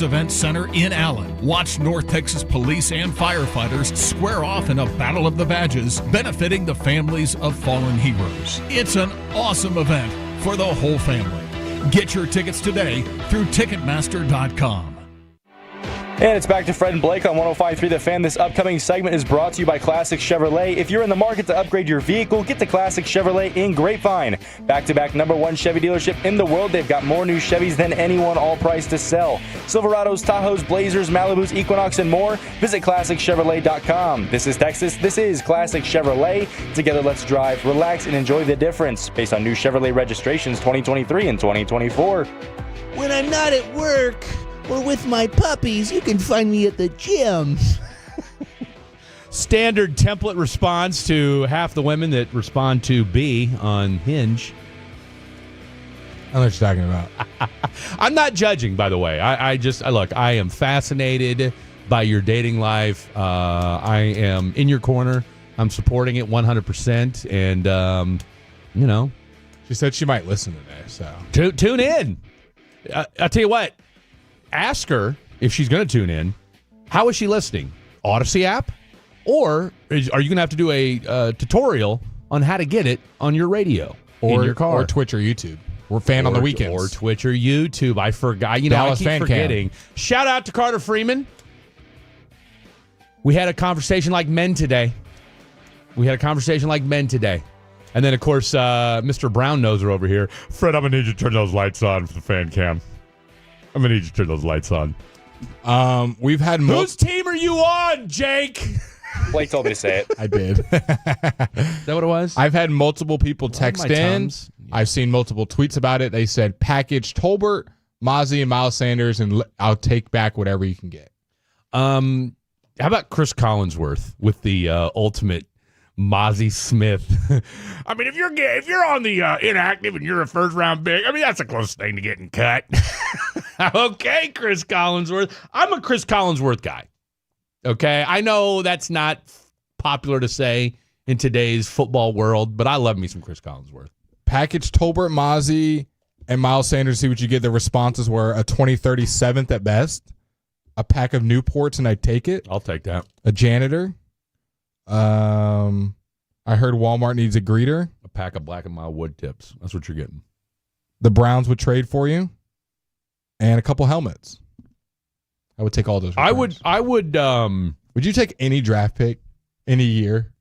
Texas Event Center in Allen. Watch North Texas police and firefighters square off in a battle of the badges, benefiting the families of fallen heroes. It's an awesome event for the whole family. Get your tickets today through Ticketmaster.com. And it's back to Fred and Blake on 105.3 The Fan. This upcoming segment is brought to you by Classic Chevrolet. If you're in the market to upgrade your vehicle, get to Classic Chevrolet in Grapevine. Back-to-back #1 Chevy dealership in the world. They've got more new Chevys than anyone, all priced to sell. Silverados, Tahoes, Blazers, Malibus, Equinox, and more. Visit ClassicChevrolet.com. This is Texas. This is Classic Chevrolet. Together, let's drive, relax, and enjoy the difference based on new Chevrolet registrations 2023 and 2024. When I'm not at work or with my puppies, you can find me at the gym. Standard template response to half the women that respond to B on Hinge. I know what you're talking about. I'm not judging, by the way. I look, I am fascinated by your dating life. I am in your corner. I'm supporting it 100%. And, she said she might listen today, so. Tune in. I'll tell you what. Ask her if she's going to tune in. How is she listening? Odyssey app? Or are you going to have to do a tutorial on how to get it on your radio or in your car? Or Twitch or YouTube. We're fan on the weekends. Or Twitch or YouTube. I forgot. Dallas I keep forgetting. Shout out to Carter Freeman. We had a conversation like men today. And then, of course, Mr. Brown Noser over here. Fred, I'm going to need you to turn those lights on for the fan cam. I'm going to need you to turn those lights on. We've had... Whose team are you on, Jake? Blake told me to say it. I did. Is that what it was? I've had multiple people text in. I've seen multiple tweets about it. They said, package Tolbert, Mozzie, and Miles Sanders, and I'll take back whatever you can get. How about Chris Collinsworth with the ultimate Mozzie Smith? I mean, if you're on the inactive and you're a first-round pick, I mean, that's the closest thing to getting cut. Okay, Chris Collinsworth. I'm a Chris Collinsworth guy. Okay, I know that's not popular to say in today's football world, but I love me some Chris Collinsworth. Package Tolbert, Mozzie, and Miles Sanders, see what you get. The responses were a 2037th at best, a pack of Newports, and I'd take it. I'll take that. A janitor. I heard Walmart needs a greeter. A pack of Black & Mild wood tips. That's what you're getting. The Browns would trade for you. And a couple helmets. I would take all those returns. I would Would you take any draft pick any year?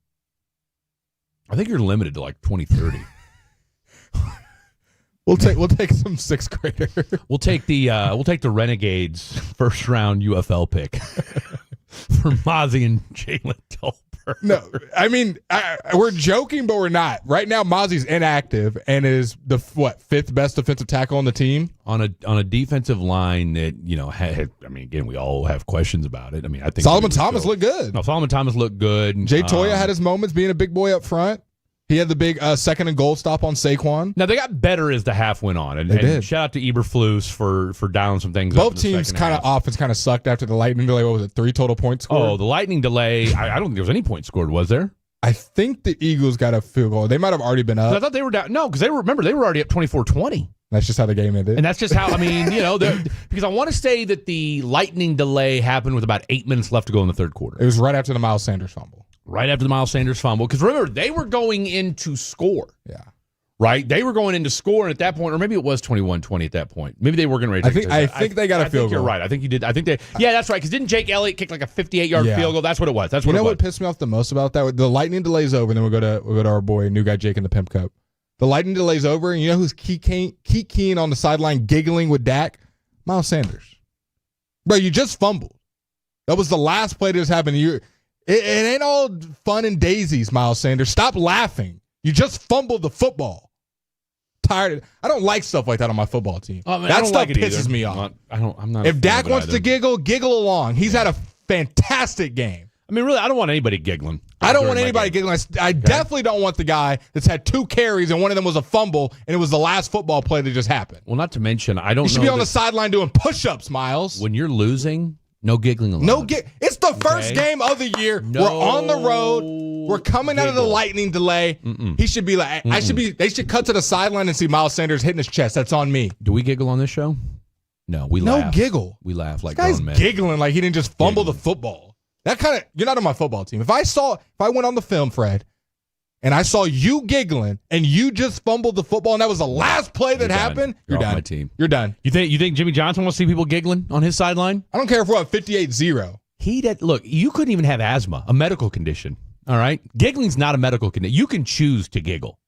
I think you're limited to like 2030. We'll take some sixth grader. We'll take the Renegades first round UFL pick for Mozzie and Jalen Tolbert. No, I mean we're joking, but we're not. Right now, Mozzie's inactive and is the fifth best defensive tackle on the team on a defensive line that I mean, again, we all have questions about it. I mean, I think Solomon Thomas looked good. No, Solomon Thomas looked good. Jay Toya had his moments being a big boy up front. He had the big second and goal stop on Saquon. Now, they got better as the half went on. And did. Shout out to Eberflus for dialing some things Both up. teams kind of offense kind of sucked after the lightning delay. What was it, 3 total points scored? Oh, the lightning delay. I don't think there was any points scored, was there? I think the Eagles got a field goal. They might have already been up. I thought they were down. No, because they were already up 24-20. That's just how the game ended. And that's just how, I mean, because I want to say that the lightning delay happened with about 8 minutes left to go in the third quarter. It was right after the Miles Sanders fumble. Right after the Miles Sanders fumble. Because remember, they were going in to score. Yeah. Right? They were going in to score, and at that point, or maybe it was 21-20 at that point. Maybe they were going to ready to I think they got a field goal. You're right. I think you did. I think yeah, that's right. Because didn't Jake Elliott kick like a 58-yard field goal? That's what it was. That's what it was. You know what pissed me off the most about that? The lightning delay's over, and then we'll go to our boy, new guy Jake in the Pimp Cup. The lightning delay's over, and you know who's keen on the sideline giggling with Dak? Miles Sanders. Bro, you just fumbled. That was the last play that was happening. It ain't all fun and daisies, Miles Sanders. Stop laughing. You just fumbled the football. Tired. I don't like stuff like that on my football team. That stuff pisses me off. I'm not. If Dak wants to giggle along. He's had a fantastic game. I mean, really, I don't want anybody giggling. I don't want anybody giggling. I definitely don't want the guy that's had 2 carries and one of them was a fumble and it was the last football play that just happened. Well, not to mention, I don't know. You should be on the sideline doing push-ups, Miles. When you're losing, no giggling allowed. It's the first game of the year. We're on the road. We're coming out of the lightning delay. He should be like, They should cut to the sideline and see Miles Sanders hitting his chest. That's on me. Do we giggle on this show? No, we No laugh. giggle. We laugh like This guy's grown men. giggling like he didn't just fumble the football. That kind of, you're not on my football team. If I went on the film, Fred, and I saw you giggling and you just fumbled the football and that was the last play that happened, You're you're off done. my team. You're done. You think Jimmy Johnson wants to see people giggling on his sideline? I don't care if we're at 58-0. Look, you couldn't even have asthma, a medical condition. All right? Giggling's not a medical condition. You can choose to giggle.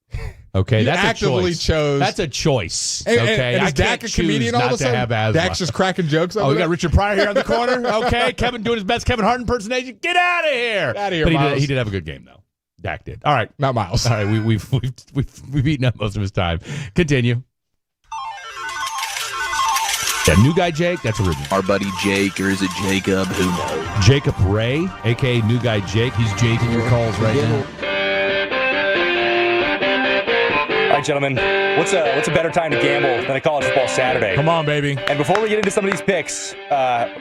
Okay, You that's actively a choice. chose. That's a choice. And- Okay, and I is Dak can't a choose comedian all not of a to sudden? have asthma. Dak's just cracking jokes over Oh, we there? got Richard Pryor here in the corner. Okay, Kevin doing his best Kevin Hart impersonation. Get out of here! Get out of here, But Miles. he did have a good game though. Dak did. All right, not Miles. All right, we've eaten up most of his time. Continue. Yeah, new guy Jake. That's original. Our buddy Jake, or is it Jacob? Who knows? Jacob Ray, aka new guy Jake. He's Jaking your calls right now. All right, gentlemen, what's a better time to gamble than a college football Saturday? Come on, baby. And before we get into some of these picks,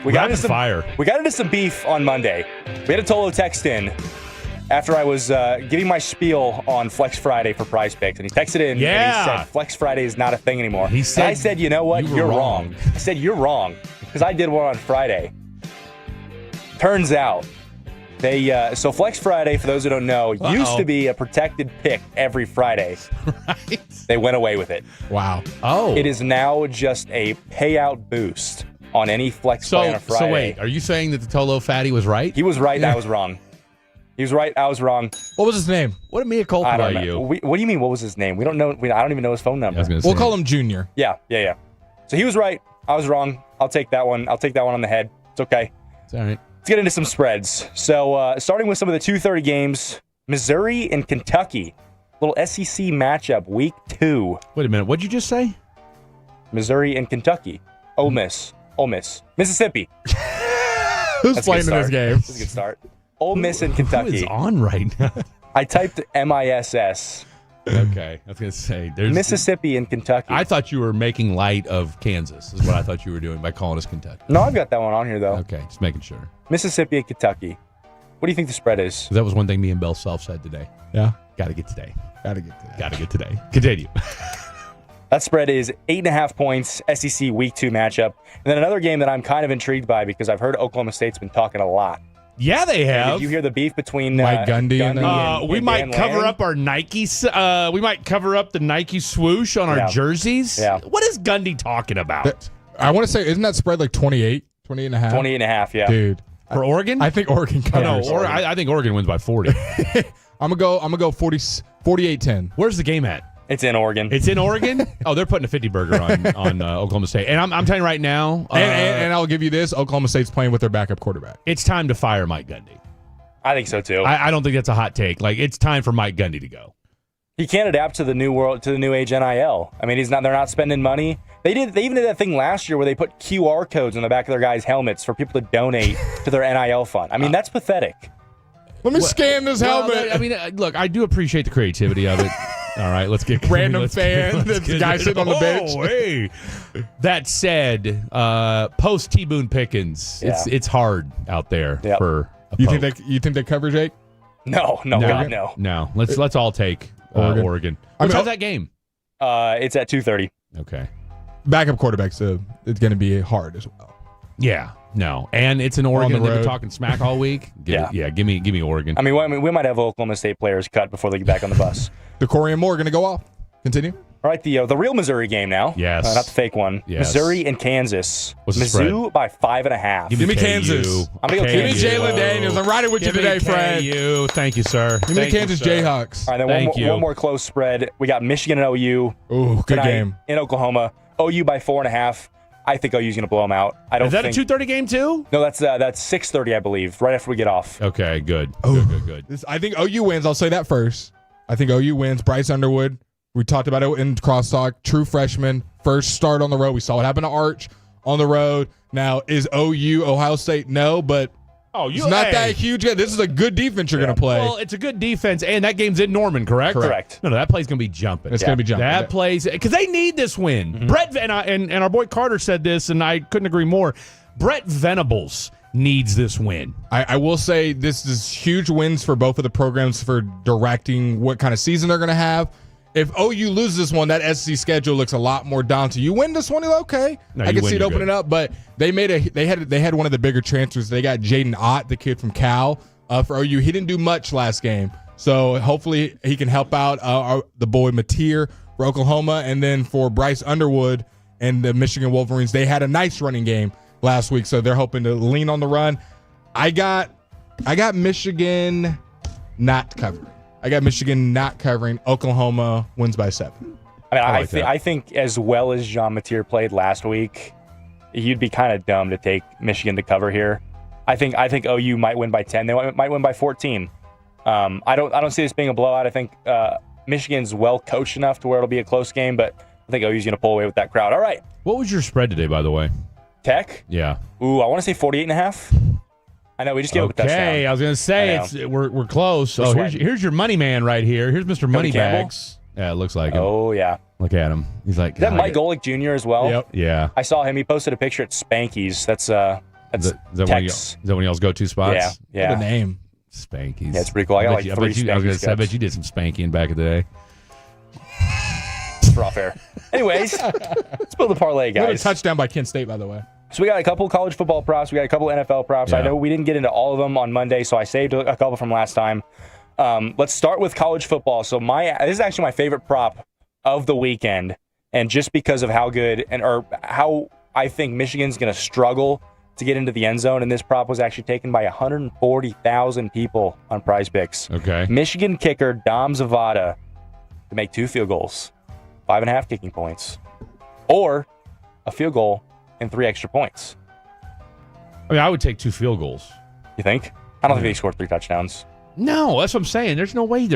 we got into some beef on Monday. We had a Tolo text in after I was giving my spiel on Flex Friday for Prize Picks, and he texted in and he said Flex Friday is not a thing anymore. He said, and I said, you know what? you were You're wrong. I said, you're wrong, because I did one on Friday. Turns out, so Flex Friday, for those who don't know, used to be a protected pick every Friday. Right. They went away with it. Wow. Oh. It is now just a payout boost on any flex play on a Friday. So wait, are you saying that the Tolo fatty was right? He was right, I was wrong. He was right, I was wrong. What was his name? What a mea culpa I don't by know. you. What do you mean, what was his name? We don't know. I don't even know his phone number. We'll call him Junior. Yeah. So he was right, I was wrong. I'll take that one. I'll take that one on the head. It's okay. It's all right. Let's get into some spreads. So starting with some of the 2:30 games, Missouri and Kentucky. Little SEC matchup, week 2. Wait a minute. What'd you just say? Missouri and Kentucky. Ole Miss. Mississippi. Who's That's a playing good in this start. game? That's a good start. Ole Miss and Kentucky. Who is on right now? I typed MISS. Okay, I was gonna say there's Mississippi and Kentucky. I thought you were making light of Kansas. Is what I thought you were doing by calling us Kentucky. No, I've got that one on here though. Okay, just making sure. Mississippi and Kentucky. What do you think the spread is? That was one thing me and Bell Self said today. Yeah. Got to get today. Got to get today. Got to get today. Continue. That spread is 8.5 points, SEC Week 2 matchup. And then another game that I'm kind of intrigued by because I've heard Oklahoma State's been talking a lot. Yeah, they have. Did you hear the beef between Mike Gundy and we and might Dan cover Lanning? up our Nike. We might cover up the Nike swoosh on our jerseys. Yeah. What is Gundy talking about? I want to say, isn't that spread like 28 and a half? 28.5, yeah. Dude. For Oregon? I think Oregon covers. I think Oregon wins by 40. I'm gonna go 48-10. Where's the game at? It's in Oregon. It's in Oregon? Oh, they're putting a 50 burger on Oklahoma State. And I'm telling you right now. And I'll give you this: Oklahoma State's playing with their backup quarterback. It's time to fire Mike Gundy. I think so too. I don't think that's a hot take. Like, it's time for Mike Gundy to go. He can't adapt to the new world, to the new age NIL. I mean, they're not spending money. They even did that thing last year where they put QR codes on the back of their guys' helmets for people to donate to their NIL fund. I mean, that's pathetic. Let me scan this helmet. I mean, look, I do appreciate the creativity of it. All right, let's get Random fan, the guy sitting on the bench. Hey. That said, post T Boone Pickens, it's hard out there for. You think they cover, Jake? No, God, no. No, let's all take Oregon. How's that game? It's at 2:30. Okay. Backup quarterback, so it's going to be hard as well. Yeah, no, and it's in Oregon. They've been road. talking smack all week. Give me Oregon. I mean, we might have Oklahoma State players cut before they get back on the bus. DeCorey and Moore going to go off. Continue. All right, the real Missouri game now. Yes. Not the fake one. Yes. Missouri and Kansas. What's the Mizzou by 5.5. Give me Kansas. I'm going to go Give me Kansas. Jalen Daniels. I'm riding with you today, Fred. Thank you, sir. Give me the Kansas Jayhawks. All right, then one more close spread. We got Michigan and OU. Ooh, good tonight game. In Oklahoma. OU by 4.5. I think OU's going to blow them out. Is that a 2:30 game too? No, that's 6:30, I believe, right after we get off. Okay, good. Good. I think OU wins. I'll say that first. I think OU wins. Bryce Underwood. We talked about it in crosstalk. True freshman. First start on the road. We saw what happened to Arch on the road. Now, is OU Ohio State? No, but it's not that huge. This is a good defense you're going to play. Well, it's a good defense, and that game's in Norman, correct? Correct. No, that play's going to be jumping. It's going to be jumping. That plays because they need this win. Mm-hmm. Brett and our boy Carter said this, and I couldn't agree more. Brett Venables needs this win. I will say this is huge wins for both of the programs for directing what kind of season they're going to have. if OU loses this one, that SEC schedule looks a lot more daunting. You win this one, okay. No, I can win, see it you're opening good. up, but they had one of the bigger transfers. They got Jaden Ott, the kid from Cal, for OU. He didn't do much last game, so hopefully he can help out the boy Mateer for Oklahoma, and then for Bryce Underwood and the Michigan Wolverines, they had a nice running game last week, so they're hoping to lean on the run. I got Michigan not covering. I got Michigan not covering. Oklahoma wins by 7. I mean, I think as well as Jean Mateer played last week, you'd be kind of dumb to take Michigan to cover here. I think OU might win by 10. They might win by 14. I don't see this being a blowout. I think Michigan's well coached enough to where it'll be a close game, but I think OU's going to pull away with that crowd. All right. What was your spread today, by the way? Tech? Yeah. Ooh, I want to say 48.5. I know we just gave up a touchdown. Okay, I was going to say we're close. We're So sweating. here's your money man right here. Here's Mr. Moneybags. Yeah, it looks like him. Oh yeah. Look at him. He's like Is that Mike Golick Jr. as well? Yep. Yeah. I saw him. He posted a picture at Spanky's. That's Is that one of y'all's go-to spots? Yeah. What a name. Spanky's. Yeah, it's pretty cool. I got like 3 Spanky's I bet cups. you did some spanking back in the day. It's raw fair. Anyways, let's build a parlay, What a guys. touchdown by Kent State, by the way. So we got a couple college football props. We got a couple NFL props. Yeah. I know we didn't get into all of them on Monday, so I saved a couple from last time. Let's start with college football. So this is actually my favorite prop of the weekend, and just because of how good or how I think Michigan's going to struggle to get into the end zone, and this prop was actually taken by 140,000 people on Prize Picks. Okay. Michigan kicker Dom Zavada to make 2 field goals, 5.5 kicking points, or a field goal and 3 extra points. I mean, I would take 2 field goals. You think? I don't think they scored 3 touchdowns. No, that's what I'm saying. There's no way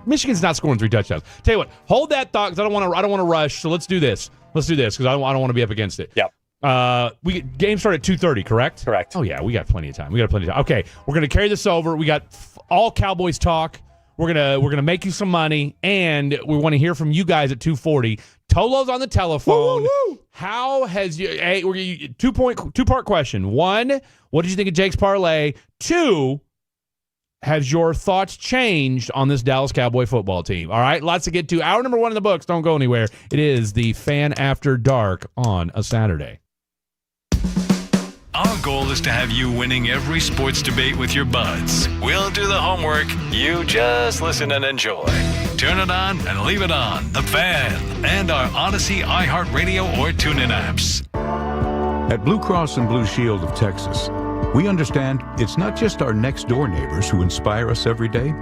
Michigan's not scoring 3 touchdowns. Tell you what, hold that thought because I don't want to rush. So let's do this. Let's do this because I don't want to be up against it. Yep. Game start at 2:30, correct? Correct. Oh yeah, we got plenty of time. Okay, we're gonna carry this over. We got all Cowboys talk. We're gonna make you some money, and we want to hear from you guys at 2:40. Tolo's on the telephone. Woo, woo, woo. How has you? Hey, two-part question. 1, what did you think of Jake's parlay? 2, has your thoughts changed on this Dallas Cowboy football team? All right, lots to get to. Hour number 1 in the books. Don't go anywhere. It is the Fan After Dark on a Saturday. Our goal is to have you winning every sports debate with your buds. We'll do the homework. You just listen and enjoy. Turn it on and leave it on. The Fan and our Odyssey, iHeartRadio, or TuneIn apps. At Blue Cross and Blue Shield of Texas, we understand it's not just our next-door neighbors who inspire us every day.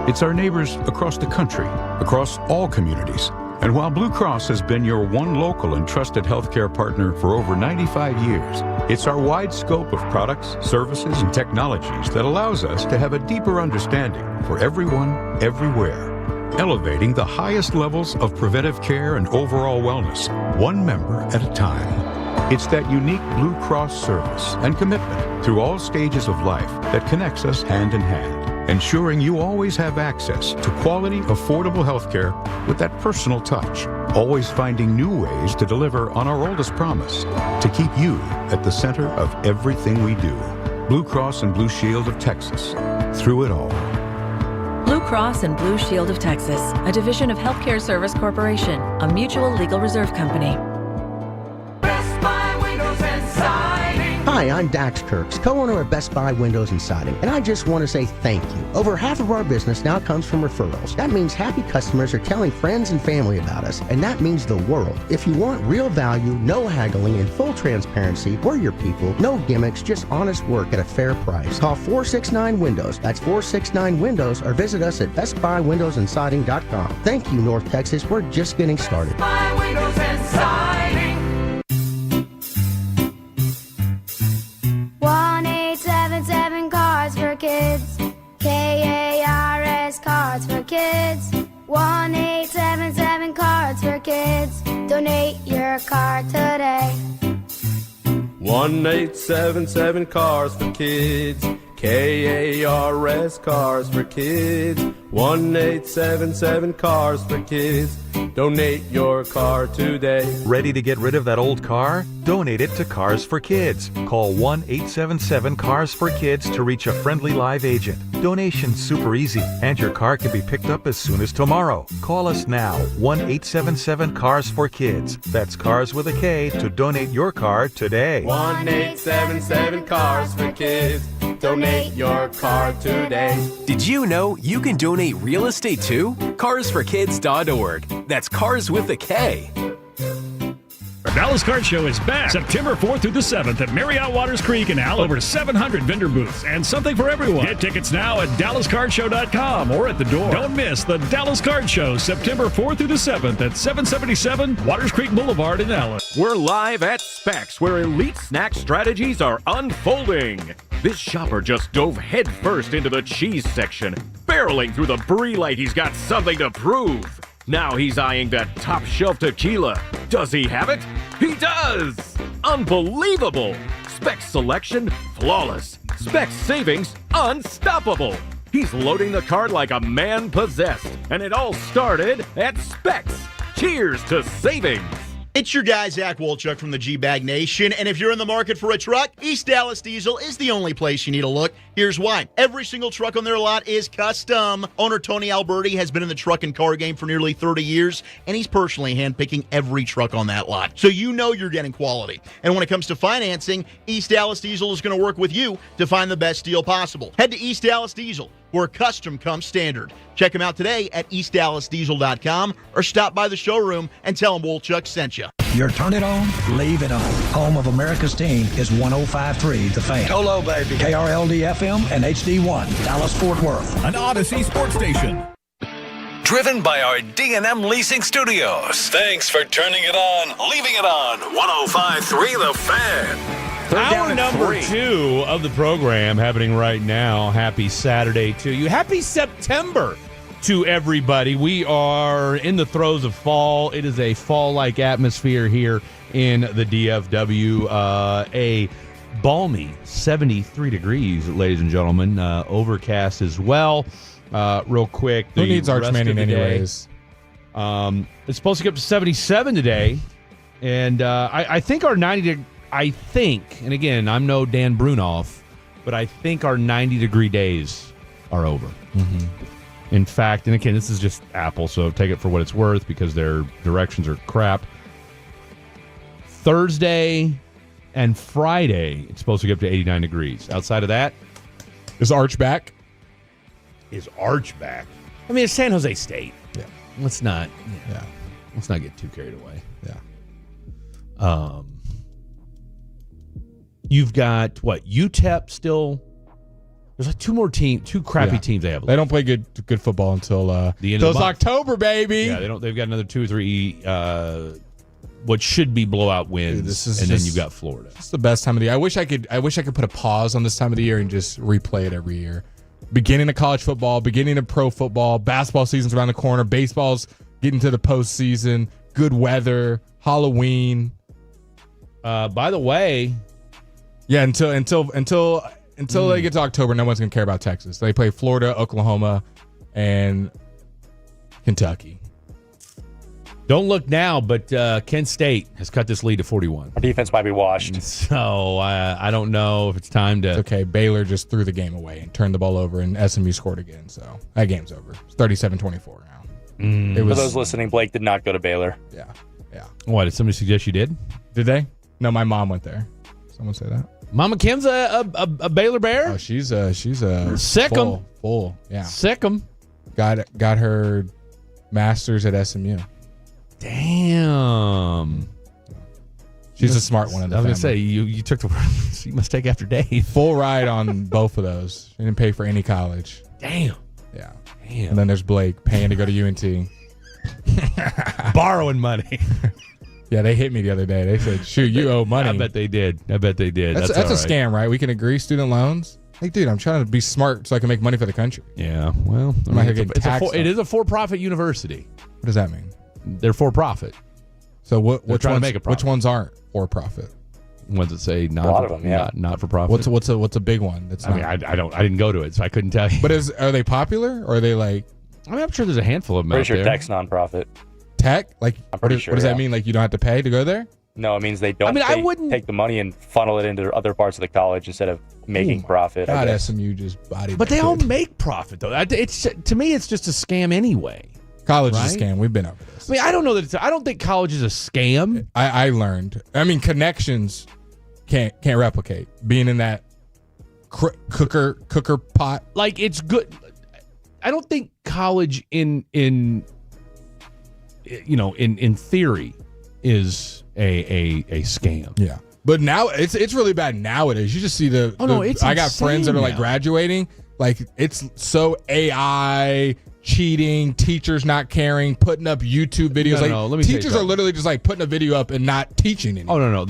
It's our neighbors across the country, across all communities. And while Blue Cross has been your one local and trusted healthcare partner for over 95 years, it's our wide scope of products, services, and technologies that allows us to have a deeper understanding for everyone, everywhere, elevating the highest levels of preventive care and overall wellness, one member at a time. It's that unique Blue Cross service and commitment through all stages of life that connects us hand in hand, ensuring you always have access to quality, affordable healthcare with that personal touch, always finding new ways to deliver on our oldest promise, to keep you at the center of everything we do. Blue Cross and Blue Shield of Texas, through it all. Blue Cross and Blue Shield of Texas, a division of Healthcare Service Corporation, a mutual legal reserve company. Hi, I'm Dax Kirks, co-owner of Best Buy Windows and Siding, and I just want to say thank you. Over half of our business now comes from referrals. That means happy customers are telling friends and family about us, and that means the world. If you want real value, no haggling, and full transparency, we're your people. No gimmicks, just honest work at a fair price. Call 469-WINDOWS. That's 469-WINDOWS, or visit us at bestbuywindowsandsiding.com. Thank you, North Texas. We're just getting started. Buy Windows and Siding. 1-877 Cards for Kids. KARS Cards for Kids. 1-877 Cards for Kids. Donate your card today. 1-877 Cars for Kids. KARS, Cars for Kids. 1-877 Cars for Kids. Donate your car today. Ready to get rid of that old car? Donate it to Cars for Kids. Call 1-877-CARS-FOR-KIDS to reach a friendly live agent. Donation's super easy, and your car can be picked up as soon as tomorrow. Call us now, 1-877-CARS-FOR-KIDS. That's Cars with a K to donate your car today. 1-877 Cars for Kids. Donate your car today. Did you know you can donate real estate too? CarsForKids.org. That's Cars with a K. The Dallas Card Show is back September 4th through the 7th at Marriott Waters Creek in Al. Over 700 vendor booths and something for everyone. Get tickets now at DallasCardShow.com or at the door. Don't miss the Dallas Card Show September 4th through the 7th at 777 Waters Creek Boulevard in Allen. We're live at Specs, where elite snack strategies are unfolding. This shopper just dove headfirst into the cheese section. Barreling through the brie like he's got something to prove. Now he's eyeing that top shelf tequila. Does he have it? He does! Unbelievable! Specs selection, flawless. Specs savings, unstoppable. He's loading the cart like a man possessed. And it all started at Specs. Cheers to savings. It's your guy, Zach Wolchuk from the G-Bag Nation, and if you're in the market for a truck, East Dallas Diesel is the only place you need to look. Here's why. Every single truck on their lot is custom. Owner Tony Alberti has been in the truck and car game for nearly 30 years, and he's personally handpicking every truck on that lot. So you know you're getting quality. And when it comes to financing, East Dallas Diesel is going to work with you to find the best deal possible. Head to East Dallas Diesel, where custom comes standard. Check them out today at eastdallasdiesel.com or stop by the showroom and tell them Wolchuk sent you. Your turn it on, leave it on. Home of America's team is 105.3 The Fan. Hello, baby. KRLD-FM and HD1, Dallas-Fort Worth. An Odyssey sports station. Driven by our D&M Leasing Studios. Thanks for turning it on, leaving it on. 105.3 The Fan. Hour number 2 of the program happening right now. Happy Saturday to you. Happy September to everybody. We are in the throes of fall. It is a fall-like atmosphere here in the DFW. A balmy 73 degrees, ladies and gentlemen. Overcast as well. Real quick. Who needs Arch Manning anyways? It's supposed to get up to 77 today. And I think our 90 I think, and again, I'm no Dan Brunoff, but I think our 90-degree days are over. Mm-hmm. In fact, and again, this is just Apple, so take it for what it's worth because their directions are crap. Thursday and Friday, it's supposed to get up to 89 degrees. Outside of that, is Arch back? Is Arch back? I mean, it's San Jose State. Yeah. Let's not get too carried away. Yeah. You've got what? UTEP still. There's like two crappy teams they have. They don't play good football until the end of the month. October, baby. Yeah, they don't. They've got another 2 or 3 what should be blowout wins, and then you've got Florida. It's the best time of the year. I wish I could put a pause on this time of the year and just replay it every year. Beginning of college football, beginning of pro football, basketball season's around the corner, baseball's getting to the postseason, good weather, Halloween. By the way. Yeah, until they get to October, no one's going to care about Texas. They play Florida, Oklahoma, and Kentucky. Don't look now, but Kent State has cut this lead to 41. Our defense might be washed. So I don't know if it's time to... It's okay. Baylor just threw the game away and turned the ball over, and SMU scored again. So that game's over. It's 37-24 now. For those listening, Blake did not go to Baylor. Yeah. What, did somebody suggest you did? Did they? No, my mom went there. Someone say that? Mama Kim's a Baylor Bear? Oh, she's a sick 'em. Full. Yeah. Sick 'em. Got her master's at SMU. Damn. She's a smart one in the family. I was going to say, you took the words you must take after Dave. Full ride on both of those. She didn't pay for any college. Damn. Yeah. Damn. And then there's Blake paying to go to UNT. Borrowing money. Yeah, they hit me the other day. They said, shoot, you owe money. I bet they did. That's a scam, right? We can agree student loans? Like, dude, I'm trying to be smart so I can make money for the country. Yeah, well, it is a for-profit university. What does that mean? They're for-profit. So which ones aren't for-profit? ones that say not, A lot of them, yeah. not for profit. What's a big one? That's I mean, I didn't go to it, so I couldn't tell you. But are they popular, or are they like? I mean, I'm sure there's a handful of them Pretty out sure there. tech's nonprofit. Tech? Like, I'm pretty what sure. What does that mean? Like, you don't have to pay to go there? No, it means they don't. I mean, I wouldn't take the money and funnel it into other parts of the college instead of making profit. I God, guess. SMU just bodied. But that they all kid. make profit though. It's to me, it's just a scam anyway. College is a right? scam. We've been over this. I mean, I don't know that I don't think college is a scam. I learned. I mean, connections can't replicate being in that cooker pot. Like, it's good. I don't think college in theory is a scam. Yeah. But now it's really bad nowadays. You just see I got friends that are like graduating. Like, it's so AI, cheating, teachers not caring, putting up YouTube videos. No, let me tell you teachers are literally just like putting a video up and not teaching anything. Oh no,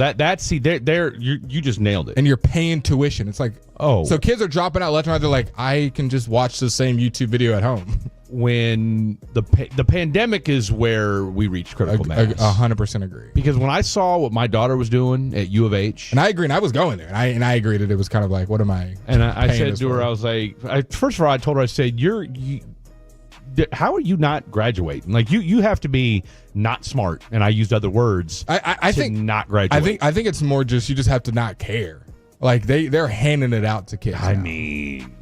you just nailed it. And you're paying tuition. It's like, oh, so kids are dropping out left and right. They're like, I can just watch the same YouTube video at home. When the pandemic is where we reach critical mass. 100% agree. Because when I saw what my daughter was doing at U of H, and I agree, and I was going there, and I agreed that it was kind of like, what am I? And I paying said this to her, for? I was like, first of all, I told her, I said, how are you not graduating? Like, you have to be not smart. And I used other words. I think not graduate. I think it's more just you just have to not care. Like they're handing it out to kids. I now. mean,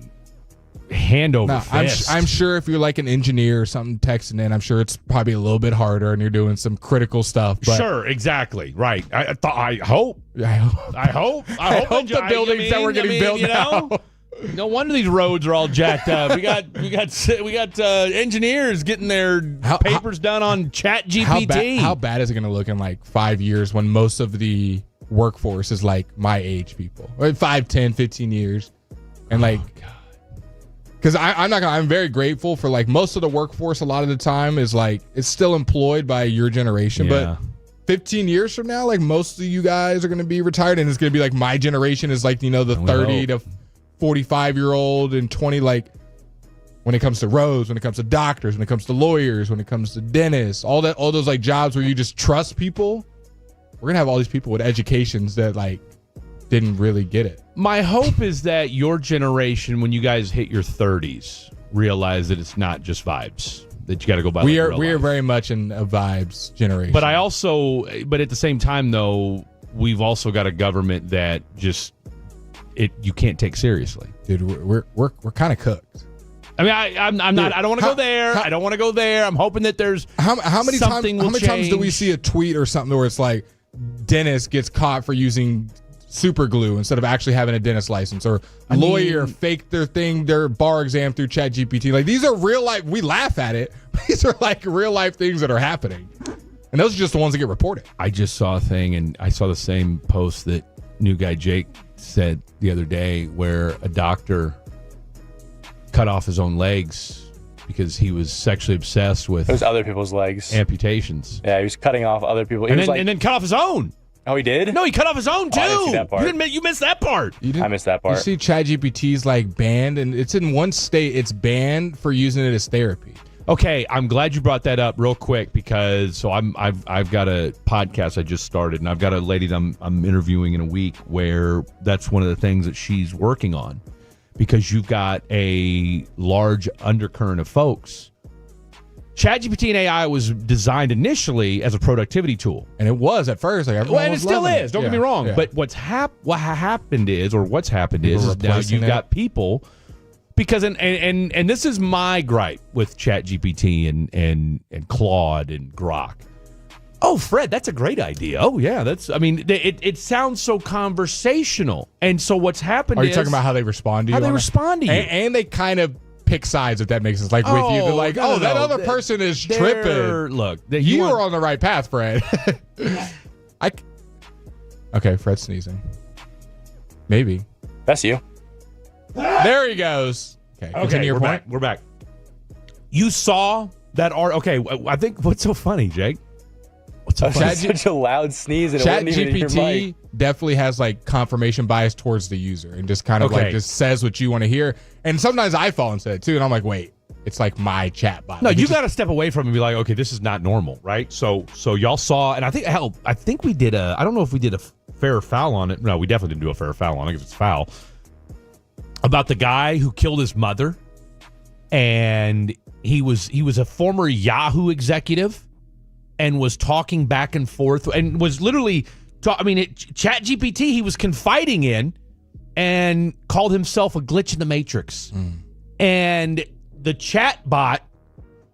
hand over fist. I'm sure if you're like an engineer or something texting in, I'm sure it's probably a little bit harder and you're doing some critical stuff. But sure, exactly, right. I hope the buildings that were getting built now. No wonder these roads are all jacked up. We got engineers getting their papers done on Chat GPT. How bad is it going to look in like 5 years when most of the workforce is like my age people, or 5, 10, 15 years, and like. Because I'm very grateful for like most of the workforce. A lot of the time is like it's still employed by your generation, but 15 years from now, like most of you guys are going to be retired, and it's going to be like my generation is like, the 30 to 45-year-old and 20. Like when it comes to roads, when it comes to doctors, when it comes to lawyers, when it comes to dentists, all those like jobs where you just trust people. We're gonna have all these people with educations that like didn't really get it. My hope is that your generation, when you guys hit your 30s, realize that it's not just vibes. That you got to go by. We are very much in a vibes generation. But at the same time, though, we've also got a government that you can't take seriously, dude. We're kind of cooked. I mean, I'm not. I don't want to go there. I don't want to go there. I'm hoping that there's how many times do we see a tweet or something where it's like dentist gets caught for using super glue instead of actually having a dentist license, or lawyer faked their bar exam through Chat GPT. Like, these are real life. We laugh at it. These are like real life things that are happening, and those are just the ones that get reported. I just saw a thing, and I saw the same post that new guy Jake said the other day, where a doctor cut off his own legs because he was sexually obsessed with those other people's legs amputations. Yeah, he was cutting off other people, and then cut off his own. Oh, he did? No, he cut off his own too. I didn't see that part. You missed that part. I missed that part. You see, ChatGPT's like banned, and it's in one state. It's banned for using it as therapy. Okay, I'm glad you brought that up real quick, because I've got a podcast I just started, and I've got a lady that I'm interviewing in a week where that's one of the things that she's working on, because you've got a large undercurrent of folks. ChatGPT and AI was designed initially as a productivity tool, and it was at first. Like, and it still is. Don't get me wrong. Yeah. But what's happened is now you've got people, because and this is my gripe with ChatGPT and Claude and Grok. Oh, Fred, that's a great idea. Oh, yeah, it sounds so conversational. And so what's happened? Are you talking about how they respond to you? How they respond to you, and they kind of pick sides, if that makes sense. Like with you, they're like, that other person is tripping. Look, you are on the right path, Fred. Okay, Fred's sneezing. Maybe that's you. There he goes. Okay, continue your point. We're back. You saw that art. Okay, I think what's so funny, Jake? What's so funny? Such a loud sneeze, and ChatGPT definitely has like confirmation bias towards the user, and just kind of like just says what you want to hear. And sometimes I fall into it too, and I'm like, wait, it's like my chat bot. No, like, you got to step away from it and be like, okay, this is not normal, right? So y'all saw, and I think we did I don't know if we did a fair or foul on it. No, we definitely didn't do a fair or foul on it because it's foul. About the guy who killed his mother, and he was a former Yahoo executive, and was talking back and forth, and was literally, ChatGPT he was confiding in, and called himself a glitch in the Matrix, and the chat bot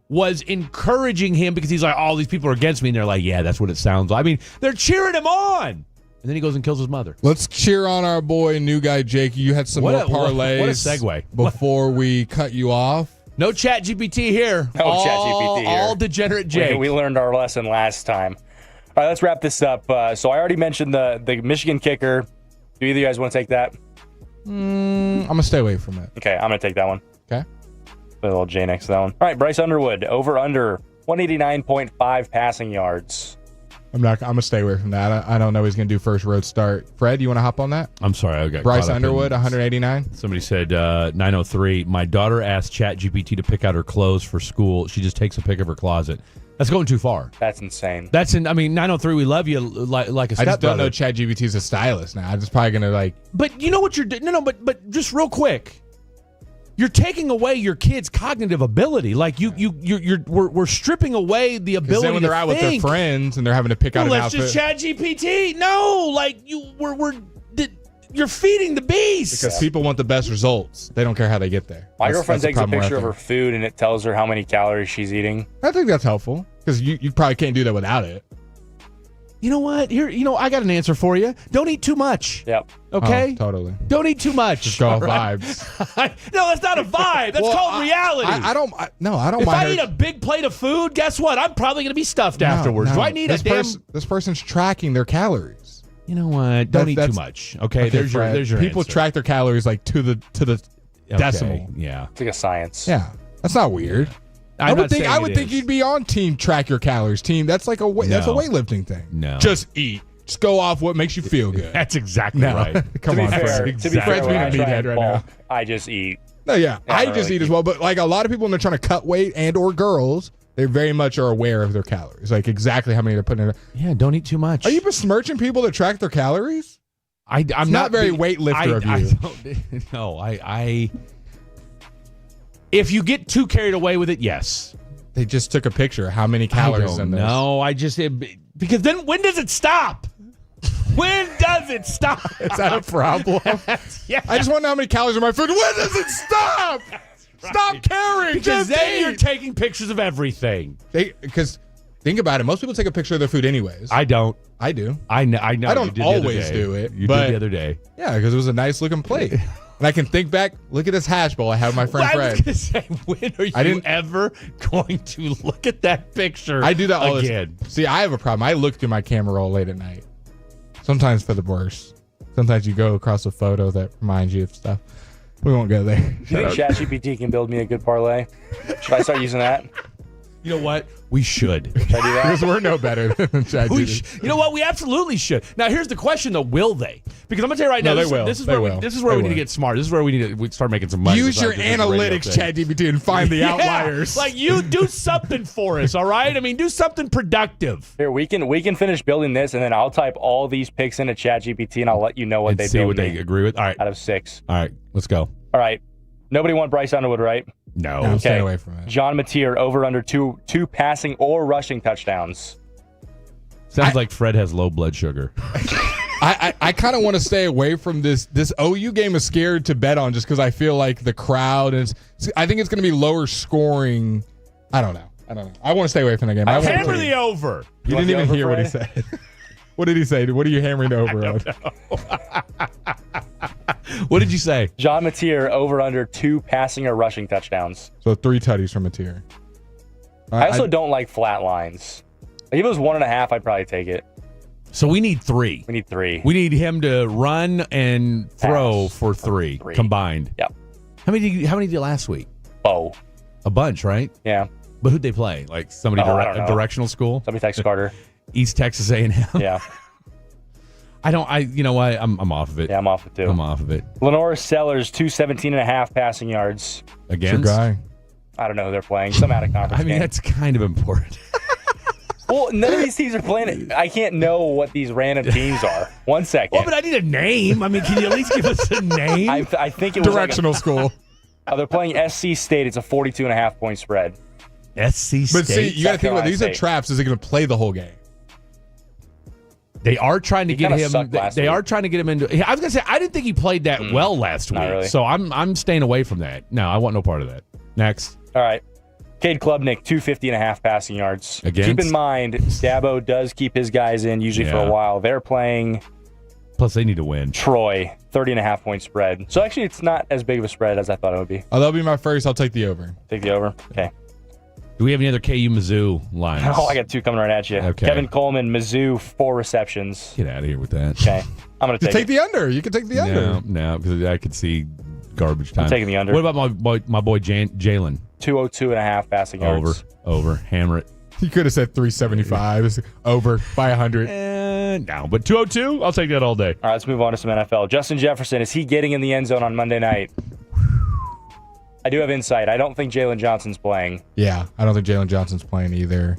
was encouraging him because he's like, all these people are against me, and they're like, yeah, that's what it sounds like. I mean, they're cheering him on. And then he goes and kills his mother. Let's cheer on our boy, new guy, Jake. You had some more parlays. What a segue. Before we cut you off. No chat GPT here. No chat GPT here. All degenerate Jake. We learned our lesson last time. All right, let's wrap this up. So I already mentioned the Michigan kicker. Do either of you guys want to take that? I'm going to stay away from it. Okay, I'm going to take that one. Okay. Put a little J next to that one. All right, Bryce Underwood, over under 189.5 passing yards. I'm going to stay away from that. I don't know he's going to do first road start. Fred, you want to hop on that? I'm sorry. I got Bryce Underwood, 189. Somebody said 903. My daughter asked ChatGPT to pick out her clothes for school. She just takes a pic of her closet. That's going too far. That's insane. 903, we love you like a stepbrother. I just don't know ChatGPT's a stylist now. I'm just probably going to But you know what you're doing? No, but just real quick. You're taking away your kids' cognitive ability. Like we're stripping away the ability. Then when they're out with their friends and they're having to pick out an outfit. Let's just chat GPT. No, you're feeding the beast. Because people want the best results. They don't care how they get there. My girlfriend takes a picture of her food and it tells her how many calories she's eating. I think that's helpful because you probably can't do that without it. You know what? I got an answer for you. Don't eat too much. Yep. Okay? Oh, totally. Don't eat too much. Just go off vibes. No, that's not a vibe. That's called reality. I don't mind. If I eat a big plate of food, guess what? I'm probably going to be stuffed afterwards. No. Do I need this person's tracking their calories. You know what? Don't eat too much. Okay, there's your people answer. Track their calories like to the decimal. Yeah. It's like a science. Yeah. That's not weird. I would think you'd be on team track your calories team. That's like that's a weightlifting thing. No. Just eat. Just go off what makes you feel good. That's exactly right. Come on, Fred. To be fair, Fred's being a meathead right now. I just eat. No, yeah. I just eat as well. But like a lot of people when they're trying to cut weight and or girls, they very much are aware of their calories. Like exactly how many they're putting in. Yeah, don't eat too much. Are you besmirching people that track their calories? I'm not very weightlifter of you. No, if you get too carried away with it, yes. They just took a picture. How many calories in this? No, because then when does it stop? When does it stop? Is that a problem? Yeah. I just want to know how many calories in my food. When does it stop? Right. Stop caring. Because then you're taking pictures of everything. Because think about it. Most people take a picture of their food anyways. I don't. I do. I know. I don't always do it. You did the other day. Yeah, because it was a nice looking plate. And I can think back, look at this hash bowl I have with my friend Fred. I was going to say, when are you ever going to look at that picture I do that all again? See, I have a problem. I look through my camera roll late at night. Sometimes for the worse. Sometimes you go across a photo that reminds you of stuff. We won't go there. Do you think ChatGPT can build me a good parlay? Should I start using that? You know what? We should. Should I do that? Because we're no better than ChatGPT. You know what? We absolutely should. Now, here's the question, though. Will they? Because I'm going to tell you right now, this is where we need to get smart. This is where we need to start making some money. Use your analytics, ChatGPT, and find the outliers. Like, you do something for us, all right? I mean, do something productive. Here, we can finish building this, and then I'll type all these picks into ChatGPT, and I'll let you know what they see what they agree with. All right. Out of 6. All right. Let's go. All right. Nobody want Bryce Underwood, right? No. Okay. Stay away from it. John Mateer, over under two passing or rushing touchdowns. Sounds like Fred has low blood sugar. I kind of want to stay away from this. This OU game is scared to bet on just because I feel like the crowd is. I think it's going to be lower scoring. I don't know. I want to stay away from the game. Hammer the over. You didn't even hear what he said. What did he say? What are you hammering the over on? What did you say? John Mateer, over under 2 passing or rushing touchdowns. So 3 tutties from Mateer. I also don't like flat lines. If it was 1.5, I'd probably take it. So we need 3. We need 3. We need him to run and throw for 3 combined. Yep. How many did you last week? Oh. A bunch, right? Yeah. But who'd they play? Like somebody a directional school? Somebody text Carter. East Texas A&M. Yeah. You know what? I'm off of it. Yeah, I'm off it too. I'm off of it. Lenore Sellers, 217.5 passing yards. Against? Your guy. I don't know who they're playing. Some out of conference game. That's kind of important. Well, none of these teams are playing it. I can't know what these random teams are. 1 second. Well, but I need a name. I mean, can you at least give us a name? I think it was Directional school. They're playing SC State. It's a 42.5 point spread. SC State. But see, you got to think about these are State. traps. Is he going to play the whole game? They are trying to He get kinda him. sucked last They week. are trying to get him into. I was gonna say I didn't think he played that well last week, really. so I'm staying away from that. No, I want no part of that. Next, All right. Cade Klubnik, 250.5 passing yards. Against? Keep in mind, Dabo does keep his guys in usually for Yeah. a while. They're playing plus they need to win. Troy, 30.5 point spread. So actually, it's not as big of a spread as I thought it would be. Oh, that'll be my first. I'll take the over. Take the over. Okay. Do we have any other KU Mizzou lines? Oh, I got 2 coming right at you. Okay. Kevin Coleman, Mizzou, 4 receptions. Get out of here with that. Okay. I'm going to Just take take it. the under. You can take the under. No, because I could see garbage time. I'm taking the under. What about my boy Jalen? 202.5 passing yards. Over, hammer it. You could have said 375. It's over by 100. No, but 202, I'll take that all day. All right, let's move on to some NFL. Justin Jefferson, is he getting in the end zone on Monday night? I do have insight. I don't think Jalen Johnson's playing. Yeah, I don't think Jalen Johnson's playing either.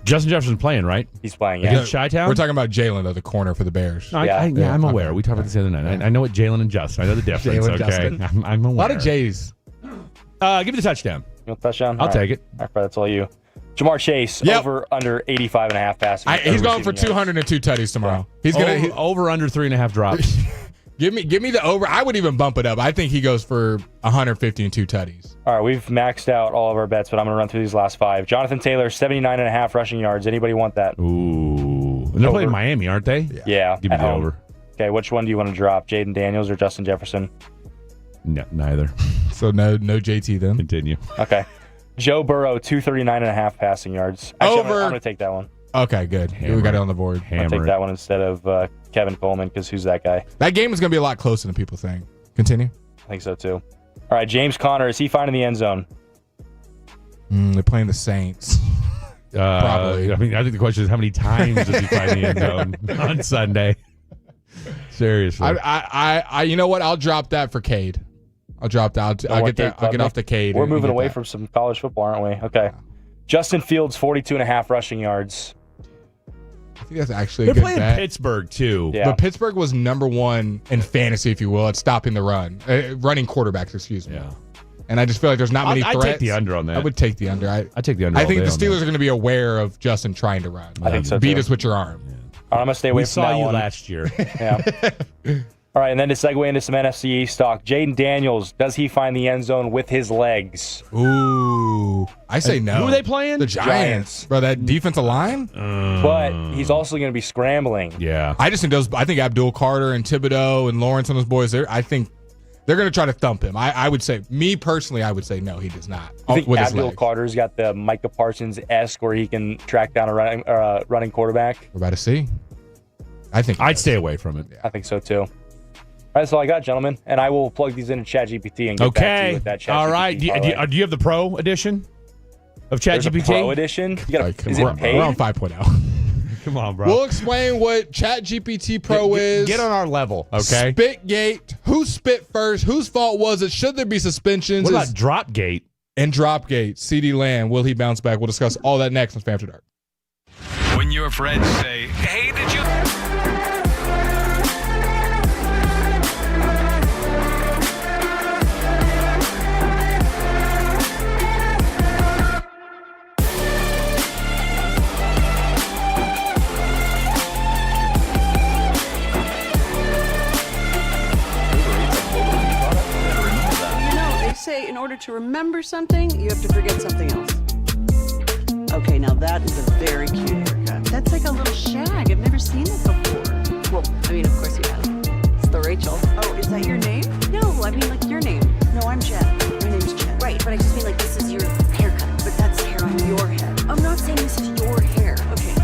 Justin Jefferson's playing, right? He's playing, yeah. Against Chi-Town? We're talking about Jalen, though, the corner for the Bears. No, I'm aware. We talked about this the other night. I know what Jalen and Justin. I know the difference. Jalen, Okay, Justin. I'm aware. A lot of J's. Uh, Give me the touchdown. You want the touchdown? I'll All take right. it. All right, that's all you. Jamar Chase, Yep. over under 85.5 passing. He's going for 202 tutties tomorrow. He's gonna over under 3.5 drops. give me the over. I would even bump it up. I think he goes for 150 and 2 tutties. All right, we've maxed out all of our bets, but I'm going to run through these last 5. Jonathan Taylor, 79.5 rushing yards. Anybody want that? Ooh. And they're Over. playing Miami, aren't they? Yeah. Give me at the home. over. Okay, which one do you want to drop? Jaden Daniels or Justin Jefferson? No, neither. So no JT then. Continue. Okay. Joe Burrow, 239.5 passing yards. Actually, I'm going to take that one. Okay, good. We got it on the board. I'll take that one instead of Kevin Coleman because who's that guy? That game is going to be a lot closer than people think. Continue. I think so too. All right, James Conner, is he finding the end zone? They're playing the Saints. Probably. I mean, I think the question is how many times does he find the end zone on Sunday? Seriously. I you know what? I'll drop that for Cade. I'll drop that. I'll get that. I'll get off the Cade. We're and moving get away that. from some college football, aren't we? Okay. Justin Fields, 42.5 rushing yards. I think that's actually a They're good playing bet. Pittsburgh, too. Yeah. But Pittsburgh was number 1 in fantasy, if you will, at stopping the run. Running quarterbacks, excuse me. Yeah. And I just feel like there's not many I'd threats. take the under on that. I would take the under. I take the under. I think all the day on Steelers are going to be aware of Justin trying to run. I think so, Beat too. us with your arm. All right, I'm going to stay away We from saw that you one. last year. Yeah. All right, and then to segue into some NFC East talk, Jaden Daniels, does he find the end zone with his legs? Ooh. I say no. Who are they playing? The Giants. Bro, that defensive line? But he's also going to be scrambling. Yeah. I just think I think Abdul Carter and Thibodeau and Lawrence and those boys, I think they're going to try to thump him. I would say, me personally, I would say no, he does not. I think with his Abdul legs. Carter's got the Micah Parsons-esque where he can track down a running quarterback. We're about to see. I think I'd stay away from it. I think so, too. All right, that's all I got, gentlemen. And I will plug these into ChatGPT and get back to you Okay. with that ChatGPT. All right. Do you have the pro edition of There's a ChatGPT? pro edition? You gotta, Come is on, it paid? We're on 5.0. Come on, bro. We'll explain what ChatGPT Pro is. Get on our level, okay? Spitgate. Who spit first? Whose fault was it? Should there be suspensions? What about Dropgate? And Dropgate. CD Lamb. Will he bounce back? We'll discuss all that next on Fam After Dark. When your friends say, hey, did you... They say in order to remember something, you have to forget something else. Okay, now that is a very cute haircut. That's like a little shag. I've never seen it before. Well, I mean, of course you have. It's the Rachel. Oh, is that your name? No, I mean like your name. No, I'm Jen. My name's Jen. Right, but I just mean like this is your haircut. But that's hair on your head. I'm not saying this is your hair. Okay.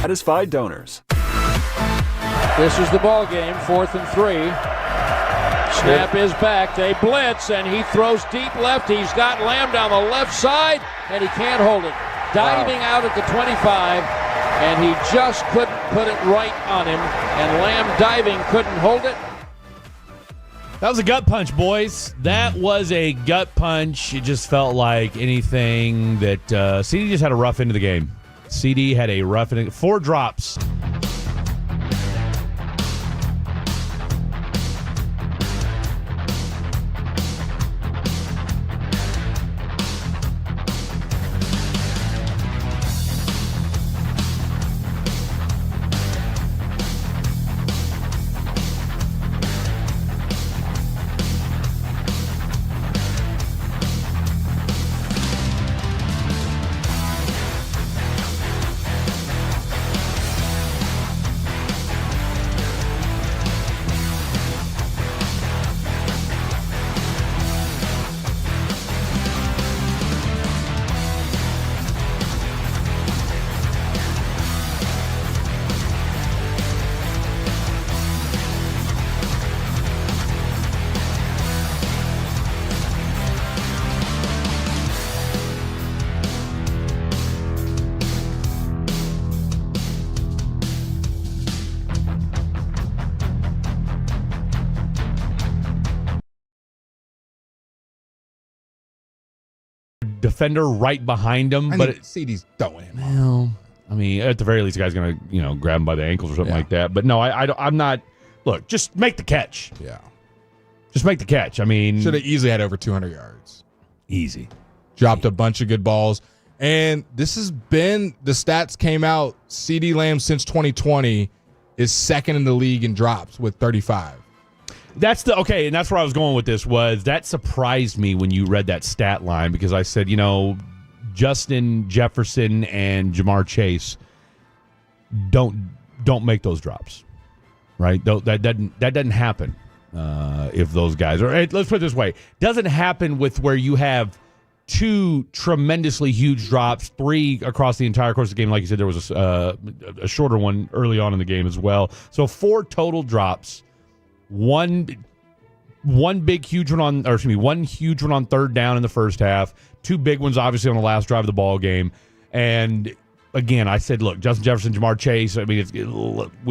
Satisfied donors. This is the ball game, 4th and 3. Snap is back. They blitz, and he throws deep left. He's got Lamb down the left side, and he can't hold it. Diving out at the 25, and he just couldn't put it right on him. And Lamb diving couldn't hold it. That was a gut punch, boys. That was a gut punch. It just felt like anything that CD just had a rough end of the game. CD had a rough end. 4 drops. Defender right behind him, but CD's throwing him. Well, I mean, at the very least, the guy's gonna grab him by the ankles or something like that. But no, I'm not. Look, just make the catch. Yeah, just make the catch. I mean, should have easily had over 200 yards. Easy. Dropped a bunch of good balls, and this has been the stats came out. CD Lamb since 2020 is second in the league in drops with 35. That's and that's where I was going with this. Was that surprised me when you read that stat line, because I said, Justin Jefferson and Jamar Chase don't make those drops, right? That doesn't happen if those guys are. Let's put it this way: doesn't happen with where you have 2 tremendously huge drops, 3 across the entire course of the game. Like you said, there was a shorter one early on in the game as well. So 4 total drops. One huge one on 3rd down in the first half, 2 big ones obviously on the last drive of the ball game. And again, I said, look, Justin Jefferson, Jamar Chase, I mean,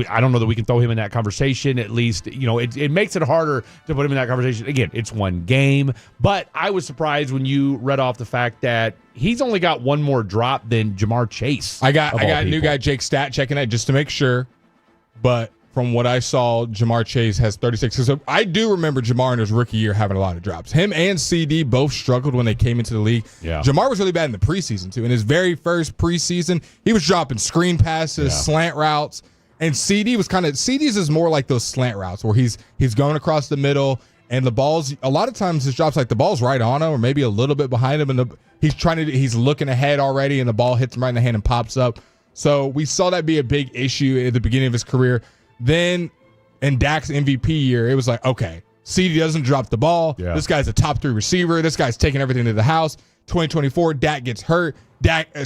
I don't know that we can throw him in that conversation. At least, it makes it harder to put him in that conversation. Again, it's one game, but I was surprised when you read off the fact that he's only got 1 more drop than Jamar Chase. I got a new guy, Jake Stat, checking that just to make sure, but from what I saw, Jamar Chase has 36. So I do remember Jamar in his rookie year having a lot of drops. Him and CD both struggled when they came into the league. Yeah. Jamar was really bad in the preseason, too. In his very first preseason, he was dropping screen passes, slant routes. And CD's is more like those slant routes where he's going across the middle, and the ball's, a lot of times his drops, like the ball's right on him or maybe a little bit behind him, and he's looking ahead already, and the ball hits him right in the hand and pops up. So we saw that be a big issue at the beginning of his career. Then in Dak's MVP year, it was like, okay, CD doesn't drop the ball. Yeah. This guy's a top 3 receiver. This guy's taking everything to the house. 2024, Dak gets hurt.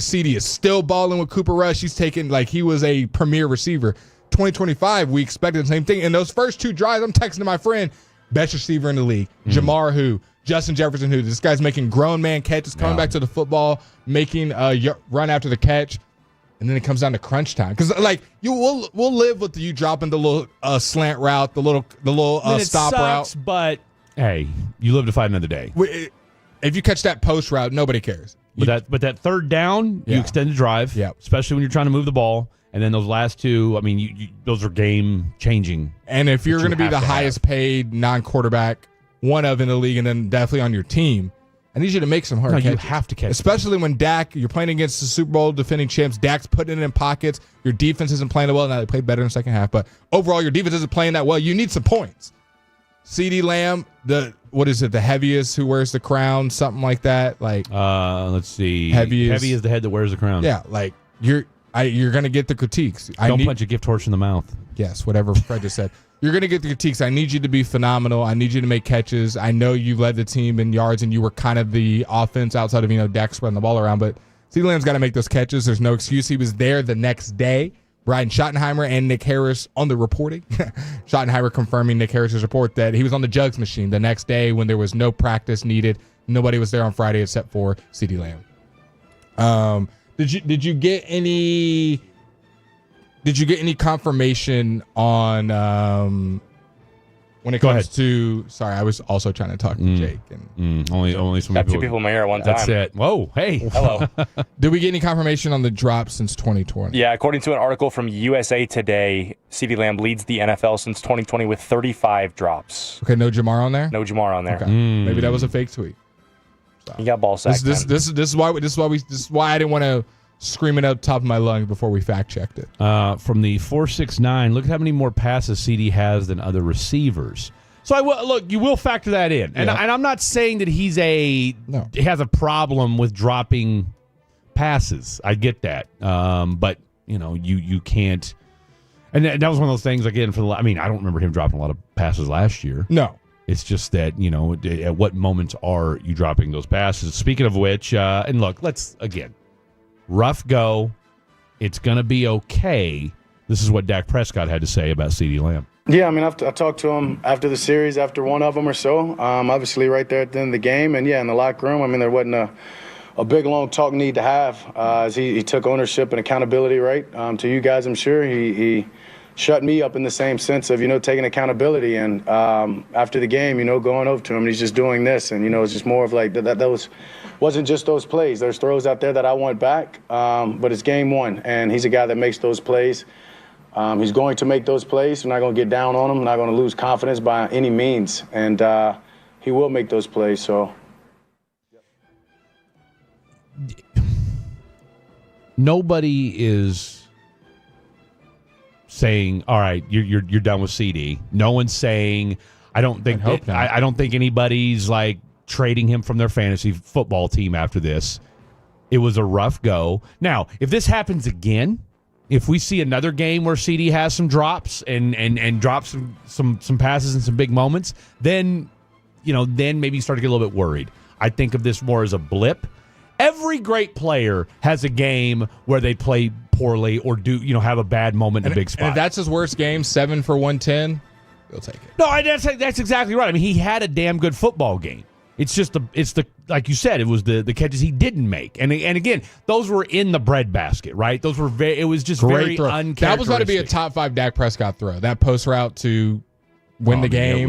CD is still balling with Cooper Rush. He's taking, like, he was a premier receiver. 2025, we expected the same thing. In those first 2 drives, I'm texting to my friend, best receiver in the league. Jamar who? Justin Jefferson who? This guy's making grown man catches, coming back to the football, making a run after the catch. and then it comes down to crunch time. Because like we'll live with you dropping the little slant route, the little stop sucks, route. But hey, you live to fight another day. If you catch that post route, nobody cares. But that third down, you extend the drive, especially when you're trying to move the ball. And then those last two, I mean, those are game changing. And if you're going to be the highest paid non-quarterback, one of in the league, and then definitely on your team, I need you to make some hard catches. You have to catch. Especially when Dak, you're playing against the Super Bowl defending champs. Dak's putting it in pockets. Your defense isn't playing well. Now they played better in the second half, but overall your defense isn't playing that well. You need some points. CeeDee Lamb, the heaviest who wears the crown, something like that. Like, let's see, heavy is the head that wears the crown. Yeah, like you're going to get the critiques. Don't punch a gift horse in the mouth. Yes, whatever Fred just said. You're going to get the critiques. I need you to be phenomenal. I need you to make catches. I know you led the team in yards and you were kind of the offense outside of, Dak spreading the ball around, but CeeDee Lamb's got to make those catches. There's no excuse. He was there the next day. Brian Schottenheimer and Nick Harris on the reporting. Schottenheimer confirming Nick Harris's report that he was on the jugs machine the next day when there was no practice needed. Nobody was there on Friday except for CeeDee Lamb. Did you get any confirmation on when it comes to? Sorry, I was also trying to talk to Jake. And only some got two people in my ear at one time. That's it. Whoa, hey, hello. Did we get any confirmation on the drop since 2020? Yeah, according to an article from USA Today, CeeDee Lamb leads the NFL since 2020 with 35 drops. Okay, no Jamar on there. No Jamar on there. Okay. Maybe that was a fake tweet. So. He got ball sacked. This is why I didn't want to scream it up top of my lungs before we fact checked it. From the 469, look at how many more passes CD has than other receivers. So you will factor that in, and I'm not saying that he has a problem with dropping passes. I get that, but you can't. And that was one of those things again. I don't remember him dropping a lot of passes last year. No. It's just that, at what moments are you dropping those passes? Speaking of which, and look, let's, again, rough go. It's going to be okay. This is what Dak Prescott had to say about CeeDee Lamb. Yeah, I talked to him after the series, after one of them or so, obviously right there at the end of the game. And, in the locker room, there wasn't a big, long talk need to have as he took ownership and accountability, right, to you guys, I'm sure. He shut me up in the same sense of, taking accountability. And after the game, going over to him, and he's just doing this. And, it's just more of like that wasn't just those plays. There's throws out there that I want back, but it's game one. And he's a guy that makes those plays. He's going to make those plays. We're not going to get down on him. We're not going to lose confidence by any means. And he will make those plays. So. Nobody is saying, all right, you're done with CD. No one's saying, I don't think anybody's like trading him from their fantasy football team after this. It was a rough go. Now, if this happens again, if we see another game where CD has some drops and drops some passes and some big moments, then maybe you start to get a little bit worried. I think of this more as a blip. Every great player has a game where they play poorly or have a bad moment in a big spot. And if that's his worst game, 7 for 110, he'll take it. No, that's exactly right. He had a damn good football game. It's just the like you said, it was the catches he didn't make, and again, those were in the breadbasket, right? Those were it was just great very throw. uncharacteristic. That was going to be a top 5 Dak Prescott throw. That post route to win the game.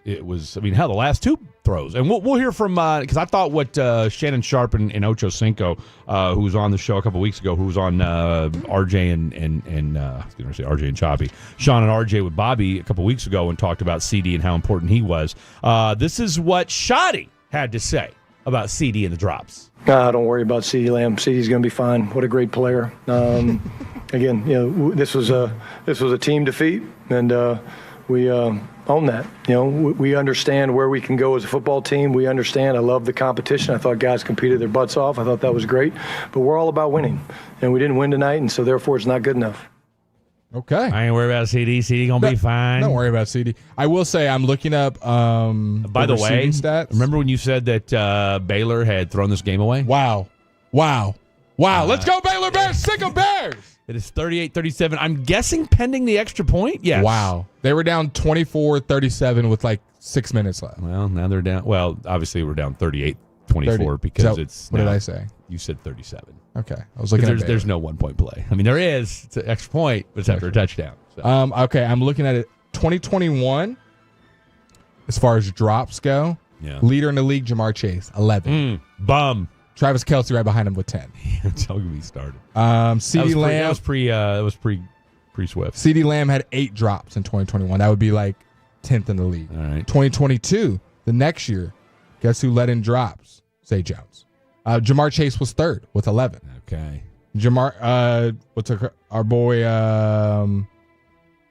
It was. The last 2 throws, and we'll hear from because I thought what Shannon Sharp and Ocho Cinco, who was on the show a couple weeks ago, who was on RJ and I was going to say RJ and Choppy, Sean and RJ with Bobby a couple weeks ago, and talked about CD and how important he was. This is what Shoddy had to say about CD and the drops. Don't worry about CeeDee Lamb. CeeDee's going to be fine. What a great player. Again, this was a team defeat, and we own that. We understand where we can go as a football team. We understand. I love the competition. I thought guys competed their butts off. I thought that was great. But we're all about winning, and we didn't win tonight, and so therefore it's not good enough. Okay. I ain't worried about CD. CD gonna be fine. Don't worry about CD. I will say I'm looking up. By the way, stats. Remember when you said that Baylor had thrown this game away? Wow. Let's go Baylor Bears. Sick of Bears. It is 38-37. I'm guessing pending the extra point. Yes. Wow. They were down 24-37 with like 6 minutes left. Well, now they're down. Well, obviously we're down 38-24 because it's. What did I say? You said 37. Okay. I was looking at Baylor. There's no 1 point play. I mean, there is. It's an extra point, but it's after a touchdown. So. Okay, I'm looking at it. 2021, as far as drops go, leader in the league, Jamar Chase, 11. Bum. Travis Kelce right behind him with 10. Don't get me started. CeeDee Lamb. That was pre-Swift. CeeDee Lamb had 8 drops in 2021. That would be like 10th in the league. All right. 2022, the next year, guess who led in drops? Zay Jones. Jamar Chase was 3rd with 11. Okay. What's our boy?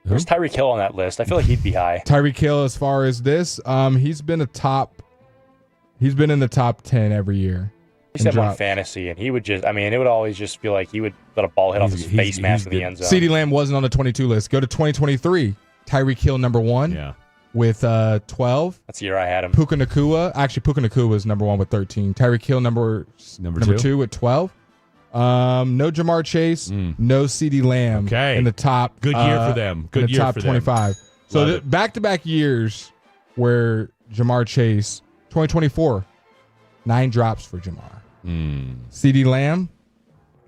There's Tyreek Hill on that list. I feel like he'd be high. Tyreek Hill, as far as this, he's been in the top 10 every year. He said one fantasy, and he would just, it would always just feel like he would let a ball hit off his face mask in the end zone. CeeDee Lamb wasn't on the 22 list. Go to 2023. Tyreek Hill, number 1. Yeah. With 12. That's the year I had him. Puka Nacua. Actually, Puka Nacua was number 1 with 13. Tyreek Hill, number 2 with 12. No Jamar Chase. No CeeDee Lamb. Okay. In the top. Good year for them. Good year top for 25. Them. So the back-to-back years where Jamar Chase, 2024, 9 drops for Jamar. CeeDee Lamb,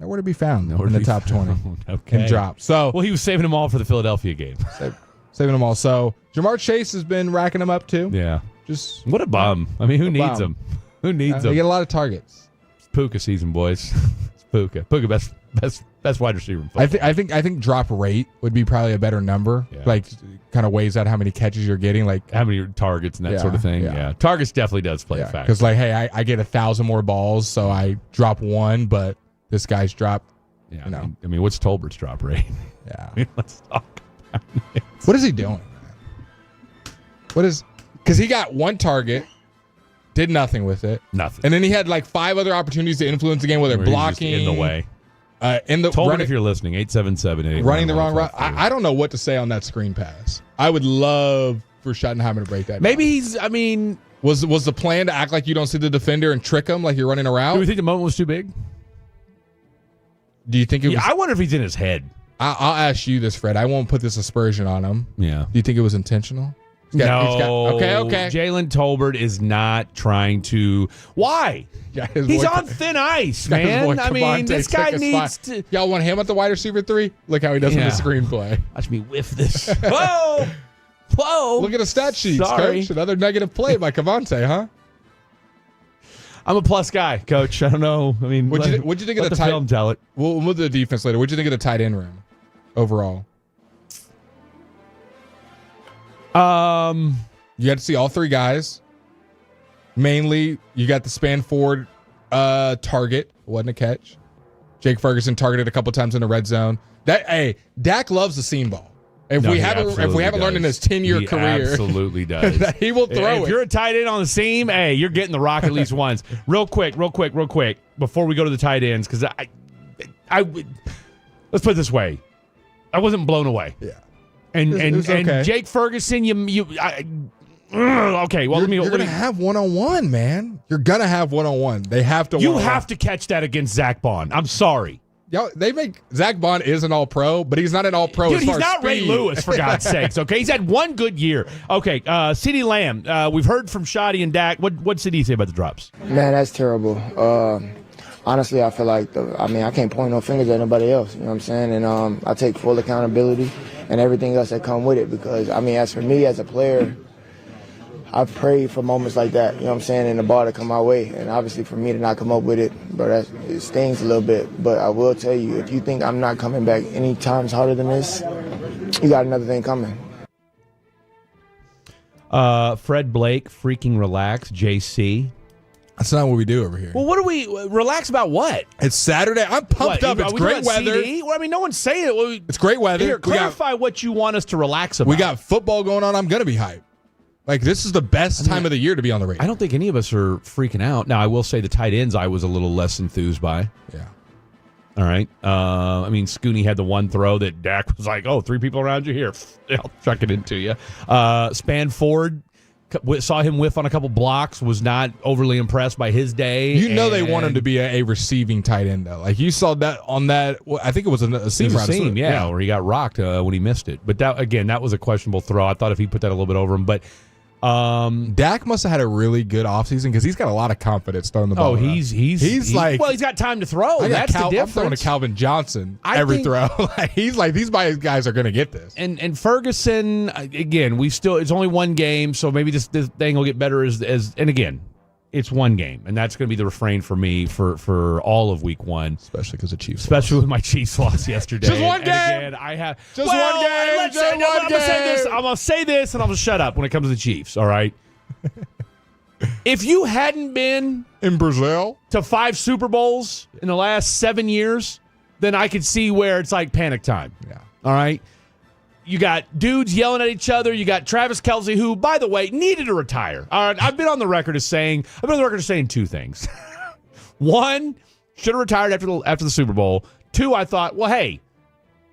nowhere to be found in the top 20 in drops. So, well, he was saving them all for the Philadelphia game. Saving them all. So Jamar Chase has been racking them up too. Yeah. Just what a bum. I mean, who needs them? Who needs them? They get a lot of targets. It's Puka season, boys. It's Puka. Puka best wide receiver in football. I think drop rate would be probably a better number. Yeah. Like kind of weighs out how many catches you're getting, like how many targets and that sort of thing. Yeah. Targets definitely does play a factor. Because like, hey, I get 1,000 more balls, so I drop 1, but this guy's dropped. Yeah. I mean, what's Tolbert's drop rate? Yeah. I mean, let's talk about it. What is he doing? Because he got 1 target, did nothing with it. Nothing. And then he had like 5 other opportunities to influence the game, whether blocking. In the way. Tolbert, if you're listening, 877-8. Running the wrong route. I don't know what to say on that screen pass. I would love for Schottenheimer to break that down. Was the plan to act like you don't see the defender and trick him like you're running a route? Do we think the moment was too big? Do you think it was? I wonder if he's in his head. I'll ask you this, Fred. I won't put this aspersion on him. Yeah. Do you think it was intentional? Okay. Jalen Tolbert is not trying to. Why? Yeah, he's on thin ice, man. I mean, this guy needs to. Y'all want him at the wide receiver 3? Look how he does in the screenplay. Watch me whiff this. Whoa! Look at the stat sheets, Coach. Another negative play by Cavante, huh? I'm a plus guy, Coach. I don't know. I mean, what'd you think of the tight? Film tell it. We'll move to the defense later. What'd you think of the tight end room overall? You had to see all 3 guys. Mainly, you got the span forward target. Wasn't a catch. Jake Ferguson targeted a couple times in the red zone. Dak loves the seam ball. If we haven't learned in his 10-year career, absolutely does. That he will throw it. If you're a tight end on the seam, hey, you're getting the rock at least once. Real quick, before we go to the tight ends, because I let's put it this way, I wasn't blown away. Yeah. And okay. Jake Ferguson, okay. Well, you're gonna have 1-on-1, man. You're gonna have 1-on-1. They have to. You have to catch that against Zach Bond. I'm sorry. They make Zach Bond is an All-Pro, but he's not an All-Pro. Dude, he's not Ray Lewis, for God's sakes. Okay, he's had 1 good year. Okay, CeeDee Lamb. We've heard from Shoddy and Dak. What'd CeeDee say about the drops? Man, that's terrible. Honestly, I feel like I can't point no fingers at nobody else. You know what I'm saying? And I take full accountability and everything else that come with it because as for me as a player, I've prayed for moments like that, you know what I'm saying, and the ball to come my way. And obviously for me to not come up with it, but it stings a little bit. But I will tell you, if you think I'm not coming back any times harder than this, you got another thing coming. Fred Blake, freaking relax, JC. That's not what we do over here. Well, what do we relax about? What? It's Saturday. I'm pumped up. It's great weather. Well, I mean, no one's saying it. It's great weather. Here, clarify what you want us to relax about. We got football going on. I'm going to be hyped. Like, this is the best time of the year to be on the radio. I don't think any of us are freaking out. Now, I will say the tight ends I was a little less enthused by. Yeah. All right. Scooney had the one throw that Dak was like, 3 people around you here. I'll chuck it into you. Span Ford, saw him whiff on a couple blocks, was not overly impressed by his day. They want him to be a receiving tight end, though. Like, you saw that on that, I think it was a seam route. Where he got rocked when he missed it. But that was a questionable throw. I thought if he put that a little bit over him. But Dak must have had a really good offseason because he's got a lot of confidence throwing the ball. Oh, he's like, well, he's got time to throw. That's the difference. I'm throwing to Calvin Johnson every throw. He's like, these guys are going to get this. And Ferguson, again, it's only one game, so maybe this thing will get better and again, it's one game, and that's going to be the refrain for me for all of week one, especially because of Chiefs, especially with my Chiefs loss yesterday. Just one game. And again, I have just one game. I'm going to say this, and I'm going to shut up when it comes to the Chiefs. All right. If you hadn't been in Brazil to 5 Super Bowls in the last 7 years, then I could see where it's like panic time. Yeah. All right. You got dudes yelling at each other. You got Travis Kelce, who, by the way, needed to retire. All right, I've been on the record as saying 2 things. One, should have retired after the Super Bowl. 2, I thought, well, hey,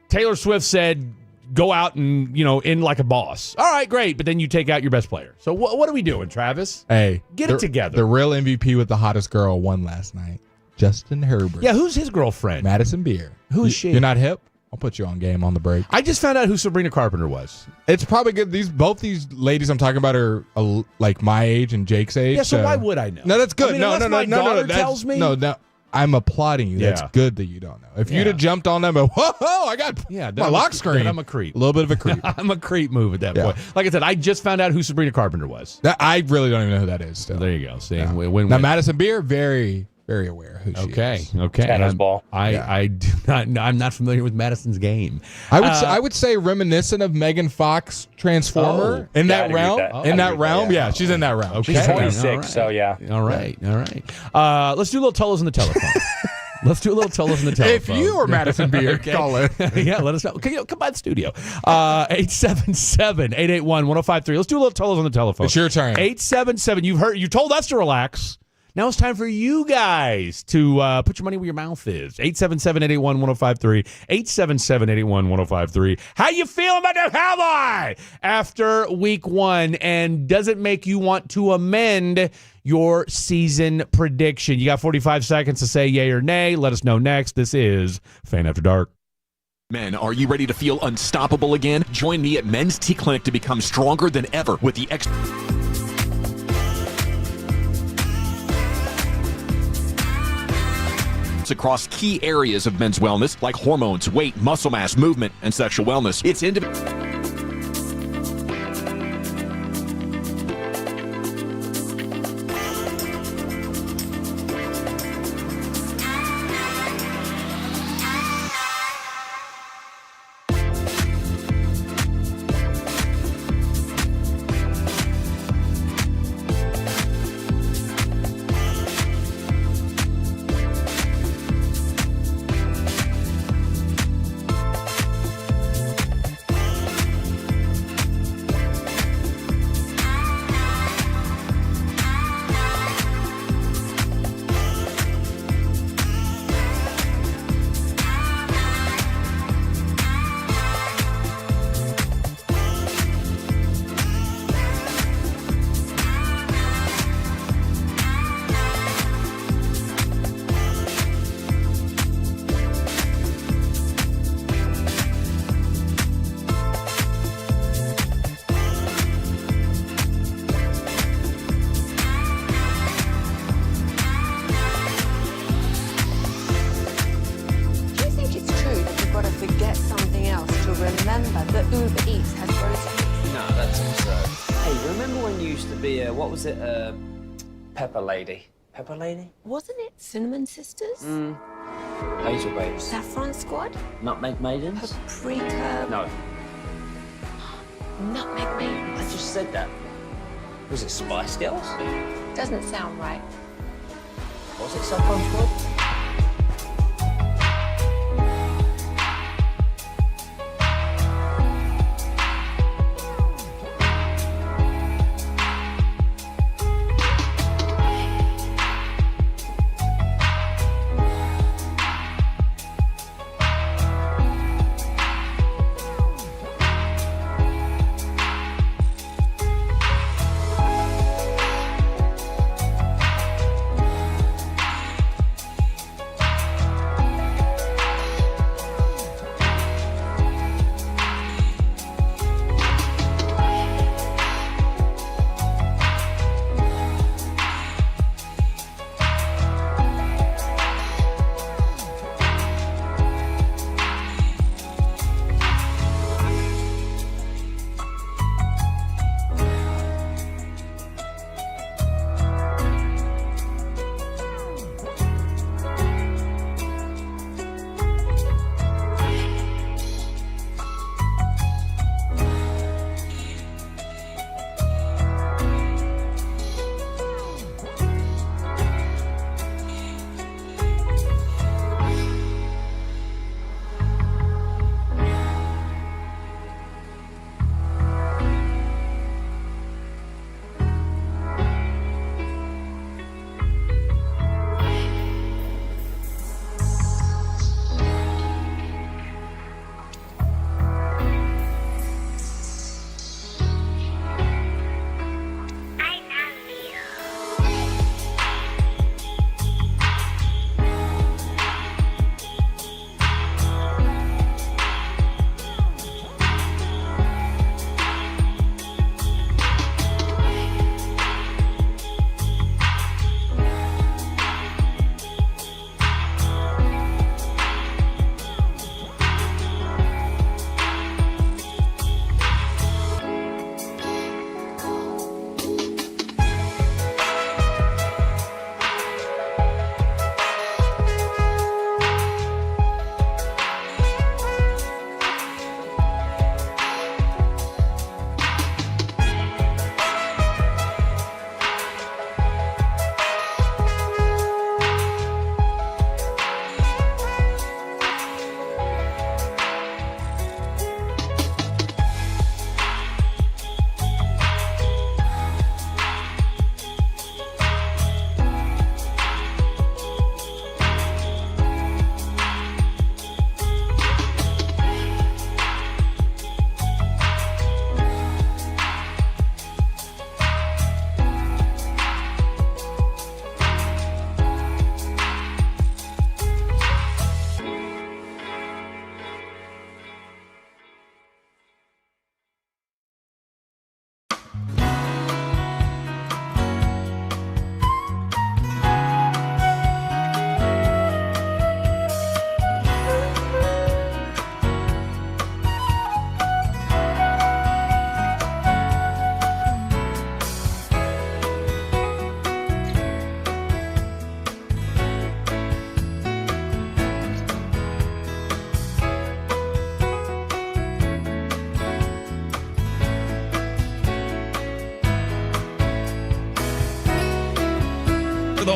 Taylor Swift said go out and in like a boss. All right, great, but then you take out your best player. So what are we doing, Travis? Hey, get it together. The real MVP with the hottest girl won last night, Justin Herbert. Yeah, who's his girlfriend? Madison Beer. Who is she? You're not hip? I'll put you on game on the break. I just found out who Sabrina Carpenter was. It's probably good. Both these ladies I'm talking about are like my age and Jake's age. Yeah, so why would I know? No, that's good. I mean, my daughter tells me. No, I'm applauding you. Yeah. That's good that you don't know. If you'd have jumped on them, but whoa, I got my lock screen. I'm a creep. A little bit of a creep. I'm a creep move at that point. Like I said, I just found out who Sabrina Carpenter was. I really don't even know who that is. Still. There you go. See, now Madison Beer, very, very aware who she is. Okay. Tennis ball. I do not. I'm not familiar with Madison's game. I would say reminiscent of Megan Fox Transformer in that realm. Yeah, she's in that realm. Okay. She's 26, right. so yeah. All right. Let's do a little Tolos on the telephone. If you were Madison Beer, call it. Yeah, let us know. Come by the studio. 877-881-1053. Let's do a little Tolos on the telephone. It's your turn. 877. You told us to relax. Now it's time for you guys to put your money where your mouth is. 877-881-1053. 877-881-1053. How you feeling about the Cowboys after week one? And does it make you want to amend your season prediction? You got 45 seconds to say yay or nay. Let us know next. This is Fan After Dark. Men, are you ready to feel unstoppable again? Join me at Men's T Clinic to become stronger than ever with the across key areas of men's wellness like hormones, weight, muscle mass, movement, and sexual wellness. It's Pepper Lady. Pepper Lady? Wasn't it Cinnamon Sisters? Hazel Babes. Saffron Squad? Nutmeg Maidens? Paprika? No. Nutmeg Maidens. I just said that. Was it Spice Girls? Doesn't sound right. Was it Saffron Squad?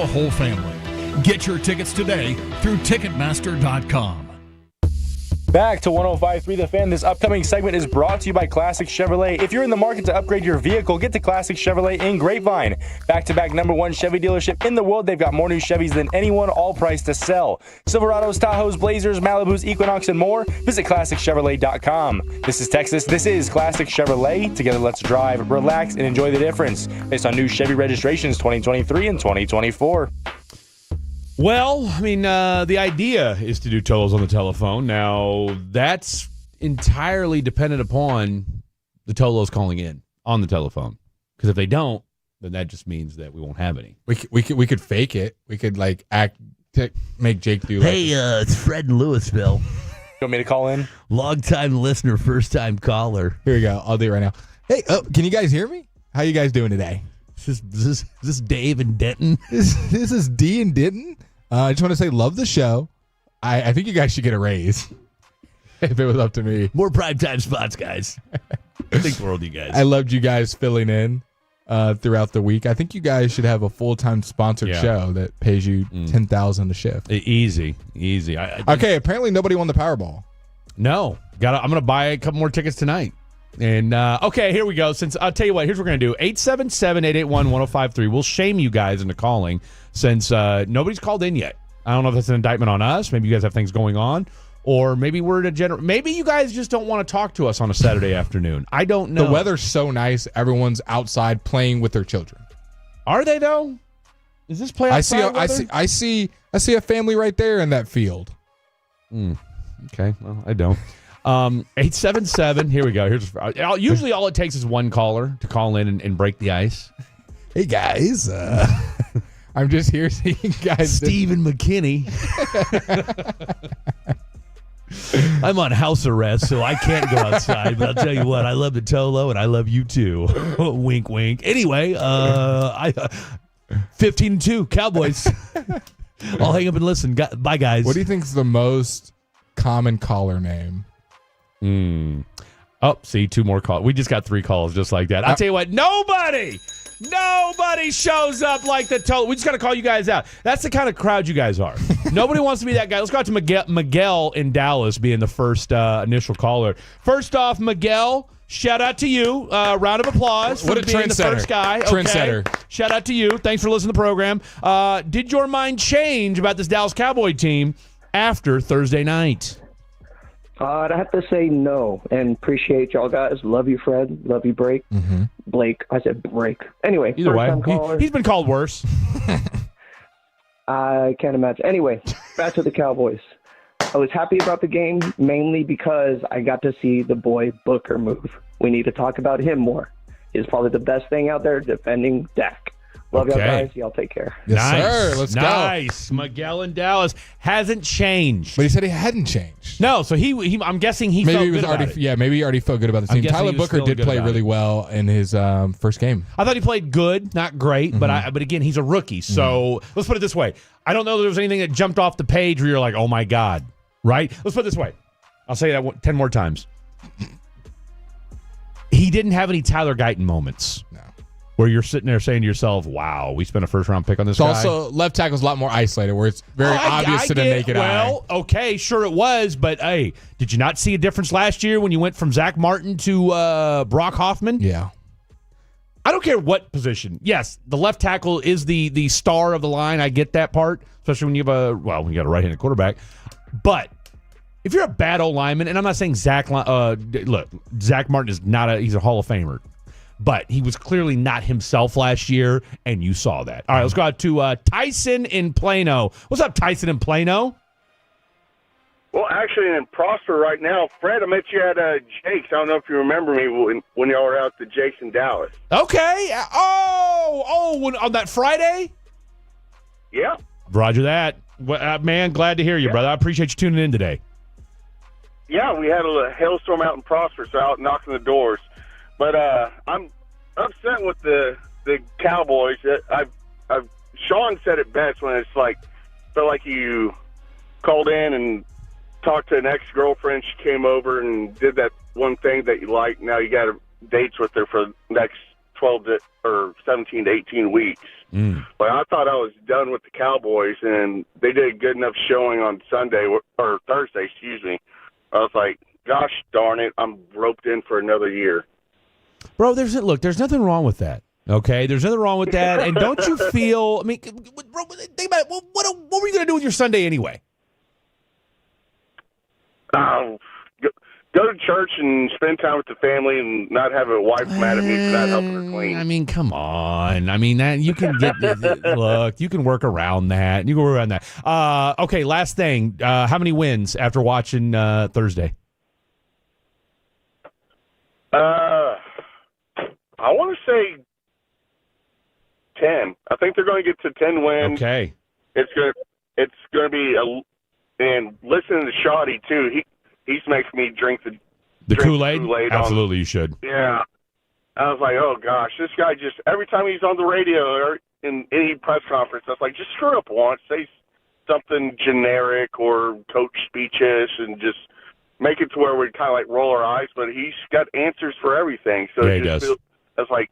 whole family. Get your tickets today through Ticketmaster.com. Back to 105.3 The Fan. This upcoming segment is brought to you by Classic Chevrolet. If you're in the market to upgrade your vehicle, get to Classic Chevrolet in Grapevine. Back-to-back #1 Chevy dealership in the world. They've got more new Chevys than anyone, all priced to sell. Silverados, Tahoes, Blazers, Malibus, Equinox, and more. Visit ClassicChevrolet.com. This is Texas. This is Classic Chevrolet. Together, let's drive, relax, and enjoy the difference. Based on new Chevy registrations 2023 and 2024. Well, I mean, the idea is to do totals on the telephone. Now, that's entirely dependent upon the tolos calling in on the telephone. Because if they don't, then that just means that we won't have any. We could fake it. We could like make Jake do. Hey, it's Fred in Louisville. You want me to call in? Long-time listener, first-time caller. Here we go. I'll do it right now. Hey, can you guys hear me? How you guys doing today? Is this Dave and Denton? This is D and Denton. I just want to say, love the show. I think you guys should get a raise if it was up to me. More primetime spots, guys. Think the world, you guys. I loved you guys filling in throughout the week. I think you guys should have a full-time sponsored show that pays you $10,000 a shift. Easy. Okay, apparently nobody won the Powerball. No. I'm going to buy a couple more tickets tonight. And, okay, here we go. Since I'll tell you what, here's what we're going to do. 877-881-1053. We'll shame you guys into calling since nobody's called in yet. I don't know if that's an indictment on us. Maybe you guys have things going on. Or maybe we're in a maybe you guys just don't want to talk to us on a Saturday afternoon. I don't know. The weather's so nice. Everyone's outside playing with their children. Are they, though? Is this play outside weather? I see a family right there in that field. Okay, well, I don't. 877, here we go. Usually all it takes is one caller to call in and break the ice. Hey, guys. I'm just here seeing guys. Stephen McKinney. I'm on house arrest, so I can't go outside. But I'll tell you what, I love the Tolo, and I love you too. Wink, wink. Anyway, 15-2, Cowboys. I'll hang up and listen. Bye, guys. What do you think is the most common caller name? Oh, see, 2 more calls. We just got 3 calls just like that. I'll tell you what, nobody shows up like the total. We just got to call you guys out. That's the kind of crowd you guys are. Nobody wants to be that guy. Let's go out to Miguel in Dallas being the first initial caller. First off, Miguel, shout out to you. Round of applause for being the first guy. Trendsetter. Okay. Shout out to you. Thanks for listening to the program. Did your mind change about this Dallas Cowboy team after Thursday night? I'd have to say no, and appreciate y'all guys. Love you, Fred. Love you, Blake. I said break. Anyway, either way, he's been called worse. I can't imagine. Anyway, back to the Cowboys. I was happy about the game mainly because I got to see the boy Booker move. We need to talk about him more. He's probably the best thing out there defending Dak. Love y'all guys. Y'all take care. Yes, sir. Let's go. Nice. Miguel in Dallas hasn't changed. But he said he hadn't changed. No, so he I'm guessing he felt good about it. Yeah, maybe he already felt good about the team. Tyler Booker did play really well in his first game. I thought he played good, not great, but again, he's a rookie. So let's put it this way. I don't know that there was anything that jumped off the page where you're like, oh my God, right? Let's put it this way. I'll say that 10 more times. He didn't have any Tyler Guyton moments. No. Where you're sitting there saying to yourself, wow, we spent a first-round pick on this guy. Also, left tackle's a lot more isolated, where it's very obvious to the naked eye. Well, okay, sure it was, but hey, did you not see a difference last year when you went from Zach Martin to Brock Hoffman? Yeah. I don't care what position. Yes, the left tackle is the star of the line. I get that part, especially when you have when you got a right-handed quarterback. But if you're a bad old lineman, and I'm not saying Zach Martin is not he's a Hall of Famer. But he was clearly not himself last year, and you saw that. All right, let's go out to Tyson in Plano. What's up, Tyson in Plano? Well, actually, in Prosper right now, Fred, I met you at Jake's. I don't know if you remember me when y'all were out to Jake's in Dallas. Okay. On that Friday? Yeah. Roger that. Well, man, glad to hear you, brother. I appreciate you tuning in today. Yeah, we had a hailstorm out in Prosper, so out knocking the doors. But I'm upset with the Cowboys. Sean said it best when it's like, felt like you called in and talked to an ex-girlfriend. She came over and did that one thing that you like. Now you got dates with her for the next 17 to 18 weeks. But I thought I was done with the Cowboys, and they did a good enough showing on Sunday or Thursday, excuse me. I was like, gosh darn it, I'm roped in for another year. Bro, there's nothing wrong with that. Okay, there's nothing wrong with that. And don't you feel? I mean, bro, think about it. What were you going to do with your Sunday anyway? Go to church and spend time with the family, and not have a wife mad at me for not helping her clean. I mean, come on. I mean, that you can get. Look, you can work around that. You can work around that. Okay, last thing. How many wins after watching Thursday? I want to say 10. I think they're going to get to 10 wins. Okay. It's going to be and listening to Shoddy too. He's making me drink the Kool-Aid. Absolutely, you should. Yeah. I was like, oh gosh, this guy just every time he's on the radio or in any press conference, I was like, just screw up once, say something generic or coach speeches, and just make it to where we kind of like roll our eyes. But he's got answers for everything. So yeah, he does. I was like,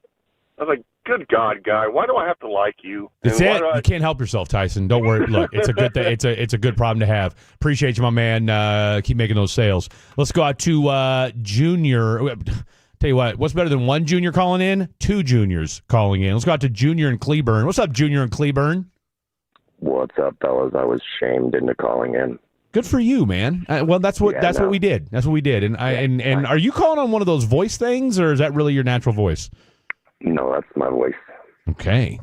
good God, guy, why do I have to like you? That's it. You can't help yourself, Tyson. Don't worry. Look, it's a good thing. It's a good problem to have. Appreciate you, my man. Keep making those sales. Let's go out to Junior. Tell you what's better than one junior calling in? Two juniors calling in. Let's go out to Junior in Cleburne. What's up, Junior in Cleburne? What's up, fellas? I was shamed into calling in. Good for you, man. Well, that's what we did. That's what we did. And are you calling on one of those voice things, or is that really your natural voice? No, that's my voice. Okay.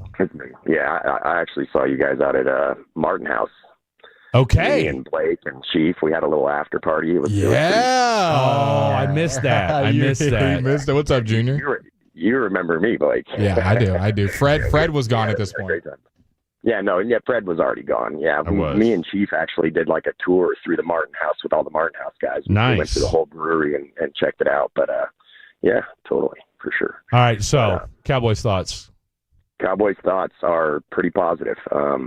Yeah, I actually saw you guys out at Martin House. Okay. Me and Blake and Chief, we had a little after party. It was Oh, I missed that. You missed it. What's up, Junior? You remember me, Blake. Yeah, I do. Fred was gone at this point. Fred was already gone. Yeah, me and Chief actually did like a tour through the Martin House with all the Martin House guys. Nice. We went to the whole brewery and checked it out. But yeah, totally, for sure. All right, so Cowboys thoughts. Cowboys thoughts are pretty positive. I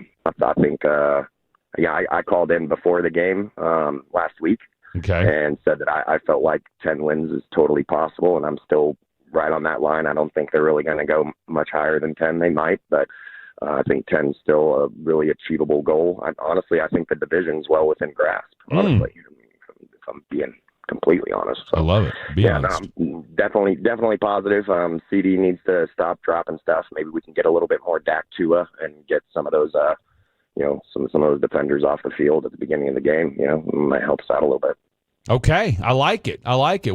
think, I called in before the game last week, and said that I felt like 10 wins is totally possible, and I'm still right on that line. I don't think they're really going to go much higher than 10. They might, but I think 10 is still a really achievable goal. Honestly, I think the division's well within grasp, honestly, if I'm being completely honest. So, I love it. Be honest. No, definitely positive. CD needs to stop dropping stuff. Maybe we can get a little bit more Dak Tua and get some of those, some of those defenders off the field at the beginning of the game. Might help us out a little bit. Okay, I like it.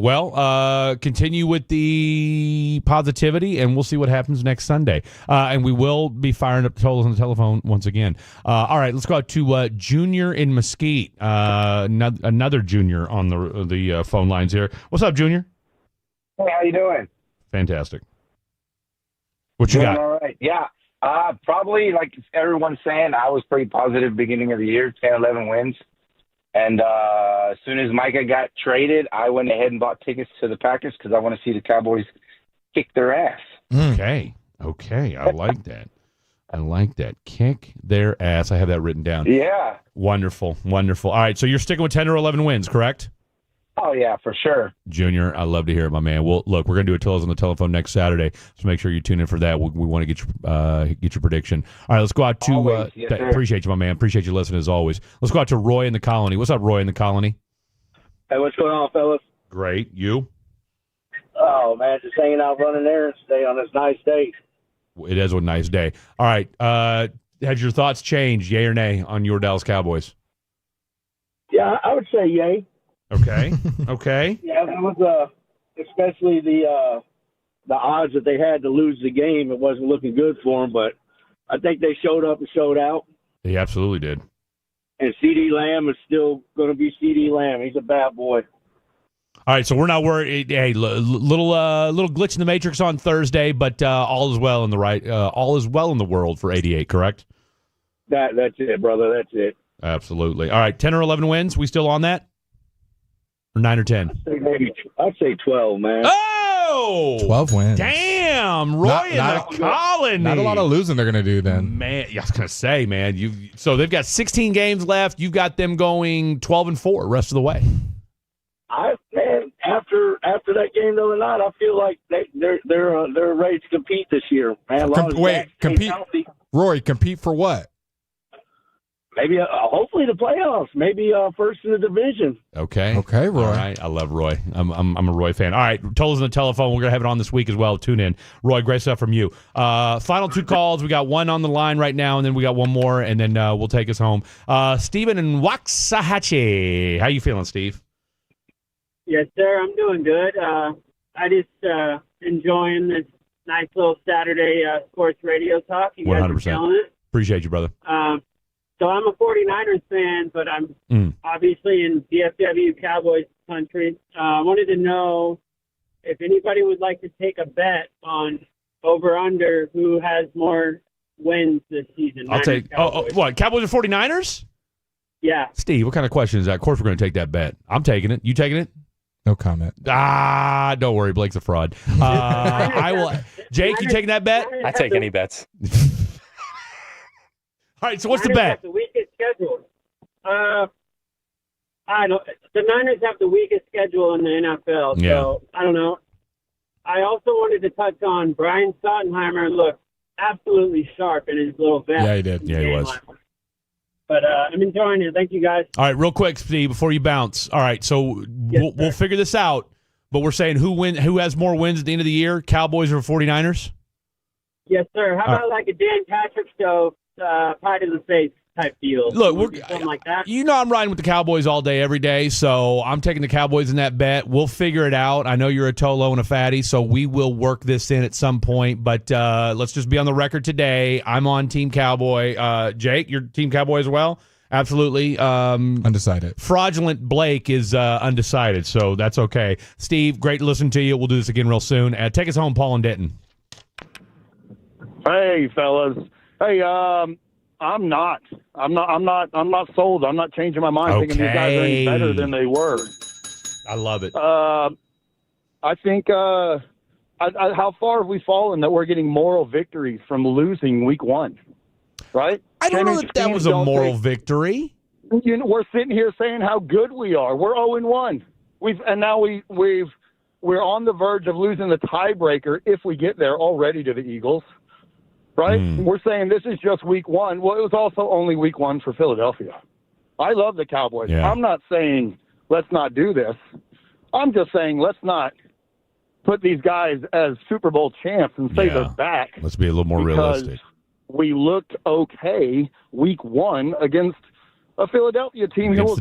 Well, continue with the positivity, and we'll see what happens next Sunday. And we will be firing up the totals on the telephone once again. All right, let's go out to Junior in Mesquite. Another Junior on the phone lines here. What's up, Junior? Hey, how you doing? Fantastic. What you got? All right. Yeah. Probably like everyone's saying, I was pretty positive beginning of the year, 10, 11 wins. And as soon as Micah got traded, I went ahead and bought tickets to the Packers because I want to see the Cowboys kick their ass. Okay. I like that. Kick their ass. I have that written down. Yeah. Wonderful. All right, so you're sticking with 10 or 11 wins, correct? Oh, yeah, for sure. Junior, I love to hear it, my man. Well, look, we're going to do a Tills on the telephone next Saturday, so make sure you tune in for that. We want to get your prediction. All right, let's go out to yes, appreciate you, my man. Appreciate you listening as always. Let's go out to Roy in the Colony. What's up, Roy in the Colony? Hey, what's going on, fellas? Great. You? Oh, man, just hanging out running errands today on this nice day. It is a nice day. All right. Has your thoughts changed, yay or nay, on your Dallas Cowboys? Yeah, I would say yay. Okay. Yeah, it was especially the odds that they had to lose the game. It wasn't looking good for them, but I think they showed up and showed out. He absolutely did. And C.D. Lamb is still going to be C.D. Lamb. He's a bad boy. All right, so we're not worried. Hey, little glitch in the matrix on Thursday, but all is well in the world for 88. Correct? That's it, brother. That's it. Absolutely. All right, 10 or 11 wins. We still on that? Or 9 or 10? I'd say 12, man. Oh! 12 wins. Damn, Roy in the Colony. Not a lot of losing they're going to do then. Man, I was going to say, man, so they've got 16 games left. You've got them going 12-4 rest of the way. after that game the other night, I feel like they're ready to compete this year, man. Compete, Roy. Compete for what? Maybe hopefully the playoffs. Maybe first in the division. Okay, Roy. All right, I love Roy. I'm a Roy fan. All right, Tol's on the telephone. We're gonna have it on this week as well. Tune in, Roy. Great stuff from you. Final 2 calls. We got one on the line right now, and then we got one more, and then we'll take us home. Steven in Waxahachie. How you feeling, Steve? Yes, sir. I'm doing good. I just enjoying this nice little Saturday sports radio talk. You guys are killing it. Appreciate you, brother. So I'm a 49ers fan, but I'm obviously in DFW Cowboys country. I wanted to know if anybody would like to take a bet on over-under who has more wins this season. I'll take. What? Cowboys or 49ers? Yeah. Steve, what kind of question is that? Of course we're going to take that bet. I'm taking it. You taking it? No comment. Don't worry. Blake's a fraud. I will. Jake, you taking that bet? I take any bets. All right, so what's the bet? The weakest schedule. I don't. The Niners have the weakest schedule in the NFL, so I don't know. I also wanted to touch on Brian Schottenheimer. Looked absolutely sharp in his little vest. Yeah, he did. Yeah, he was. But I'm enjoying it. Thank you, guys. All right, real quick, Steve, before you bounce. All right, so we'll figure this out. But we're saying who has more wins at the end of the year, Cowboys or 49ers? Yes, sir. How about like a Dan Patrick show? Pride in the face type deal. Look, something like that. You know I'm riding with the Cowboys all day, every day, so I'm taking the Cowboys in that bet. We'll figure it out. I know you're a Tolo and a Fatty, so we will work this in at some point, but let's just be on the record today. I'm on Team Cowboy. Jake, you're Team Cowboy as well? Absolutely. Undecided. Fraudulent Blake is undecided, so that's okay. Steve, great to listen to you. We'll do this again real soon. Take us home, Paul and Denton. Hey, fellas. Hey, I'm not sold. I'm not changing my mind thinking these guys are any better than they were. I love it. I think how far have we fallen that we're getting moral victories from losing week 1, right? I don't know that was a moral victory. You know, we're sitting here saying how good we are. We're 0-1. We're on the verge of losing the tiebreaker if we get there already to the Eagles. Right? We're saying this is just week 1. Well, it was also only week 1 for Philadelphia. I love the Cowboys. Yeah. I'm not saying let's not do this. I'm just saying let's not put these guys as Super Bowl champs and say they're back. Let's be a little more realistic. We looked okay week 1 against a Philadelphia team who was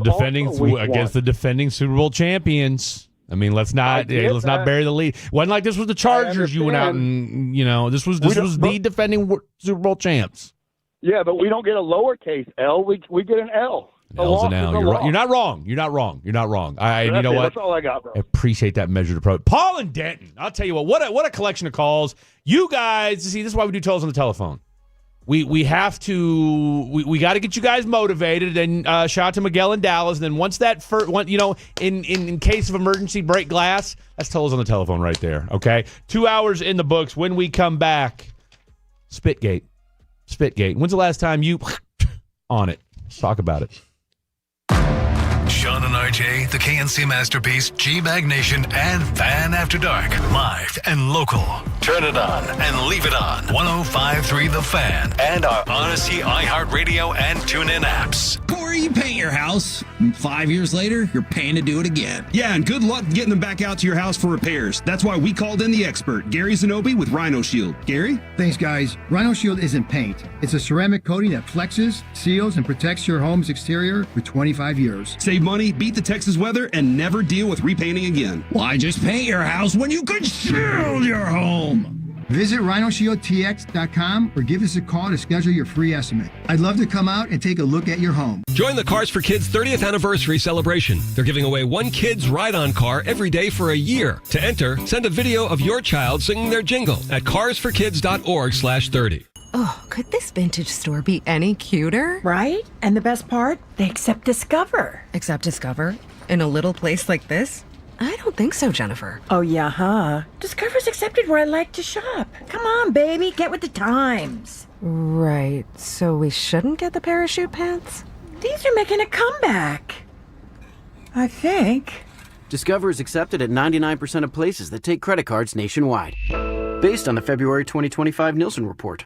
against the defending Super Bowl champions. I mean, let's not bury the lead. Wasn't like this was the Chargers. You went out and this was the defending Super Bowl champs. Yeah, but we don't get a lowercase L. We get an L. L's an L. You're not wrong. You're not wrong. You're not wrong. You know what? That's all I got, bro. I appreciate that measured approach. Paul and Denton. I'll tell you what a collection of calls. You guys, see, this is why we do Tolls on the telephone. We have to we got to get you guys motivated, and shout out to Miguel in Dallas. And then once that first one, in case of emergency, break glass. That's Tolls on the telephone right there. Okay, 2 hours in the books. When we come back, Spitgate. When's the last time you on it? Let's talk about it. Sean and RJ, the KNC Masterpiece, G-Bag Nation, and Fan After Dark. Live and local. Turn it on and leave it on. 105.3 The Fan. And our Odyssey, iHeartRadio, and TuneIn apps. Or you paint your house. 5 years later, you're paying to do it again. Yeah, and good luck getting them back out to your house for repairs. That's why we called in the expert, Gary Zanobi with Rhino Shield. Gary? Thanks, guys. Rhino Shield isn't paint. It's a ceramic coating that flexes, seals, and protects your home's exterior for 25 years. Save money, beat the Texas weather, and never deal with repainting again. Why just paint your house when you could shield your home? Visit rhinoshieldtx.com or give us a call to schedule your free estimate. I'd love to come out and take a look at your home. Join the Cars for Kids 30th anniversary celebration. They're giving away one kid's ride-on car every day for a year. To enter, send a video of your child singing their jingle at carsforkids.org/30. Oh, could this vintage store be any cuter? Right? And the best part? They accept Discover. Accept Discover? In a little place like this? I don't think so, Jennifer. Oh, yeah, huh? Discover's accepted where I like to shop. Come on, baby, get with the times. Right, so we shouldn't get the parachute pants? These are making a comeback. I think. Discover is accepted at 99% of places that take credit cards nationwide. Based on the February 2025 Nielsen report.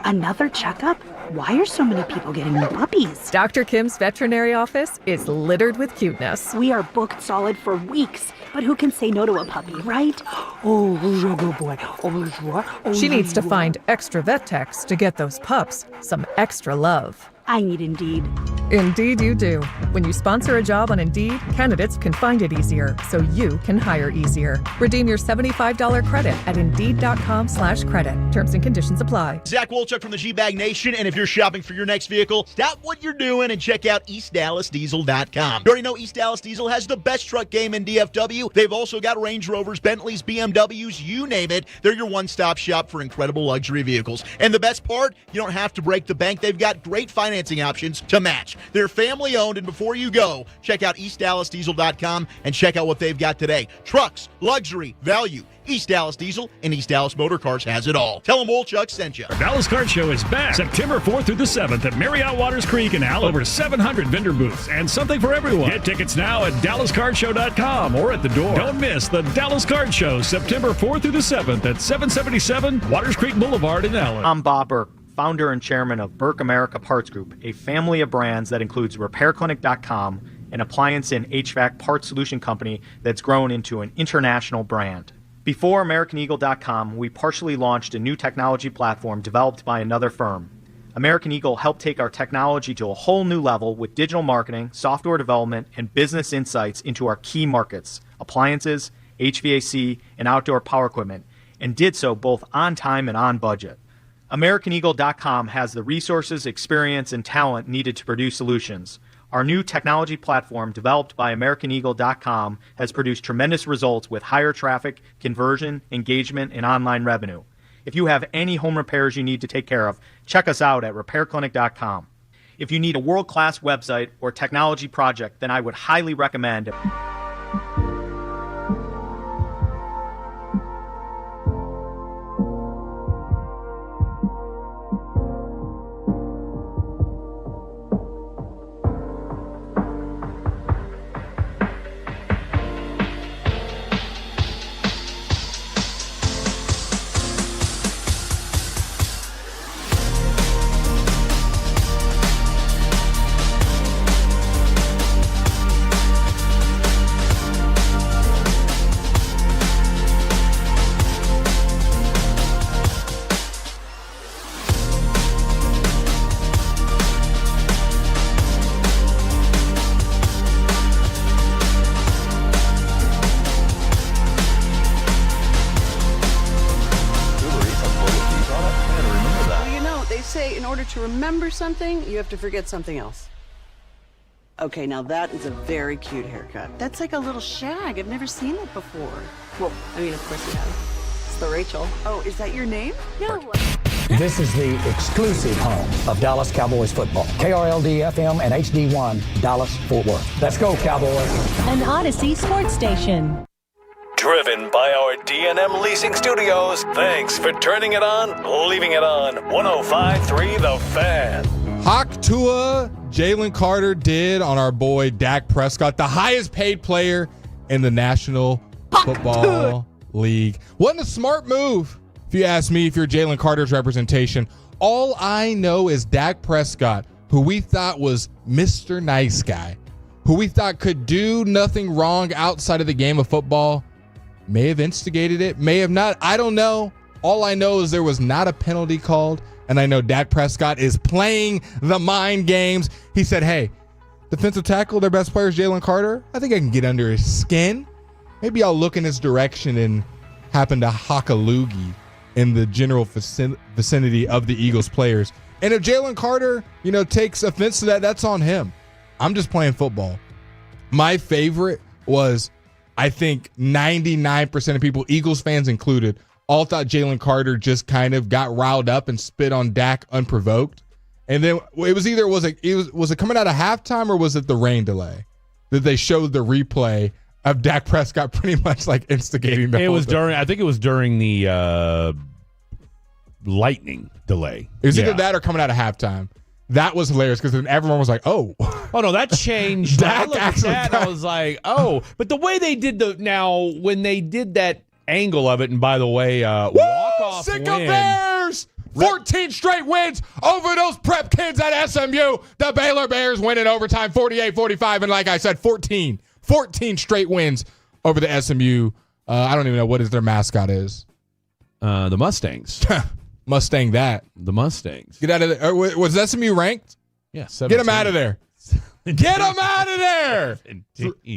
Another checkup? Why are so many people getting new puppies? Dr. Kim's veterinary office is littered with cuteness. We are booked solid for weeks, but who can say no to a puppy, right? Oh, good boy. Oh, She needs to find extra vet techs to get those pups some extra love. I need Indeed. Indeed you do. When you sponsor a job on Indeed, candidates can find it easier, so you can hire easier. Redeem your $75 credit at Indeed.com/credit. Terms and conditions apply. Zach Wolchuk from the G-Bag Nation, and if you're shopping for your next vehicle, stop what you're doing and check out EastDallasDiesel.com. You already know East Dallas Diesel has the best truck game in DFW. They've also got Range Rovers, Bentleys, BMWs, you name it. They're your one-stop shop for incredible luxury vehicles. And the best part, you don't have to break the bank. They've got great financing options to match. They're family-owned, and before you go, check out EastDallasDiesel.com and check out what they've got today. Trucks, luxury, value. East Dallas Diesel and East Dallas Motor Cars has it all. Tell them Wolchuk sent you. The Dallas Card Show is back September 4th through the 7th at Marriott Waters Creek in Al. Over 700 vendor booths and something for everyone. Get tickets now at DallasCardShow.com or at the door. Don't miss the Dallas Card Show September 4th through the 7th at 777 Waters Creek Boulevard in Allen. I'm Bob Burke, founder and chairman of Burke America Parts Group, a family of brands that includes RepairClinic.com, an appliance and HVAC parts solution company that's grown into an international brand. Before AmericanEagle.com, we partially launched a new technology platform developed by another firm. American Eagle helped take our technology to a whole new level with digital marketing, software development, and business insights into our key markets, appliances, HVAC, and outdoor power equipment, and did so both on time and on budget. AmericanEagle.com has the resources, experience, and talent needed to produce solutions. Our new technology platform, developed by AmericanEagle.com, has produced tremendous results with higher traffic, conversion, engagement, and online revenue. If you have any home repairs you need to take care of, check us out at RepairClinic.com. If you need a world-class website or technology project, then I would highly recommend to remember something, you have to forget something else. Okay, now that is a very cute haircut. That's like a little shag. I've never seen it before. Well, I mean, of course you have. It's the Rachel. Oh, is that your name? No. This is the exclusive home of Dallas Cowboys football. KRLD-FM and HD1, Dallas, Fort Worth. Let's go, Cowboys. An Odyssey sports station. Driven by our D&M Leasing Studios. Thanks for turning it on, leaving it on. 105.3 The Fan. Hawk Tua, Jalen Carter did on our boy Dak Prescott, the highest paid player in the National Football League. Wasn't a smart move, if you ask me, if you're Jalen Carter's representation. All I know is Dak Prescott, who we thought was Mr. Nice Guy, who we thought could do nothing wrong outside of the game of football, may have instigated it, may have not. I don't know. All I know is there was not a penalty called, and I know Dak Prescott is playing the mind games. He said, hey, defensive tackle, their best player is Jalen Carter. I think I can get under his skin. Maybe I'll look in his direction and happen to hock a loogie in the general vicinity of the Eagles players. And if Jalen Carter, takes offense to that, that's on him. I'm just playing football. My favorite was, I think 99% of people, Eagles fans included, all thought Jalen Carter just kind of got riled up and spit on Dak unprovoked. And then it was either, was it coming out of halftime or was it the rain delay that they showed the replay of Dak Prescott pretty much like instigating the whole thing? I think it was during the lightning delay. It was either that or coming out of halftime. That was hilarious because then everyone was like, "Oh, oh no, that changed." I looked at that, I was like, "Oh," but the way they did when they did that angle of it, and by the way, walk off win. Bears, 14 straight wins over those prep kids at SMU. The Baylor Bears win in overtime, 48-45, and like I said, 14 straight wins over the SMU. I don't even know what their mascot is. The Mustangs. Mustang that. The Mustangs. Get out of there. Was SMU ranked? Yeah, 17. Get them out of there. Get them out of there.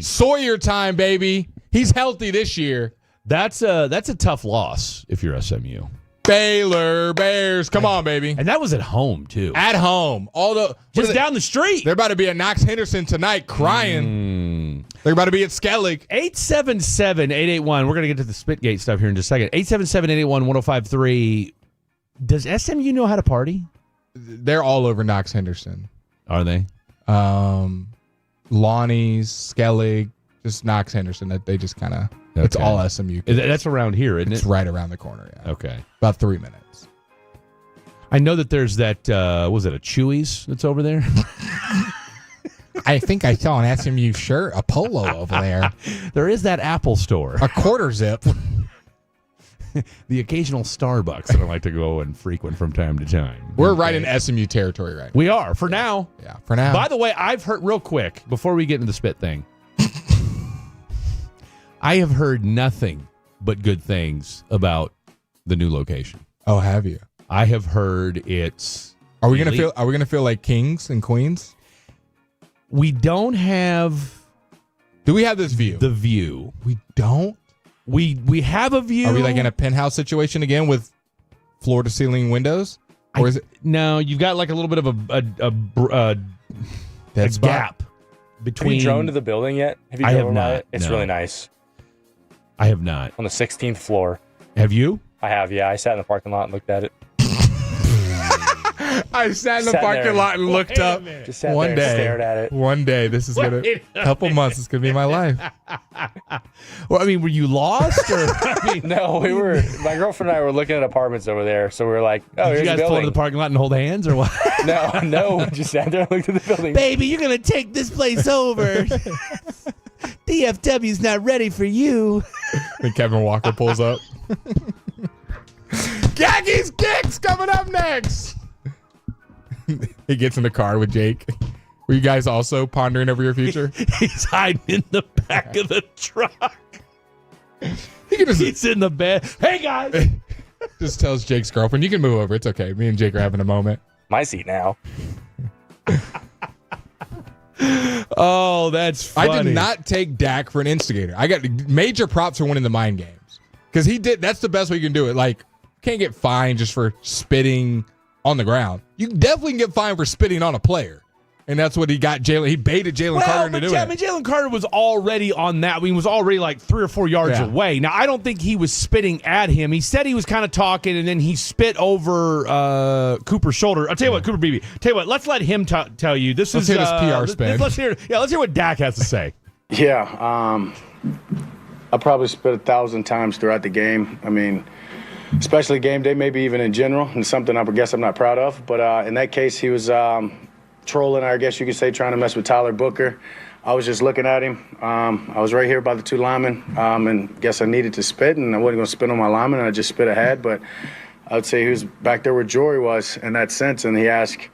Sawyer time, baby. He's healthy this year. That's a tough loss if you're SMU. Baylor Bears. Come on, baby. And that was at home, too. At home. Just down the street. They're about to be at Knox Henderson tonight crying. They're about to be at Skellig. 877-881. We're going to get to the Spitgate stuff here in just a second. 877-881-1053. Does SMU know how to party? They're all over Knox Henderson. Are they? Lonnie's, Skellig, just Knox Henderson. That they just kind of. Okay. It's all SMU. That's around here, isn't it? It's right around the corner. Yeah. Okay. About 3 minutes. I know that there's that. Was it a Chewy's that's over there? I think I saw an SMU shirt, a polo over there. There is that Apple store. A quarter zip. The occasional Starbucks that I like to go and frequent from time to time. We're right in SMU territory right now. We are, for now. Yeah, for now. By the way, I've heard, real quick, before we get into the spit thing, I have heard nothing but good things about the new location. Oh, have you? I have heard it's... Are we gonna feel like kings and queens? We don't have... Do we have this view? The view. We don't? We have a view. Are we like in a penthouse situation again with floor to ceiling windows? Or is it? No, you've got like a little bit of a gap between. Have you drone to the building yet? Have you I have driven by not. it? It's really nice. I have not. On the 16th floor. Have you? I have, yeah. I sat in the parking lot and looked at it. I sat in the parking lot and looked up. Just sat there and stared at it. One day, this is gonna. Couple months, it's gonna be my life. Well, I mean, were you lost or? I mean, no, we were. My girlfriend and I were looking at apartments over there, so we were like, "Oh, did here's you guys the pull building." into the parking lot and hold hands or what? No, we just sat there and looked at the building. Baby, you're gonna take this place over. DFW's not ready for you. Then Kevin Walker pulls up. Gaggy's Kicks coming up next. He gets in the car with Jake. Were you guys also pondering over your future? He's hiding in the back of the truck. He's in the bed. Hey, guys. Just tells Jake's girlfriend, you can move over. It's okay. Me and Jake are having a moment. My seat now. Oh, that's funny. I did not take Dak for an instigator. I got major props for winning the mind games. Because he did. That's the best way you can do it. Like, can't get fined just for spitting on the ground. You definitely can get fined for spitting on a player. And that's what he got Jalen. He baited Jalen Carter into doing it. I mean, Jalen Carter was already on that. He was already like 3 or 4 yards away. Now, I don't think he was spitting at him. He said he was kind of talking, and then he spit over Cooper's shoulder. I'll tell you what, Cooper Beebe. Tell you what, let's let him tell you. Let's hear this PR spin. Let's hear what Dak has to say. Yeah, I probably spit 1,000 times throughout the game. I mean, especially game day, maybe even in general, and something I guess I'm not proud of. But in that case, he was trolling, I guess you could say, trying to mess with Tyler Booker. I was just looking at him. I was right here by the 2 linemen, and guess I needed to spit, and I wasn't going to spit on my lineman, and I just spit ahead. But I would say he was back there where Jory was in that sense, and he asked,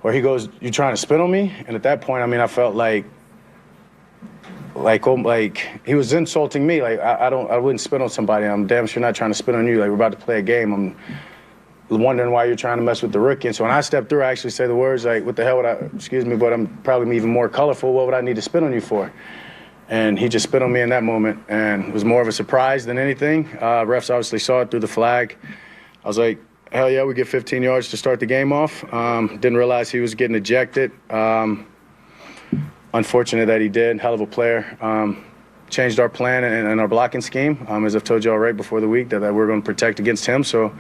or he goes, "You trying to spit on me?" And at that point, I mean, I felt like he was insulting me. Like I wouldn't spit on somebody. I'm damn sure not trying to spit on you. Like we're about to play a game. I'm wondering why you're trying to mess with the rookie. And so when I stepped through, I actually say the words like, "What the hell would I? Excuse me, but I'm probably even more colorful. What would I need to spit on you for?" And he just spit on me in that moment, and it was more of a surprise than anything. Refs obviously saw it through the flag. I was like, "Hell yeah, we get 15 yards to start the game off." Didn't realize he was getting ejected. Unfortunate that he did. Hell of a player. Changed our plan and our blocking scheme. As I've told you all right before the week, that we're going to protect against him. So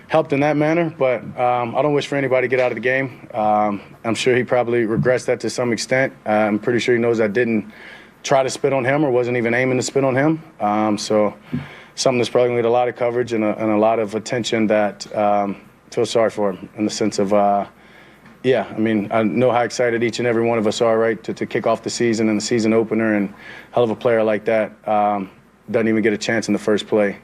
helped in that manner. But I don't wish for anybody to get out of the game. I'm sure he probably regrets that to some extent. I'm pretty sure he knows I didn't try to spit on him or wasn't even aiming to spit on him. So something that's probably going to get a lot of coverage and a lot of attention that I feel sorry for him in the sense of yeah, I mean, I know how excited each and every one of us are, right, to kick off the season and the season opener, and hell of a player like that doesn't even get a chance in the first play.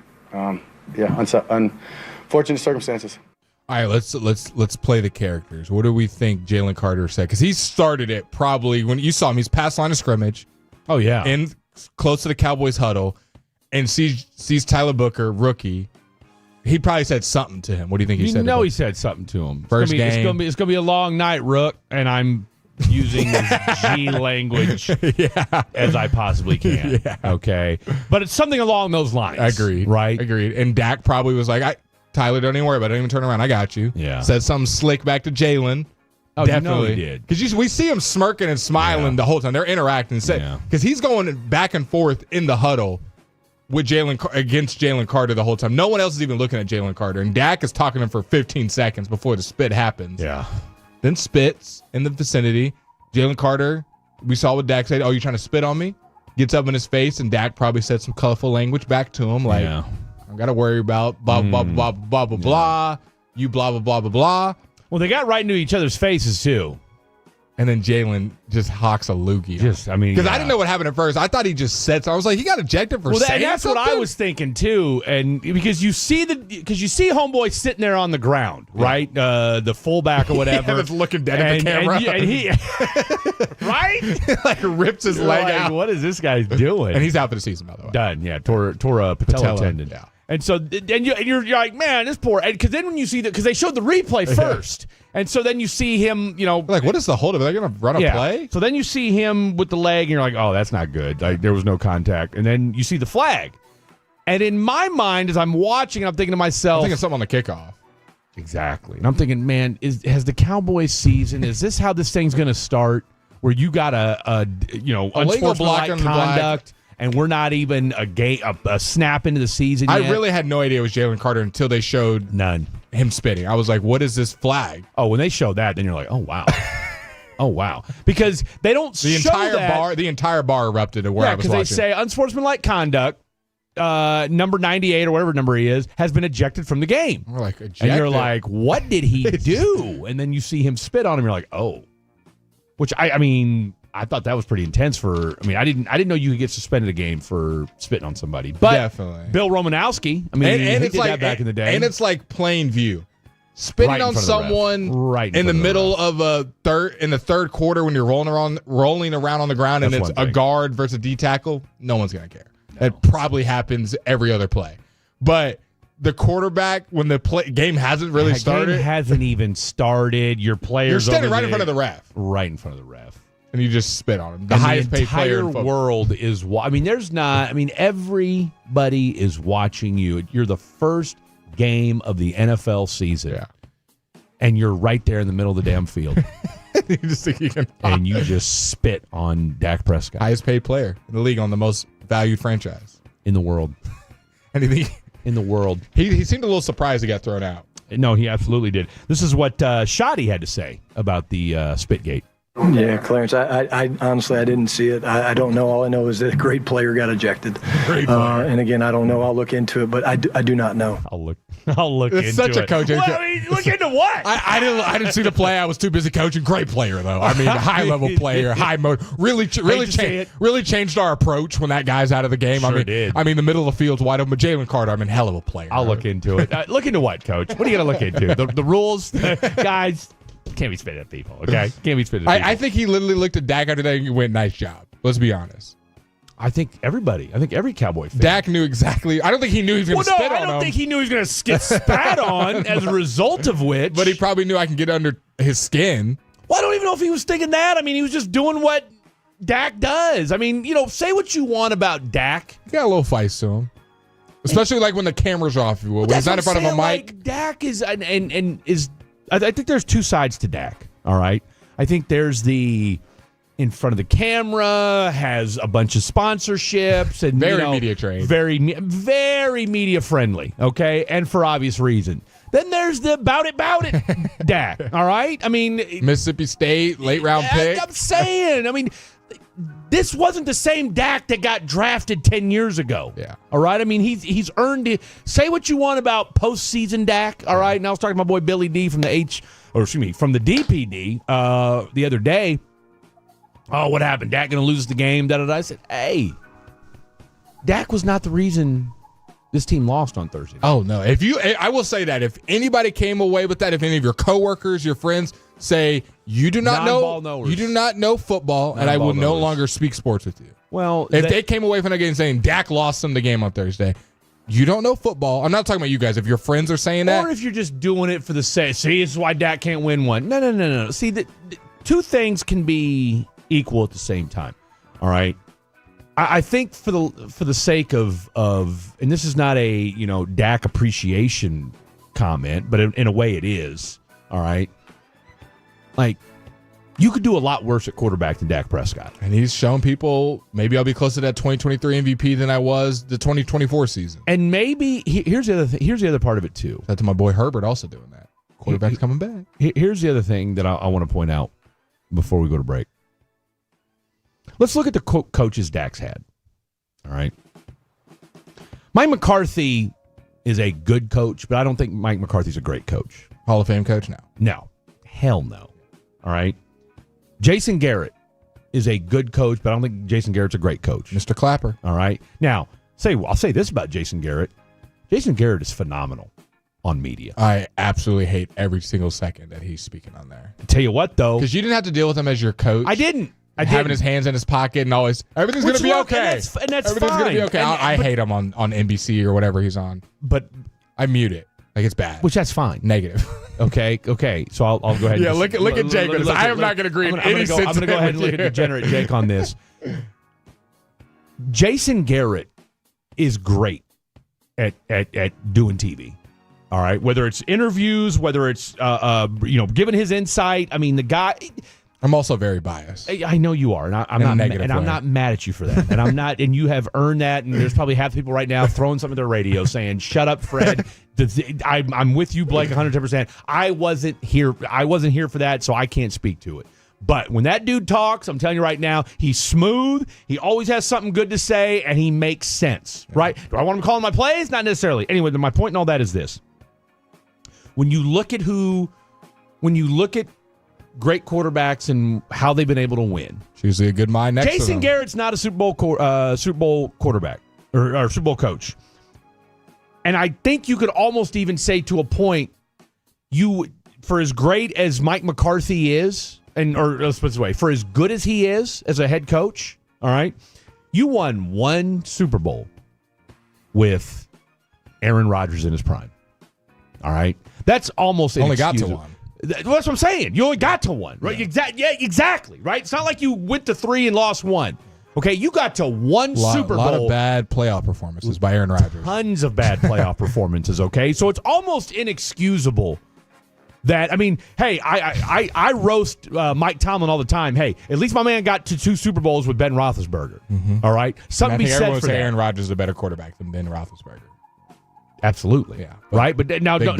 Unfortunate circumstances. All right, let's play the characters. What do we think Jalen Carter said? Because he started it probably when you saw him. He's past line of scrimmage. Oh yeah, in close to the Cowboys huddle, and sees Tyler Booker, rookie. He probably said something to him. What do you think he said? You know, he said something to him. First game. It's gonna be a long night, Rook, and I'm using as G language as I possibly can. Yeah. Okay, but it's something along those lines. Agreed. Right. Agreed. And Dak probably was like, Tyler, don't even worry about it. Don't even turn around. I got you. Yeah. Said something slick back to Jalen. Oh, definitely. You know he did. Because we see him smirking and smiling the whole time. They're interacting. Because he's going back and forth in the huddle with against Jalen Carter the whole time. No one else is even looking at Jalen Carter. And Dak is talking to him for 15 seconds before the spit happens. Yeah. Then spits in the vicinity. Jalen Carter, we saw what Dak said. Oh, you trying to spit on me? Gets up in his face, and Dak probably said some colorful language back to him. Like, I got to worry about blah, blah, blah, blah, blah, blah. You blah, blah, blah, blah, blah. Well, they got right into each other's faces, too. And then Jalen just hawks a loogie. Because I didn't know what happened at first. I thought he just said so. I was like, he got ejected for saying that's something? what I was thinking, too. And because you see homeboy sitting there on the ground, right? The fullback or whatever. That's looking dead at the camera. And he right? like rips his leg out. What is this guy doing? And he's out for the season, by the way. Done, yeah. Tore a patella tendon. Yeah. And so, you're like, man, this poor. Because then when you see because they showed the replay first, and so then you see him, like, what is the hold of it? Are they going to run a play? So then you see him with the leg, and you're like, oh, that's not good. Like, there was no contact. And then you see the flag, and in my mind, as I'm watching, I'm thinking to myself, I'm thinking something on the kickoff. Exactly, and I'm thinking, man, has the Cowboys season? Is this how this thing's going to start? Where you got a unsportsmanlike conduct? And we're not even a snap into the season yet. I really had no idea it was Jalen Carter until they showed him spitting. I was like, what is this flag? Oh, when they showed that, then you're like, oh, wow. Oh, wow. Because they don't show that. The entire bar erupted at where I was watching. Because they say unsportsmanlike conduct, number 98 or whatever number he is, has been ejected from the game. We're like, ejected? And you're like, what did he do? And then you see him spit on him. You're like, oh. Which, I mean... I thought that was pretty intense I didn't know you could get suspended a game for spitting on somebody. But definitely. Bill Romanowski, he did that back in the day. And it's like plain view. Spitting on someone in the middle of in the third quarter when you're rolling around on the ground and it's a guard versus a D tackle, no one's going to care. No. It probably happens every other play. But the quarterback, when the game hasn't really started. Game hasn't even started. Your players You're standing right in front of the ref. Right in front of the ref. And you just spit on him. The highest paid player in football. The entire world is everybody is watching you. You're the first game of the NFL season. Yeah. And you're right there in the middle of the damn field. You just think you can. And you just spit on Dak Prescott. Highest paid player in the league on the most valued franchise. In the world. In the world. He seemed a little surprised he got thrown out. No, he absolutely did. This is what Shoddy had to say about the Spitgate. Yeah, Clarence, I honestly, I didn't see it. I don't know. All I know is that a great player got ejected. Great player. And again, I don't know. I'll look into it, but I do not know. I'll look into it. It's such a coach. Look into what? I didn't see the play. I was too busy coaching. Great player, though. High-level player, high mode. Really changed our approach when that guy's out of the game. Sure did. The middle of the field's wide open. But Jalen Carter, hell of a player. I'll look into it. Look into what, Coach? What are you going to look into? The rules? Guys, can't be spitting at people, okay? Can't be spitting at people. I think he literally looked at Dak after that and went, nice job. Let's be honest. I think every Cowboy fan. Dak knew exactly. I don't think he knew he was going to spit on him. I don't think he knew he was going to get spat on as a result of which. But he probably knew I can get under his skin. Well, I don't even know if he was thinking that. He was just doing what Dak does. Say what you want about Dak. He got a little feist to him. Especially like when the camera's off. When he's not in front of a mic. Like Dak is, and is... I think there's two sides to Dak, all right? I think there's the in front of the camera, has a bunch of sponsorships. And very media trained. Very media friendly, okay? And for obvious reason. Then there's the bout it Dak, all right? Mississippi State, late round pick. I'm saying, this wasn't the same Dak that got drafted 10 years ago. Yeah. All right? He's earned it. Say what you want about postseason Dak, all right? And I was talking to my boy Billy D from the from the DPD the other day. Oh, what happened? Dak going to lose the game? I said, hey, Dak was not the reason this team lost on Thursday. Oh, no. I will say that if anybody came away with that, if any of your coworkers, your friends say you do not know football, and I will no longer speak sports with you. Well, if they came away from that game saying Dak lost them the game on Thursday, you don't know football. I'm not talking about you guys. If your friends are saying that. Or if you're just doing it for the sake. See, this is why Dak can't win one. No. See, the two things can be equal at the same time. All right. I think for the sake of and this is not a Dak appreciation comment, but in a way it is. All right. Like, you could do a lot worse at quarterback than Dak Prescott. And he's shown people, maybe I'll be closer to that 2023 MVP than I was the 2024 season. And maybe, here's the other thing. Here's the other part of it, too. Shout to my boy Herbert also doing that. Quarterback's coming back. Here's the other thing that I want to point out before we go to break. Let's look at the coaches Dak's had. All right. Mike McCarthy is a good coach, but I don't think Mike McCarthy's a great coach. Hall of Fame coach now? No. Hell no. All right. Jason Garrett is a good coach, but I don't think Jason Garrett's a great coach. Mr. Clapper. All right. Now, I'll say this about Jason Garrett. Jason Garrett is phenomenal on media. I absolutely hate every single second that he's speaking on there. I tell you what, though. Because you didn't have to deal with him as your coach. I didn't. Having his hands in his pocket and always, everything's going to be okay. And that's everything's fine. going to be okay. I hate him on NBC or whatever he's on. But I mute it. Like, it's bad. Which that's fine. Negative. Okay. So I'll go ahead. Yeah, look at Jake. I am not going to agree in any sense. I'm going to go ahead and look at degenerate Jake on this. Jason Garrett is great at doing TV. All right, whether it's interviews, whether it's giving his insight. I mean, the guy. I'm also very biased. I know you are, and I'm not mad at you for that. And I'm not, and you have earned that. And there's probably half the people right now throwing something to their radio saying, "Shut up, Fred." I'm with you, Blake, 110%. I wasn't here for that, so I can't speak to it. But when that dude talks, I'm telling you right now, he's smooth. He always has something good to say, and he makes sense. Right? Do I want him calling my plays? Not necessarily. Anyway, my point in all that is this: when you look at great quarterbacks and how they've been able to win. It's usually a good mind next to them. Jason Garrett's not a Super Bowl quarterback or Super Bowl coach. And I think you could almost even say to a point, for as great as Mike McCarthy is, or let's put it this way, for as good as he is as a head coach, all right, you won one Super Bowl with Aaron Rodgers in his prime. All right? That's almost only got to one. That's what I'm saying. You only got to one, right? Yeah. Exactly, right? It's not like you went to 3 and lost 1. Okay, you got to one Super Bowl. A lot of bad playoff performances by Aaron Rodgers. Tons of bad playoff performances, okay? So it's almost inexcusable that, I mean, hey, I roast Mike Tomlin all the time. Hey, at least my man got to 2 Super Bowls with Ben Roethlisberger, all right? Something to be said for that. Aaron Rodgers is a better quarterback than Ben Roethlisberger. Absolutely. Yeah. Right? But now, Big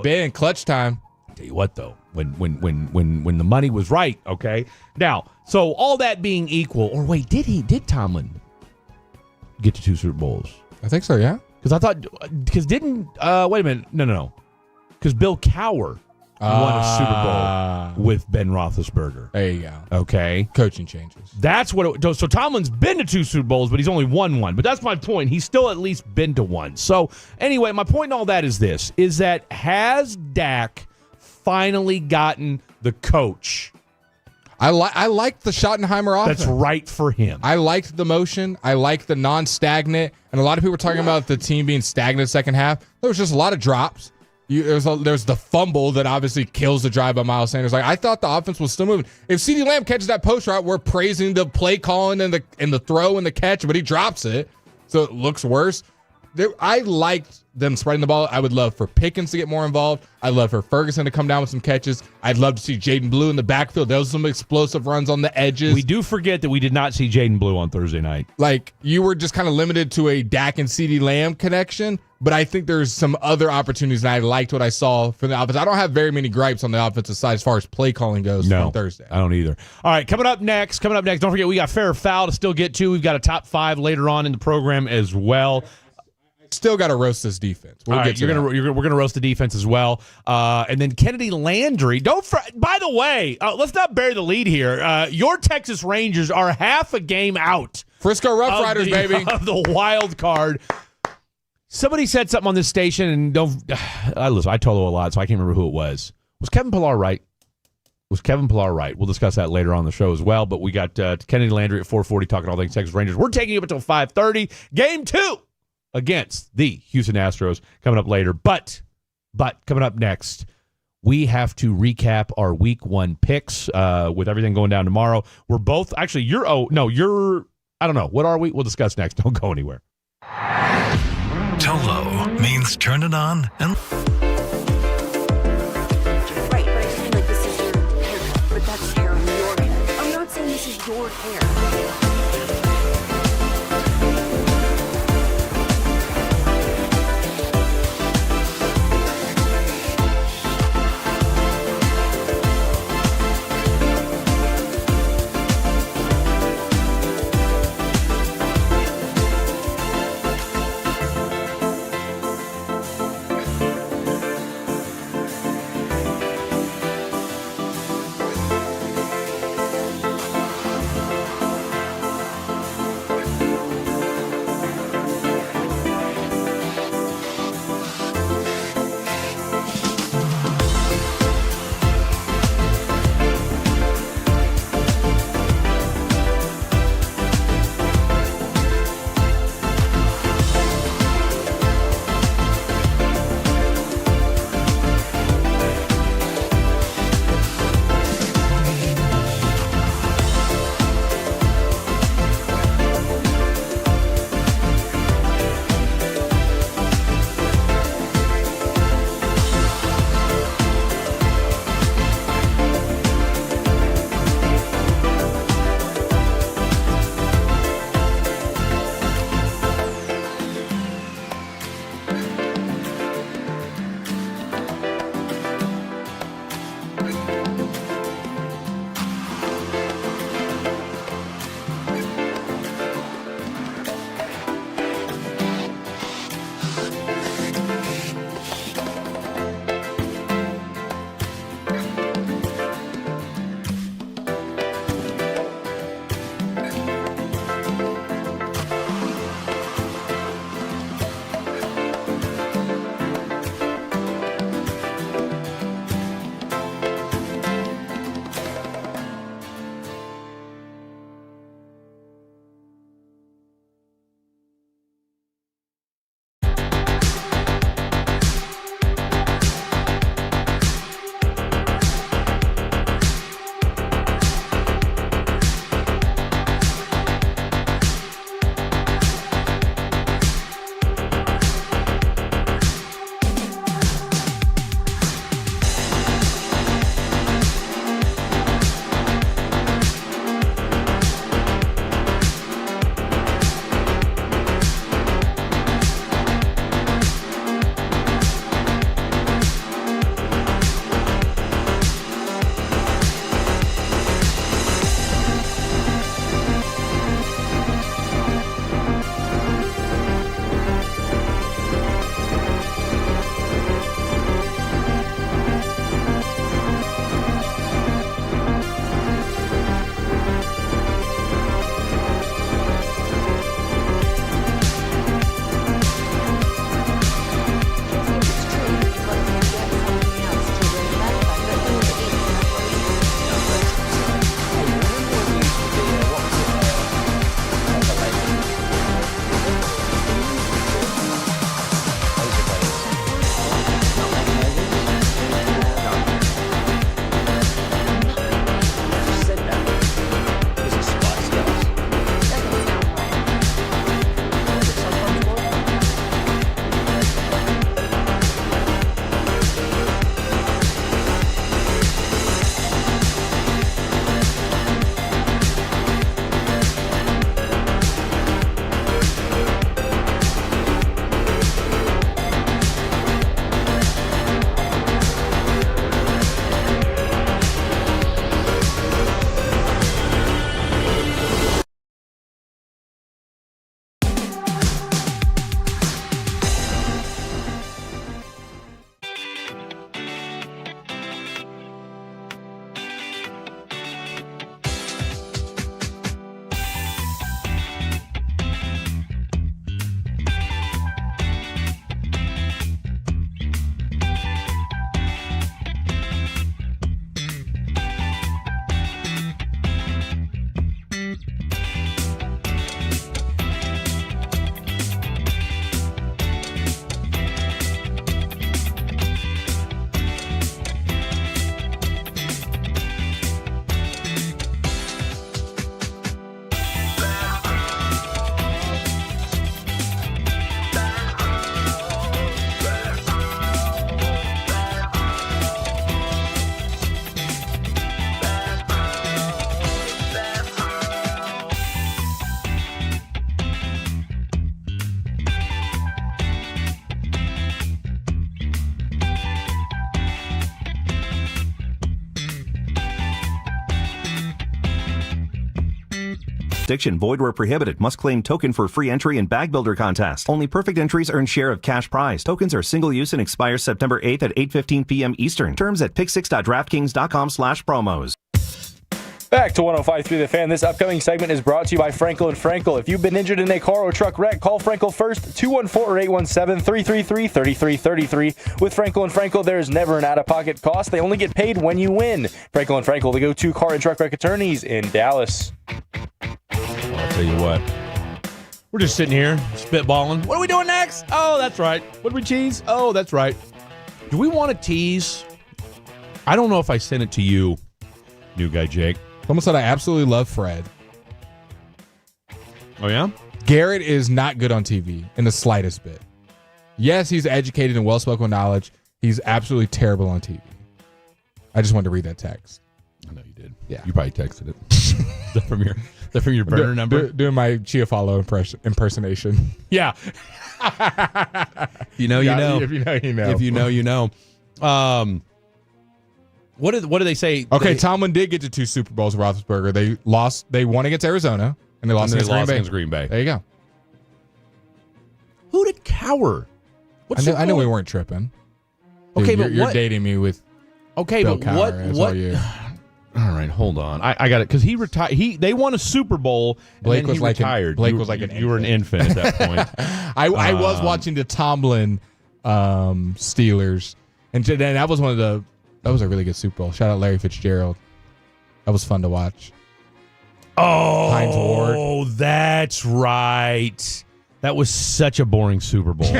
Ben, clutch time. Tell you what, though, when the money was right, okay? Now, so all that being equal, or wait, did Tomlin get to 2 Super Bowls? I think so, yeah. Because didn't, wait a minute, no. Because Bill Cowher won a Super Bowl with Ben Roethlisberger. There you go. Okay. Coaching changes. That's what so Tomlin's been to 2 Super Bowls, but he's only won 1. But that's my point. He's still at least been to 1. So anyway, my point in all that is this, is that has Dak finally gotten the coach? I like the Schottenheimer offense. That's right for him. I liked the motion. I liked the non-stagnant. And a lot of people were talking about the team being stagnant second half. There was just a lot of drops. There's the fumble that obviously kills the drive by Miles Sanders. Like, I thought the offense was still moving. If CeeDee Lamb catches that post route, we're praising the play calling and the throw and the catch, but he drops it, so it looks worse. I liked them spreading the ball. I would love for Pickens to get more involved. I'd love for Ferguson to come down with some catches. I'd love to see Jaden Blue in the backfield. There was some explosive runs on the edges. We do forget that we did not see Jaden Blue on Thursday night. Like, you were just kind of limited to a Dak and CeeDee Lamb connection, but I think there's some other opportunities, and I liked what I saw from the offense. I don't have very many gripes on the offensive side as far as play calling goes on Thursday. I don't either. All right, coming up next, don't forget we got fair or foul to still get to. We've got a top 5 later on in the program as well. still got to roast this defense. We'll All get right, to that. we're gonna roast the defense as well, and then Kennedy Landry. By the way, let's not bury the lead here. Your Texas Rangers are half a game out. Frisco Rough Riders, baby, of the wild card. Somebody said something on this station, and listen. I told a lot, so I can't remember who it was. Was Kevin Pillar right? We'll discuss that later on the show as well. But we got Kennedy Landry at 4:40 talking all things Texas Rangers. We're taking you up until 5:30. Game 2 against the Houston Astros coming up later. But coming up next, we have to recap our Week 1 picks with everything going down tomorrow. We're both actually. You're I don't know. What are we? We'll discuss next. Don't go anywhere. Tolo means turn it on and. Right, but I just mean like this is your haircut, but that's hair on your head. I'm not saying this is your hair. Diction void where prohibited. Must claim token for free entry in Bag Builder contest. Only perfect entries earn share of cash prize. Tokens are single use and expire September 8th at 8:15 p.m. Eastern. Terms at pick6.draftkings.com/promos. Back to 105.3 The Fan. This upcoming segment is brought to you by Frankel & Frankel. If you've been injured in a car or truck wreck, call Frankel first, 214 or 817-333-3333. With Frankel & Frankel, there is never an out-of-pocket cost. They only get paid when you win. Frankel & Frankel, the go-to car and truck wreck attorneys in Dallas. I'll tell you what. We're just sitting here, spitballing. What are we doing next? Oh, that's right. What did we tease? Oh, that's right. Do we want to tease? I don't know if I sent it to you, new guy Jake. Someone said I absolutely love Fred. Oh, yeah? Garrett is not good on TV in the slightest bit. Yes, he's educated and well-spoken knowledge. He's absolutely terrible on TV. I just wanted to read that text. I know you did. Yeah. You probably texted it. Is that from your burner number? Doing my Chiafalo impersonation. Yeah. You know, you know. If you know, you know. If you know, you know. What do they say? Okay, Tomlin did get to 2 Super Bowls with Roethlisberger. They won against Arizona, and they lost against Green Bay. There you go. Who did Cowher? I know we weren't tripping. Dude, okay, but you're dating me with Bill Cowher. What? All right, hold on. I got it because he retired. They won a Super Bowl. Blake and was he like retired. Blake was like an. You were an infant at that point. I was watching the Tomlin Steelers, and then that was that was a really good Super Bowl. Shout out Larry Fitzgerald. That was fun to watch. Oh, Hines Ward. Oh, that's right. That was such a boring Super Bowl.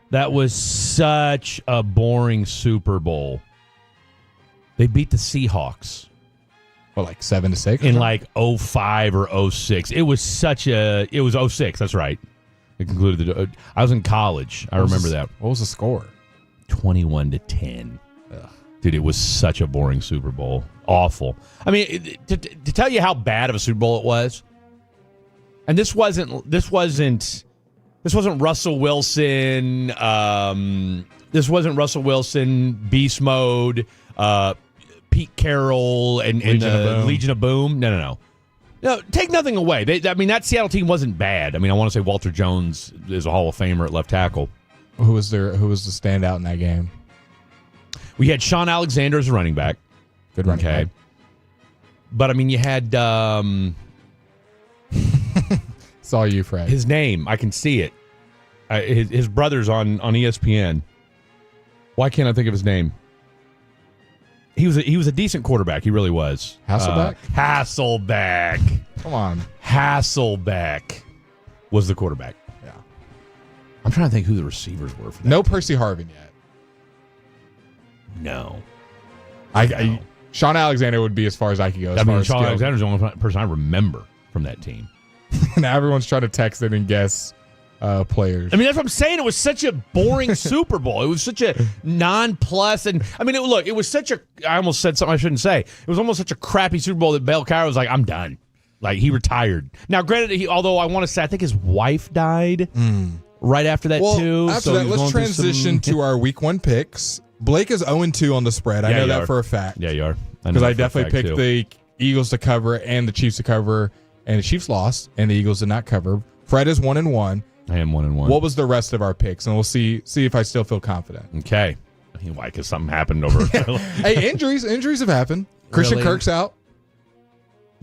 That was such a boring Super Bowl. They beat the Seahawks. Well, like 7-6? In like 05 or 06. It was 06, that's right. It concluded I was in college. I remember that. What was the score? 21-10. Ugh. Dude, it was such a boring Super Bowl. Awful. I mean, to tell you how bad of a Super Bowl it was, and this wasn't Russell Wilson. This wasn't Russell Wilson, Beast Mode, Pete Carroll, and Legion of Boom. No, take nothing away. That Seattle team wasn't bad. I mean, I want to say Walter Jones is a Hall of Famer at left tackle. Who was the standout in that game? We had Sean Alexander as a running back. Good running back. But, I mean, you had... It's all you, Fred. His name, I can see it. His brother's on ESPN. Why can't I think of his name? He was a decent quarterback. He really was. Hasselbeck? Hasselbeck. Come on. Hasselbeck was the quarterback. Yeah. I'm trying to think who the receivers were for that. No Percy Harvin yet. No. Sean Alexander would be as far as I could go. Sean Alexander's the only person I remember from that team. Now everyone's trying to text it and guess players. I mean, that's what I'm saying. It was such a boring Super Bowl. It was such a non-plus. And, I mean, it was such a... I almost said something I shouldn't say. It was almost such a crappy Super Bowl that Bill Cowher was like, I'm done. Like, he retired. Now, granted, although I want to say, I think his wife died right after that, too. After that, let's transition to our Week 1 picks. Blake is 0-2 on the spread. I know that for a fact. Yeah, you are. Because I definitely picked the Eagles to cover and the Chiefs to cover, and the Chiefs lost, and the Eagles did not cover. Fred is 1-1. I am 1-1. What was the rest of our picks? And we'll see if I still feel confident. Okay. Why? Because something happened over... Hey, injuries have happened. Christian Kirk's out.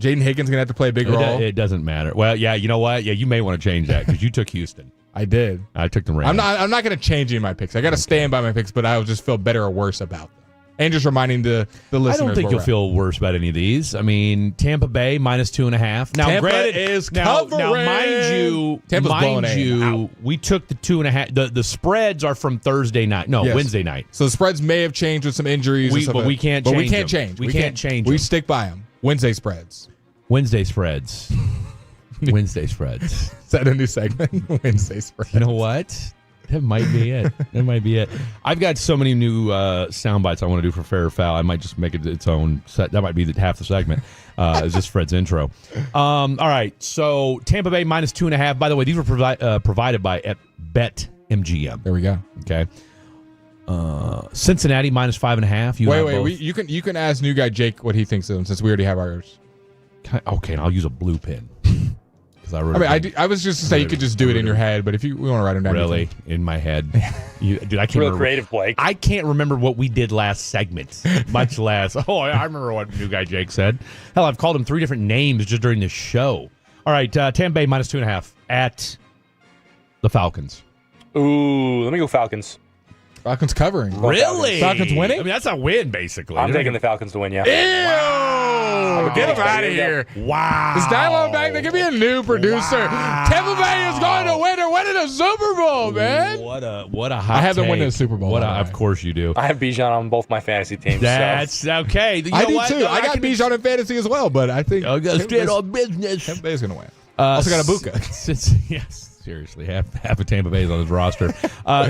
Jaden Higgins going to have to play a big role. It doesn't matter. Well, yeah, you know what? Yeah, you may want to change that because you took Houston. I did. I took the Rams. I'm not going to change any of my picks. I got to stand by my picks, but I'll just feel better or worse about them. And just reminding the listeners. I don't think you'll feel worse about any of these. I mean, Tampa Bay -2.5. Now, Tampa granted, is covering. Now, mind you, we took the 2.5. The spreads are from Thursday night. No, yes. Wednesday night. So the spreads may have changed with some injuries. But we can't change. We can't change. We stick by them. Wednesday spreads. Wednesday spreads. Wednesday spreads. Is that a new segment? Wednesday spreads. You know what? That might be it. I've got so many new sound bites I want to do for Fair or Foul. I might just make it its own set. That might be half the segment. Is just Fred's intro. All right. So Tampa Bay -2.5. By the way, these were provided by at BetMGM. There we go. Okay. Cincinnati -5.5. Wait. You can ask new guy Jake what he thinks of them since we already have ours. Okay, and I'll use a blue pen. I was just to say you could just do it in your head, but if we want to write them down. Really? In my head. Dude, I can't Real remember. creative, Blake. I can't remember what we did last segment, much less. Oh, I remember what new guy Jake said. Hell, I've called him 3 different names just during the show. All right, Tampa Bay minus 2.5 at the Falcons. Ooh, let me go Falcons. Falcons covering. Really? Falcons winning? I mean, that's a win, basically. I'm taking the Falcons to win, yeah. Ew! Get him out of here. Wow. Is Dialogue back? There could be a new producer. Wow. Tampa Bay is going to win. They're winning a Super Bowl, man. What a hot I have them take. winning a Super Bowl. Of course you do. I have Bijan on both my fantasy teams. That's okay. You I know do what? too. No, I got Bijan in fantasy as well, but I think straight on business. Tampa Bay's going to win. Also got Ibuka. Yes. Seriously, half of Tampa Bay is on his roster.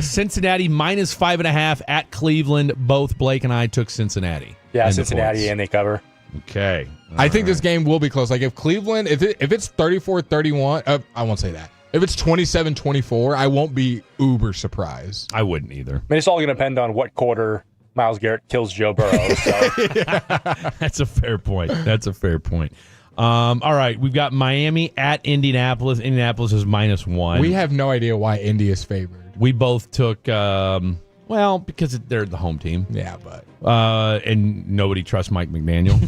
Cincinnati minus 5.5 at Cleveland. Both Blake and I took Cincinnati. Yeah, And Cincinnati, and they cover. Okay. I think this game will be close. Like if Cleveland, if it's 34-31, I won't say that. If it's 27-24, I won't be uber surprised. I wouldn't either. I mean, it's all going to depend on what quarter Myles Garrett kills Joe Burrow. So. That's a fair point. All right, we've got Miami at Indianapolis. Indianapolis is -1. We have no idea why Indy is favored. We both took, because they're the home team. Yeah, but and nobody trusts Mike McDaniel.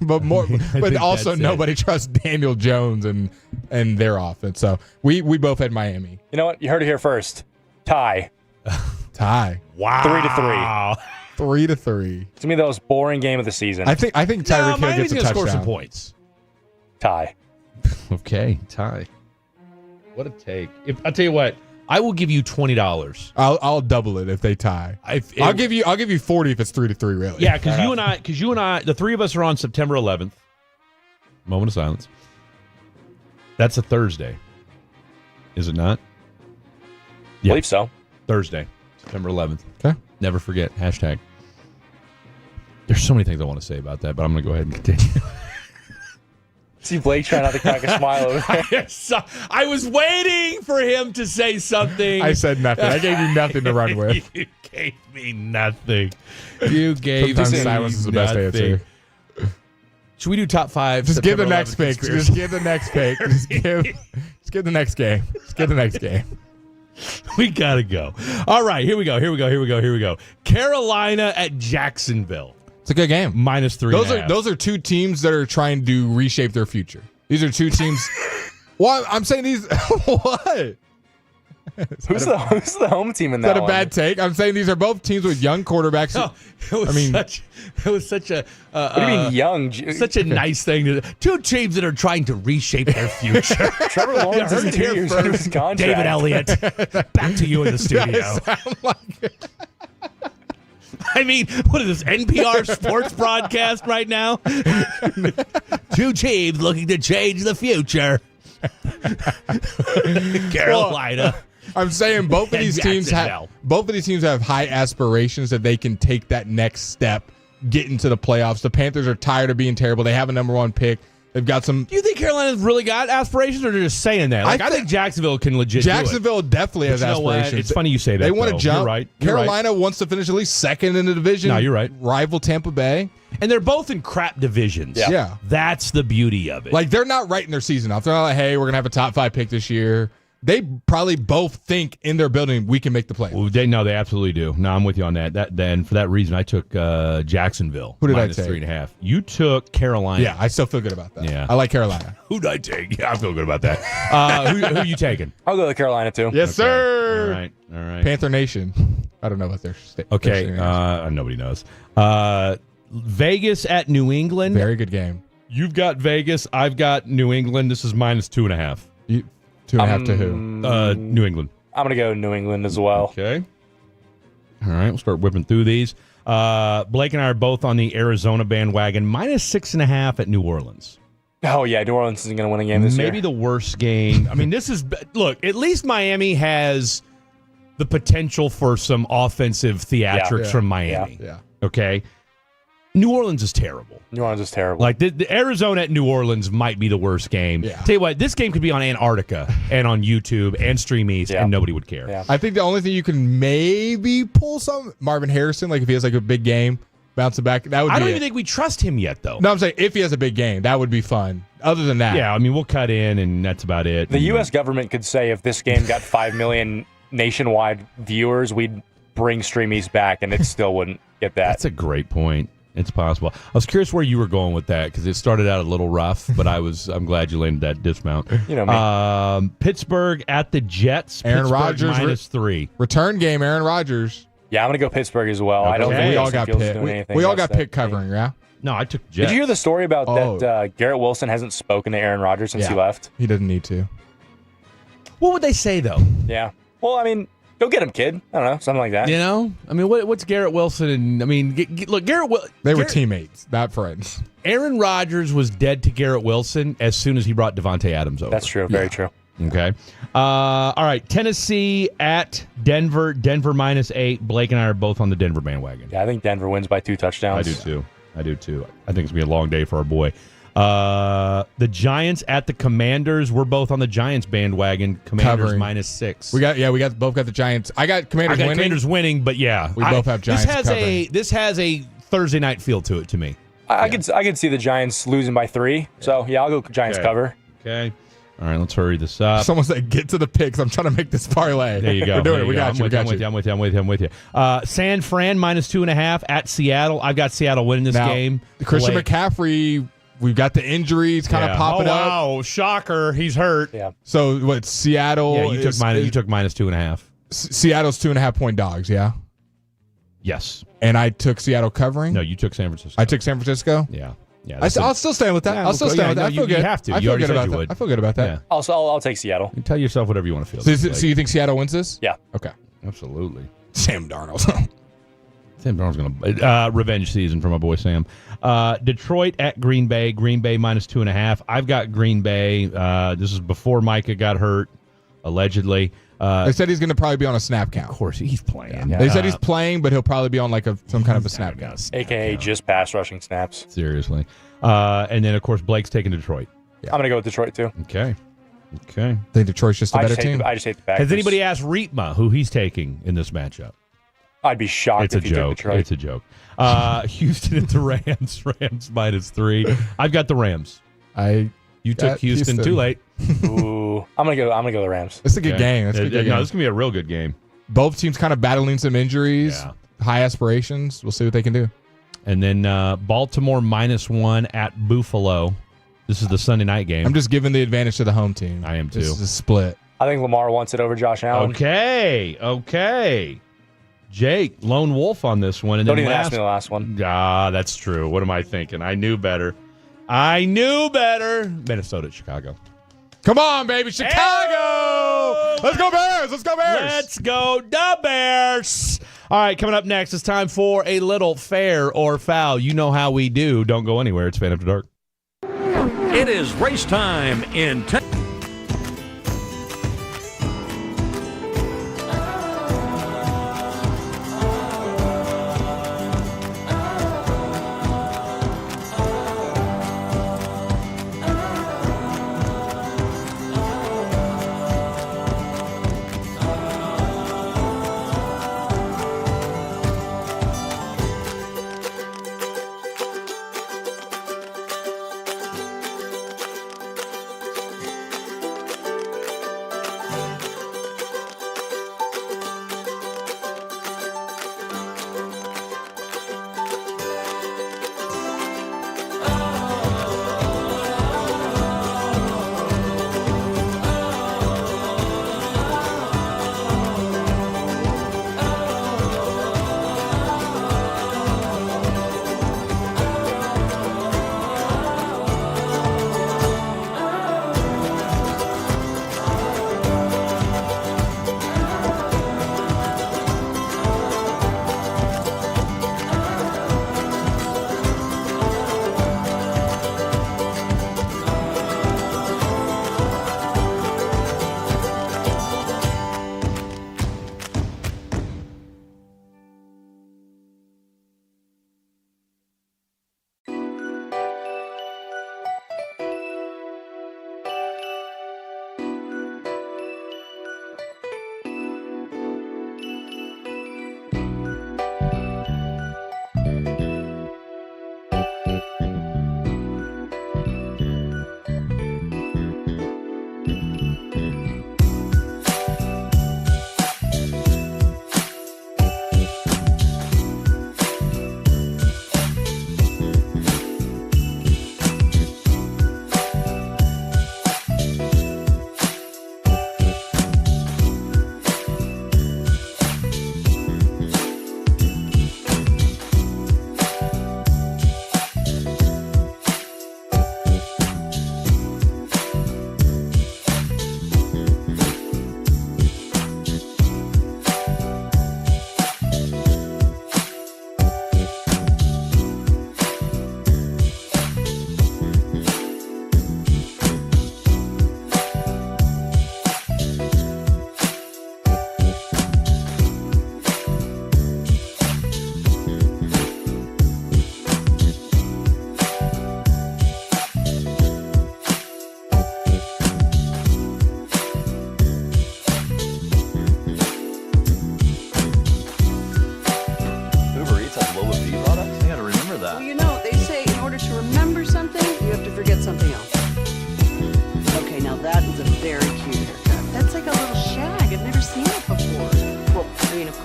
but also nobody trusts Daniel Jones and their offense. So we both had Miami. You know what? You heard it here first. Tie. Wow. 3-3. 3-3. It's going to be the most boring game of the season. I think Tyreek Hill gets a touchdown. Score some points. Tie. Okay, tie. What a take. I'll tell you what, I will give you $20. I'll double it if they tie. I'll give you 40 if it's 3-3. Really? Yeah, because you and I, the three of us are on September 11th. Moment of silence. That's a Thursday, is it not? I believe so. Thursday, September 11th. Okay. Never forget. #. There's so many things I want to say about that, but I'm going to go ahead and continue. See Blake trying not to crack a smile over there. I was waiting for him to say something. I said nothing. I gave you nothing to run with. You gave me nothing. You gave Sometimes me silence is the best answer. Should we do top 5? Just give the next pick. Just give the next pick. Just give the next game. Just give the next game. We gotta go. All right, here we go. Carolina at Jacksonville. It's a good game. -3.5. Those are two teams that are trying to reshape their future. These are two teams. Well, I'm saying these. What? Who's the home team in that? Is that a one? bad take? I'm saying these are both teams with young quarterbacks. No, it was such a. What do you mean young? Such a nice thing to two teams that are trying to reshape their future. Trevor Lawrence is 2 years into his contract. David Elliott, back to you in the studio. I mean, what is this, NPR sports broadcast right now? Two teams looking to change the future. Carolina. I'm saying both of these teams have high aspirations that they can take that next step, get into the playoffs. The Panthers are tired of being terrible. They have a #1 pick. They've got some. Do you think Carolina's really got aspirations, or they're just saying that? I think Jacksonville can legit do it. Jacksonville definitely has aspirations. It's funny you say that. They want to jump. You're right. Carolina wants to finish at least second in the division. No, you're right. Rival Tampa Bay. And they're both in crap divisions. Yeah. That's the beauty of it. Like, they're not writing their season off. They're not like, hey, we're going to have a top 5 pick this year. They probably both think in their building we can make the play. Well, they absolutely do. No, I'm with you on that. Then for that reason, I took Jacksonville. Who did I take? -3.5. You took Carolina. Yeah, I still feel good about that. Yeah, I like Carolina. Who did I take? Yeah, I feel good about that. Who you taking? I'll go with Carolina too. Yes, sir. All right. Panther Nation. I don't know what their state. Okay, nobody knows. Vegas at New England. Very good game. You've got Vegas. I've got New England. This is -2.5. 2.5 to who? New England. I'm going to go New England as well. Okay. All right, we'll start whipping through these. Blake and I are both on the Arizona bandwagon. -6.5 at New Orleans. Oh, yeah, New Orleans isn't going to win a game this year. Maybe the worst game. I mean, look, at least Miami has the potential for some offensive theatrics from Miami. Yeah. Okay? New Orleans is terrible. New Orleans is terrible. Like, the Arizona at New Orleans might be the worst game. Yeah. Tell you what, this game could be on Antarctica and on YouTube and Stream East, and nobody would care. Yeah. I think the only thing you can maybe pull some Marvin Harrison, like if he has like a big game, bouncing back. That would. I be don't it. even think we trust him yet, though. No, I'm saying if he has a big game, that would be fun. Other than that, Yeah, I mean, we'll cut in, and that's about it. The U.S. government could say if this game got 5 million nationwide viewers, we'd bring Stream East back, and it still wouldn't get that. That's a great point. It's possible. I was curious where you were going with that because it started out a little rough, but I'm glad you landed that dismount. You know me. Pittsburgh at the Jets. Aaron Pittsburgh Rodgers -3. return game. Aaron Rodgers. Yeah, I'm going to go Pittsburgh as well. I don't Okay. think We all Justin got Fields is picked. doing anything We all against got that pick covering. Yeah. No, I took Jets. Did you hear the story about Oh. that Garrett Wilson hasn't spoken to Aaron Rodgers since he left? He doesn't need to. What would they say, though? Yeah. Well, I mean, go get him, kid. I don't know, something like that. You know? I mean, what's Garrett Wilson? And I mean, look, They were teammates, not friends. Aaron Rodgers was dead to Garrett Wilson as soon as he brought Devontae Adams over. That's true. Very true. Okay. All right. Tennessee at Denver. Denver -8. Blake and I are both on the Denver bandwagon. Yeah, I think Denver wins by 2 touchdowns. I do too. I think it's going to be a long day for our boy. The Giants at the Commanders. We're both on the Giants bandwagon. Commanders Covering. -6. We both got the Giants. I got Commanders winning. Commanders winning, but yeah. We both have Giants covering. This has a Thursday night feel to it to me. I could see the Giants losing by 3. So, yeah, I'll go Giants cover. Okay. All right, let's hurry this up. Someone said, get to the picks. I'm trying to make this parlay. There you go. We're doing There it. We got you. I'm with you. San Fran -2.5 at Seattle. I've got Seattle winning this game. Christian Blake. McCaffrey, we've got the injuries kind of popping up. Wow, shocker. He's hurt. Yeah. So, what, Seattle? Yeah, you took -2.5. Seattle's 2.5-point dogs, yeah? Yes. And I took Seattle covering? No, you took San Francisco. I took San Francisco? Yeah. Yeah, I'll still stand with that. Yeah, I'll still stand with that. I feel good. You have to. I You feel already good said about you that. would. I feel good about that. Yeah. Also, I'll take Seattle. You tell yourself whatever you want to feel. So you think Seattle wins this? Yeah. Okay. Absolutely. Sam Darnold. Sam Darnold's going to revenge season for my boy Sam. Detroit at Green Bay. Green Bay -2.5. I've got Green Bay. This is before Micah got hurt, allegedly. They said he's going to probably be on a snap count. Of course, he's playing. They said he's playing, but he'll probably be on like some kind of a snap count. AKA just pass rushing snaps. Seriously. And then, of course, Blake's taking Detroit. I'm going to go with Detroit, too. Okay. I think Detroit's just a better team. I just hate the Packers. Has anybody asked Reetma who he's taking in this matchup? I'd be shocked if he took Detroit. It's a joke. Houston at the Rams. Rams -3. I've got the Rams. You took Houston too late. Ooh, I'm gonna go the Rams. It's a good game. It's a good game. No, this is gonna be a real good game. Both teams kind of battling some injuries, high aspirations. We'll see what they can do. And then Baltimore -1 at Buffalo. This is the Sunday night game. I'm just giving the advantage to the home team. I am too. This is a split. I think Lamar wants it over Josh Allen. Okay. Jake, lone wolf on this one. And Don't then even ask me the last one. That's true. What am I thinking? I knew better. Minnesota at Chicago. Come on, baby. Chicago! Let's go Bears! Let's go Bears! Let's go the Bears! All right, coming up next, it's time for a little fair or foul. You know how we do. Don't go anywhere. It's Fan After Dark. It is race time in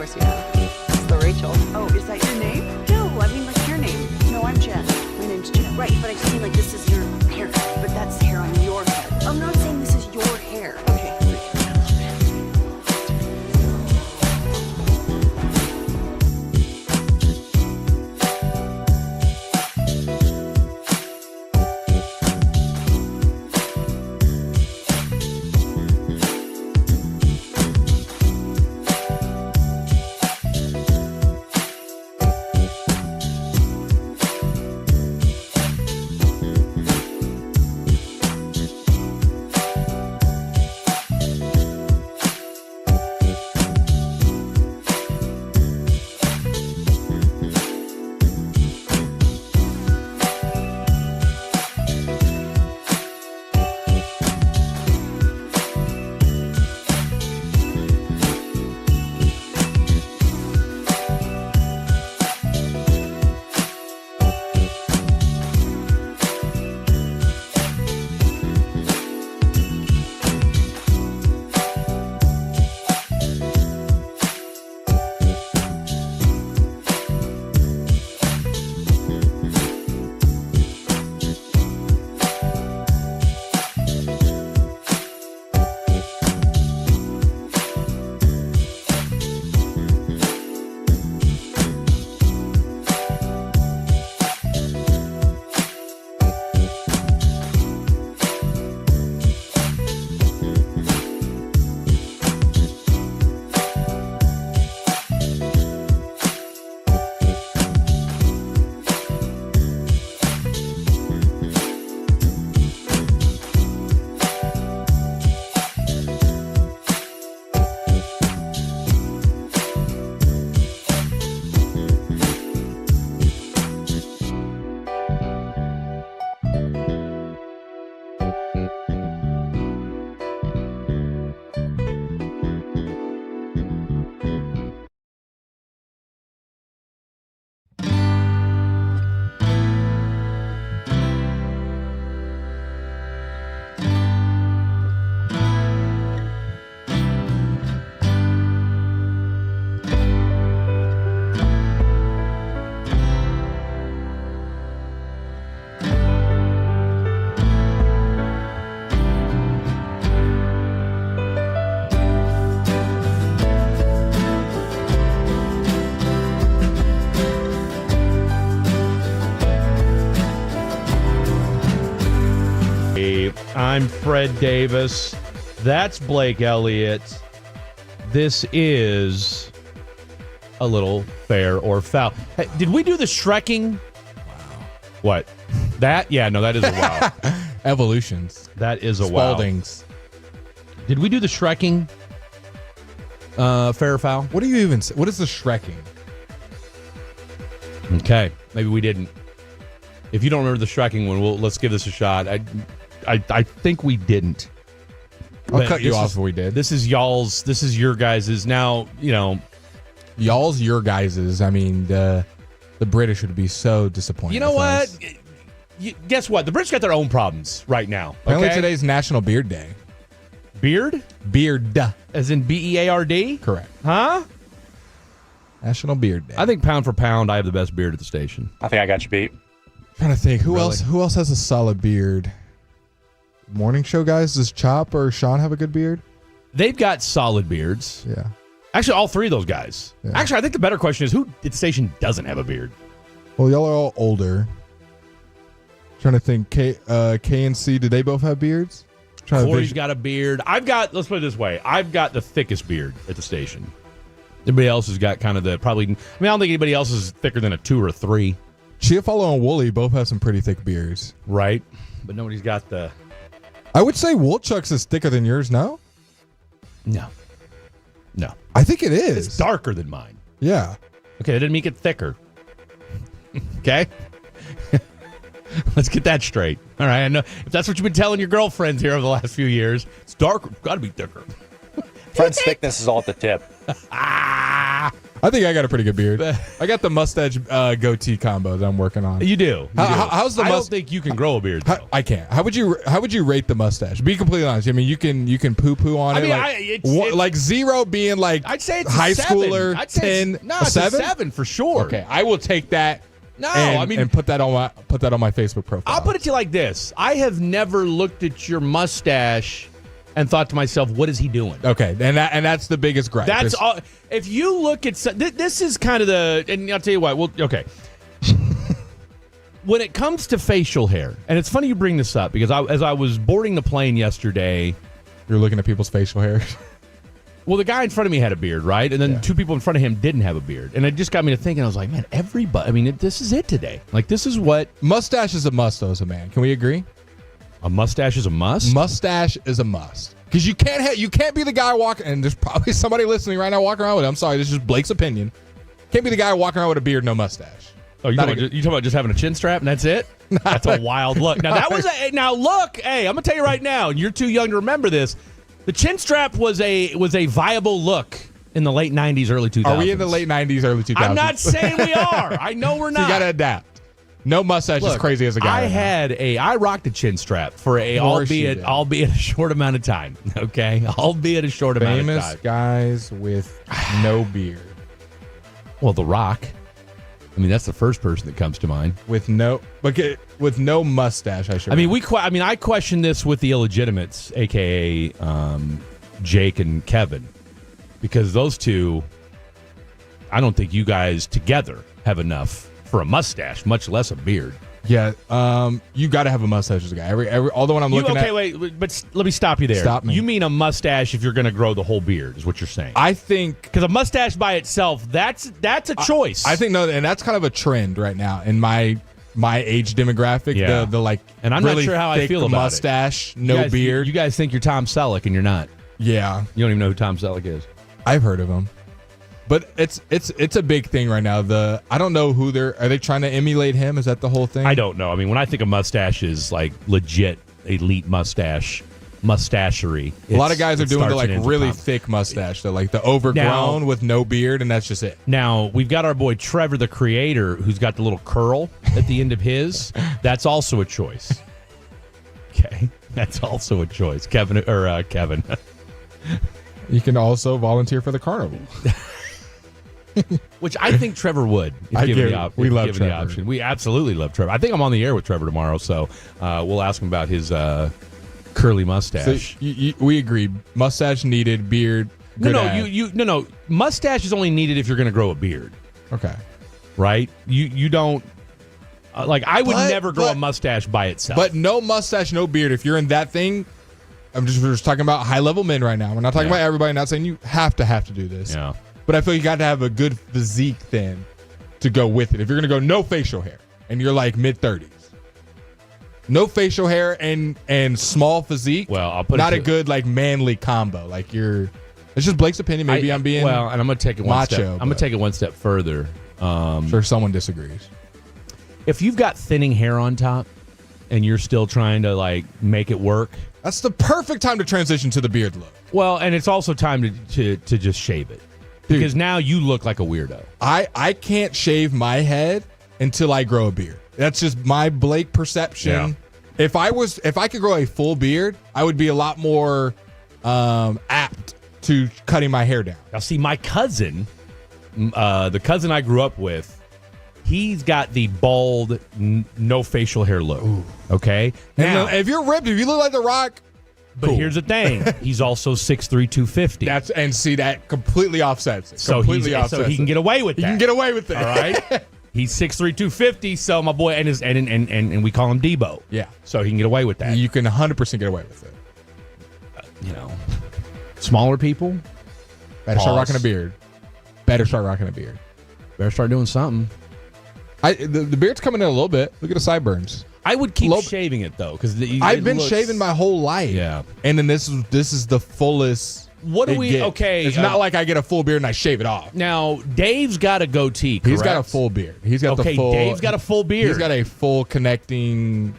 course you have. It's the Rachel. Oh, is that your name? No, I mean like your name. No, I'm Jen. My name's Jen. Right, but I just mean like this is your haircut, but that's hair on your head. I'm not saying this is your hair. Okay. I'm Fred Davis. That's Blake Elliott. This is a little fair or foul. Hey, did we do the Shrekking? Wow. What? That? Yeah, no, that is a wow. Evolutions. That is a Spaldings. Wow. Did we do the Shrekking? Fair or foul? What do you even say? What is the Shrekking? Okay, maybe we didn't. If you don't remember the Shrekking one, let's give this a shot. I think we didn't. I'll cut you off if we did. This is y'all's. This is your guys's. Now, you know. Y'all's, your guys's. I mean, the British would be so disappointed. You know what? Guess what? The British got their own problems right now. Apparently today's National Beard Day. Beard? Beard. As in B-E-A-R-D? Correct. Huh? National Beard Day. I think pound for pound, I have the best beard at the station. I think I got you beat. Trying to think. Who else has a solid beard? Morning show guys, does Chop or Sean have a good beard? They've got solid beards. Yeah. Actually, all three of those guys. Yeah. Actually, I think the better question is who at the station doesn't have a beard? Well, y'all are all older. Trying to think. K and C, do they both have beards? Corey's got a beard. Let's put it this way. I've got the thickest beard at the station. Everybody else has got kind of I don't think anybody else is thicker than a 2 or a 3. Chiafalo and Wooly both have some pretty thick beards. Right. But nobody's got the... I would say Woolchuck's is thicker than yours, no? No. I think it is. It's darker than mine. Yeah. Okay, that didn't make it thicker. Okay? Let's get that straight. All right, I know if that's what you've been telling your girlfriends here over the last few years, it's darker. Got to be thicker. Fred's thickness is all at the tip. I think I got a pretty good beard. I got the mustache goatee combo that I'm working on. You do. How's the I don't think you can grow a beard, though. I can't. How would you rate the mustache? Be completely honest. I mean, you can poo on it. Like 0 being like I'd say it's high a 7. schooler, I'd say 10, it's a 7 for sure. Okay, I will take that. No, and put that on my Facebook profile. I'll put it to you like this: I have never looked at your mustache and thought to myself, "What is he doing?" Okay, and that's the biggest gripe. That's all. If you look at this is kind of and I'll tell you what. Well, okay. When it comes to facial hair, and it's funny you bring this up because as I was boarding the plane yesterday, you're looking at people's facial hair. Well, the guy in front of me had a beard, right? And then 2 people in front of him didn't have a beard. And it just got me to thinking, I was like, man, everybody, I mean, this is it today. Like, this is what... Mustache is a must, though, as a man. Can we agree? A mustache is a must? Mustache is a must. Because you can't be the guy walking, and there's probably somebody listening right now walking around with it. I'm sorry, this is just Blake's opinion. Can't be the guy walking around with a beard, no mustache. Oh, you talking about just having a chin strap and that's it? That's a wild look. Now, now look, hey, I'm going to tell you right now, and you're too young to remember this, the chin strap was a viable look in the late 90s, early 2000s. Are we in the late 90s, early 2000s? I'm not saying we are. I know we're not. So you got to adapt. No mustache is crazy as a guy. I rocked a chin strap for albeit a short amount of time. Okay, albeit a short amount of time. Famous guys with no beard. Well, The Rock. I mean, that's the first person that comes to mind. With no mustache, I question this with the illegitimates, aka Jake and Kevin, because those two, I don't think you guys together have enough for a mustache, much less a beard. Yeah, you got to have a mustache as a guy. All the one I'm looking at. Okay, wait, but let me stop you there. Stop me. You mean a mustache if you're going to grow the whole beard, is what you're saying? I think because a mustache by itself, that's a choice. I think and that's kind of a trend right now in my age demographic. Yeah. The like, and I'm really not sure how I feel about mustache, it. no beard. You guys think you're Tom Selleck, and you're not. Yeah, you don't even know who Tom Selleck is. I've heard of him. But it's a big thing right now. I don't know who are they trying to emulate him? Is that the whole thing? I don't know. I mean, when I think of mustache is like legit elite mustachery. A lot of guys are doing the like really thick mustache, like the overgrown with no beard, and that's just it. Now we've got our boy Trevor, the creator, who's got the little curl at the end of his. That's also a choice. Okay, that's also a choice. Kevin. You can also volunteer for the carnival. Which I think Trevor would. We love Trevor. We absolutely love Trevor. I think I'm on the air with Trevor tomorrow, so we'll ask him about his curly mustache. So we agree. Mustache needed, beard. No. Mustache is only needed if you're going to grow a beard. Okay. Right? You don't. I would never grow a mustache by itself. But no mustache, no beard. If you're in that thing, we're just talking about high level men right now. We're not talking about everybody. Not saying you have to do this. Yeah. But I feel you got to have a good physique then to go with it. If you're going to go no facial hair and you're like mid-30s, no facial hair and small physique, well, I'll put not a good like manly combo. Like it's just Blake's opinion. Maybe I'm being and I'm going to take it one macho. step. I'm going to take it one step further. Sure, someone disagrees. If you've got thinning hair on top and you're still trying to like make it work, that's the perfect time to transition to the beard look. Well, and it's also time to just shave it. Because now you look like a weirdo. I can't shave my head until I grow a beard. That's just my Blake perception. Yeah. If I could grow a full beard, I would be a lot more apt to cutting my hair down. Now, see, my cousin, the cousin I grew up with, he's got the bald, no facial hair look. Ooh. Okay? Now, if you're ripped, if you look like The Rock... But here's the thing. He's also 6'3", 250. That completely offsets it. So he can get away with that. He can get away with it. All right? He's 6'3", 250, so my boy, and we call him Debo. Yeah. So he can get away with that. You can 100% get away with it. Smaller people? Better start rocking a beard. Better start doing something. The beard's coming in a little bit. Look at the sideburns. I would keep shaving it though, because I've been shaving my whole life. Yeah, and then this is the fullest. What do we? Get. Okay, it's not like I get a full beard and I shave it off. Now Dave's got a goatee. Correct? He's got a full beard. He's got the full. Dave's got a full beard. He's got a full connecting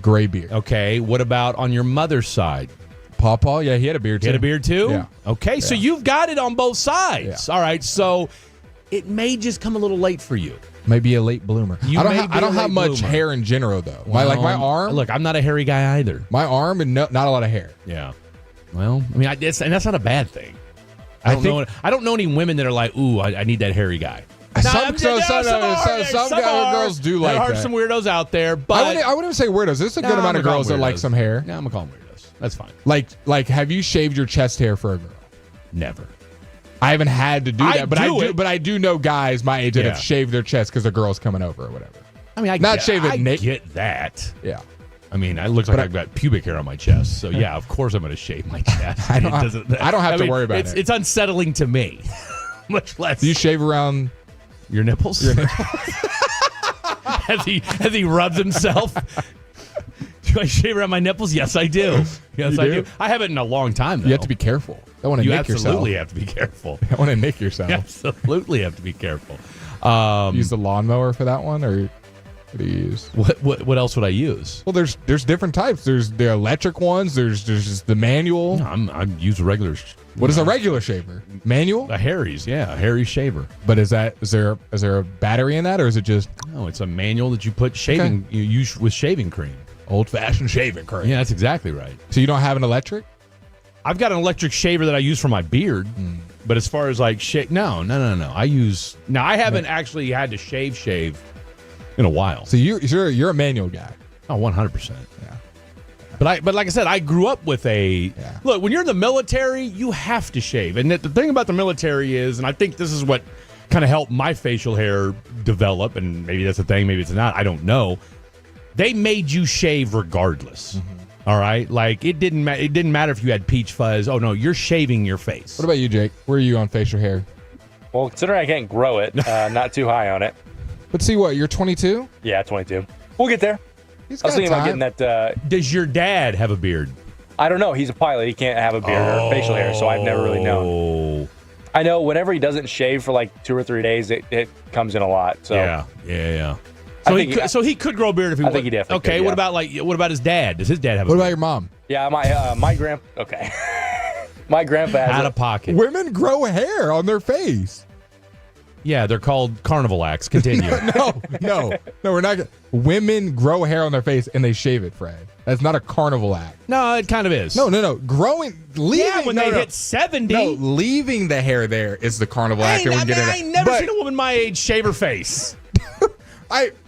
gray beard. Okay, what about on your mother's side? Pawpaw, yeah, he had a beard too. He had a beard too. Yeah. Okay, so you've got it on both sides. Yeah. All right, so it may just come a little late for you. Maybe a late bloomer. I don't have much bloomer. hair in general, though. Well, my arm. Look, I'm not a hairy guy either. My arm and not a lot of hair. Yeah. Well, I mean, and that's not a bad thing. I don't know any women that are like, ooh, I need that hairy guy. Some girls do like that. There are some weirdos out there, but I wouldn't say weirdos. There's a good amount of girls that like some hair. No, I'm gonna call them weirdos. That's fine. Like, have you shaved your chest hair for a girl? Never. I haven't had to do that, but I do know guys my age that Yeah. have shaved their chest because a girl's coming over or whatever. I mean, I get that. Yeah. I mean, I look like I've got pubic hair on my chest, so yeah, of course I'm going to shave my chest. I don't have to worry about it. It's unsettling to me, much less. Do you shave around your nipples? As he rubs himself. Do I shave around my nipples? Yes, I do. Yes, I do. I haven't in a long time, though. You have to be careful. I want to nick yourself. You absolutely have to be careful. I want to nick yourself. You absolutely have to be careful. Use the lawnmower for that one, or what do you use? What else would I use? Well, there's different types. There's the electric ones. There's just the manual. No, I use a regular. What is a regular shaver? Manual? A Harry's, yeah, a Harry shaver. But is there a battery in that, or is it just? No, it's a manual that you put shaving. You use with shaving cream. Old-fashioned shaving cream. Yeah, that's exactly right. So you don't have an electric? I've got an electric shaver that I use for my beard, but as far as like no. I haven't actually had to shave in a while. So you're a manual guy. Oh, 100%. Yeah. But like I said, I grew up with look, when you're in the military, you have to shave. And the thing about the military is, and I think this is what kind of helped my facial hair develop, and maybe that's a thing, maybe it's not, I don't know. They made you shave regardless. All right? Like, it didn't matter if you had peach fuzz. Oh, no, you're shaving your face. What about you, Jake? Where are you on facial hair? Well, considering I can't grow it, not too high on it. But see what? You're 22? Yeah, 22. We'll get there. I was thinking about getting that. Does your dad have a beard? I don't know. He's a pilot. He can't have a beard or facial hair, so I've never really known. I know whenever he doesn't shave for like 2 or 3 days, it comes in a lot. So Yeah. So he could grow a beard if he I would. think he definitely Okay, could, what about his dad? Does his dad have a beard? What about your mom? Yeah, my grandpa. Okay. My grandpa has out of pocket. Women grow hair on their face. Yeah, they're called carnival acts. Continue. No, we're not. Women grow hair on their face and they shave it, Fred. That's not a carnival act. No, it kind of is. No. Leaving when they hit 70. No, leaving the hair there is the carnival act. I ain't never seen a woman my age shave her face.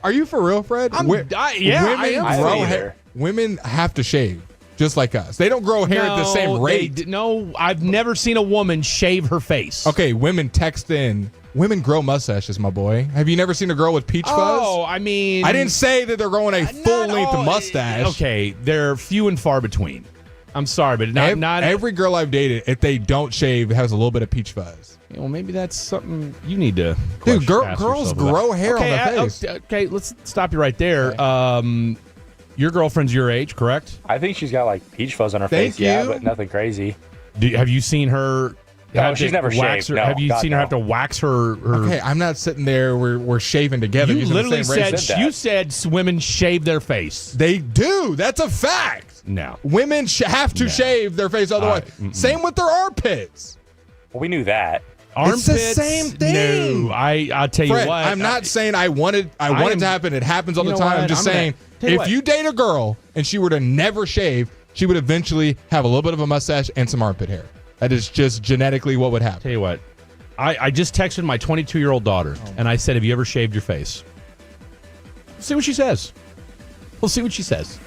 Are you for real, Fred? Women grow hair. Women have to shave, just like us. They don't grow hair at the same rate. No, I've never seen a woman shave her face. Okay, women text in. Women grow mustaches, my boy. Have you never seen a girl with peach fuzz? Oh, I mean... I didn't say that they're growing a full-length mustache. Okay, they're few and far between. I'm sorry, but not every girl I've dated, if they don't shave, has a little bit of peach fuzz. Well, maybe that's something you need to Dude, girls grow hair on their face. Okay, let's stop you right there. Okay. Your girlfriend's your age, correct? I think she's got like peach fuzz on her Thank face. you. Yeah, but nothing crazy. Have you seen her... No, she's never shaved. No, have you seen her have to wax her? Okay, I'm not sitting there. We're shaving together. You literally said women shave their face. They do. That's a fact. No, women have to shave their face otherwise. Same with their armpits. Well, we knew that. Armpits, it's the same thing. No, I'll tell Fred, you what. I'm not saying I want it to happen. It happens all the time. I'm just saying if you date a girl and she were to never shave, she would eventually have a little bit of a mustache and some armpit hair. That is just genetically what would happen. Tell you what, I just texted my 22-year-old daughter, and I said, have you ever shaved your face? See what she says. We'll see what she says.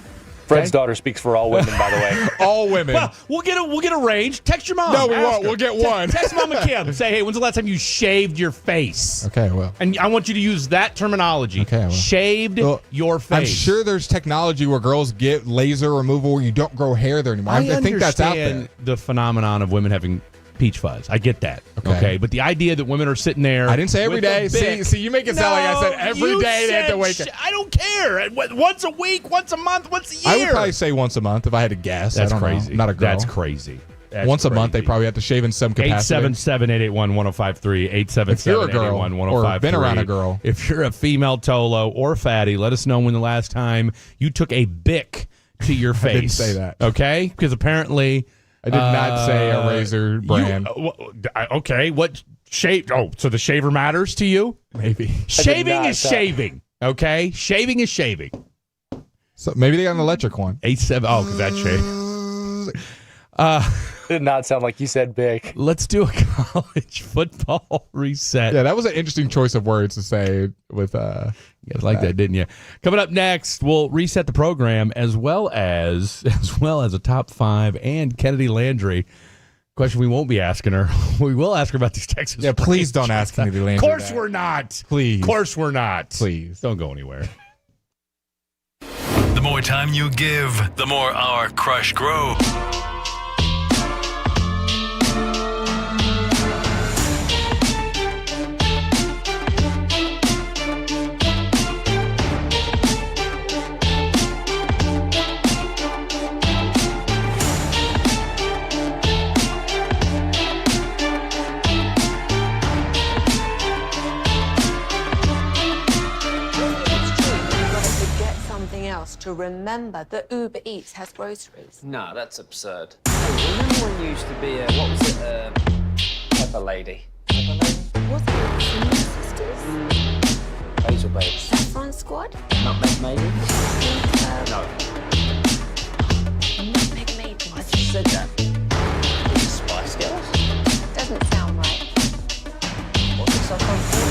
Fred's daughter speaks for all women, by the way. All women. Well, we'll get a range. Text your mom. No, we won't. We'll get one. Text Mama Kim. Say, hey, when's the last time you shaved your face? Okay, well. And I want you to use that terminology. Okay, well. Shaved your face. I'm sure there's technology where girls get laser removal where you don't grow hair there anymore. I think that's out there. The phenomenon of women having peach fuzz. I get that. Okay. But the idea that women are sitting there. I didn't say every day. See, you make it sound like I said every day they have to wake up. I don't care. Once a week, once a month, once a year. I would probably say once a month if I had to guess. That's crazy. Not a girl. That's crazy. Once a month, they probably have to shave in some capacity. 877-881-1053. 877-881-1053. Or been around a girl. If you're a female Tolo or fatty, let us know when the last time you took a Bic to your face. I didn't say that. Okay? Because apparently... I did not say a razor brand. Okay, what Shave. Oh, so the shaver matters to you? Maybe. Shaving is shaving. Okay? Shaving is shaving. So maybe they got an electric one. 8-7. Oh, because that shave. Did not sound like you said big. Let's do a college football reset. Yeah, that was an interesting choice of words to say with you guys like that, didn't you? Coming up next, we'll reset the program as well as a top 5 and Kennedy Landry. Question we won't be asking her. We will ask her about these Texas. Yeah, please don't ask Kennedy Landry. Of course that. we're not. Please. Of course we're not. Please. Don't go anywhere. The more time you give, the more our crush grows. To remember that Uber Eats has groceries. No, that's absurd. Hey, remember when you used to be what was it, Pepper Lady? Pepper Lady? Was it Cinnamon Sisters? Basil Babes. Saffron Squad? Nutmeg Maidens? No. Nutmeg Maidens. I just said that. Spice Girls? Doesn't sound right. What's it, Saffron Squad?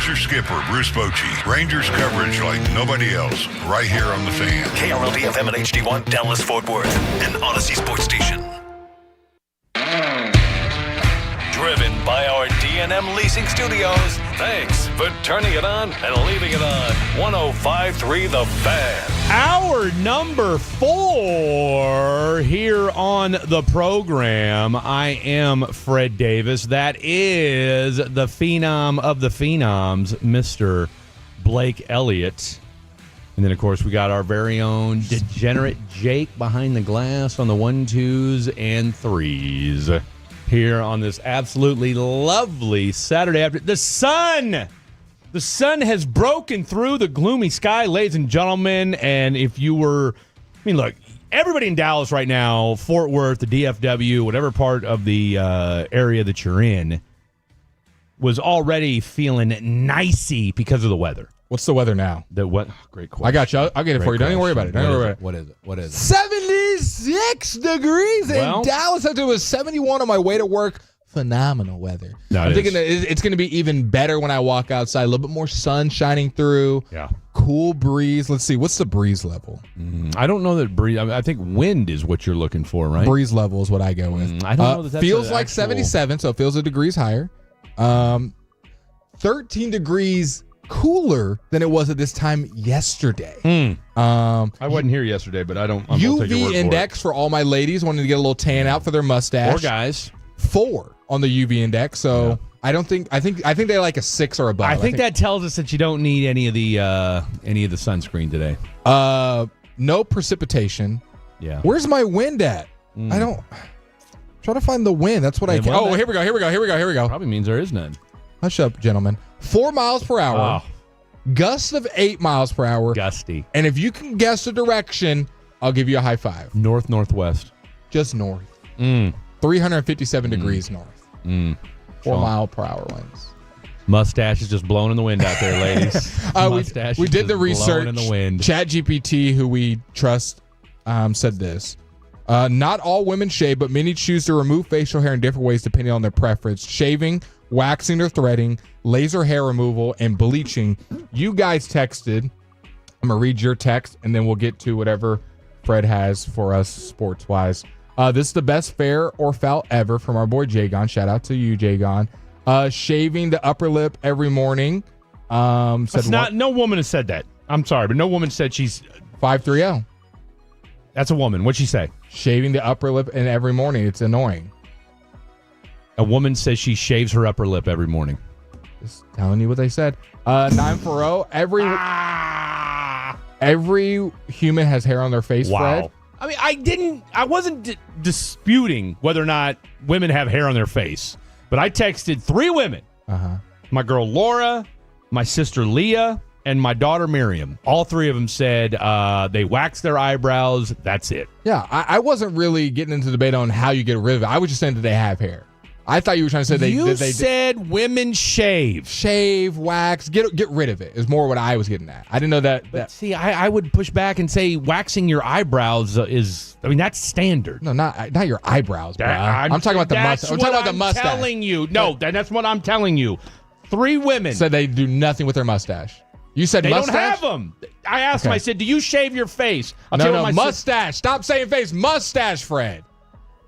Here's your skipper, Bruce Bochy. Rangers coverage like nobody else, right here on The Fan. KRLD-FM and HD1, Dallas, Fort Worth, an Odyssey sports station. Driven by our D&M Leasing Studios. Thanks for turning it on and leaving it on. 105.3 The Fan. Hour number 4 here on the program. I am Fred Davis. That is the phenom of the phenoms, Mr. Blake Elliott. And then, of course, we got our very own degenerate Jake behind the glass on the 1, 2s, and 3s. Here on this absolutely lovely Saturday afternoon. The sun has broken through the gloomy sky, ladies and gentlemen. And if you were, look, everybody in Dallas right now, Fort Worth, the DFW, whatever part of the area that you're in, was already feeling nicey because of the weather. What's the weather now? Great question. I got you. I'll get it for you. Don't even worry about it. Don't worry about it. What is it? 76 degrees in Dallas. It was 71 on my way to work. Phenomenal weather. I'm thinking that it's going to be even better when I walk outside. A little bit more sun shining through. Yeah. Cool breeze. Let's see. What's the breeze level? I don't know that breeze. I think wind is what you're looking for, right? Breeze level is what I go with. I don't know that that's feels like 77, so it feels a degrees higher. 13 degrees cooler than it was at this time yesterday. I wasn't here yesterday, but I don't. UV index for all my ladies wanting to get a little tan out for their mustache. 4 guys. 4 on the UV index. So I think they like a 6 or above. I think that tells us that you don't need any of the sunscreen today. No precipitation. Yeah. Where's my wind at? I don't. Try to find the wind. That's what I. Oh, here we go. Probably means there is none. Hush up, gentlemen. 4 miles per hour. Oh. Gusts of 8 miles per hour. Gusty. And if you can guess the direction, I'll give you a high five. Northwest. Just north. 357 degrees north. 4 mile per hour winds. Mustache is just blowing in the wind out there, ladies. We did the research. In the wind. ChatGPT, who we trust, said this. Not all women shave, but many choose to remove facial hair in different ways depending on their preference. Shaving, waxing or threading, laser hair removal, and bleaching. You guys texted. I'm going to read your text, and then we'll get to whatever Fred has for us sports-wise. This is the best fair or foul ever from our boy Jagon. Shout out to you, Jagon. Shaving the upper lip every morning. No woman has said that. I'm sorry, but no woman said she's 530. That's a woman. What'd she say? Shaving the upper lip and every morning. It's annoying. A woman says she shaves her upper lip every morning. Just telling you what they said. 940. Every human has hair on their face, Wow. Fred. I mean, I wasn't disputing whether or not women have hair on their face, but I texted 3 women. My girl Laura, my sister Leah, and my daughter Miriam. All 3 of them said they wax their eyebrows. That's it. Yeah, I wasn't really getting into the debate on how you get rid of it. I was just saying that they have hair. I thought you were trying to say they said women shave. Shave, wax, get rid of it is more what I was getting at. I didn't know that. But see, I would push back and say waxing your eyebrows that's standard. No, not your eyebrows, bro. I'm talking about the mustache. I'm talking about the mustache. Telling you. No, that's what I'm telling you. 3 women said they do nothing with their mustache. You said they mustache? Don't have them. I asked them, I said, do you shave your face? No, mustache. Stop saying face. Mustache, Fred.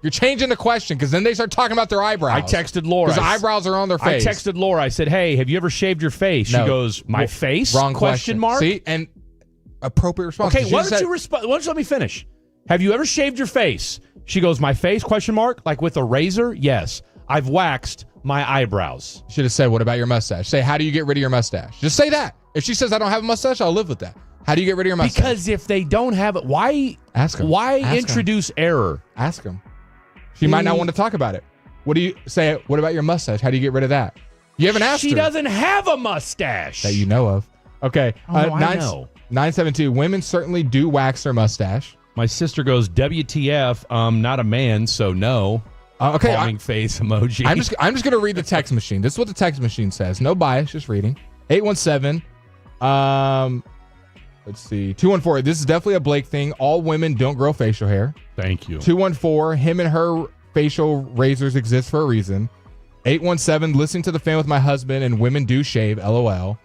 You're changing the question because then they start talking about their eyebrows. I texted Laura. Because eyebrows are on their face. I texted Laura. I said, hey, have you ever shaved your face? She goes, my face? Wrong question mark? See? And appropriate response. Okay, why don't you let me finish? Have you ever shaved your face? She goes, my face? Question mark? Like with a razor? Yes. I've waxed my eyebrows. Should have said, what about your mustache? Say, how do you get rid of your mustache? Just say that. If she says I don't have a mustache, I'll live with that. How do you get rid of your mustache? Because if they don't have it, why ask them? Introduce error? Ask them. She might not want to talk about it. What do you say? What about your mustache? How do you get rid of that? You haven't asked her. She doesn't have a mustache. That you know of. Okay. I know. 972. Women certainly do wax their mustache. My sister goes, WTF, not a man, so no. Okay. Palming face emoji. I'm just going to read the text machine. This is what the text machine says. No bias, just reading. 817. Let's see. 214. This is definitely a Blake thing. All women don't grow facial hair. Thank you. 214. Him and her facial razors exist for a reason. 817, listening to the fan with my husband, and women do shave, LOL.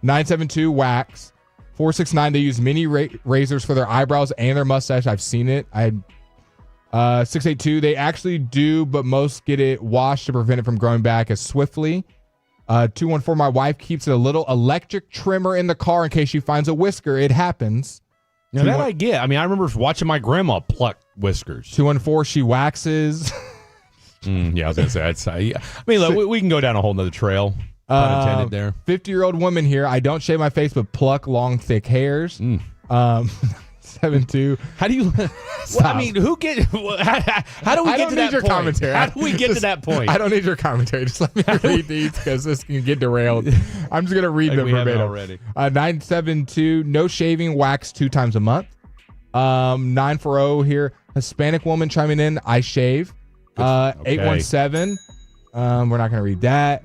972, wax. 469, they use mini razors for their eyebrows and their mustache. I've seen it. 682, they actually do, but most get it washed to prevent it from growing back as swiftly. 214, my wife keeps a little electric trimmer in the car in case she finds a whisker. It happens. Now that I get. I mean, I remember watching my grandma pluck whiskers. 214, she waxes. Yeah, I was going to say. I mean, look, we can go down a whole nother trail. Pun intended there. 50-year-old woman here. I don't shave my face, but pluck long, thick hairs. 72. How do you? Well, I mean, who get? How do we get to that point? Commentary. How do we get to that point? I don't need your commentary. Just let me read these because this can get derailed. I'm just gonna read them verbatim. Already. 972. No shaving, wax 2 times a month. 940 here. Hispanic woman chiming in. I shave. 817. We're not gonna read that.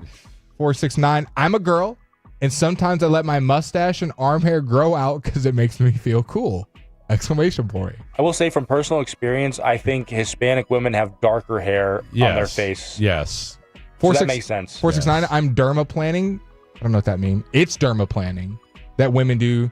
469. I'm a girl, and sometimes I let my mustache and arm hair grow out because it makes me feel cool. Exclamation point. I will say from personal experience, I think Hispanic women have darker hair on their face. Yes. So that makes sense. 469, yes. I'm dermaplaning. I don't know what that means. It's dermaplaning that women do.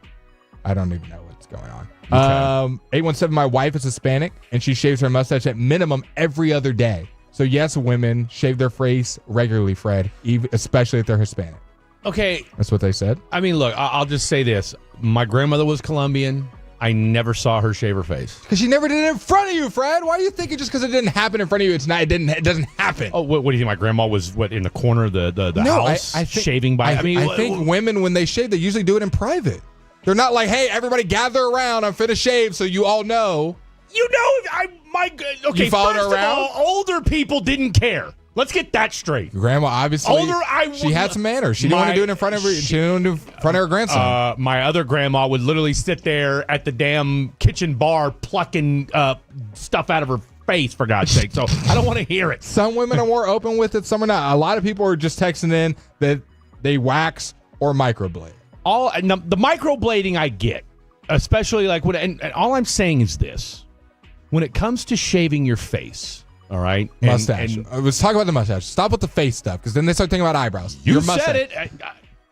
I don't even know what's going on. Okay. 817, my wife is Hispanic, and she shaves her mustache at minimum every other day. So yes, women shave their face regularly, Fred, especially if they're Hispanic. Okay. That's what they said. I mean, look, I'll just say this. My grandmother was Colombian. I never saw her shave her face. Because she never did it in front of you, Fred. Why are you thinking just because it didn't happen in front of you, it doesn't happen? Oh, what do you think? My grandma was in the corner of the house I think, shaving by? I think women, when they shave, they usually do it in private. They're not like, hey, everybody gather around. I'm finna shave so you all know. You know, okay, you followed first her around? of all, older people didn't care. Let's get that straight. Grandma, obviously, she had some manners. She didn't want to do it in front of her. She didn't want to do it in front of her grandson. My other grandma would literally sit there at the damn kitchen bar plucking stuff out of her face, for God's sake. So I don't want to hear it. Some women are more open with it. Some are not. A lot of people are just texting in that they wax or microblade. The microblading I get, especially like when, and all I'm saying is this: when it comes to shaving your face. All right. Mustache. Let's talk about the mustache. Stop with the face stuff, because then they start thinking about eyebrows. You said it.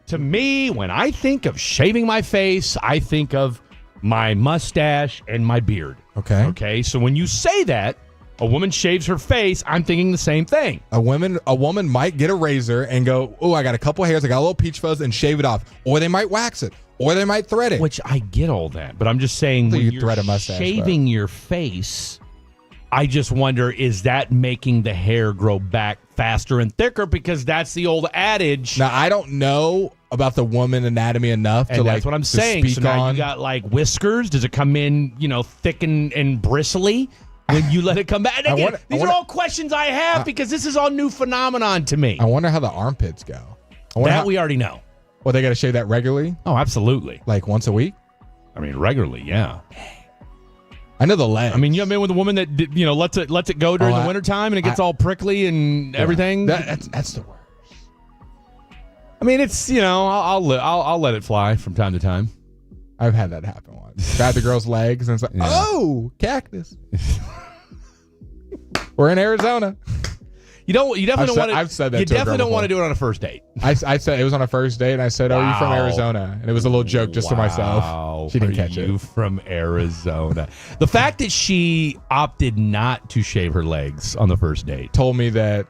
To me, when I think of shaving my face, I think of my mustache and my beard. Okay. Okay. So when you say that, a woman shaves her face, I'm thinking the same thing. A woman might get a razor and go, oh, I got a couple hairs, I got a little peach fuzz, and shave it off. Or they might wax it. Or they might thread it. Which I get all that. But I'm just saying, when you're thread a mustache, shaving your face, I just wonder, is that making the hair grow back faster and thicker? Because that's the old adage. Now, I don't know about the woman anatomy enough and to that's what I'm saying. So now you got like whiskers. Does it come in, thick and bristly when you let it come back? And again, these are all questions I have because this is all new phenomenon to me. I wonder how the armpits go. We already know. Well, they got to shave that regularly? Oh, absolutely. Like once a week? I mean, regularly, yeah. I know the legs. I mean, you know, with a woman that lets it go during the wintertime and it gets all prickly and everything. That's the worst. I mean, it's I'll let it fly from time to time. I've had that happen once. Grab the girl's legs and it's like, oh, cactus. We're in Arizona. You definitely don't want to. I've said that. You definitely don't want to do it on a first date. I said it was on a first date, and I said, "Oh, are you from Arizona?" And it was a little joke just to myself. She didn't catch it. You from Arizona? The fact that she opted not to shave her legs on the first date told me that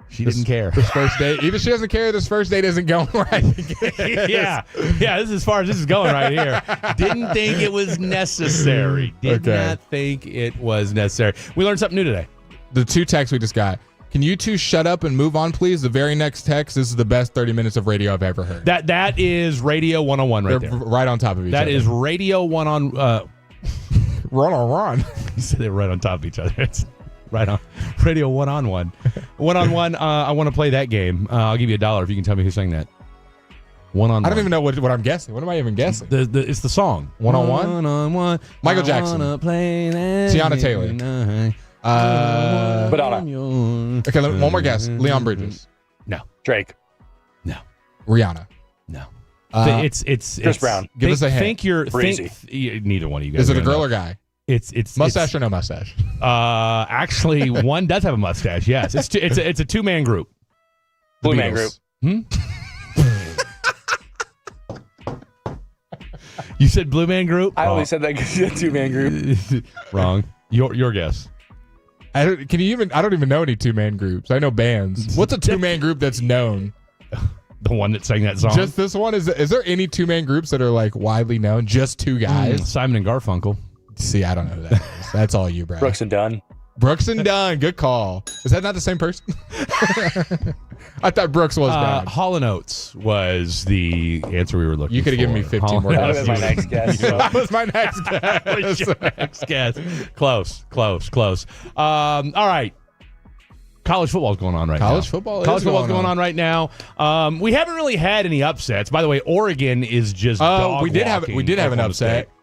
she didn't care. This first date, even if she doesn't care, this first date isn't going where I think it is. Yeah. This is as far as this is going right here. Didn't think it was necessary. Did not think it was necessary. We learned something new today. The 2 texts we just got. Can you 2 shut up and move on, please? The very next text, this is the best 30 minutes of radio I've ever heard. That is Radio 101 right there. Right on top of each other. That is Radio 101. Run. You said they're right on top of each other. It's right on. Radio 1-on-1. 1-on-1, I want to play that game. I'll give you $1 if you can tell me who sang that. 1-on-1. I don't even know what I'm guessing. What am I even guessing? It's the song. 1-on-1? 1-on-1. Michael Jackson. Tiana Taylor. Madonna. Okay, one more guess. Leon Bridges. No. Drake. No. Rihanna. No. It's Chris Brown. Give us a hint. Neither one of you guys. Is it a girl or guy? It's mustache or no mustache? Actually, one does have a mustache. Yes, it's a 2-man group. Blue Man Group. You said Blue Man Group? I only said that because you had two-man group. Wrong. Your guess. I don't even know any two-man groups. I know bands. What's a two-man group that's known? The one that sang that song? Just this one? Is there any two-man groups that are like widely known? Just two guys? Simon and Garfunkel. See, I don't know who that is. That's all you, Brad. Brooks and Dunn. Brooks and Dunn. Good call. Is that not the same person? I thought Brooks was bad. Hall & Oates was the answer we were looking for. You could have given me 15 more That was my next guess. That was my next guess. That was your next guess. Close. All right. College football's going on right now. College football's going on right now. We haven't really had any upsets. By the way, Oregon is just we did have an upset. State.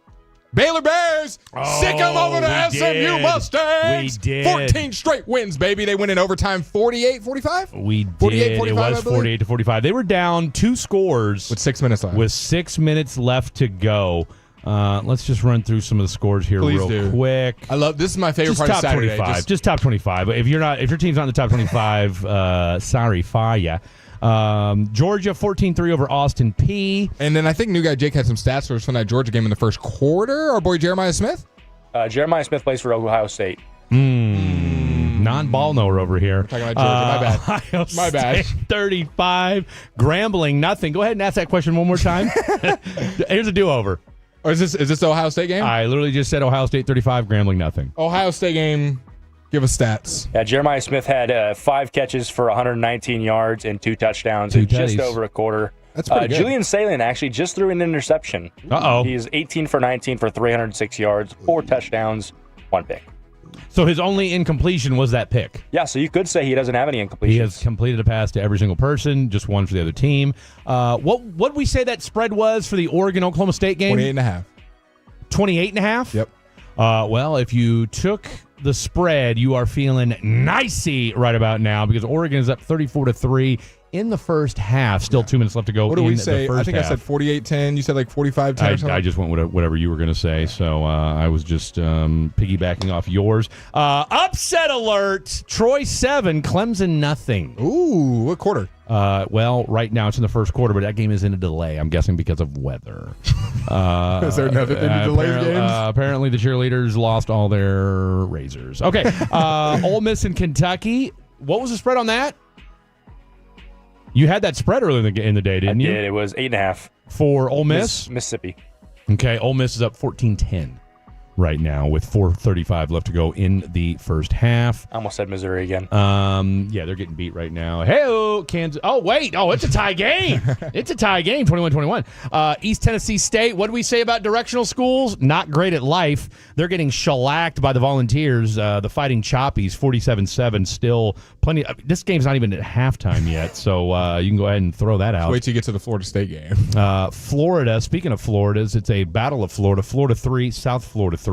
Baylor Bears sick them over the SMU Mustangs. We did. 14 straight wins, baby. They win in overtime 48-45. We did. It was 48-45. They were down 2 scores with 6 minutes left. With 6 minutes left to go. Let's just run through some of the scores here real quick. I love this. Is my favorite part of Saturday. Just top 25. If your team's not in the top 25, sorry, fire. Georgia 14-3 over Austin P. And then I think new guy Jake had some stats for us from that Georgia game in the first quarter. Our boy Jeremiah Smith. Jeremiah Smith plays for Ohio State. Non-ball knower over here. We're talking about Georgia. Ohio My bad. State 35. Grambling nothing. Go ahead and ask that question one more time. Here's a do-over. Or is this the Ohio State game? I literally just said Ohio State 35, Grambling nothing. Ohio State game. Give us stats. Yeah, Jeremiah Smith had 5 catches for 119 yards and 2 touchdowns in just over a quarter. That's pretty good. Julian Salen actually just threw an interception. He is 18 for 19 for 306 yards, 4 touchdowns, 1 pick. So his only incompletion was that pick. Yeah, so you could say he doesn't have any incompletions. He has completed a pass to every single person, just one for the other team. What we say that spread was for the Oregon-Oklahoma State game? 28.5. 28.5? Yep. Well, if you took the spread, you are feeling nicey right about now because Oregon is up 34-3 in the first half. Still 2 minutes left to go. What do we say? I think I said 48-10. You said like 45-10 or something? I just went with whatever you were going to say. So I was just piggybacking off yours. Upset alert. Troy 7, Clemson nothing. Ooh, what quarter? Well, right now it's in the first quarter, but that game is in a delay. I'm guessing because of weather. Is there another thing to delay games? Apparently the cheerleaders lost all their razors. Okay. Ole Miss and Kentucky. What was the spread on that? You had that spread earlier in the day, didn't you? I did. It was 8.5. For Ole Miss? Mississippi. Okay, Ole Miss is up 14-10 right now with 4:35 left to go in the first half. I almost said Missouri again. Yeah, they're getting beat right now. Hey, Kansas. Oh, wait. Oh, it's a tie game. It's a tie game, 21-21. East Tennessee State, what do we say about directional schools? Not great at life. They're getting shellacked by the Volunteers. The Fighting Choppies, 47-7. Still plenty. This game's not even at halftime yet, so you can go ahead and throw that out. Wait till you get to the Florida State game. Florida, speaking of Floridas, it's a battle of Florida. Florida 3, South Florida 3.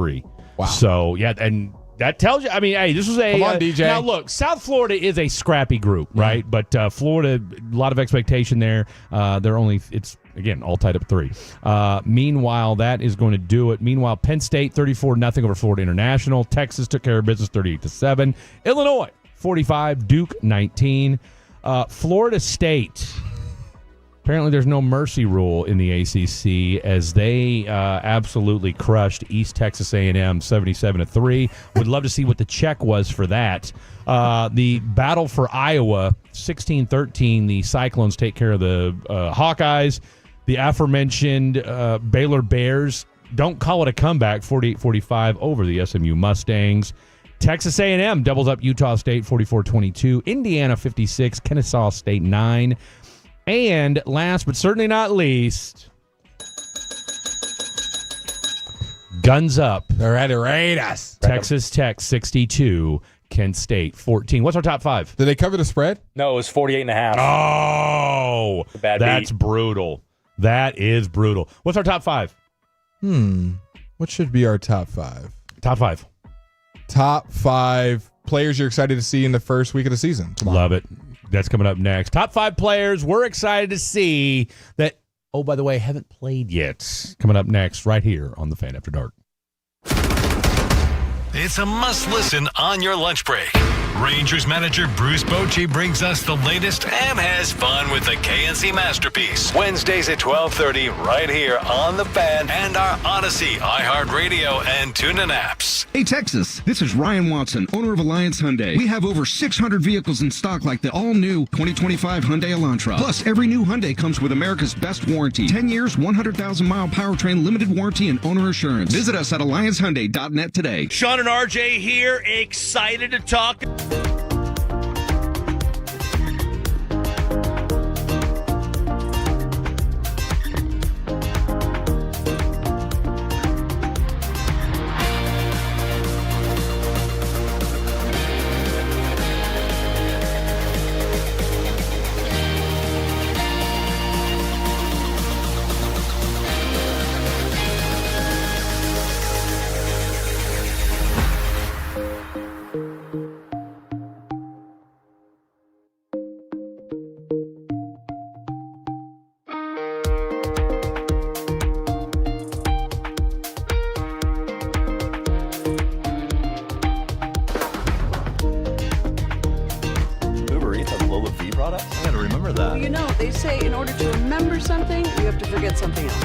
Wow. So, yeah, and that tells you, I mean, hey, this was a... Come on, DJ. Now, look, South Florida is a scrappy group, right? But Florida, a lot of expectation there. It's, again, all tied up 3. Meanwhile, that is going to do it. Meanwhile, Penn State, 34-0 over Florida International. Texas took care of business, 38-7. Illinois, 45. Duke, 19. Florida State... Apparently, there's no mercy rule in the ACC as they absolutely crushed East Texas A&M 77-3. Would love to see what the check was for that. The battle for Iowa, 16-13. The Cyclones take care of the Hawkeyes. The aforementioned Baylor Bears don't call it a comeback, 48-45 over the SMU Mustangs. Texas A&M doubles up Utah State, 44-22. Indiana 56. Kennesaw State 9. And last but certainly not least, guns up. They're ready to raid us. Texas Tech 62, Kent State 14. What's our top 5? Did they cover the spread? No, it was 48.5. Oh, that's brutal. That is brutal. What's our top 5? What should be our top 5? Top 5. Top 5 players you're excited to see in the first week of the season. Love it. That's coming up next. Top 5 players we're excited to see that, oh, by the way, haven't played yet. Coming up next right here on The Fan After Dark. It's a must-listen on your lunch break. Rangers manager Bruce Bochy brings us the latest and has fun with the KNC Masterpiece. Wednesdays at 12:30 right here on The Fan and our Odyssey, iHeartRadio, and TuneIn apps. Hey, Texas, this is Ryan Watson, owner of Alliance Hyundai. We have over 600 vehicles in stock like the all-new 2025 Hyundai Elantra. Plus, every new Hyundai comes with America's best warranty. 10 years, 100,000-mile powertrain, limited warranty, and owner assurance. Visit us at AllianceHyundai.net today. Sean and RJ here, excited to talk. Well, you know, they say in order to remember something, you have to forget something else.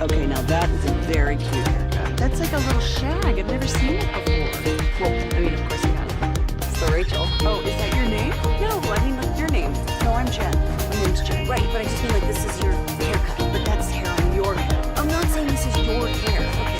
Okay, now that is a very cute haircut. That's like a little shag. I've never seen it before. Well, I mean, of course you have. It's the Rachel. Oh, is that your name? No, I mean, like your name. No, I'm Jen. My name's Jen. Right, but I just mean like this is your haircut. But that's hair on your head. I'm not saying this is your hair. Okay.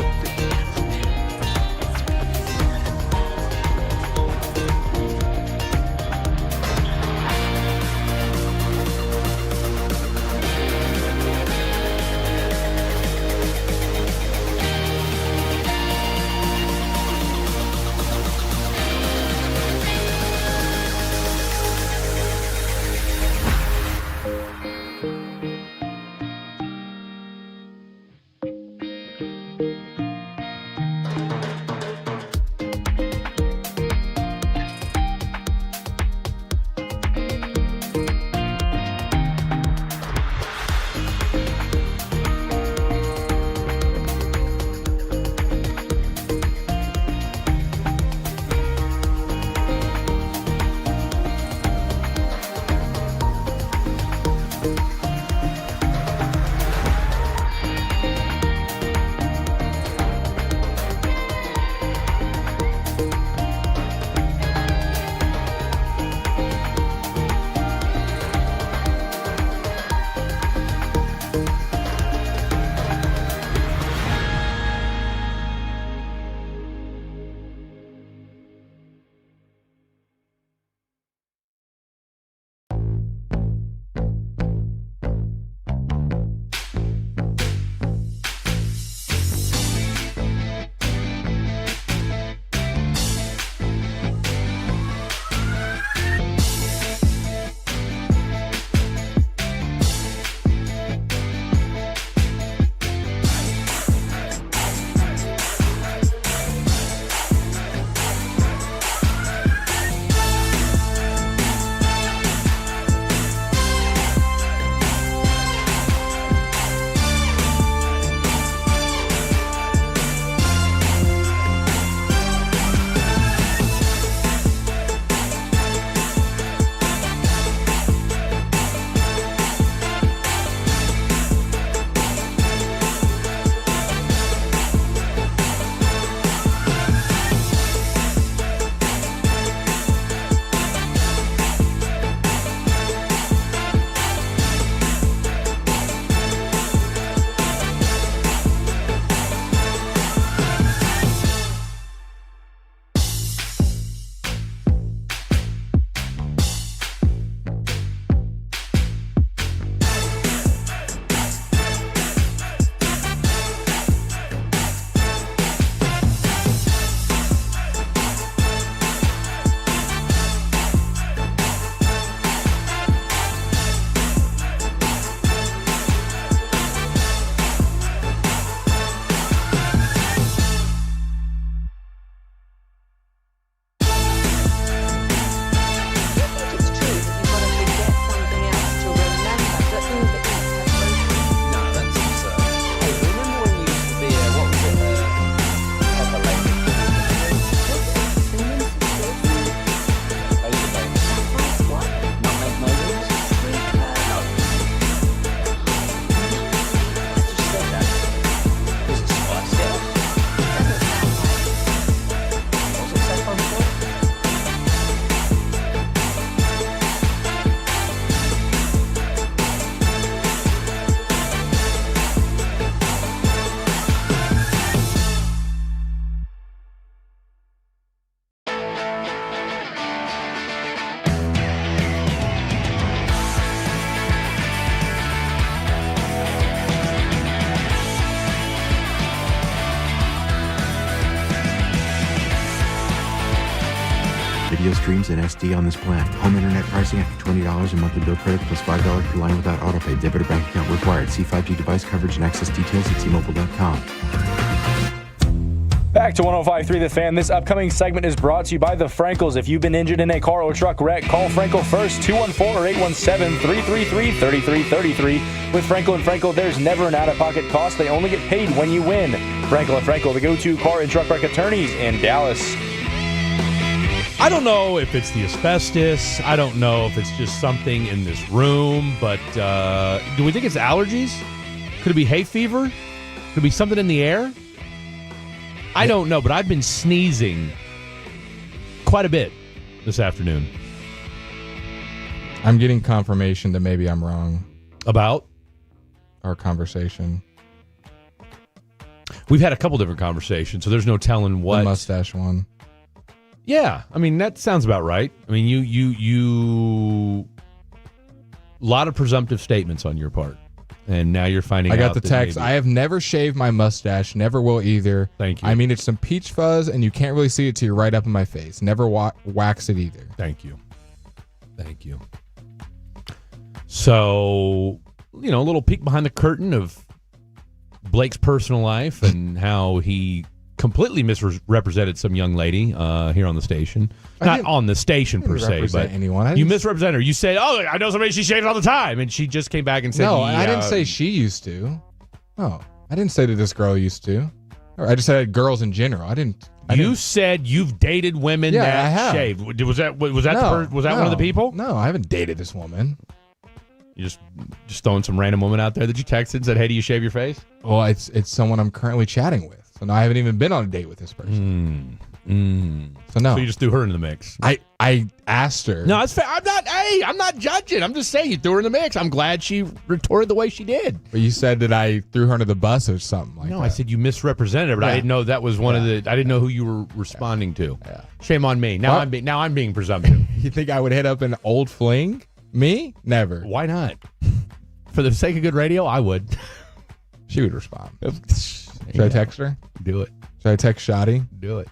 phones and SD on this plan. Home internet pricing after $20 in monthly bill credits plus $5 per line without autopay. Debit or bank account required. See 5G device coverage and access details at T-Mobile.com. Back to 105.3 The Fan. This upcoming segment is brought to you by the Frankels. If you've been injured in a car or truck wreck, call Frankel first, 214 or 817-333-3333. With Frankel & Frankel, there's never an out-of-pocket cost. They only get paid when you win. Frankel & Frankel, the go-to car and truck wreck attorneys in Dallas. I don't know if it's the asbestos. I don't know if it's just something in this room. But do we think it's allergies? Could it be hay fever? Could it be something in the air? I don't know, but I've been sneezing quite a bit this afternoon. I'm getting confirmation that maybe I'm wrong. About? Our conversation. We've had a couple different conversations, so there's no telling what. The mustache one. Yeah, I mean, that sounds about right. I mean, you a lot of presumptive statements on your part. And now you're finding out. I got the text. Maybe. I have never shaved my mustache. Never will either. Thank you. I mean, it's some peach fuzz, and you can't really see it till you're right up in my face. Never wax it either. Thank you. Thank you. So, a little peek behind the curtain of Blake's personal life and how he completely misrepresented some young lady here on the station. Not on the station per se, but anyone. You misrepresented her. You said, "Oh, I know somebody she shaves all the time," and she just came back and said, "No, I didn't say she used to. No, I didn't say that this girl used to. I just said girls in general. I didn't." You said you've dated women that shave. Was that one of the people? No, I haven't dated this woman. You just throwing some random woman out there that you texted and said, "Hey, do you shave your face?" Well, it's someone I'm currently chatting with. So now I haven't even been on a date with this person. So no. So you just threw her in the mix. I asked her. No, it's fair. I'm not judging. I'm just saying you threw her in the mix. I'm glad she retorted the way she did. But you said that I threw her under the bus or something like that. No, I said you misrepresented her, but I didn't know that was one of the. I didn't know who you were responding to. Yeah. Shame on me. Now I'm being presumptive. You think I would hit up an old fling? Me? Never. Why not? For the sake of good radio, I would. She would respond. Should I text her? Do it. Should I text Shoddy? Do it.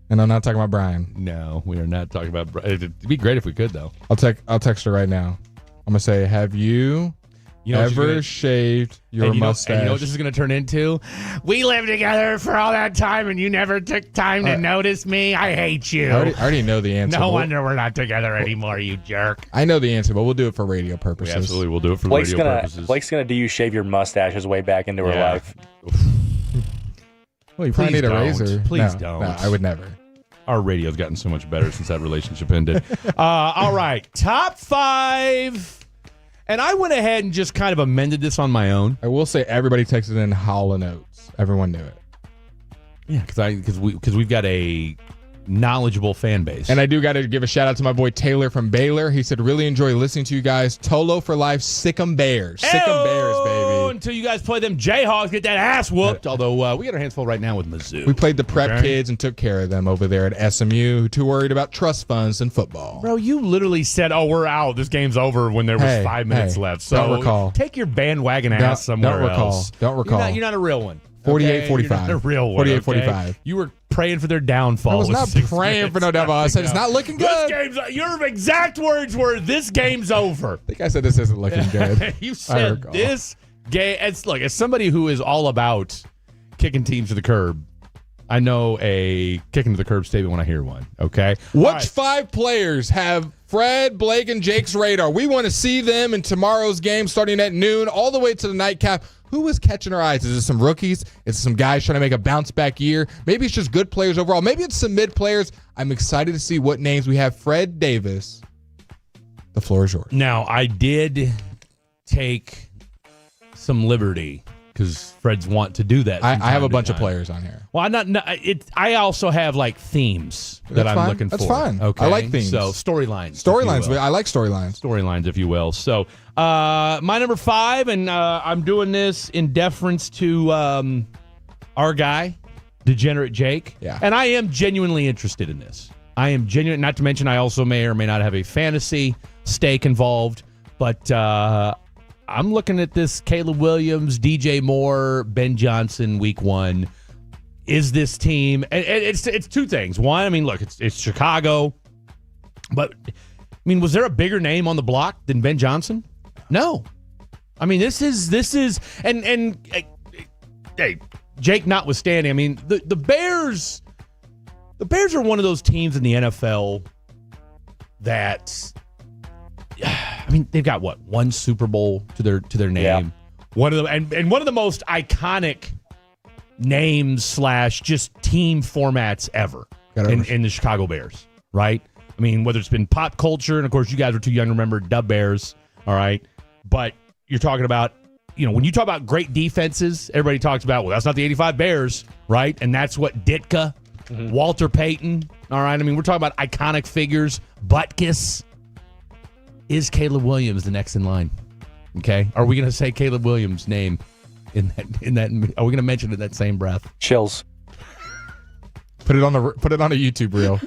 And I'm not talking about Brian. No, we are not talking about Brian. It'd be great if we could, though. I'll text her right now. I'm going to say, have you ever shaved your mustache? And you know what this is going to turn into? We lived together for all that time, and you never took time to notice me. I hate you. I already know the answer. No wonder we're not together anymore, you jerk. I know the anscer, but we'll do it for radio purposes. We absolutely will do it for radio purposes. Blake's going to do you shave your mustache his way back into her life. Well, you probably need a razor. Please don't. No, I would never. Our radio's gotten so much better since that relationship ended. All right, top 5. And I went ahead and just kind of amended this on my own. I will say everybody texted in Hall & Oates. Everyone knew it. Yeah, because we've got a knowledgeable fan base. And I do got to give a shout out to my boy Taylor from Baylor. He said, really enjoy listening to you guys. Tolo for life, sick 'em Bears. Sick 'em Bears, baby. Until you guys play them Jayhawks, get that ass whooped. Although we got our hands full right now with Mizzou. We played the prep kids and took care of them over there at SMU, too worried about trust funds and football. Bro, you literally said, "Oh, we're out. This game's over" when there was 5 minutes left. So don't recall. Take your bandwagon ass somewhere else. Don't recall. You're not a real one. 48-45. You're not a real one. 48-45. You were praying for their downfall. I was not praying for no downfall. I said it's not looking good. Your exact words were, "This game's over." I think I said this isn't looking good. You said this game. Look, as somebody who is all about kicking teams to the curb, I know a kicking to the curb statement when I hear one. Okay. Which 5 players have Fred, Blake, and Jake's radar? We want to see them in tomorrow's game starting at noon all the way to the nightcap. Who is catching our eyes? Is it some rookies? Is it some guys trying to make a bounce-back year? Maybe it's just good players overall. Maybe it's some mid players. I'm excited to see what names we have. Fred Davis, the floor is yours. Now, I did take some liberty because Fred's want to do that. I have a bunch of players on here. Well, I also have like themes that I'm looking for. That's fine. Okay, I like themes. So storylines. I like storylines. Storylines, if you will. So my number 5, and I'm doing this in deference to our guy, Degenerate Jake. Yeah. And I am genuinely interested in this. I am genuine. Not to mention, I also may or may not have a fantasy stake involved, but I'm looking at this Caleb Williams, DJ Moore, Ben Johnson, week 1. Is this team, and it's 2 things. One, I mean, look, it's Chicago. But, I mean, was there a bigger name on the block than Ben Johnson? No. I mean, this is, and hey, Jake notwithstanding, I mean, the Bears are one of those teams in the NFL that, I mean, they've got one Super Bowl to their name. Yeah. One of them, and one of the most iconic names / just team formats ever in the Chicago Bears, right? I mean, whether it's been pop culture, and of course you guys are too young to remember Dub Bears, all right? But you're talking about, when you talk about great defenses, everybody talks about, well, that's not the 85 Bears, right? And that's what Ditka, Walter Payton, all right? I mean, we're talking about iconic figures. Butkus. Is Caleb Williams the next in line? Okay. Are we going to say Caleb Williams' name in that? Are we going to mention it in that same breath? Chills. Put it on a YouTube reel.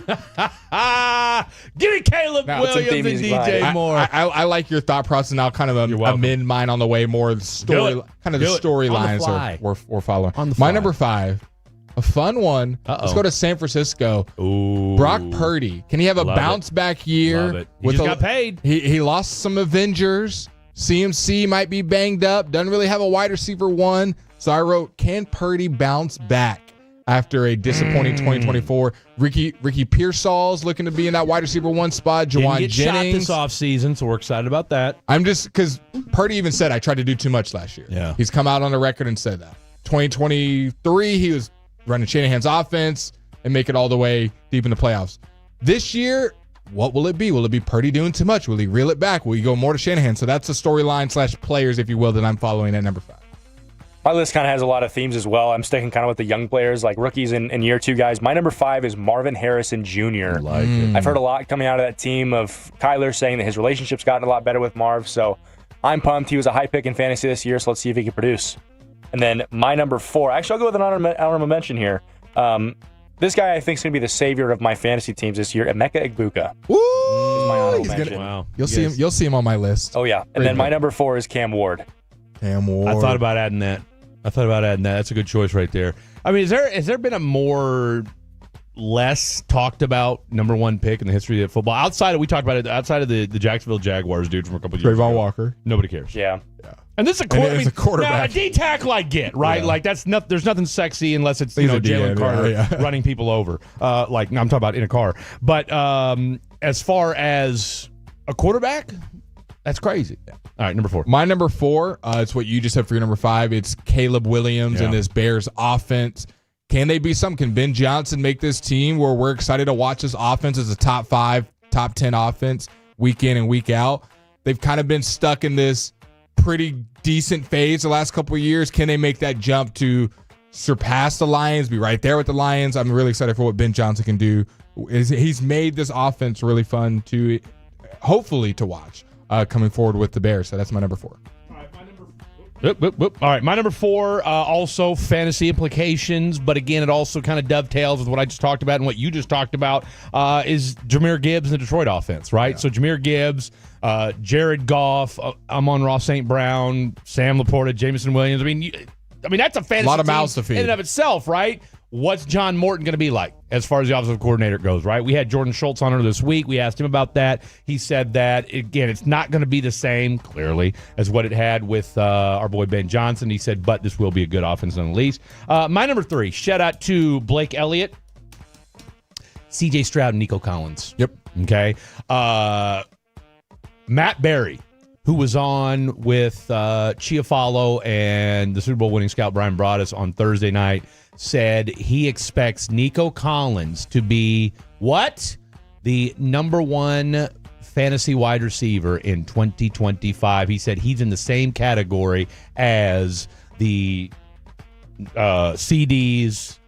Give me Caleb Williams and DJ Moore. I like your thought process. Now, kind of amend mine on the way more. The storylines we're following. My number 5, a fun one. Let's go to San Francisco. Ooh. Brock Purdy. Can he have a bounce back year? Love it. He just got paid. He lost some Avengers. CMC might be banged up. Doesn't really have a wide receiver 1. So I wrote, can Purdy bounce back after a disappointing 2024? Ricky Pearsall's looking to be in that wide receiver 1 spot. Juwan Jennings. Shot this offseason, so we're excited about that. I'm just, because Purdy even said I tried to do too much last year. Yeah. He's come out on the record and said that. 2023, he was running Shanahan's offense and make it all the way deep in the playoffs. This year, what will it be? Will it be Purdy doing too much? Will he reel it back? Will he go more to Shanahan? So that's a storyline / players, if you will, that I'm following at number 5. My list kind of has a lot of themes as well. I'm sticking kind of with the young players, like rookies and year 2 guys. My number 5 is Marvin Harrison Jr. I've heard a lot coming out of that team of Kyler saying that his relationship's gotten a lot better with Marv. So I'm pumped. He was a high pick in fantasy this year, so let's see if he can produce. And then my number 4, actually, I'll go with an honorable mention here. This guy I think is going to be the savior of my fantasy teams this year, Emeka Egbuka. Woo! Wow. You'll see him on my list. Oh, yeah. And then my number 4 is Cam Ward. Cam Ward. I thought about adding that. That's a good choice right there. I mean, has there been a more less talked about number 1 pick in the history of football? Outside of the Jacksonville Jaguars dude from a couple of years ago. Trayvon Walker. Nobody cares. Yeah. And this is a quarterback. Now, a D tackle I get, right? Yeah. Like there's nothing sexy unless it's Jalen Carter running people over. I'm talking about in a car. But as far as a quarterback, that's crazy. Yeah. All right, number 4. My number 4, it's what you just said for your number 5. It's Caleb Williams and this Bears offense. Can they be something? Can Ben Johnson make this team where we're excited to watch this offense as a top 5, top 10 offense week in and week out? They've kind of been stuck in this pretty decent phase the last couple of years. Can they make that jump to surpass the Lions, be right there with the Lions? I'm really excited for what Ben Johnson can do. He's made this offense really fun to, hopefully, to watch coming forward with the Bears. So that's my number 4. All right, my number 4, also fantasy implications, but again, it also kind of dovetails with what I just talked about and what you just talked about, is Jahmyr Gibbs and the Detroit offense, right? Yeah. So Jahmyr Gibbs, Jared Goff, Amon-Ra St. Brown, Sam Laporta, Jameson Williams. I mean, that's a fantasy lot of team mouths to feed in and of itself, right? What's John Morton going to be like as far as the offensive coordinator goes, right? We had Jordan Schultz on this week. We asked him about that. He said that, again, it's not going to be the same, clearly, as what it had with our boy Ben Johnson. He said, but this will be a good offense on the least. My number 3, shout out to Blake Elliott, C.J. Stroud, and Nico Collins. Yep. Okay. Matt Berry, who was on with Chiafalo and the Super Bowl winning scout Brian Broaddus on Thursday night, said he expects Nico Collins to be what? The number 1 fantasy wide receiver in 2025. He said he's in the same category as the CDs,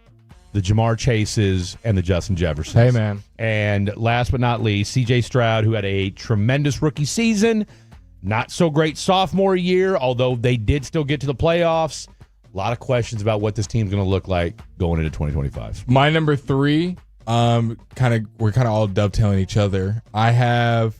the Jamar Chases, and the Justin Jeffersons. Hey, man. And last but not least, C.J. Stroud, who had a tremendous rookie season, not so great sophomore year, although they did still get to the playoffs. A lot of questions about what this team's going to look like going into 2025. My number 3, we're kind of all dovetailing each other. I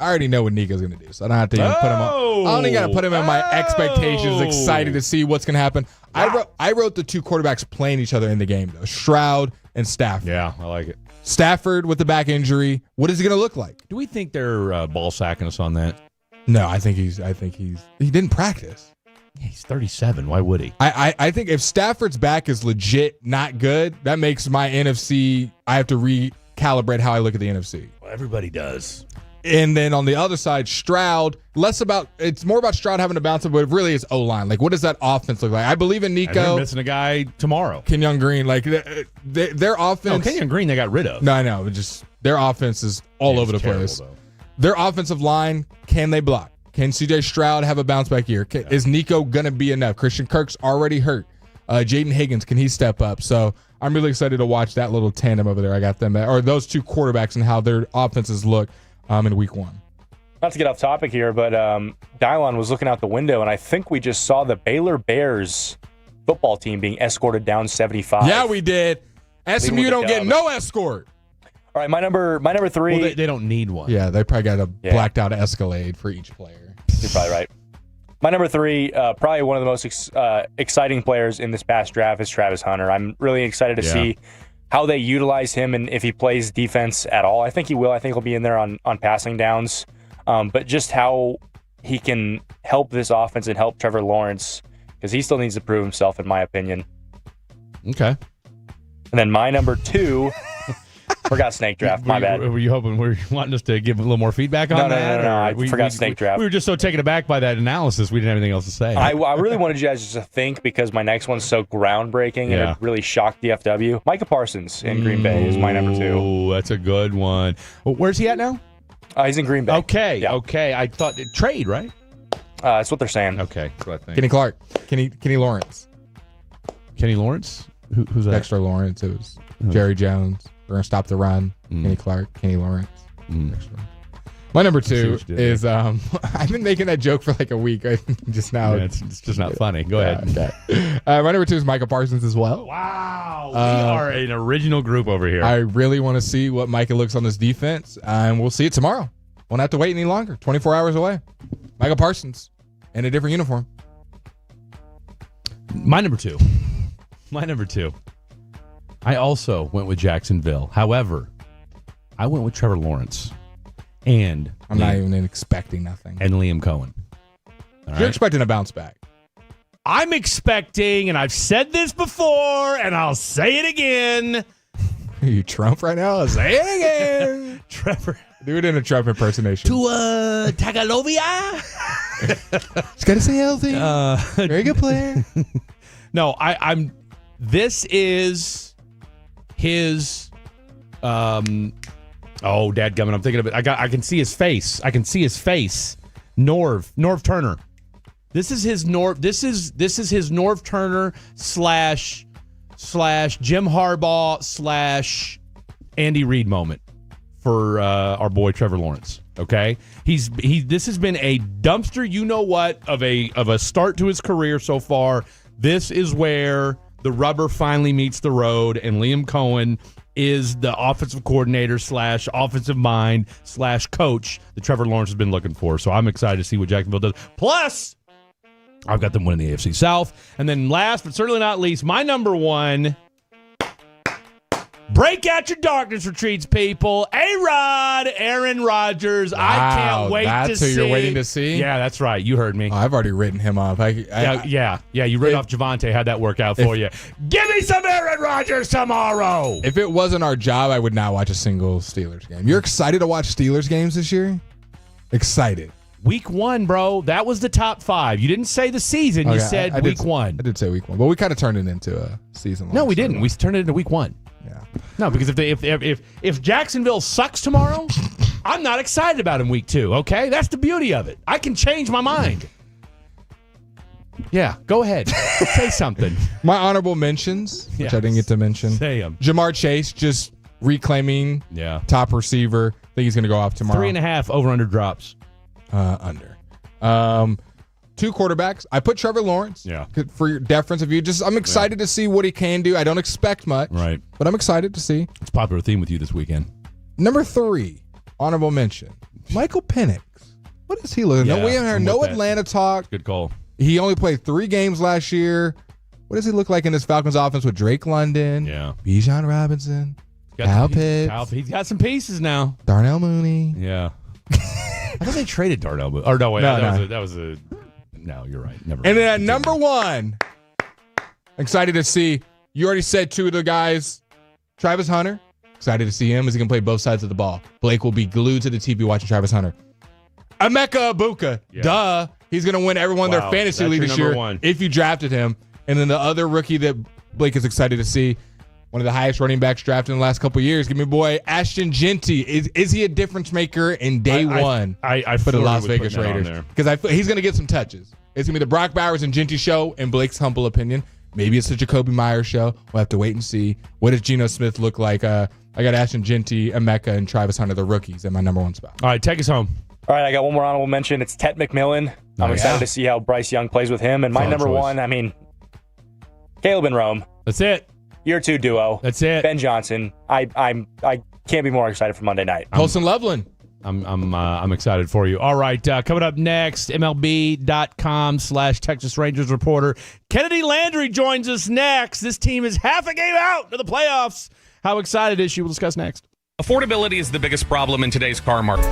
already know what Nico's going to do, so I don't have to even put him on. I only got to put him in my expectations. Excited to see what's going to happen. Wow. I wrote the 2 quarterbacks playing each other in the game, though, Stroud and Stafford. Yeah, I like it. Stafford with the back injury. What is he going to look like? Do we think they're ball sacking us on that? No, I think he didn't practice. Yeah, he's 37. Why would he? I think if Stafford's back is legit not good, that makes my NFC, I have to recalibrate how I look at the NFC. Well, everybody does. And then on the other side, Stroud, it's more about Stroud having to bounce, but it really is O-line. Like, what does that offense look like? I believe in Nico. And they're missing a guy tomorrow. Kenyon Green. Like, their offense. No, Kenyon Green they got rid of. No, I know. Just their offense is all over the place. Though. Their offensive line, can they block? Can CJ Stroud have a bounce back year? Is Nico going to be enough? Christian Kirk's already hurt. Jaden Higgins, can he step up? So I'm really excited to watch that little tandem over there. I got them, or those two quarterbacks and how their offenses look in week 1. Not to get off topic here, but Dylon was looking out the window, and I think we just saw the Baylor Bears football team being escorted down 75. Yeah, we did. SMU don't get no escort. All right, my number 3. Well, they don't need one. Yeah, they probably got a blacked out Escalade for each player. You're probably right. My number 3, probably one of the most exciting players in this past draft is Travis Hunter. I'm really excited to see how they utilize him and if he plays defense at all. I think he will. I think he'll be in there on passing downs. But just how he can help this offense and help Trevor Lawrence, because he still needs to prove himself, in my opinion. Okay. And then my number 2... Forgot snake draft. My bad. Were you wanting us to give a little more feedback on that? No. I forgot snake draft. We were just so taken aback by that analysis, we didn't have anything else to say. I really wanted you guys just to think, because my next one's so groundbreaking and it really shocked DFW. Micah Parsons in Green Bay is my number 2. Oh, that's a good one. Where's he at now? He's in Green Bay. Okay. I thought trade, right? That's what they're saying. Okay. That's what I think. Kenny Clark. Kenny Lawrence. Kenny Lawrence? Who's that? Dexter Lawrence. It was Jerry Jones. We're going to stop the run. Kenny Clark, Kenny Lawrence. My number 2 is, I've been making that joke for like a week just now. Yeah, it's just not funny. Go ahead. Okay. My number 2 is Micah Parsons as well. Wow. We are an original group over here. I really want to see what Micah looks on this defense, and we'll see it tomorrow. Won't have to wait any longer. 24 hours away. Micah Parsons in a different uniform. My number 2. I also went with Jacksonville. However, I went with Trevor Lawrence. And I'm not even expecting nothing. And Liam Cohen. You're expecting a bounce back. I'm expecting, and I've said this before, and I'll say it again. Are you Trump right now? Say it again. Trevor. Do it in a Trump impersonation. To Tagovailoa. Just got to stay healthy. Very good player. No, I'm. This is his. Dadgummit, I'm thinking of it. I can see his face. Norv Turner. This is his Norv. This is his Norv Turner slash Jim Harbaugh / Andy Reid moment for our boy Trevor Lawrence. Okay, this has been a dumpster, you know what, of a start to his career so far. This is where the rubber finally meets the road, and Liam Cohen is the offensive coordinator / offensive mind / coach that Trevor Lawrence has been looking for. So I'm excited to see what Jacksonville does. Plus, I've got them winning the AFC South. And then last but certainly not least, my number 1. Break out your darkness retreats, people. A-Rod, Aaron Rodgers. Wow, I can't wait to see. That's who you're waiting to see? Yeah, that's right. You heard me. Oh, I've already written him off. Yeah. You wrote off Javante. How'd that work out for you? Give me some Aaron Rodgers tomorrow. If it wasn't our job, I would not watch a single Steelers game. You're excited to watch Steelers games this year? Excited. Week 1, bro. That was the top 5. You didn't say the season. You said week 1. I did say week 1, but we kind of turned it into a season. No, we didn't. We turned it into week 1. Yeah. No, because if Jacksonville sucks tomorrow, I'm not excited about him week 2. Okay, that's the beauty of it. I can change my mind. Yeah, go ahead. Say something. My honorable mentions, which I didn't get to mention. Say them. Jamar Chase just reclaiming top receiver. I think he's going to go off tomorrow. 3.5 over/under drops. Under. 2 quarterbacks. I put Trevor Lawrence. Yeah. For your deference of you. I'm excited to see what he can do. I don't expect much. Right. But I'm excited to see. It's a popular theme with you this weekend. Number 3, honorable mention. Michael Penix. What is he looking? Yeah, we haven't heard no Atlanta talk. Good call. He only played 3 games last year. What does he look like in this Falcons offense with Drake London? Yeah. Bijan Robinson. Kyle Pitts. He's got some pieces now. Darnell Mooney. Yeah. I thought they traded Darnell Mooney. Or no, wait. That was a. No, you're right. Never. And then at number 1, excited to see. You already said 2 of the guys. Travis Hunter. Excited to see him. Is he going to play both sides of the ball? Blake will be glued to the TV watching Travis Hunter. Emeka Ibuka. Yeah. Duh. He's going to win everyone their fantasy league this year if you drafted him. And then the other rookie that Blake is excited to see, one of the highest running backs drafted in the last couple of years. Give me boy Ashton Genty. Is he a difference maker in day one for the Las Vegas Raiders? Because he's going to get some touches. It's going to be the Brock Bowers and Genty show, in Blake's humble opinion. Maybe it's the Jacoby Myers show. We'll have to wait and see. What does Geno Smith look like? I got Ashton Genty, Emeka, and Travis Hunter, the rookies, at my number 1 spot. All right, take us home. All right, I got one more honorable mention. It's Ted McMillan. I'm excited to see how Bryce Young plays with him. And my number 1, I mean, Caleb and Rome. That's it. Year 2 duo. That's it. Ben Johnson. I can't be more excited for Monday night. Colson Loveland. I'm excited for you. All right, coming up next, MLB.com/Texas Rangers reporter Kennedy Landry joins us next. This team is half a game out to the playoffs. How excited is she? We'll discuss next. Affordability is the biggest problem in today's car market.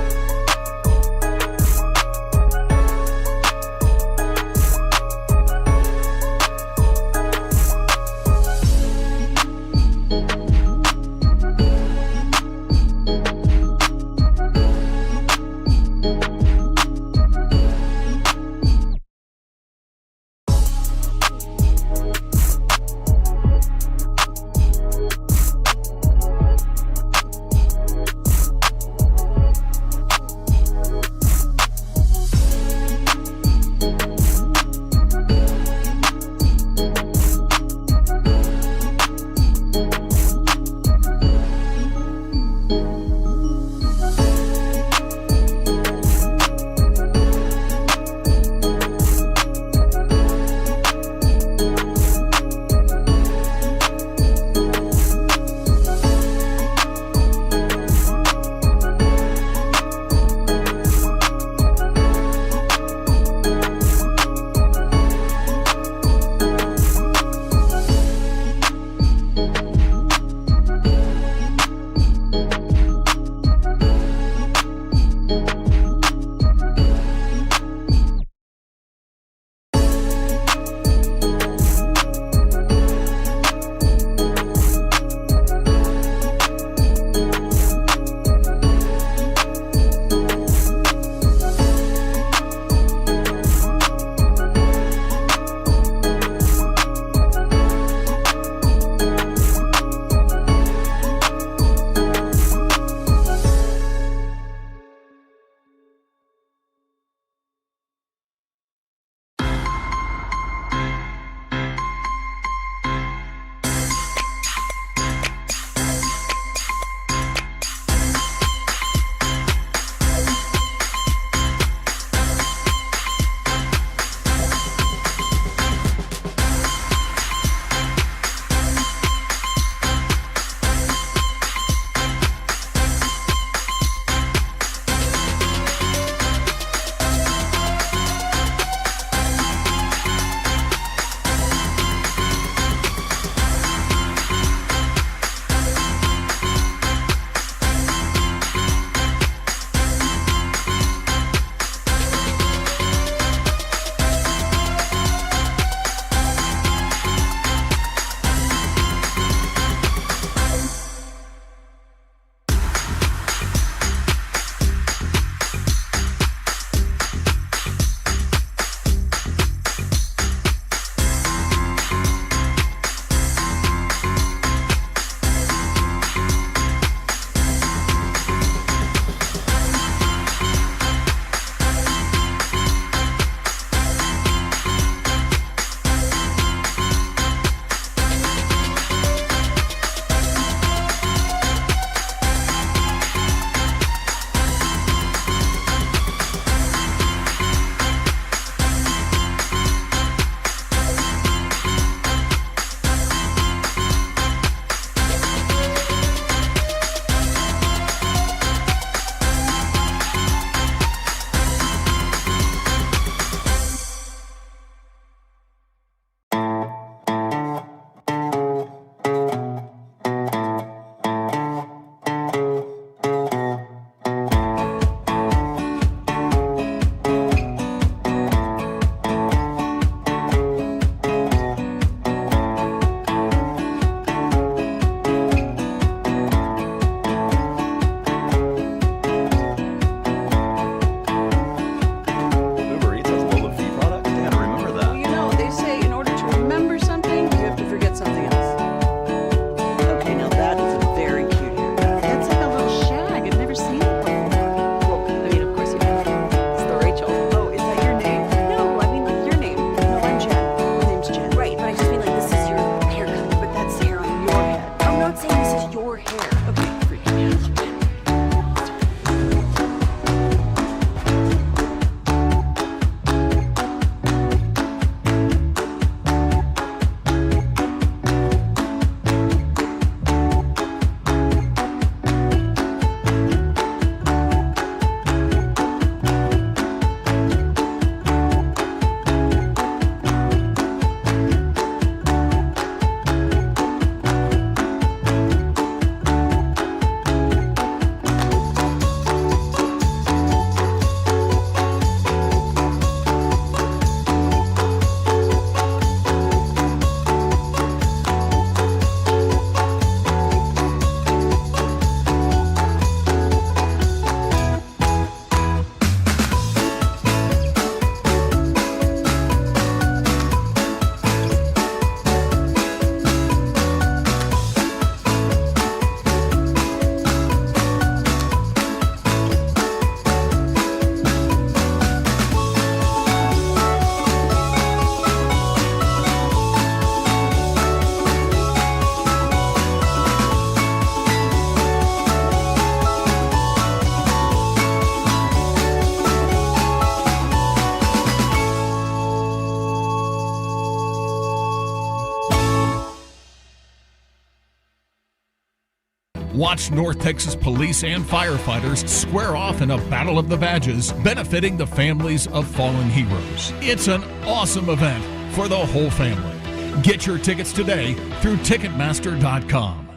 Watch North Texas police and firefighters square off in a battle of the badges, benefiting the families of fallen heroes. It's an awesome event for the whole family. Get your tickets today through Ticketmaster.com.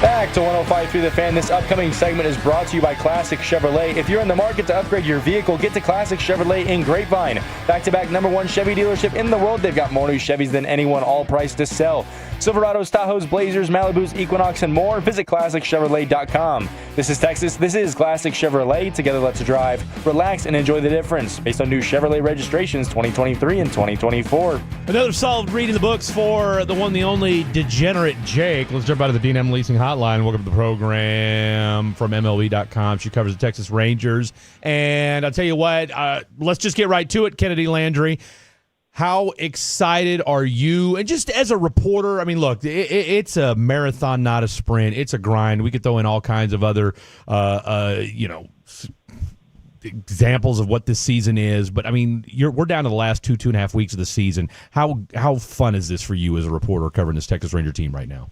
Back to 105.3 The Fan. This upcoming segment is brought to you by Classic Chevrolet. If you're in the market to upgrade your vehicle, get to Classic Chevrolet in Grapevine. Back-to-back #1 Chevy dealership in the world. They've got more new Chevys than anyone, all priced to sell. Silverados, Tahoes, Blazers, Malibus, Equinox, and more. Visit ClassicChevrolet.com. This is Texas. This is Classic Chevrolet. Together, let's drive, relax, and enjoy the difference. Based on new Chevrolet registrations 2023 and 2024. Another solid read in the books for the one, the only degenerate Jake. Let's jump out of the D&M Leasing Hotline. Welcome to the program from MLB.com. She covers the Texas Rangers. And I'll tell you what, let's just get right to it, Kennedy Landry. How excited are you? And just as a reporter, I mean, look, it's a marathon, not a sprint. It's a grind. We could throw in all kinds of other, examples of what this season is. But, I mean, we're down to the last 2.5 weeks of the season. How fun is this for you as a reporter covering this Texas Ranger team right now?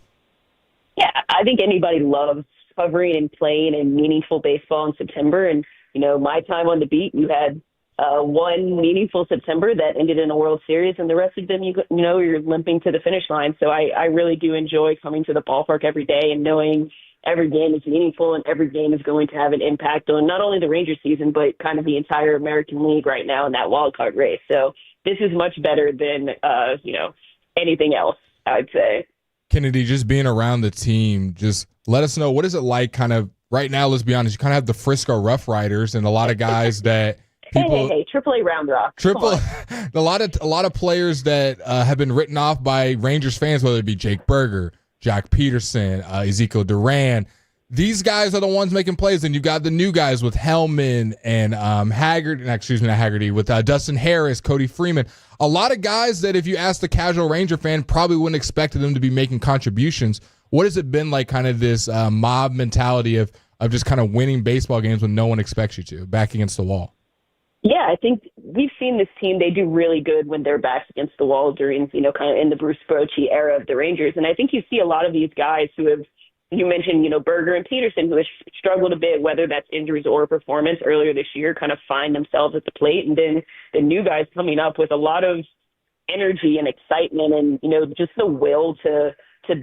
Yeah, I think anybody loves covering and playing in meaningful baseball in September. And, my time on the beat, you had one meaningful September that ended in a World Series, and the rest of them, you're limping to the finish line. So I really do enjoy coming to the ballpark every day and knowing every game is meaningful and every game is going to have an impact on not only the Ranger season, but kind of the entire American League right now in that wild card race. So this is much better than, anything else, I'd say. Kennedy, just being around the team, just let us know, what is it like kind of right now? Let's be honest, you kind of have the Frisco Rough Riders and a lot of guys that people, hey, AAA Round Rock. a lot of players that have been written off by Rangers fans, whether it be Jake Berger, Jack Peterson, Ezekiel Duran. These guys are the ones making plays, and you've got the new guys with Hellman and Haggerty, with Dustin Harris, Cody Freeman. A lot of guys that if you ask the casual Ranger fan, probably wouldn't expect them to be making contributions. What has it been like, kind of this mob mentality of just kind of winning baseball games when no one expects you to, back against the wall? Yeah, I think we've seen this team. They do really good when they're backs against the wall during, kind of in the Bruce Bochy era of the Rangers. And I think you see a lot of these guys who have, you mentioned, Berger and Peterson, who have struggled a bit, whether that's injuries or performance earlier this year, kind of find themselves at the plate. And then the new guys coming up with a lot of energy and excitement and, just the will to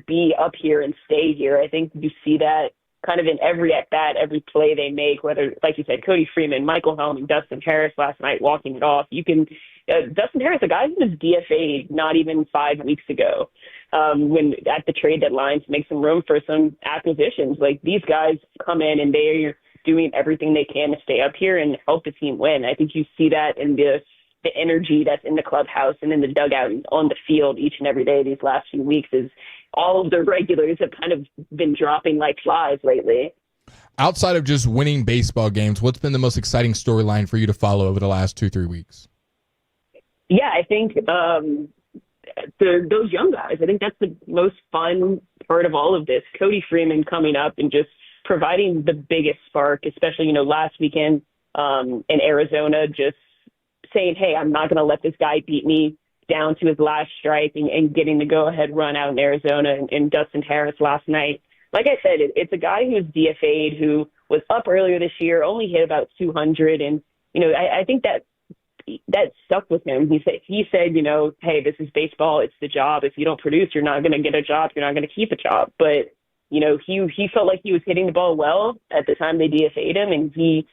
be up here and stay here. I think you see that kind of in every at-bat, every play they make, whether, like you said, Cody Freeman, Michael Hellman, Dustin Harris last night walking it off. Dustin Harris, a guy who was DFA'd not even 5 weeks ago, when at the trade deadline to make some room for some acquisitions. Like, these guys come in and they're doing everything they can to stay up here and help the team win. I think you see that in the energy that's in the clubhouse and in the dugout and on the field each and every day these last few weeks is all of the regulars have kind of been dropping like flies lately. Outside of just winning baseball games, what's been the most exciting storyline for you to follow over the last 2-3 weeks? Yeah, I think those young guys, I think that's the most fun part of all of this. Cody Freeman coming up and just providing the biggest spark, especially, last weekend in Arizona, just saying, hey, I'm not going to let this guy beat me down to his last strike and getting the go-ahead run out in Arizona and Dustin Harris last night. Like I said, it's a guy who was DFA'd, who was up earlier this year, only hit about 200. And, I think that stuck with him. He said, hey, this is baseball. It's the job. If you don't produce, you're not going to get a job. You're not going to keep a job. But, he felt like he was hitting the ball well at the time they DFA'd him, and he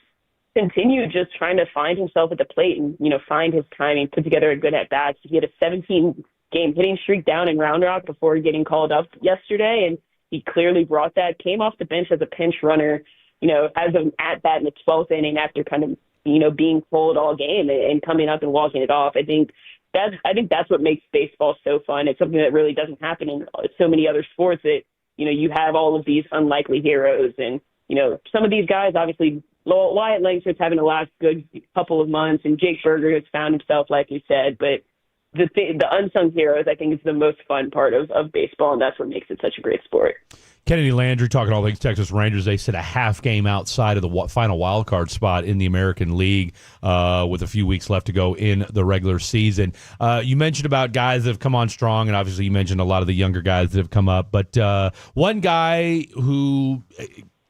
continued just trying to find himself at the plate and, find his timing, put together a good at-bat. He had a 17-game hitting streak down in Round Rock before getting called up yesterday, and he clearly brought that, came off the bench as a pinch runner, as an at-bat in the 12th inning after kind of, being pulled all game and coming up and walking it off. I think that's what makes baseball so fun. It's something that really doesn't happen in so many other sports that, you have all of these unlikely heroes. And, some of these guys, obviously, Wyatt Langford's having the last good couple of months, and Jake Berger has found himself, like you said. But the unsung heroes, I think, is the most fun part of baseball, and that's what makes it such a great sport. Kennedy Landry talking all things Texas Rangers. They sit a half game outside of the final wild card spot in the American League with a few weeks left to go in the regular season. You mentioned about guys that have come on strong, and obviously you mentioned a lot of the younger guys that have come up. But one guy who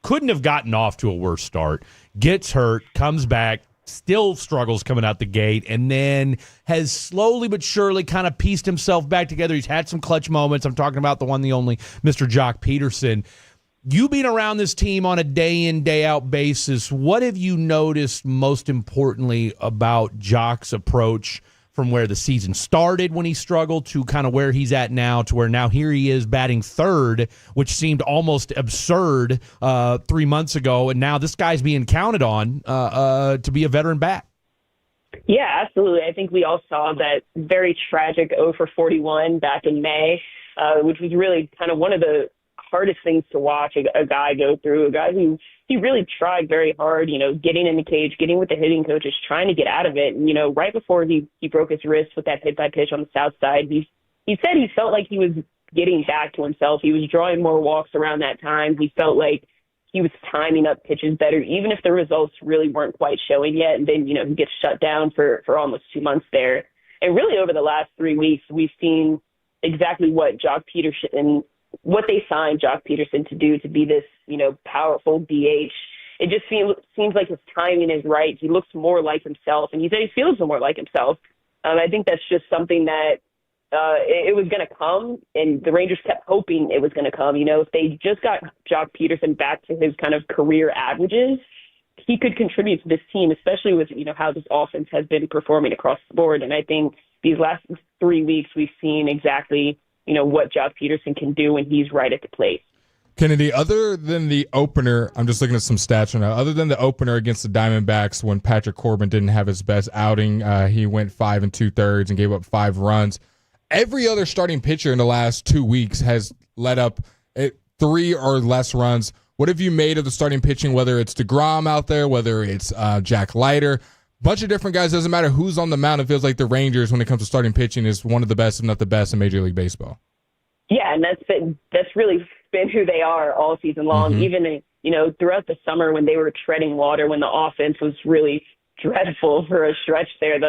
couldn't have gotten off to a worse start gets hurt, comes back, still struggles coming out the gate, and then has slowly but surely kind of pieced himself back together. He's had some clutch moments. I'm talking about the one, the only, Mr. Jock Peterson. You being around this team on a day-in, day-out basis, what have you noticed most importantly about Jock's approach from where the season started when he struggled to kind of where he's at now, to where now here he is batting third, which seemed almost absurd 3 months ago, and now this guy's being counted on to be a veteran bat? Yeah, absolutely. I think we all saw that very tragic 0 for 41 back in May, which was really kind of one of the hardest things to watch a guy go through, a guy who he really tried very hard, getting in the cage, getting with the hitting coaches, trying to get out of it. And, right before he broke his wrist with that hit by pitch on the south side, he said he felt like he was getting back to himself. He was drawing more walks around that time. He felt like he was timing up pitches better, even if the results really weren't quite showing yet. And then, he gets shut down for almost 2 months there. And really over the last 3 weeks, we've seen exactly what what they signed Jock Peterson to do, to be this, powerful DH. It just seems like his timing is right. He looks more like himself, and he said he feels more like himself. I think that's just something that it was going to come, and the Rangers kept hoping it was going to come. If they just got Jock Peterson back to his kind of career averages, he could contribute to this team, especially with, how this offense has been performing across the board. And I think these last 3 weeks we've seen exactly, what Jock Peterson can do when he's right at the plate. Kennedy, other than the opener, I'm just looking at some stats right now. Other than the opener against the Diamondbacks when Patrick Corbin didn't have his best outing, he went 5 2/3 and gave up 5 runs. Every other starting pitcher in the last 2 weeks has let up 3 or less runs. What have you made of the starting pitching, whether it's DeGrom out there, whether it's Jack Leiter, bunch of different guys, doesn't matter who's on the mound. It feels like the Rangers, when it comes to starting pitching, is one of the best, if not the best, in Major League Baseball. Yeah, and that's really been who they are all season long. Mm-hmm. Even, throughout the summer when they were treading water, when the offense was really dreadful for a stretch there,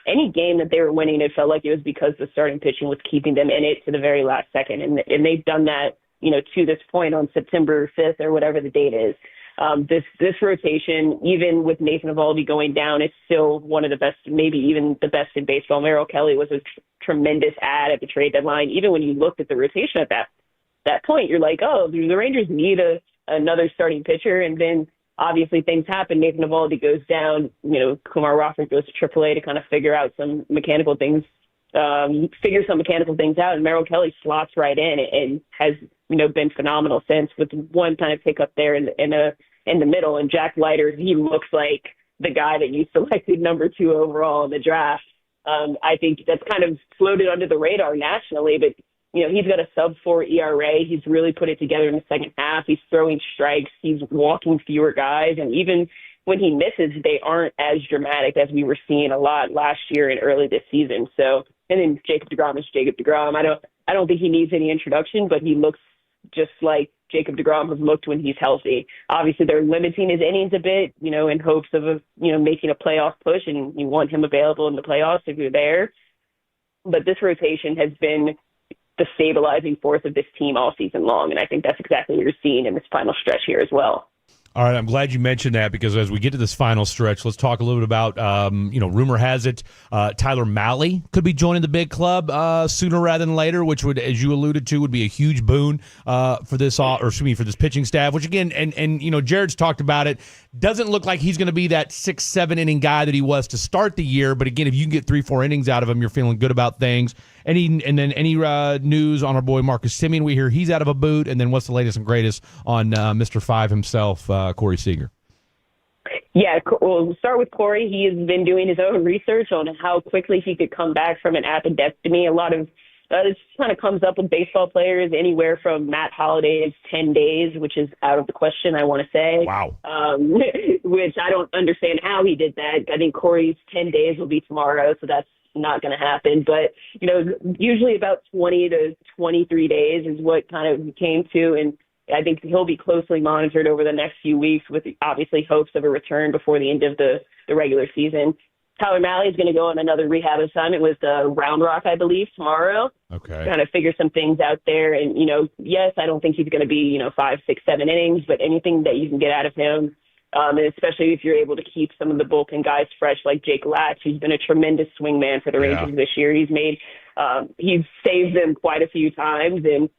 any game that they were winning, it felt like it was because the starting pitching was keeping them in it to the very last second. And they've done that, to this point on September 5th or whatever the date is. This rotation, even with Nathan Eovaldi going down, is still one of the best, maybe even the best in baseball. Merrill Kelly was a tremendous add at the trade deadline. Even when you looked at the rotation at that point, you're like, oh, the Rangers need another starting pitcher. And then obviously things happen. Nathan Eovaldi goes down. Kumar Rocker goes to AAA to kind of figure out some mechanical things, out. And Merrill Kelly slots right in and has been phenomenal since, with one kind of hiccup there in the middle. And Jack Leiter, he looks like the guy that you selected number 2 overall in the draft. I think that's kind of floated under the radar nationally, but he's got a sub-4 ERA. He's really put it together in the second half. He's throwing strikes. He's walking fewer guys, and even when he misses, they aren't as dramatic as we were seeing a lot last year and early this season. So, and then Jacob deGrom is Jacob deGrom. I don't think he needs any introduction, but he looks just like Jacob deGrom has looked when he's healthy. Obviously, they're limiting his innings a bit, in hopes of making a playoff push, and you want him available in the playoffs if you're there. But this rotation has been the stabilizing force of this team all season long, and I think that's exactly what you're seeing in this final stretch here as well. All right, I'm glad you mentioned that, because as we get to this final stretch, let's talk a little bit about, rumor has it Tyler Mahle could be joining the big club sooner rather than later, which would, as you alluded to, would be a huge boon for this pitching staff. Which again, and Jared's talked about it. Doesn't look like he's going to be that 6-7 inning guy that he was to start the year. But again, if you can get 3-4 innings out of him, you're feeling good about things. Any news on our boy Marcus Semien? We hear he's out of a boot. And then what's the latest and greatest on Mr. 5 himself, Corey Seager? Yeah, we'll start with Corey. He has been doing his own research on how quickly he could come back from an appendectomy. A lot of this kind of comes up with baseball players, anywhere from Matt Holliday's 10 days, which is out of the question, I want to say. Wow. Which I don't understand how he did that. I think Corey's 10 days will be tomorrow, so that's not going to happen. But, usually about 20 to 23 days is what kind of came to. And I think he'll be closely monitored over the next few weeks with obviously hopes of a return before the end of the regular season. Tyler Malley is going to go on another rehab assignment with Round Rock, I believe, tomorrow. Okay. Kind of figure some things out there. And, yes, I don't think he's going to be, 5, 6, 7 innings, but anything that you can get out of him, and especially if you're able to keep some of the bullpen guys fresh, like Jake Latch, who's been a tremendous swingman for the Rangers this year. He's saved them quite a few times. And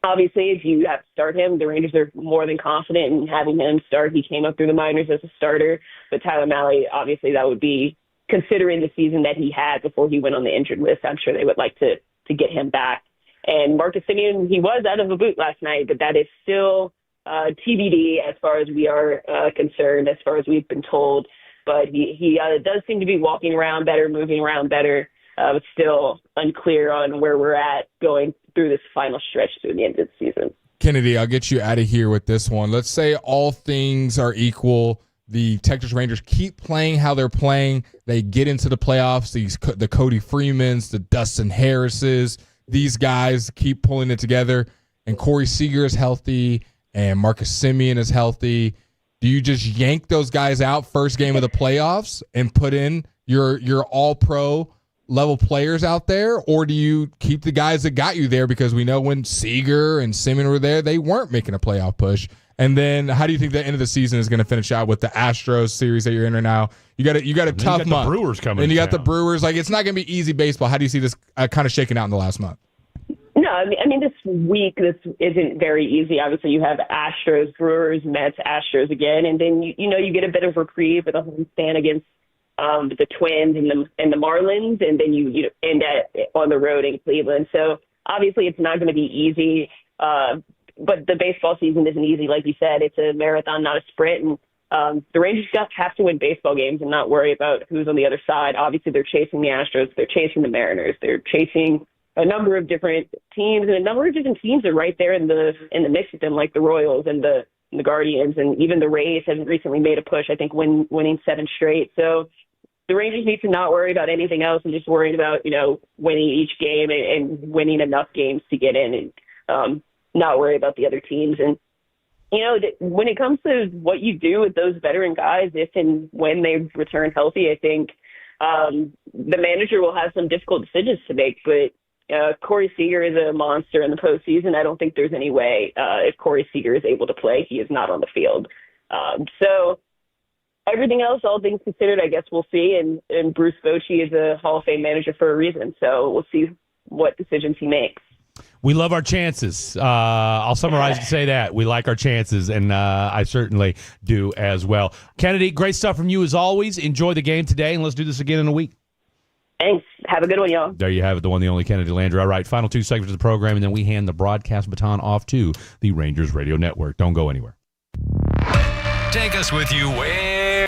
obviously, if you have to start him, the Rangers are more than confident in having him start. He came up through the minors as a starter. But Tyler Malley, obviously, that would be considering the season that he had before he went on the injured list. I'm sure they would like to get him back. And Marcus Semien, he was out of a boot last night, but that is still TBD as far as we are concerned, as far as we've been told. But he does seem to be walking around better, moving around better, but still unclear on where we're at going through this final stretch through the end of the season. Kennedy, I'll get you out of here with this one. Let's say all things are equal. The Texas Rangers keep playing how they're playing. They get into the playoffs. The Cody Freemans, the Dustin Harrises, these guys keep pulling it together. And Corey Seager is healthy, and Marcus Semien is healthy. Do you just yank those guys out first game of the playoffs and put in your all-pro level players out there, or do you keep the guys that got you there? Because we know when Seager and Semien were there, they weren't making a playoff push. And then how do you think the end of the season is going to finish out with the Astros series that you're in right now? You got a tough month. The Brewers coming. And you got the Brewers. Like, it's not going to be easy baseball. How do you see this kind of shaking out in the last month? No, I mean this week, this isn't very easy. Obviously, you have Astros, Brewers, Mets, Astros again, and then you get a bit of reprieve with a home stand against the Twins and the Marlins, and then you end on the road in Cleveland. So obviously, it's not going to be easy. But the baseball season isn't easy, like you said. It's a marathon, not a sprint. And the Rangers have to win baseball games and not worry about who's on the other side. Obviously, they're chasing the Astros, they're chasing the Mariners, they're chasing a number of different teams, and a number of different teams are right there in the mix with them, like the Royals and the Guardians, and even the Rays have recently made a push, I think, winning 7 straight. So the Rangers need to not worry about anything else and just worry about, winning each game and winning enough games to get in, and not worry about the other teams. And, when it comes to what you do with those veteran guys, if and when they return healthy, I think the manager will have some difficult decisions to make. But Corey Seager is a monster in the postseason. I don't think there's any way if Corey Seager is able to play, he is not on the field. So everything else, all things considered, I guess we'll see. And Bruce Bochy is a Hall of Fame manager for a reason. So we'll see what decisions he makes. We love our chances. I'll summarize and say that. We like our chances, and I certainly do as well. Kennedy, great stuff from you as always. Enjoy the game today, and let's do this again in a week. Thanks. Have a good one, y'all. There you have it, the one, the only Kennedy Landry. All right, final 2 segments of the program, and then we hand the broadcast baton off to the Rangers Radio Network. Don't go anywhere. Take us with you where...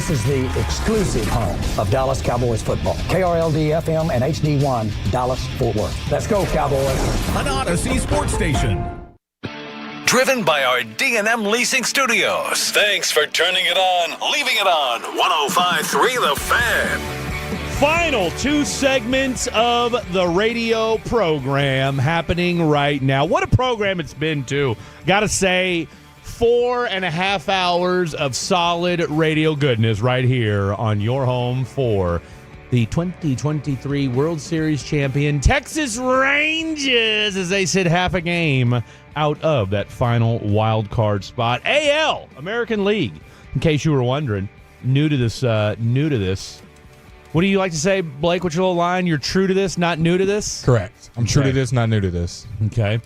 This is the exclusive home of Dallas Cowboys football. KRLD-FM and HD1, Dallas, Fort Worth. Let's go, Cowboys. An Odyssey sports station. Driven by our D&M Leasing Studios. Thanks for turning it on, leaving it on. 105.3 The Fan. Final two segments of the radio program happening right now. What a program it's been, too. Got to say, 4.5 hours of solid radio goodness right here on your home for the 2023 World Series champion Texas Rangers as they sit half a game out of that final wild card spot. AL, American League, in case you were wondering, new to this. What do you like to say, Blake? What's your little line? You're true to this, not new to this? Correct. I'm true to this, not new to this. Okay.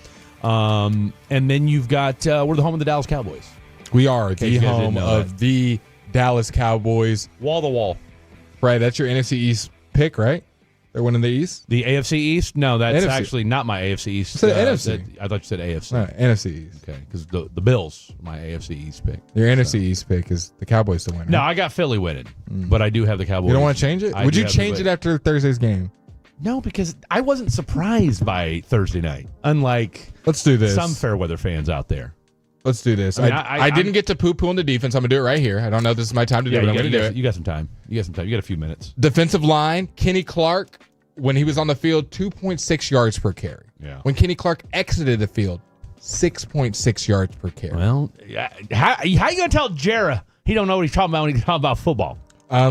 And then you've got, we're the home of the Dallas Cowboys. We are the home of the Dallas Cowboys. Wall to wall. Right, that's your NFC East pick, right? They're winning the East? The AFC East? No, that's NFC. Actually not my AFC East. You said NFC. I thought you said AFC. No, NFC East. Okay, because the Bills are my AFC East pick. Your NFC East pick is the Cowboys to win. No, I got Philly winning, but I do have the Cowboys. You don't want to change it? Would you change it after Thursday's game? No, because I wasn't surprised by Thursday night, unlike Let's do this. some fair weather fans out there. Let's do this. I didn't get to poo-poo on the defense. I'm going to do it right here. I don't know if this is my time to do it, but I'm going to do it. You got some time. You got a few minutes. Defensive line, Kenny Clark, when he was on the field, 2.6 yards per carry. Yeah. When Kenny Clark exited the field, 6.6 yards per carry. Well, how you going to tell Jarrah he don't know what he's talking about when he's talking about football?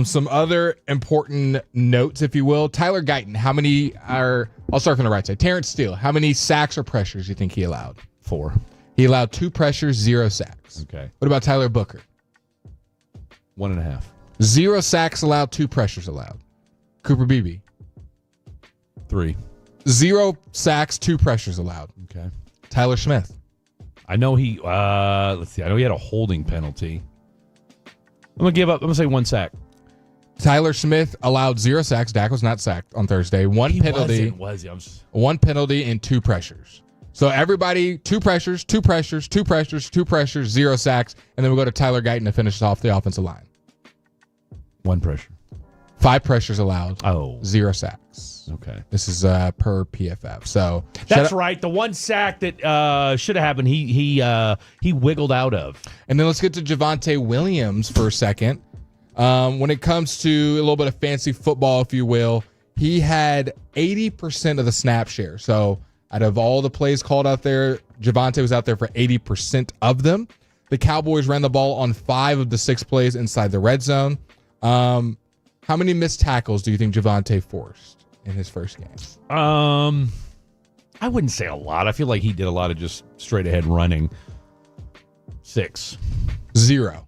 Some other important notes, if you will. Tyler Guyton, how many are... I'll start from the right side. Terrence Steele, how many sacks or pressures do you think he allowed? 4. He allowed 2 pressures, 0 sacks. Okay. What about Tyler Booker? 1.5. 0 sacks allowed, 2 pressures allowed. Cooper Beebe? 3. 0 sacks, 2 pressures allowed. Okay. Tyler Smith? I know he, let's see, I know he had a holding penalty. I'm going to say 1 sack. Tyler Smith allowed 0 sacks. Dak was not sacked on Thursday. One penalty. One penalty and 2 pressures. So everybody, 2 pressures, 2 pressures, 2 pressures, 2 pressures, 0 sacks, and then we go to Tyler Guyton to finish off the offensive line. 1 pressure. 5 pressures allowed. 0 sacks. Okay. This is per PFF. So that's right. The 1 sack that should have happened, he wiggled out of. And then let's get to Javonte Williams for a second. When it comes to a little bit of fancy football, if you will, he had 80% of the snap share. So out of all the plays called out there, Javonte was out there for 80% of them. The Cowboys ran the ball on 5 of the 6 plays inside the red zone. How many missed tackles do you think Javonte forced in his first game? I wouldn't say a lot. I feel like he did a lot of just straight ahead running. 6. 0.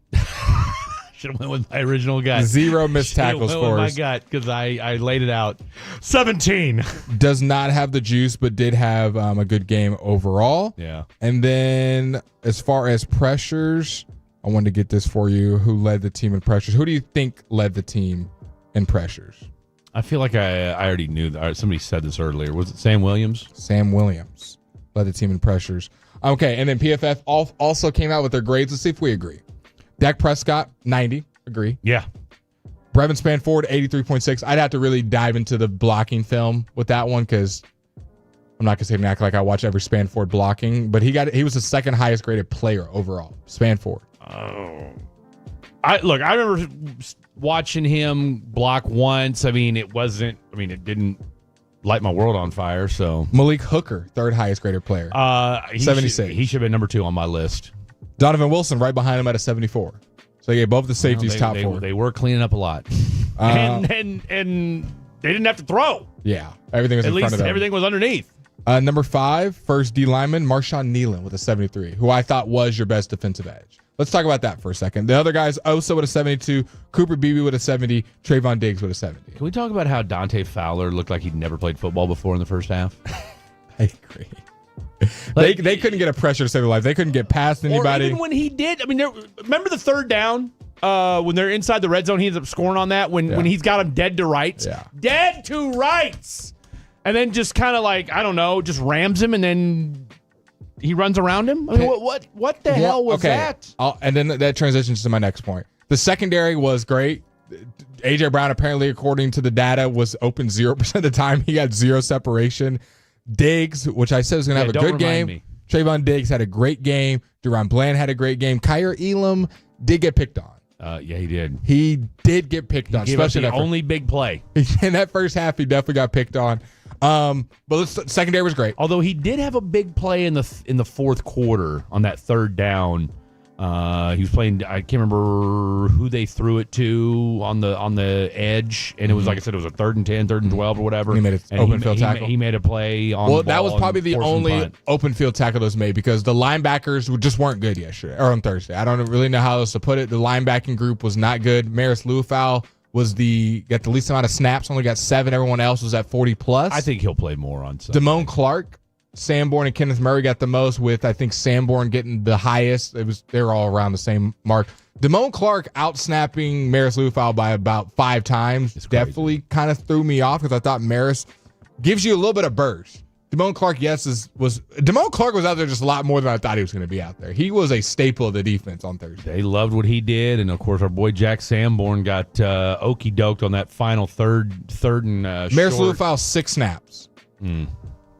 Should have went with my original gut. 0 missed tackles for my gut because I laid it out. 17. Does not have the juice, but did have a good game overall. Yeah. And then as far as pressures, I wanted to get this for you. Who led the team in pressures? Who do you think led the team in pressures? I feel like I already knew that. Somebody said this earlier. Was it Sam Williams? Sam Williams led the team in pressures. Okay, and then PFF also came out with their grades. Let's see if we agree. Dak Prescott, 90. Agree. Yeah. Brevin Spanford, 83.6. I'd have to really dive into the blocking film with that one because I'm not going to sit and act like I watch every Spanford blocking, but he was the second highest graded player overall. Spanford. Oh. I remember watching him block once. It didn't light my world on fire. So Malik Hooker, third highest graded player. 76. He should have been number 2 on my list. Donovan Wilson right behind him at a 74. So they gave both the safeties top 4. They were cleaning up a lot. And they didn't have to throw. Yeah. Everything was in front of them. Everything was underneath. Number 5, first D lineman, Marshawn Nealon with a 73, who I thought was your best defensive edge. Let's talk about that for a second. The other guys, Osa with a 72, Cooper Beebe with a 70, Trayvon Diggs with a 70. Can we talk about how Dante Fowler looked like he'd never played football before in the first half? I agree. They couldn't get a pressure to save their life. They couldn't get past anybody. Or even when he did. Remember the third down when they're inside the red zone? He ends up scoring on that when he's got him dead to rights. Yeah. Dead to rights. And then just kind of just rams him and then he runs around him. What the hell was that? And then that transitions to my next point. The secondary was great. A.J. Brown, apparently, according to the data, was open 0% of the time. He got 0 separation. Diggs, which I said was going to have a good game. Trayvon Diggs had a great game. Deron Bland had a great game. Kyer Elam did get picked on. Yeah, he did. He did get picked on. Especially the only big play. In that first half, he definitely got picked on. But the secondary was great. Although he did have a big play in the fourth quarter on that third down. He was playing. I can't remember who they threw it to on the edge, and it was like I said, it was a 3rd and 10, 3rd and 12, or whatever. He made an open field tackle. He made a play on. Well, that was probably the only open field tackle that was made because the linebackers just weren't good yesterday or on Thursday. I don't really know how else to put it. The linebacking group was not good. Maris Luafau got the least amount of snaps, only got 7. Everyone else was at 40 plus. I think he'll play more on Sunday. Damone Clark, Sanborn, and Kenneth Murray got the most, with I think Sanborn getting the highest. They were all around the same mark. Damone Clark out-snapping Maris Luafau by about 5 times definitely kind of threw me off because I thought Maris gives you a little bit of burst. Damone Clark, Damone Clark was out there just a lot more than I thought he was going to be out there. He was a staple of the defense on Thursday. They loved what he did, and of course our boy Jack Sanborn got okey-doked on that final third and Maris Luafau 6 snaps.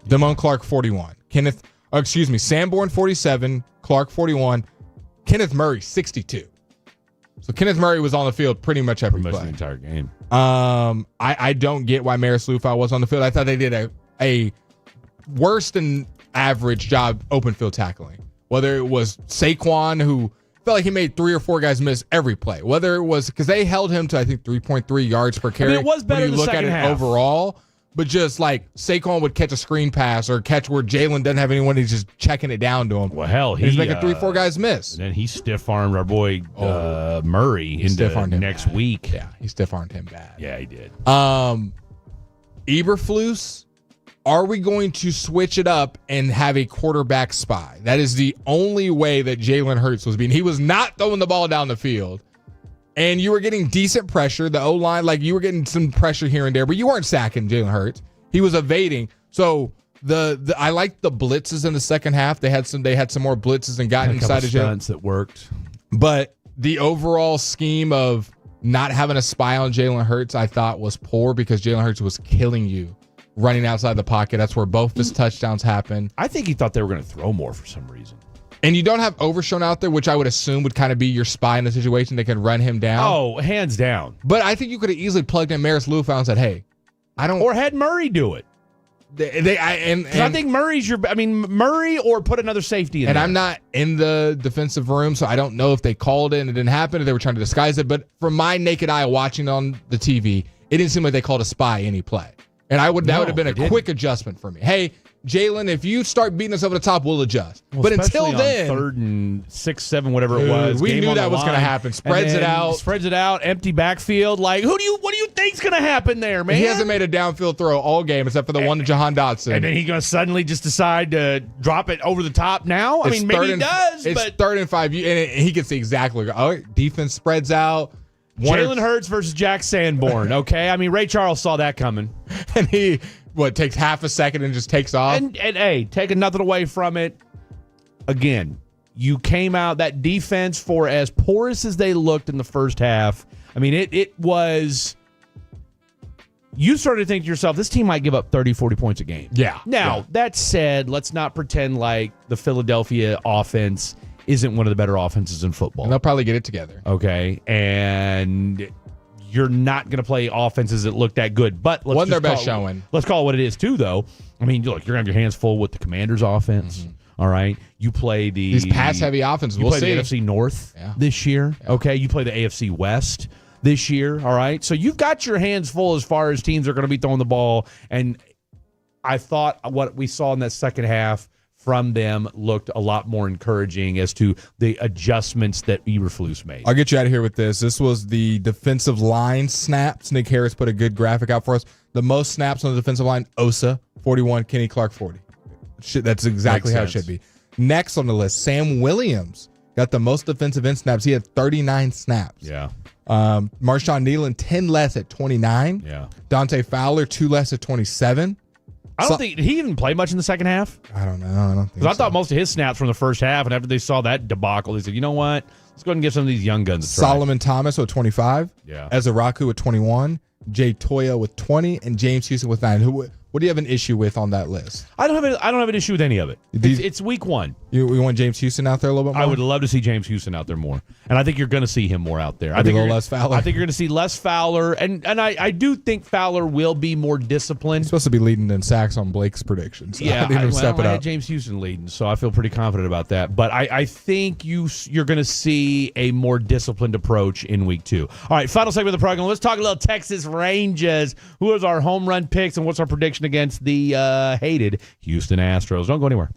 Damone Clark 41. Sanborn 47, Clark 41, Kenneth Murray 62. So Kenneth Murray was on the field pretty much every play. The entire game. I don't get why Maris Luafau was on the field. I thought they did a worse than average job open field tackling. Whether it was Saquon, who felt like he made 3 or 4 guys miss every play. Whether it was because they held him to I think 3.3 yards per carry. It was better when you look at it overall. But just like Saquon would catch a screen pass or catch where Jalen doesn't have anyone, he's just checking it down to him. Well, hell, he's making 3-4 guys miss. And then he stiff-armed our boy Murray into next week. Yeah, he stiff-armed him bad. Yeah, he did. Eberflus, are we going to switch it up and have a quarterback spy? That is the only way that Jalen Hurts was being. He was not throwing the ball down the field. And you were getting decent pressure. The O-line, you were getting some pressure here and there, but you weren't sacking Jalen Hurts. He was evading. So I liked the blitzes in the second half. They had some more blitzes and got inside of Jalen. Stunts that worked. But the overall scheme of not having a spy on Jalen Hurts, I thought was poor because Jalen Hurts was killing you running outside the pocket. That's where both his touchdowns happened. I think he thought they were going to throw more for some reason. And you don't have Overshown out there, which I would assume would kind of be your spy in the situation. They can run him down. Oh, hands down. But I think you could have easily plugged in Maris Luafau and said, hey, I don't. Or had Murray do it. I think Murray's Murray or put another safety in there. And I'm not in the defensive room, so I don't know if they called it and it didn't happen or they were trying to disguise it. But from my naked eye watching on the TV, it didn't seem like they called a spy any play. And that would have been a quick adjustment for me. Hey, Jalen, if you start beating us over the top, we'll adjust. Well, but until then, 3rd and 6, 7, whatever it was, we knew that was going to happen. Spreads it out, empty backfield. What do you think's going to happen there, man? He hasn't made a downfield throw all game except for the one to Jahan Dotson. And then he's going to suddenly just decide to drop it over the top now. Maybe he does. It's 3rd and 5, and he can see exactly. Defense spreads out. Jalen Hurts versus Jack Sanborn. Okay, Ray Charles saw that coming, and he. Takes half a second and just takes off? And hey, taking nothing away from it. Again, you came out, that defense, for as porous as they looked in the first half, it was, you started to think to yourself, this team might give up 30, 40 points a game. Yeah. Now, that said, let's not pretend like the Philadelphia offense isn't one of the better offenses in football. And they'll probably get it together. Okay, and you're not going to play offenses that look that good. But let's their best showing. Let's call it what it is, too, though. Look, you're going to have your hands full with the Commanders' offense. Mm-hmm. All right? You play these pass-heavy offenses. You play the NFC North this year. Yeah. Okay? You play the AFC West this year. All right? So you've got your hands full as far as teams are going to be throwing the ball. And I thought what we saw in that second half from them looked a lot more encouraging as to the adjustments that Eberflus made. I'll get you out of here with this. This was the defensive line snaps. Nick Harris put a good graphic out for us. The most snaps on the defensive line, Osa, 41, Kenny Clark, 40. That's exactly how it should be. Next on the list, Sam Williams got the most defensive end snaps. He had 39 snaps. Yeah. Marshawn Nealon, 10 less at 29. Yeah. Dante Fowler, 2 less at 27. I don't think, did he even play much in the second half? I don't know. I don't think so. I thought most of his snaps from the first half, and after they saw that debacle, they said, you know what? Let's go ahead and give some of these young guns a try. Solomon Thomas with 25. Yeah. Ezra with 21. Jay Toya with 20. And James Houston with 9. What do you have an issue with on that list? I don't have an issue with any of it. It's week one. We want James Houston out there a little bit more? I would love to see James Houston out there more. And I think you're going to see him more out there. Maybe a little less Fowler. I think you're going to see less Fowler. And I do think Fowler will be more disciplined. He's supposed to be leading in sacks on Blake's predictions. So Yeah, I need him to step it I had up. James Houston leading, so I feel pretty confident about that. But I think you're going to see a more disciplined approach in week 2. All right, final segment of the program. Let's talk a little Texas Rangers. Who is our home run picks, and what's our prediction against the hated Houston Astros? Don't go anywhere.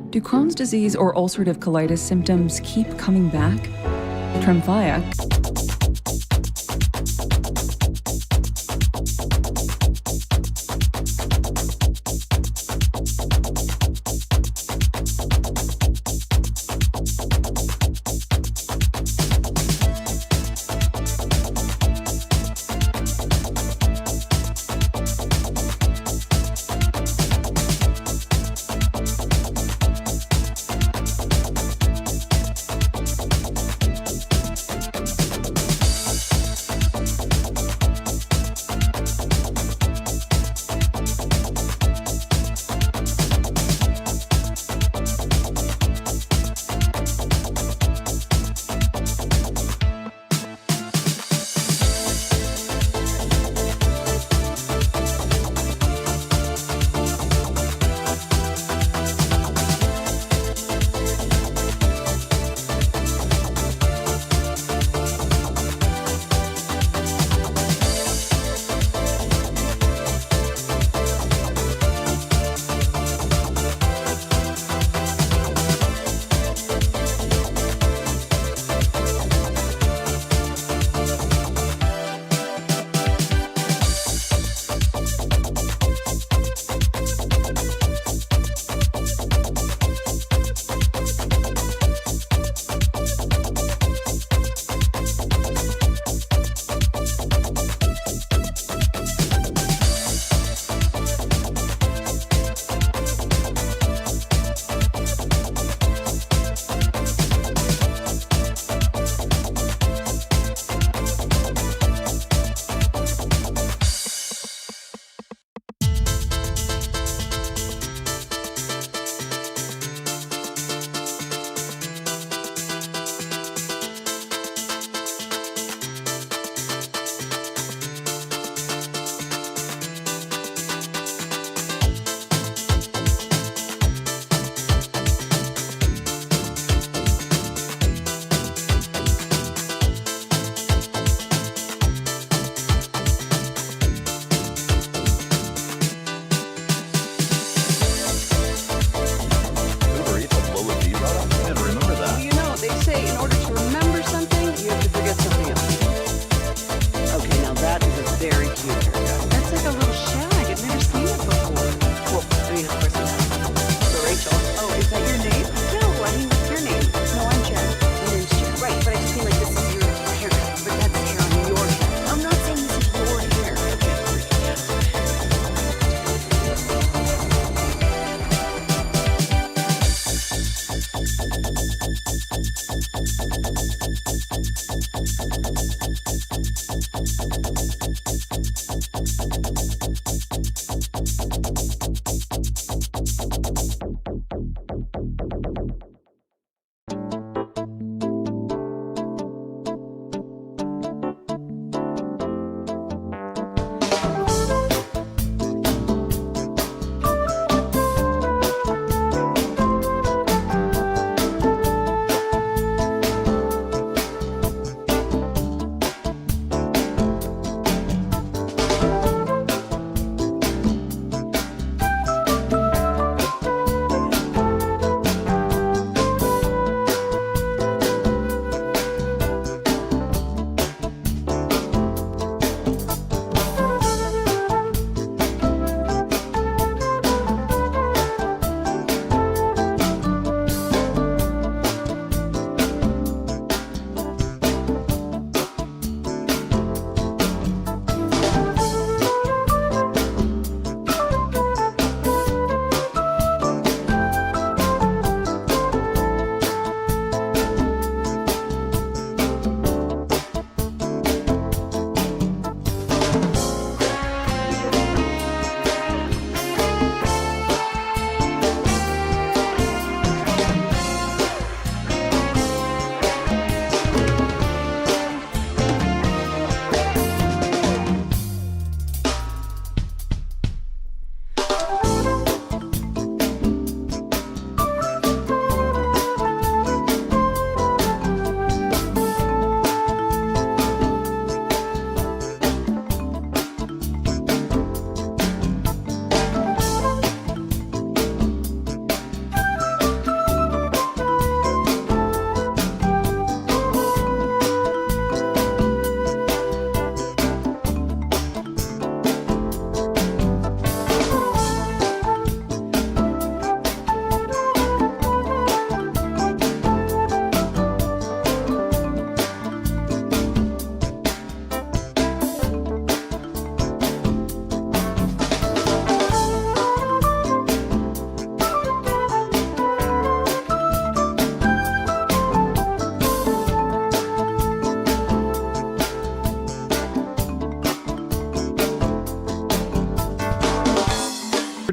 Do Crohn's disease or ulcerative colitis symptoms keep coming back? Tremfya.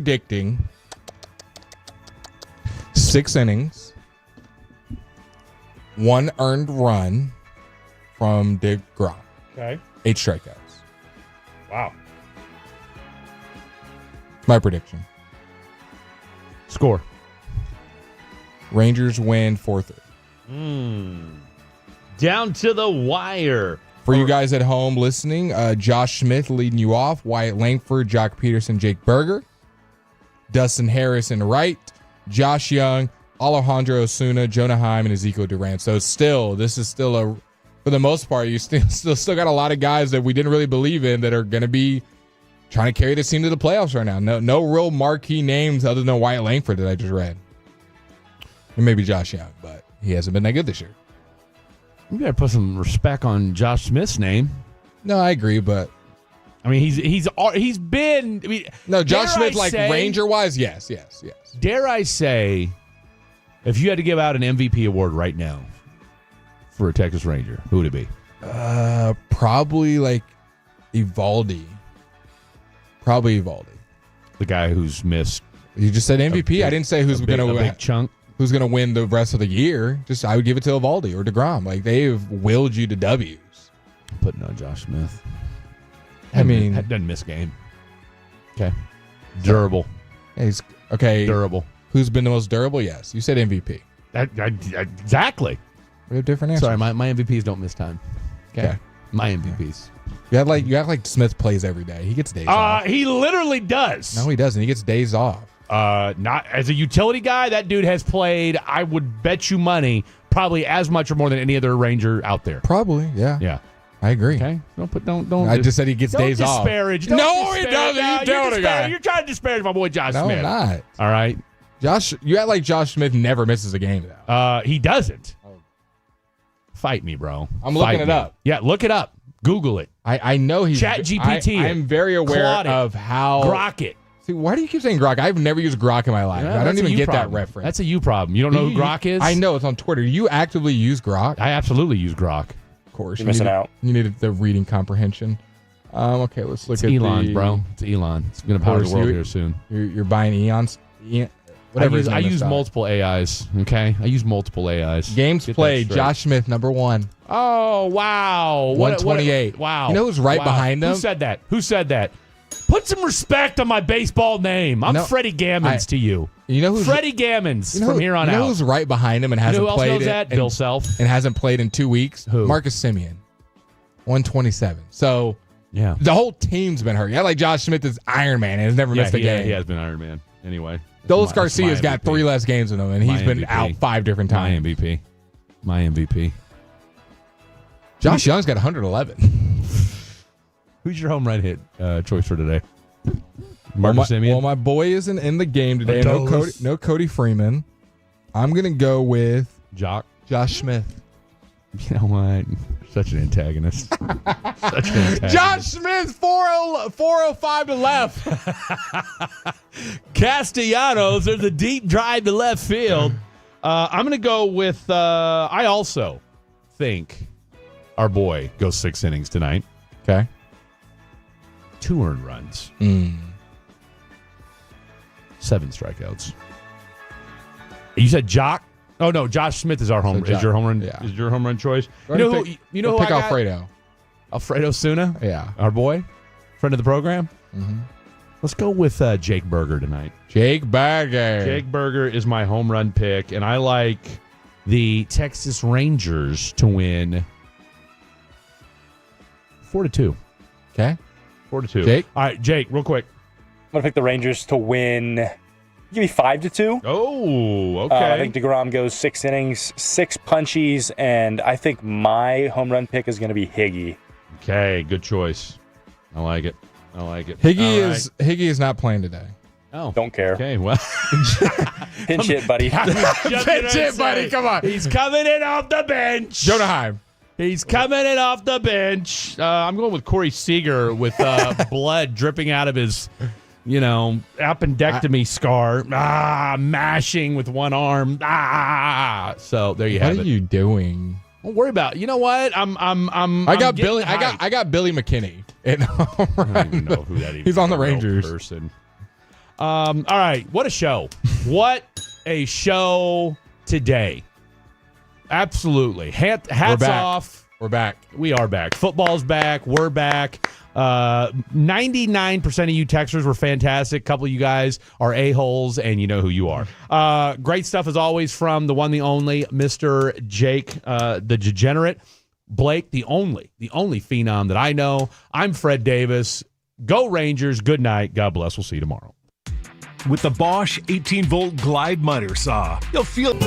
predicting 6 innings, 1 earned run from DeGrom. Okay. 8 strikeouts. Wow. My prediction. Score. Rangers win 4-3. Down to the wire. For you guys at home listening, Josh Smith leading you off, Wyatt Langford, Jock Peterson, Jake Berger, Dustin Harris in right, Josh Young, Alejandro Osuna, Jonah Heim, and Ezekiel Durant. So this is still for the most part, you still got a lot of guys that we didn't really believe in that are going to be trying to carry this team to the playoffs right now. No real marquee names other than Wyatt Langford that I just read. And maybe Josh Young, but he hasn't been that good this year. You better put some respect on Josh Smith's name. No, I agree, but I mean he's been. I mean, no, Josh Smith Ranger wise, yes. Dare I say, if you had to give out an MVP award right now for a Texas Ranger, who would it be? Probably Evaldi. Probably Evaldi. The guy who's missed. You just said MVP. I didn't say who's going to big chunk. Who's going to win the rest of the year? I would give it to Evaldi or DeGrom. They've willed you to W's. I'm putting on Josh Smith. I mean, doesn't miss game. Okay, durable. He's okay. Durable. Who's been the most durable? Yes, you said MVP. Exactly. We have different answers. Sorry, my MVPs don't miss time. Okay. My MVPs. You act like Smith plays every day. He gets days off. He literally does. No, he doesn't. He gets days off. Not as a utility guy. That dude has played, I would bet you money, probably as much or more than any other Ranger out there. Probably, yeah. Yeah. I agree. Okay. Don't. I just said he gets days off. No, he doesn't. You're trying to disparage my boy Josh Smith. No, I'm not. All right. You act like Josh Smith never misses a game, though. He doesn't. Fight me, bro. I'm looking it up. Yeah, look it up. Google it. I know he's ChatGPT. I'm very aware of how Grok it. See, why do you keep saying Grok? I've never used Grok in my life. Yeah, I don't even get problem. that reference. That's a you problem. You don't know who Grok is? I know it's on Twitter. You actively use Grok? I absolutely use Grok. Of course, you're missing out. You needed the reading comprehension. Okay, let's look it's at Elon, bro. It's Elon. It's going to power the world here soon. You're buying Eons. Whatever. I use multiple AIs. Okay, I use multiple AIs. Games played. Josh Smith, number 1. Oh wow, 128. Wow. You know who's right behind him? Who said that? Put some respect on my baseball name. I'm Freddie Gammons to you. You know who's Freddie Gammons from here on out. You know who's right behind him and hasn't played it? Bill Self. And hasn't played in 2 weeks? Who? Marcus Semien. 127. So yeah, the whole team's been hurt. Yeah, like Josh Smith is Iron Man and has never missed a game. He has been Iron Man. Anyway. Dolis Garcia's got 3 less games than him, and he's been out 5 different times. My MVP. Josh Young's got 111. Who's your home run hit choice for today? Marcus Semien? Well, my boy isn't in the game today. No Cody Freeman. I'm going to go with Josh Smith. You know what? Such an antagonist. Josh Smith, 405 to left. Castellanos, there's a deep drive to left field. I'm going to go with, I also think our boy goes 6 innings tonight. Okay. 2 earned runs. 7 strikeouts. You said Jock? Oh no, Josh Smith is our home. Is your home run? Yeah. Is your home run choice? You know who pick Alfredo. Alfredo Suna. Yeah, our boy, friend of the program. Mm-hmm. Let's go with Jake Berger tonight. Jake Berger. Jake Berger is my home run pick, and I like the Texas Rangers to win 4-2. Okay, 4-2. Jake. All right, Jake. Real quick, I'm gonna pick the Rangers to win. Give me 5-2. Oh, okay. I think DeGrom goes 6 innings, 6 punchies, and I think my home run pick is going to be Higgy. Okay, good choice. I like it. Higgy is not playing today. Oh, don't care. Okay, well, pinch hit, buddy. Pinch hit, buddy. Come on. He's coming in off the bench. Jonah Heim. He's coming in off the bench. I'm going with Corey Seager with blood dripping out of his. Appendectomy scar. Mashing with one arm. So there you have it. What are you doing? Don't worry about it. You know what? I got Billy McKinney. I don't even know who that even He's on the Rangers. Person. All right, what a show. What a show today. Absolutely. Hats off. We're back. We are back. Football's back. We're back. 99% of you texters were fantastic. A couple of you guys are a-holes, and you know who you are. Great stuff as always from the one, the only, Mr. Jake, the degenerate. Blake, the only phenom that I know. I'm Fred Davis. Go Rangers. Good night. God bless. We'll see you tomorrow. With the Bosch 18-volt Glide Miter Saw, you'll feel...